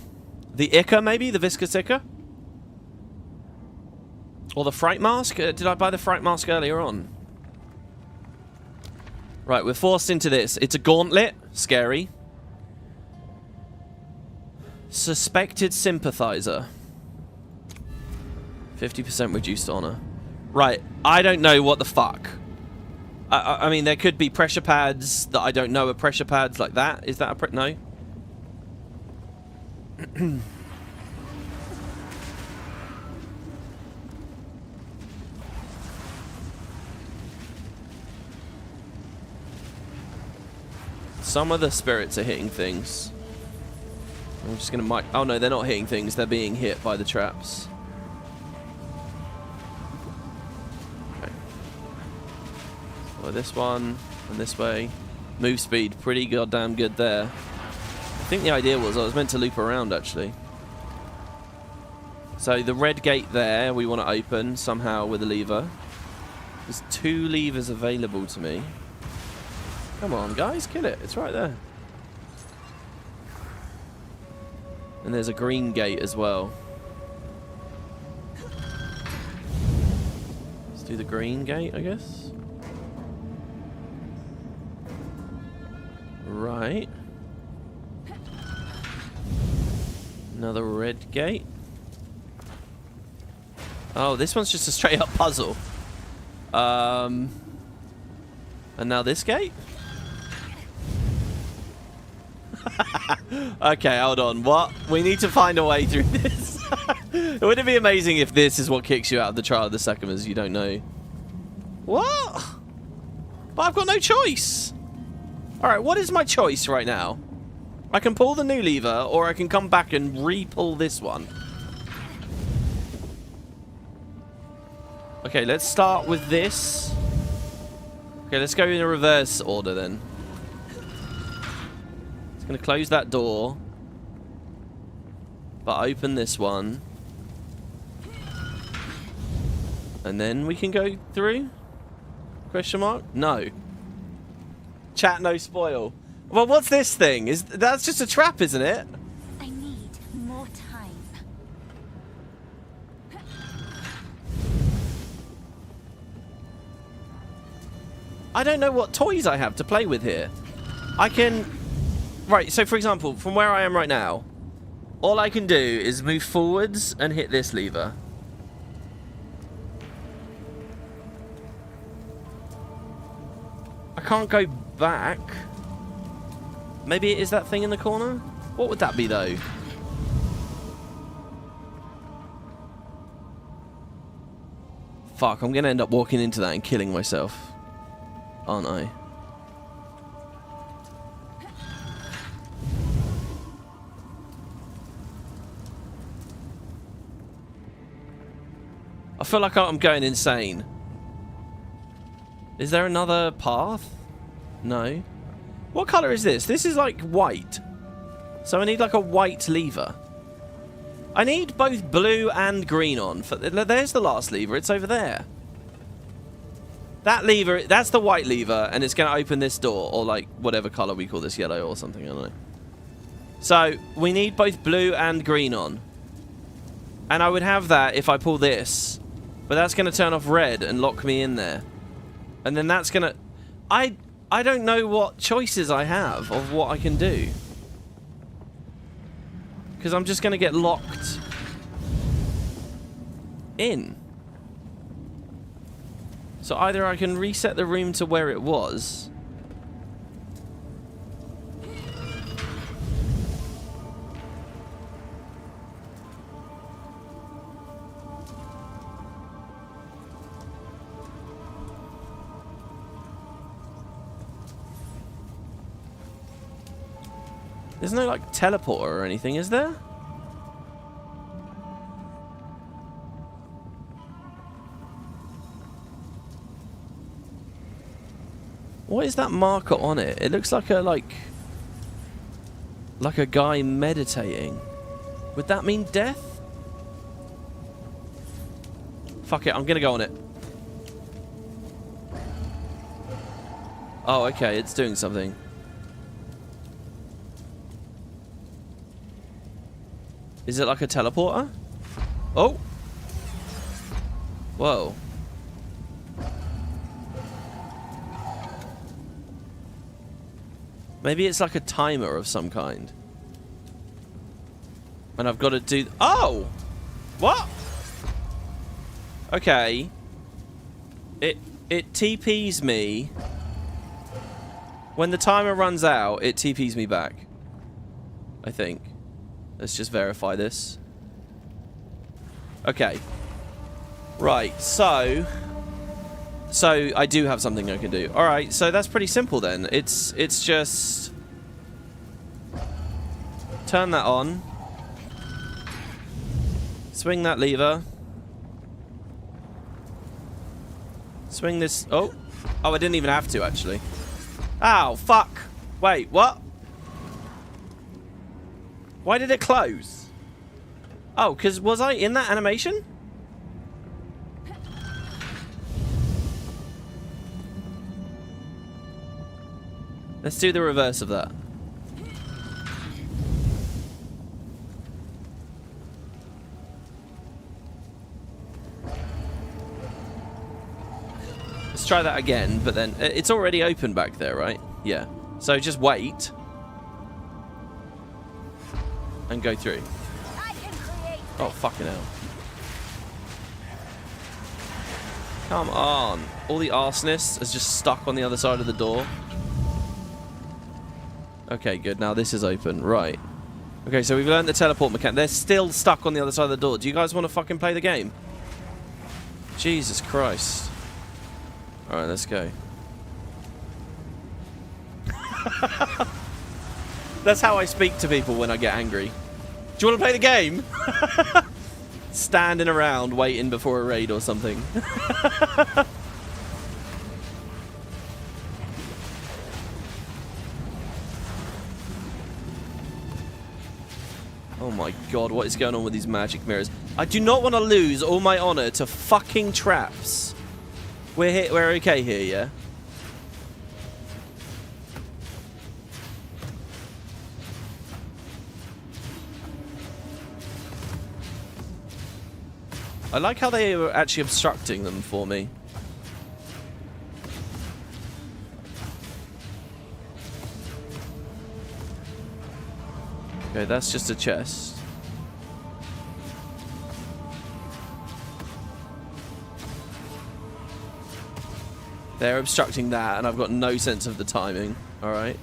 The Ica, maybe? The viscous Ica? Or the Fright Mask? Did I buy the Fright Mask earlier on? Right, we're forced into this. It's a gauntlet. Scary. Suspected Sympathizer. 50% reduced honor. Right, I don't know what the fuck. I mean, there could be pressure pads that I don't know are pressure pads like that. Is that a no? Some of the spirits are hitting things. I'm just gonna mic. Oh no, they're not hitting things. They're being hit by the traps. Okay. Well, this one and this way. Move speed, pretty goddamn good there. I think the idea was I was meant to loop around actually. So the red gate there we want to open somehow with a lever. There's 2 levers available to me. Come on guys, kill it. It's right there. And there's a green gate as well. Let's do the green gate, I guess. Right. Another red gate. Oh, this one's just a straight up puzzle. And now this gate? Okay, hold on. What? We need to find a way through this. Wouldn't it be amazing if this is what kicks you out of the Trial of the Sekhemas? You don't know. What? But I've got no choice. Alright, what is my choice right now? I can pull the new lever, or I can come back and re-pull this one. Okay, let's start with this. Okay, let's go in a reverse order then. It's going to close that door. But open this one. And then we can go through? Question mark? No. Chat no spoil. Well, what's this thing? That's just a trap, isn't it? I need more time. I don't know what toys I have to play with here. I can... Right, so for example, from where I am right now, all I can do is move forwards and hit this lever. I can't go back. Maybe it is that thing in the corner? What would that be, though? Fuck, I'm going to end up walking into that and killing myself. Aren't I? I feel like I'm going insane. Is there another path? No. What colour is this? This is like white. So I need like a white lever. I need both blue and green on. There's the last lever. It's over there. That lever, that's the white lever, and it's going to open this door, or like whatever colour we call this, yellow or something, I don't know. So we need both blue and green on. And I would have that if I pull this. But that's going to turn off red and lock me in there. And then that's going to... I don't know what choices I have of what I can do. Because I'm just going to get locked in. So either I can reset the room to where it was. There's no, like, teleporter or anything, is there? What is that marker on it? It looks like a, like a guy meditating. Would that mean death? Fuck it, I'm gonna go on it. Oh, okay, it's doing something. Is it like a teleporter? Oh! Whoa. Maybe it's like a timer of some kind. And I've got to do... Oh! What? Okay. It TPs me. When the timer runs out, it TPs me back. I think. Let's just verify this. Okay. Right, so I do have something I can do. Alright, so that's pretty simple then. It's just... Turn that on. Swing that lever. Swing this... Oh! Oh, I didn't even have to, actually. Ow, fuck! Wait, what? Why did it close? Oh, because was I in that animation? Let's do the reverse of that. Let's try that again, but then it's already open back there, right? Yeah. So just wait. And go through. Oh, fucking hell. Come on. All the arsonists is just stuck on the other side of the door. Okay, good. Now this is open. Right. Okay, so we've learned the teleport mechanic. They're still stuck on the other side of the door. Do you guys want to fucking play the game? Jesus Christ. Alright, let's go. That's how I speak to people when I get angry. Do you want to play the game? Standing around waiting before a raid or something. Oh my god, what is going on with these magic mirrors? I do not want to lose all my honor to fucking traps. We're okay here, yeah? I like how they were actually obstructing them for me. Okay, that's just a chest. They're obstructing that, and I've got no sense of the timing. Alright.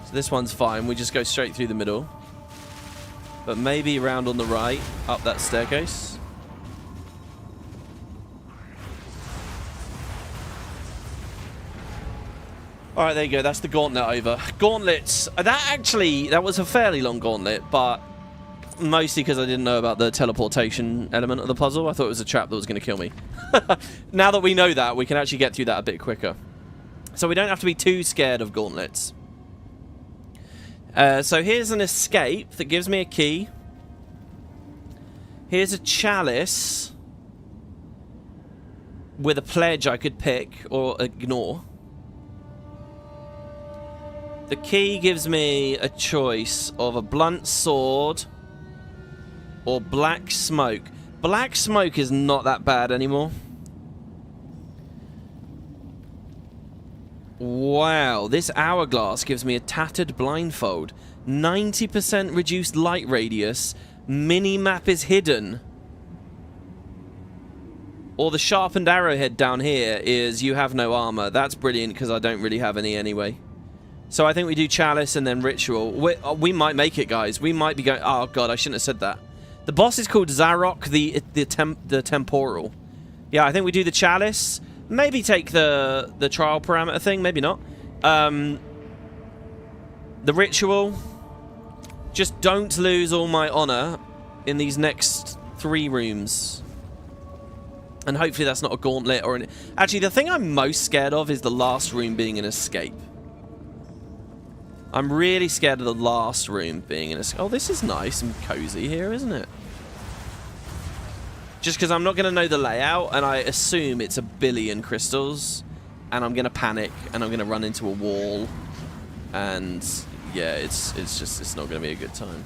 So this one's fine. We just go straight through the middle. But maybe around on the right, up that staircase. Alright, there you go. That's the gauntlet over. Gauntlets. That was a fairly long gauntlet, but mostly because I didn't know about the teleportation element of the puzzle. I thought it was a trap that was going to kill me. Now that we know that, we can actually get through that a bit quicker. So we don't have to be too scared of gauntlets. So here's an escape that gives me a key. Here's a chalice with a pledge I could pick or ignore. The key gives me a choice of a blunt sword or black smoke. Black smoke is not that bad anymore. Wow, this hourglass gives me a tattered blindfold. 90% reduced light radius. Mini-map is hidden. Or the sharpened arrowhead down here is you have no armor. That's brilliant because I don't really have any anyway. So I think we do chalice and then ritual. We might make it, guys. We might be going... Oh, God, I shouldn't have said that. The boss is called Zarok the Temporal. Yeah, I think we do the chalice. Maybe take the trial parameter thing. Maybe not. The ritual. Just don't lose all my honor in these next 3 rooms. And hopefully that's not a gauntlet or an... Actually, the thing I'm most scared of is the last room being an escape. I'm really scared of the last room being an escape. Oh, this is nice and cozy here, isn't it? Just because I'm not going to know the layout, and I assume it's a billion crystals, and I'm going to panic, and I'm going to run into a wall, and yeah, it's not going to be a good time.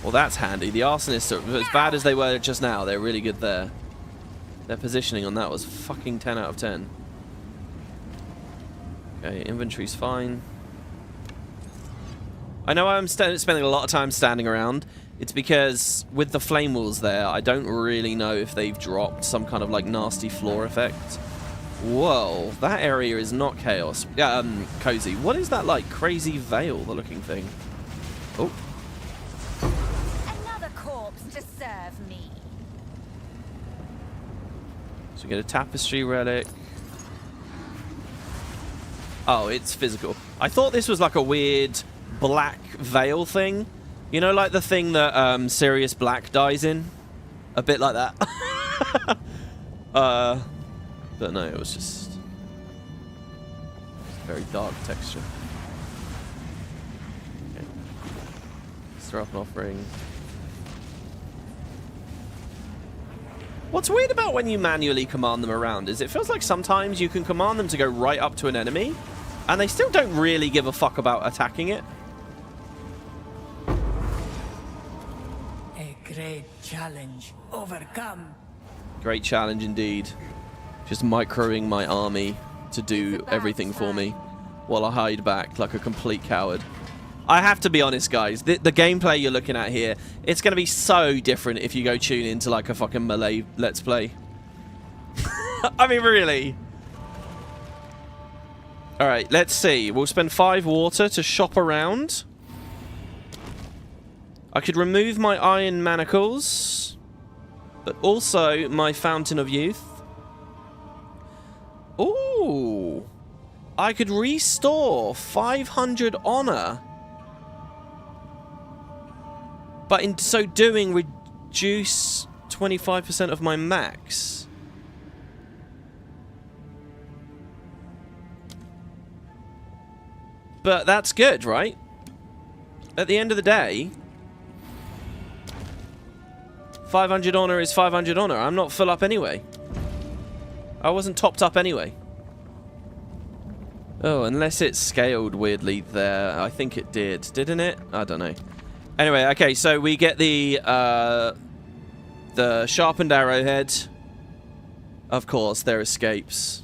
Well, that's handy. The arsonists are as bad as they were just now. They're really good there. Their positioning on that was fucking 10 out of 10. Okay, inventory's fine. I know I'm spending a lot of time standing around. It's because with the flame walls there, I don't really know if they've dropped some kind of like nasty floor effect. Whoa, that area is not chaos. Yeah, cozy. What is that like crazy veil, the looking thing? Oh. Another corpse to serve me. So we get a tapestry relic. Oh, it's physical. I thought this was like a weird black veil thing. You know, like the thing that Sirius Black dies in? A bit like that. But no, it was just very dark texture. Okay. Let's throw up an offering. What's weird about when you manually command them around is it feels like sometimes you can command them to go right up to an enemy, and they still don't really give a fuck about attacking it. A great challenge overcome. Great challenge indeed. Just microing my army to do everything for me while I hide back like a complete coward. I have to be honest, guys. The gameplay you're looking at here, it's going to be so different if you go tune into like a fucking melee Let's Play. I mean, really. Alright, let's see. We'll spend 5 water to shop around. I could remove my iron manacles, but also my Fountain of Youth. Ooh. I could restore 500 honor. But in so doing, reduce 25% of my max. But that's good, right? At the end of the day, 500 honor is 500 honor. I'm not full up anyway. I wasn't topped up anyway. Oh, unless it scaled weirdly there. I think it did. Didn't it? I don't know. Anyway, okay, so we get the sharpened arrowhead. Of course, there escapes.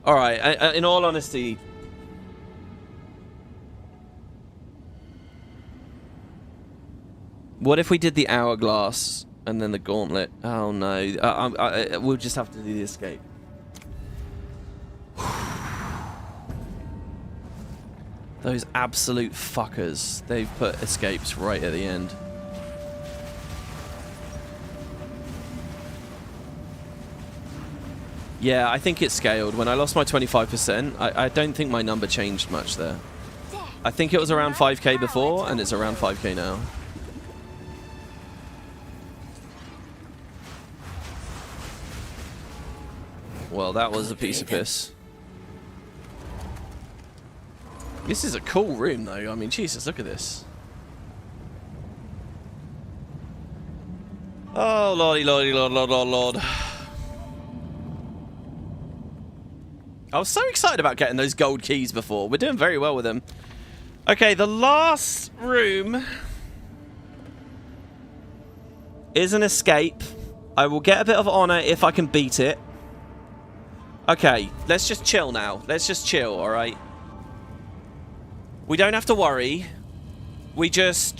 Alright, in all honesty... What if we did the hourglass and then the gauntlet? Oh no, we'll just have to do the escape. Those absolute fuckers. They've put escapes right at the end. Yeah, I think it scaled. When I lost my 25%, I don't think my number changed much there. I think it was around 5k before, and it's around 5k now. Well, that was a piece of piss. This is a cool room, though. I mean, Jesus, look at this. Oh, lordy, lordy, lord, lord, lord, lord. I was so excited about getting those gold keys before. We're doing very well with them. Okay, the last room is an escape. I will get a bit of honor if I can beat it. Okay, let's just chill now. Let's just chill, alright? We don't have to worry. We just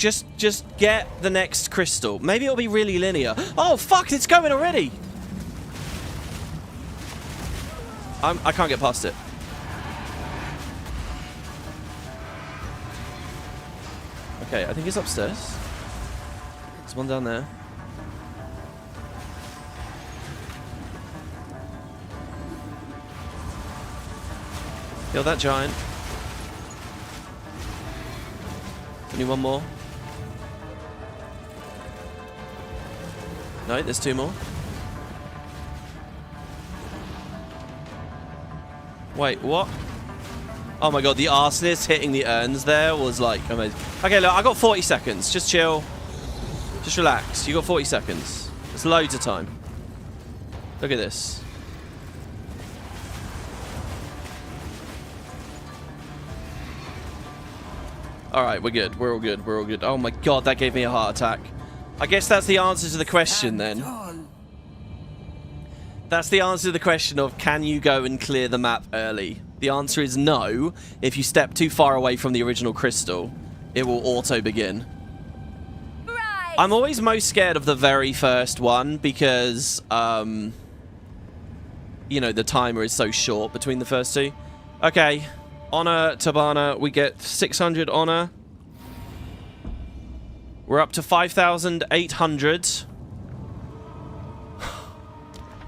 get the next crystal. Maybe it'll be really linear. Oh, fuck, it's going already! I can't get past it. Okay, I think it's upstairs. There's one down there. Kill that giant. Only one more. No, there's two more. Wait, what? Oh my god, the arsonist hitting the urns there was like amazing. Okay, look, I got 40 seconds. Just chill. Just relax. You got 40 seconds. It's loads of time. Look at this. Alright, we're good. We're all good. We're all good. Oh my god, that gave me a heart attack. I guess that's the answer to the question then. That's the answer to the question of can you go and clear the map early? The answer is no. If you step too far away from the original crystal, it will auto begin. Right. I'm always most scared of the very first one because, you know, the timer is so short between the first two. Okay. Honor, Tabana, we get 600 honor. We're up to 5,800.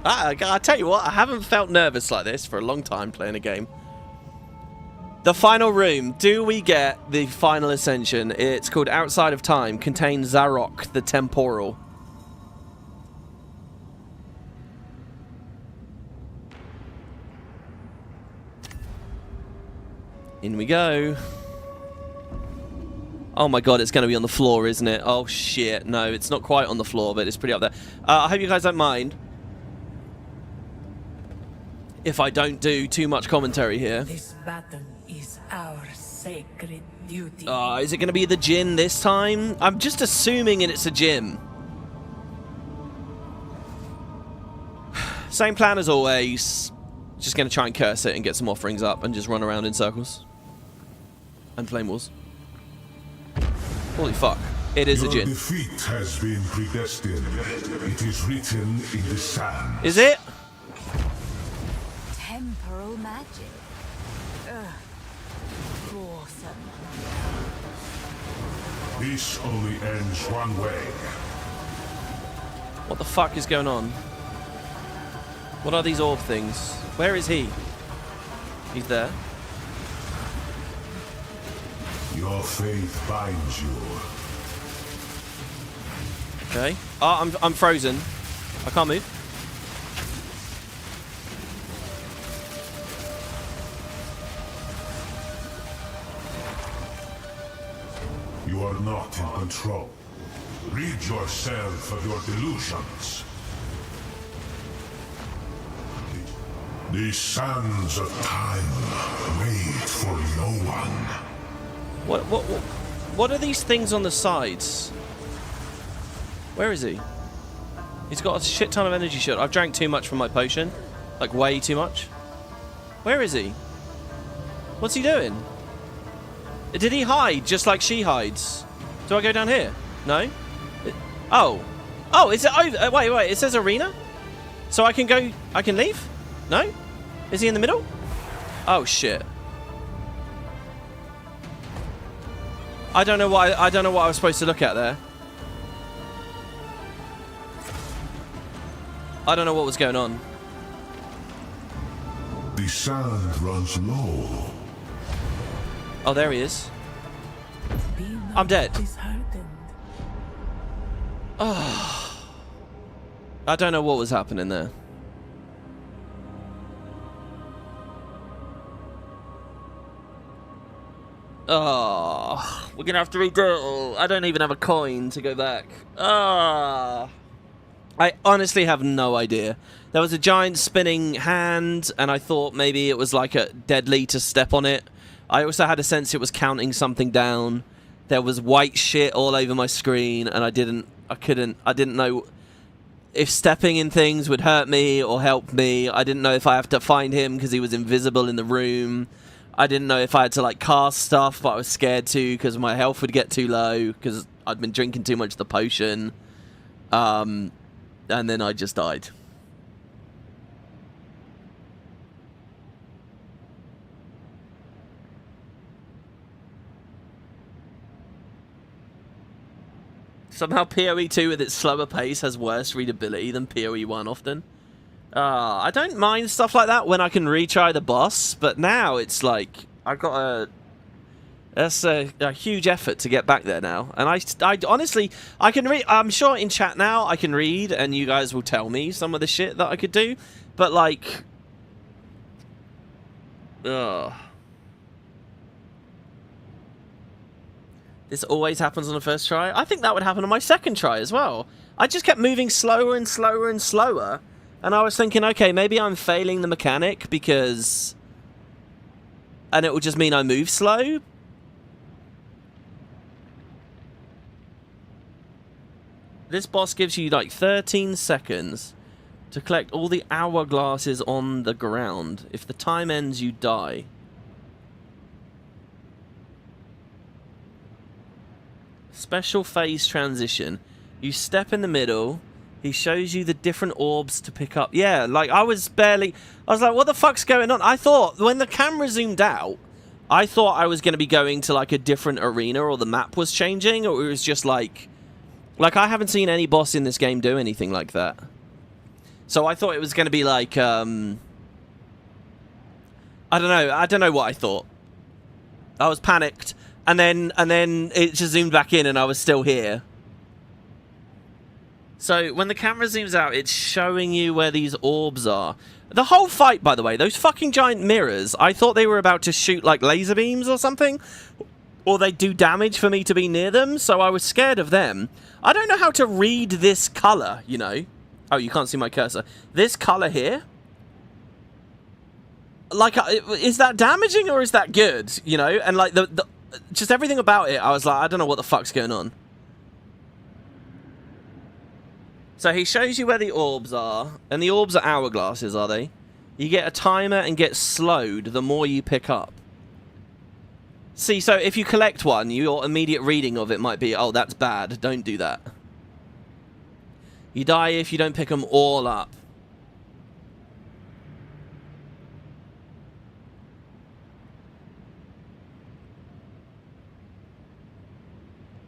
I tell you what, I haven't felt nervous like this for a long time playing a game. The final room. Do we get the final Ascension? It's called Outside of Time. Contains Zarok, the Temporal. In we go. Oh my god, it's going to be on the floor, isn't it? Oh shit. No, it's not quite on the floor, but it's pretty up there. I hope you guys don't mind if I don't do too much commentary here. This battle is our sacred duty. Is it going to be the Djinn this time? I'm just assuming it's a Djinn. Same plan as always. Just going to try and curse it and get some offerings up and just run around in circles. And flame walls. Holy fuck. It is a Djinn. Your defeat has been predestined. It is written in the sand. Is it? Temporal magic. Ugh. Awesome. This only ends one way. What the fuck is going on? What are these orb things? Where is he? He's there. Your faith binds you. Okay. Oh, I'm frozen. I can't move. You are not in control. Rid yourself of your delusions. The sands of time wait for no one. What are these things on the sides? Where is he? He's got a shit ton of energy shield. I've drank too much from my potion. Like, way too much. Where is he? What's he doing? Did he hide just like she hides? Do I go down here? No? Oh. Oh, is it over? Wait. It says arena? So I can go... I can leave? No? Is he in the middle? Oh, shit. I don't know what I was supposed to look at there. I don't know what was going on. The sand runs low. Oh, there he is. Be not I'm dead. disheartened. Oh. I don't know what was happening there. Oh, we're gonna have to redo it all. I don't even have a coin to go back. Ah. I honestly have no idea. There was a giant spinning hand, and I thought maybe it was like a deadly to step on it. I also had a sense it was counting something down. There was white shit all over my screen, and I didn't know if stepping in things would hurt me or help me. I didn't know if I have to find him because he was invisible in the room. I didn't know if I had to like cast stuff, but I was scared to because my health would get too low because I'd been drinking too much of the potion. And then I just died. Somehow PoE 2 with its slower pace has worse readability than PoE 1 often. I don't mind stuff like that when I can retry the boss, but now it's like I've got a... That's a huge effort to get back there now. And I honestly, I can read... I'm sure in chat now I can read and you guys will tell me some of the shit that I could do. But like... Ugh. This always happens on the first try. I think that would happen on my second try as well. I just kept moving slower and slower and slower. And I was thinking, okay, maybe I'm failing the mechanic because... And it will just mean I move slow. This boss gives you like 13 seconds to collect all the hourglasses on the ground. If the time ends, you die. Special phase transition. You step in the middle. He shows you the different orbs to pick up. Yeah, like I was like, what the fuck's going on? I thought when the camera zoomed out, I thought I was going to be going to like a different arena or the map was changing, or it was just like I haven't seen any boss in this game do anything like that. So I thought it was going to be like, I don't know what I thought. I was panicked, and then it just zoomed back in, and I was still here. So when the camera zooms out, it's showing you where these orbs are. The whole fight, by the way, those fucking giant mirrors, I thought they were about to shoot like laser beams or something, or they do damage for me to be near them, so I was scared of them. I don't know how to read this color, you know. Oh, you can't see my cursor. This color here, like, is that damaging or is that good, you know? And like just everything about it, I was like, I don't know what the fuck's going on. So he shows you where the orbs are, and the orbs are hourglasses, are they? You get a timer and get slowed the more you pick up. See, so if you collect one, your immediate reading of it might be, oh, that's bad, don't do that. You die if you don't pick them all up.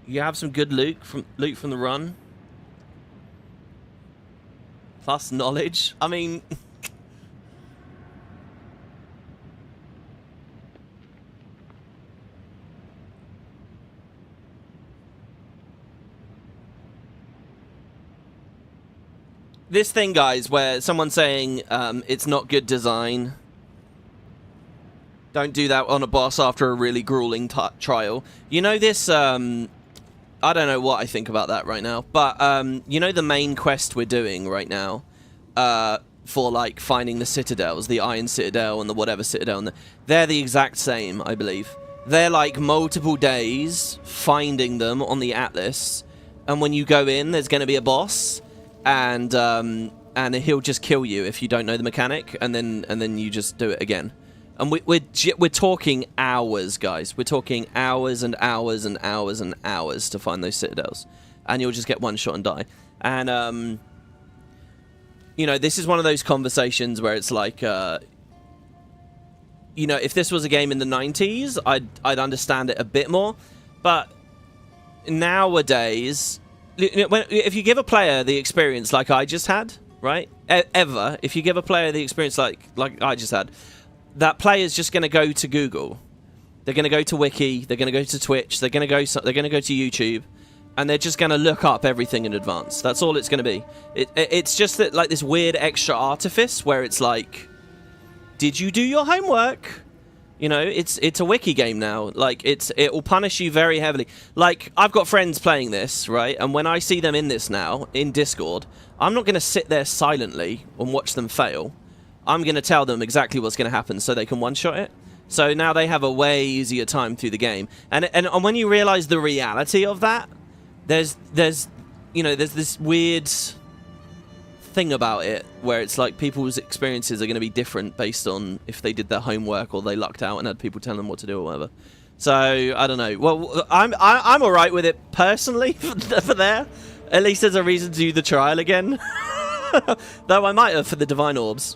You have some good loot from the run. Plus knowledge. I mean... this thing, guys, where someone's saying it's not good design. Don't do that on a boss after a really grueling trial. You know this, I don't know what I think about that right now, but you know the main quest we're doing right now for, like, finding the citadels, the Iron Citadel and the whatever Citadel, and they're the exact same, I believe. They're, like, multiple days finding them on the Atlas, and when you go in, there's going to be a boss, and he'll just kill you if you don't know the mechanic, and then you just do it again. And we're talking hours, guys. We're talking hours and hours and hours and hours to find those citadels. And you'll just get one shot and die. And, you know, this is one of those conversations where it's like, you know, if this was a game in the 90s, I'd understand it a bit more. But nowadays, if you give a player the experience like I just had, right? If you give a player the experience like I just had, that player's just going to go to Google. They're going to go to Wiki. They're going to go to Twitch. They're going to go to YouTube, and they're just going to look up everything in advance. That's all it's going to be. It's just that, like, this weird extra artifice where it's like, did you do your homework? You know, it's a Wiki game now. Like, it will punish you very heavily. Like, I've got friends playing this, right? And when I see them in this now in Discord, I'm not going to sit there silently and watch them fail. I'm going to tell them exactly what's going to happen so they can one-shot it. So now they have a way easier time through the game. And when you realize the reality of that, there's this weird thing about it where it's like people's experiences are going to be different based on if they did their homework or they lucked out and had people telling them what to do or whatever. So, I don't know. Well, I'm all right with it personally for there. At least there's a reason to do the trial again. Though I might have for the Divine Orbs.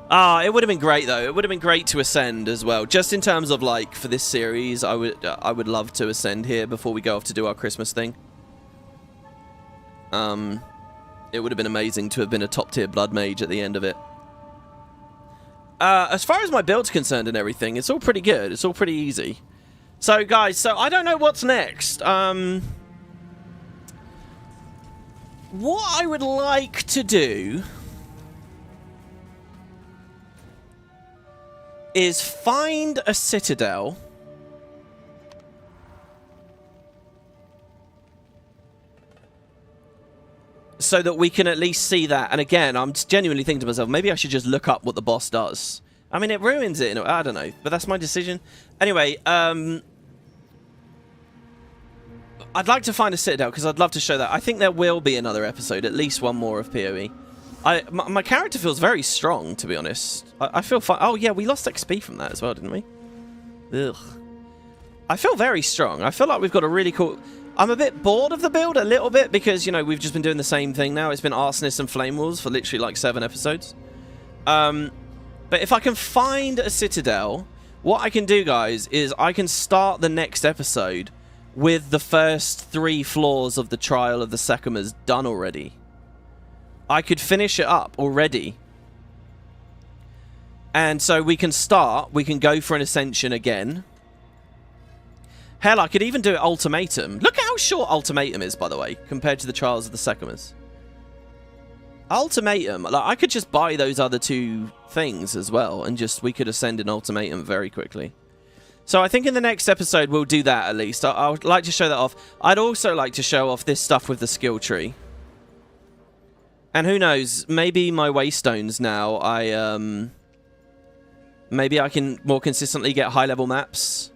It would have been great though. It would have been great to ascend as well. Just in terms of, like, for this series, I would love to ascend here before we go off to do our Christmas thing. It would have been amazing to have been a top tier blood mage at the end of it. As far as my build's concerned and everything, it's all pretty good. It's all pretty easy. So guys, I don't know what's next. What I would like to do is find a citadel so that we can at least see that. And again, I'm genuinely thinking to myself, maybe I should just look up what the boss does. I mean, it ruins it. I don't know, but that's my decision. Anyway, I'd like to find a citadel because I'd love to show that. I think there will be another episode, at least one more of PoE. My character feels very strong, to be honest. I feel fine. Oh, yeah, we lost XP from that as well, didn't we? Ugh. I feel very strong. I feel like we've got a really cool... I'm a bit bored of the build, a little bit, because, you know, we've just been doing the same thing now. It's been Arsonists and Flame Wolves for literally, like, 7 episodes. But if I can find a citadel, what I can do, guys, is I can start the next episode with the first 3 floors of the Trial of the Sekhemas done already. I could finish it up already. And so we can start, we can go for an Ascension again. Hell, I could even do it Ultimatum. Look at how short Ultimatum is, by the way, compared to the Trials of the Sekhemas. Ultimatum, like, I could just buy those other 2 things as well, and we could ascend in Ultimatum very quickly. So I think in the next episode we'll do that at least. I would like to show that off. I'd also like to show off this stuff with the skill tree. And who knows, maybe my Waystones now, maybe I can more consistently get high-level maps.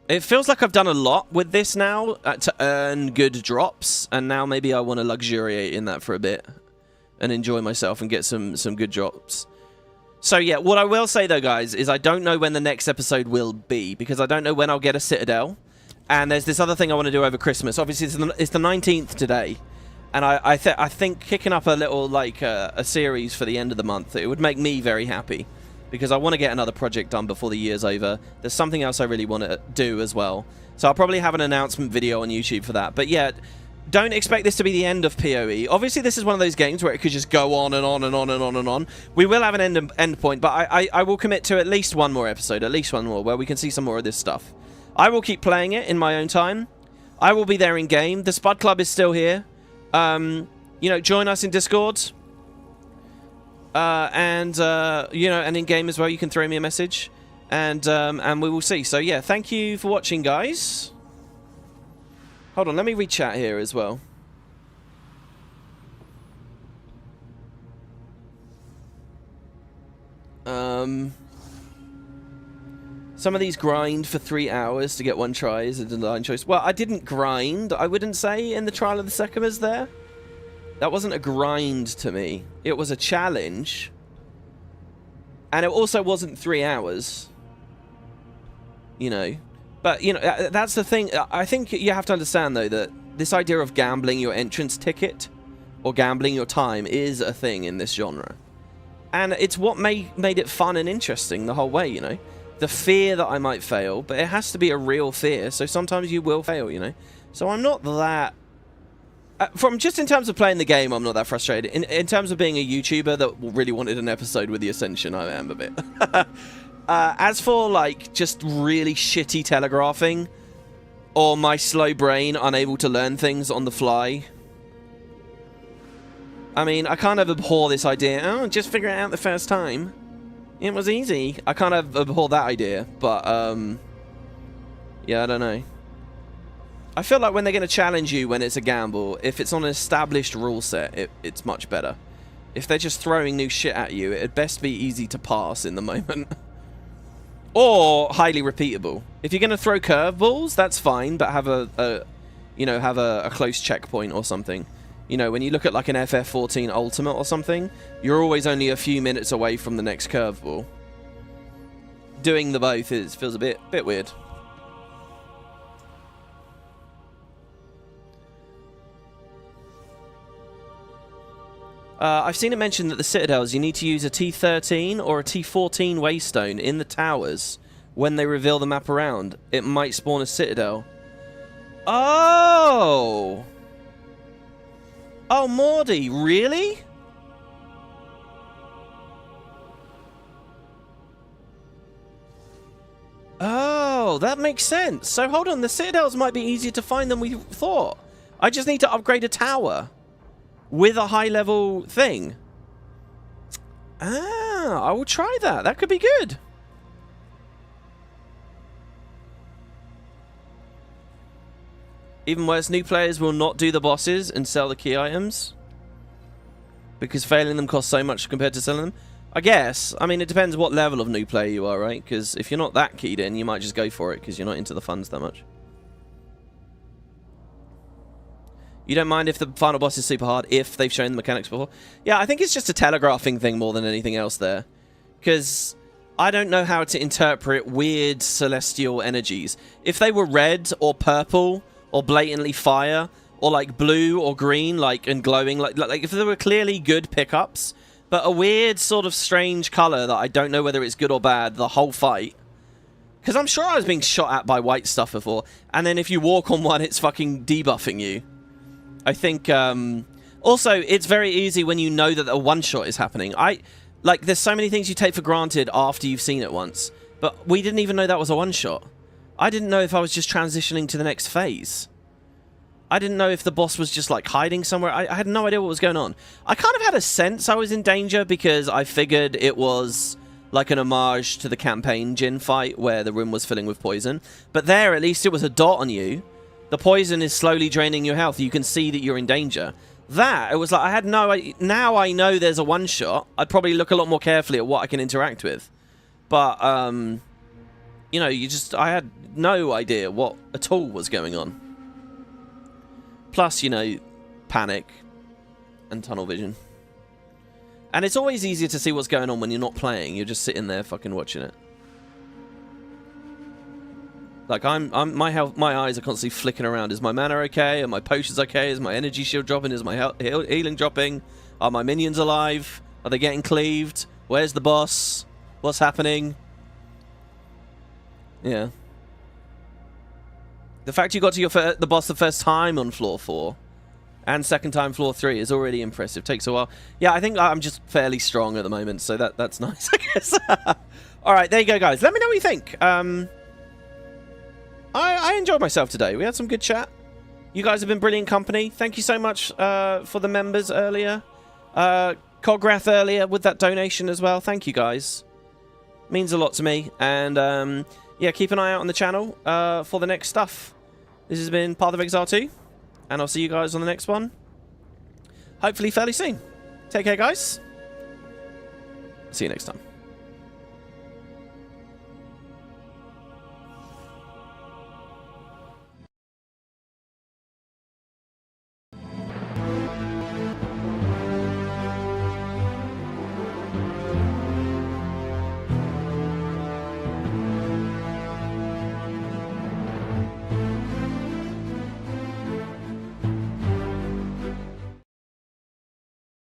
It feels like I've done a lot with this now to earn good drops, and now maybe I want to luxuriate in that for a bit and enjoy myself and get some good drops. So yeah, what I will say though, guys, is I don't know when the next episode will be, because I don't know when I'll get a Citadel, and there's this other thing I want to do over Christmas. Obviously, it's the 19th today. And I think kicking up a little, like, a series for the end of the month, it would make me very happy. Because I want to get another project done before the year's over. There's something else I really want to do as well. So I'll probably have an announcement video on YouTube for that. But yeah, don't expect this to be the end of PoE. Obviously, this is one of those games where it could just go on and on and on and on and on. We will have an end point, but I will commit to at least one more episode, at least one more, where we can see some more of this stuff. I will keep playing it in my own time. I will be there in game. The Spud Club is still here. You know, join us in Discord. And you know, and in game as well, you can throw me a message, and we will see. So yeah, thank you for watching, guys. Hold on, let me read chat here as well. Some of these grind for 3 hours to get 1 try is a design choice. Well, I didn't grind, I wouldn't say, in the Trial of the Sekhemas there. That wasn't a grind to me. It was a challenge. And it also wasn't 3 hours. You know. But, you know, that's the thing. I think you have to understand, though, that this idea of gambling your entrance ticket or gambling your time is a thing in this genre. And it's what made it fun and interesting the whole way, you know. The fear that I might fail, but it has to be a real fear, so sometimes you will fail, you know. So I'm not that... from just in terms of playing the game, I'm not that frustrated. In terms of being a YouTuber that really wanted an episode with the Ascension, I am a bit. As for, like, just really shitty telegraphing, or my slow brain unable to learn things on the fly, I mean, I kind of abhor this idea. Oh, just figure it out the first time. It was easy. I kind of abhor that idea, but, yeah, I don't know. I feel like when they're going to challenge you when it's a gamble, if it's on an established rule set, it's much better. If they're just throwing new shit at you, it'd best be easy to pass in the moment. Or highly repeatable. If you're going to throw curveballs, that's fine, but have a close checkpoint or something. You know, when you look at like an FF14 Ultimate or something, you're always only a few minutes away from the next curveball. Doing the both feels a bit weird. I've seen it mentioned that the Citadels, you need to use a T13 or a T14 Waystone in the towers when they reveal the map around. It might spawn a Citadel. Oh! Oh, Mordy, really? Oh, that makes sense. So hold on, the Citadels might be easier to find than we thought. I just need to upgrade a tower with a high-level thing. Ah, I will try that. That could be good. Even worse, new players will not do the bosses and sell the key items because failing them costs so much compared to selling them. I guess. I mean, it depends what level of new player you are, right? Because if you're not that keyed in, you might just go for it because you're not into the funds that much. You don't mind if the final boss is super hard if they've shown the mechanics before? Yeah, I think it's just a telegraphing thing more than anything else there. Because I don't know how to interpret weird celestial energies. If they were red or purple or blatantly fire or like blue or green like and glowing, like if there were clearly good pickups, but a weird sort of strange color that I don't know whether it's good or bad the whole fight. Because I'm sure I was being shot at by white stuff before, and then if you walk on one, it's fucking debuffing you. I think, also, it's very easy when you know that a one-shot is happening. Like, there's so many things you take for granted after you've seen it once, but we didn't even know that was a one-shot. I didn't know if I was just transitioning to the next phase. I didn't know if the boss was just, like, hiding somewhere. I had no idea what was going on. I kind of had a sense I was in danger because I figured it was like an homage to the campaign Jin fight where the room was filling with poison. But there, at least it was a dot on you. The poison is slowly draining your health. You can see that you're in danger. That, it was like, I had no... Now I know there's a one-shot. I'd probably look a lot more carefully at what I can interact with. But, you know, I had no idea what at all was going on. Plus, you know, panic and tunnel vision. And it's always easier to see what's going on when you're not playing. You're just sitting there fucking watching it. Like, my eyes are constantly flicking around. Is my mana okay? Are my potions okay? Is my energy shield dropping? Is my healing dropping? Are my minions alive? Are they getting cleaved? Where's the boss? What's happening? Yeah. The fact you got to the boss the first time on floor 4 and second time floor 3 is already impressive. Takes a while. Yeah, I think I'm just fairly strong at the moment, so that's nice, I guess. All right, there you go, guys. Let me know what you think. I enjoyed myself today. We had some good chat. You guys have been brilliant company. Thank you so much for the members earlier. Cograth earlier with that donation as well. Thank you guys. Means a lot to me. And yeah, keep an eye out on the channel for the next stuff. This has been Path of Exile 2. And I'll see you guys on the next one. Hopefully fairly soon. Take care, guys. See you next time.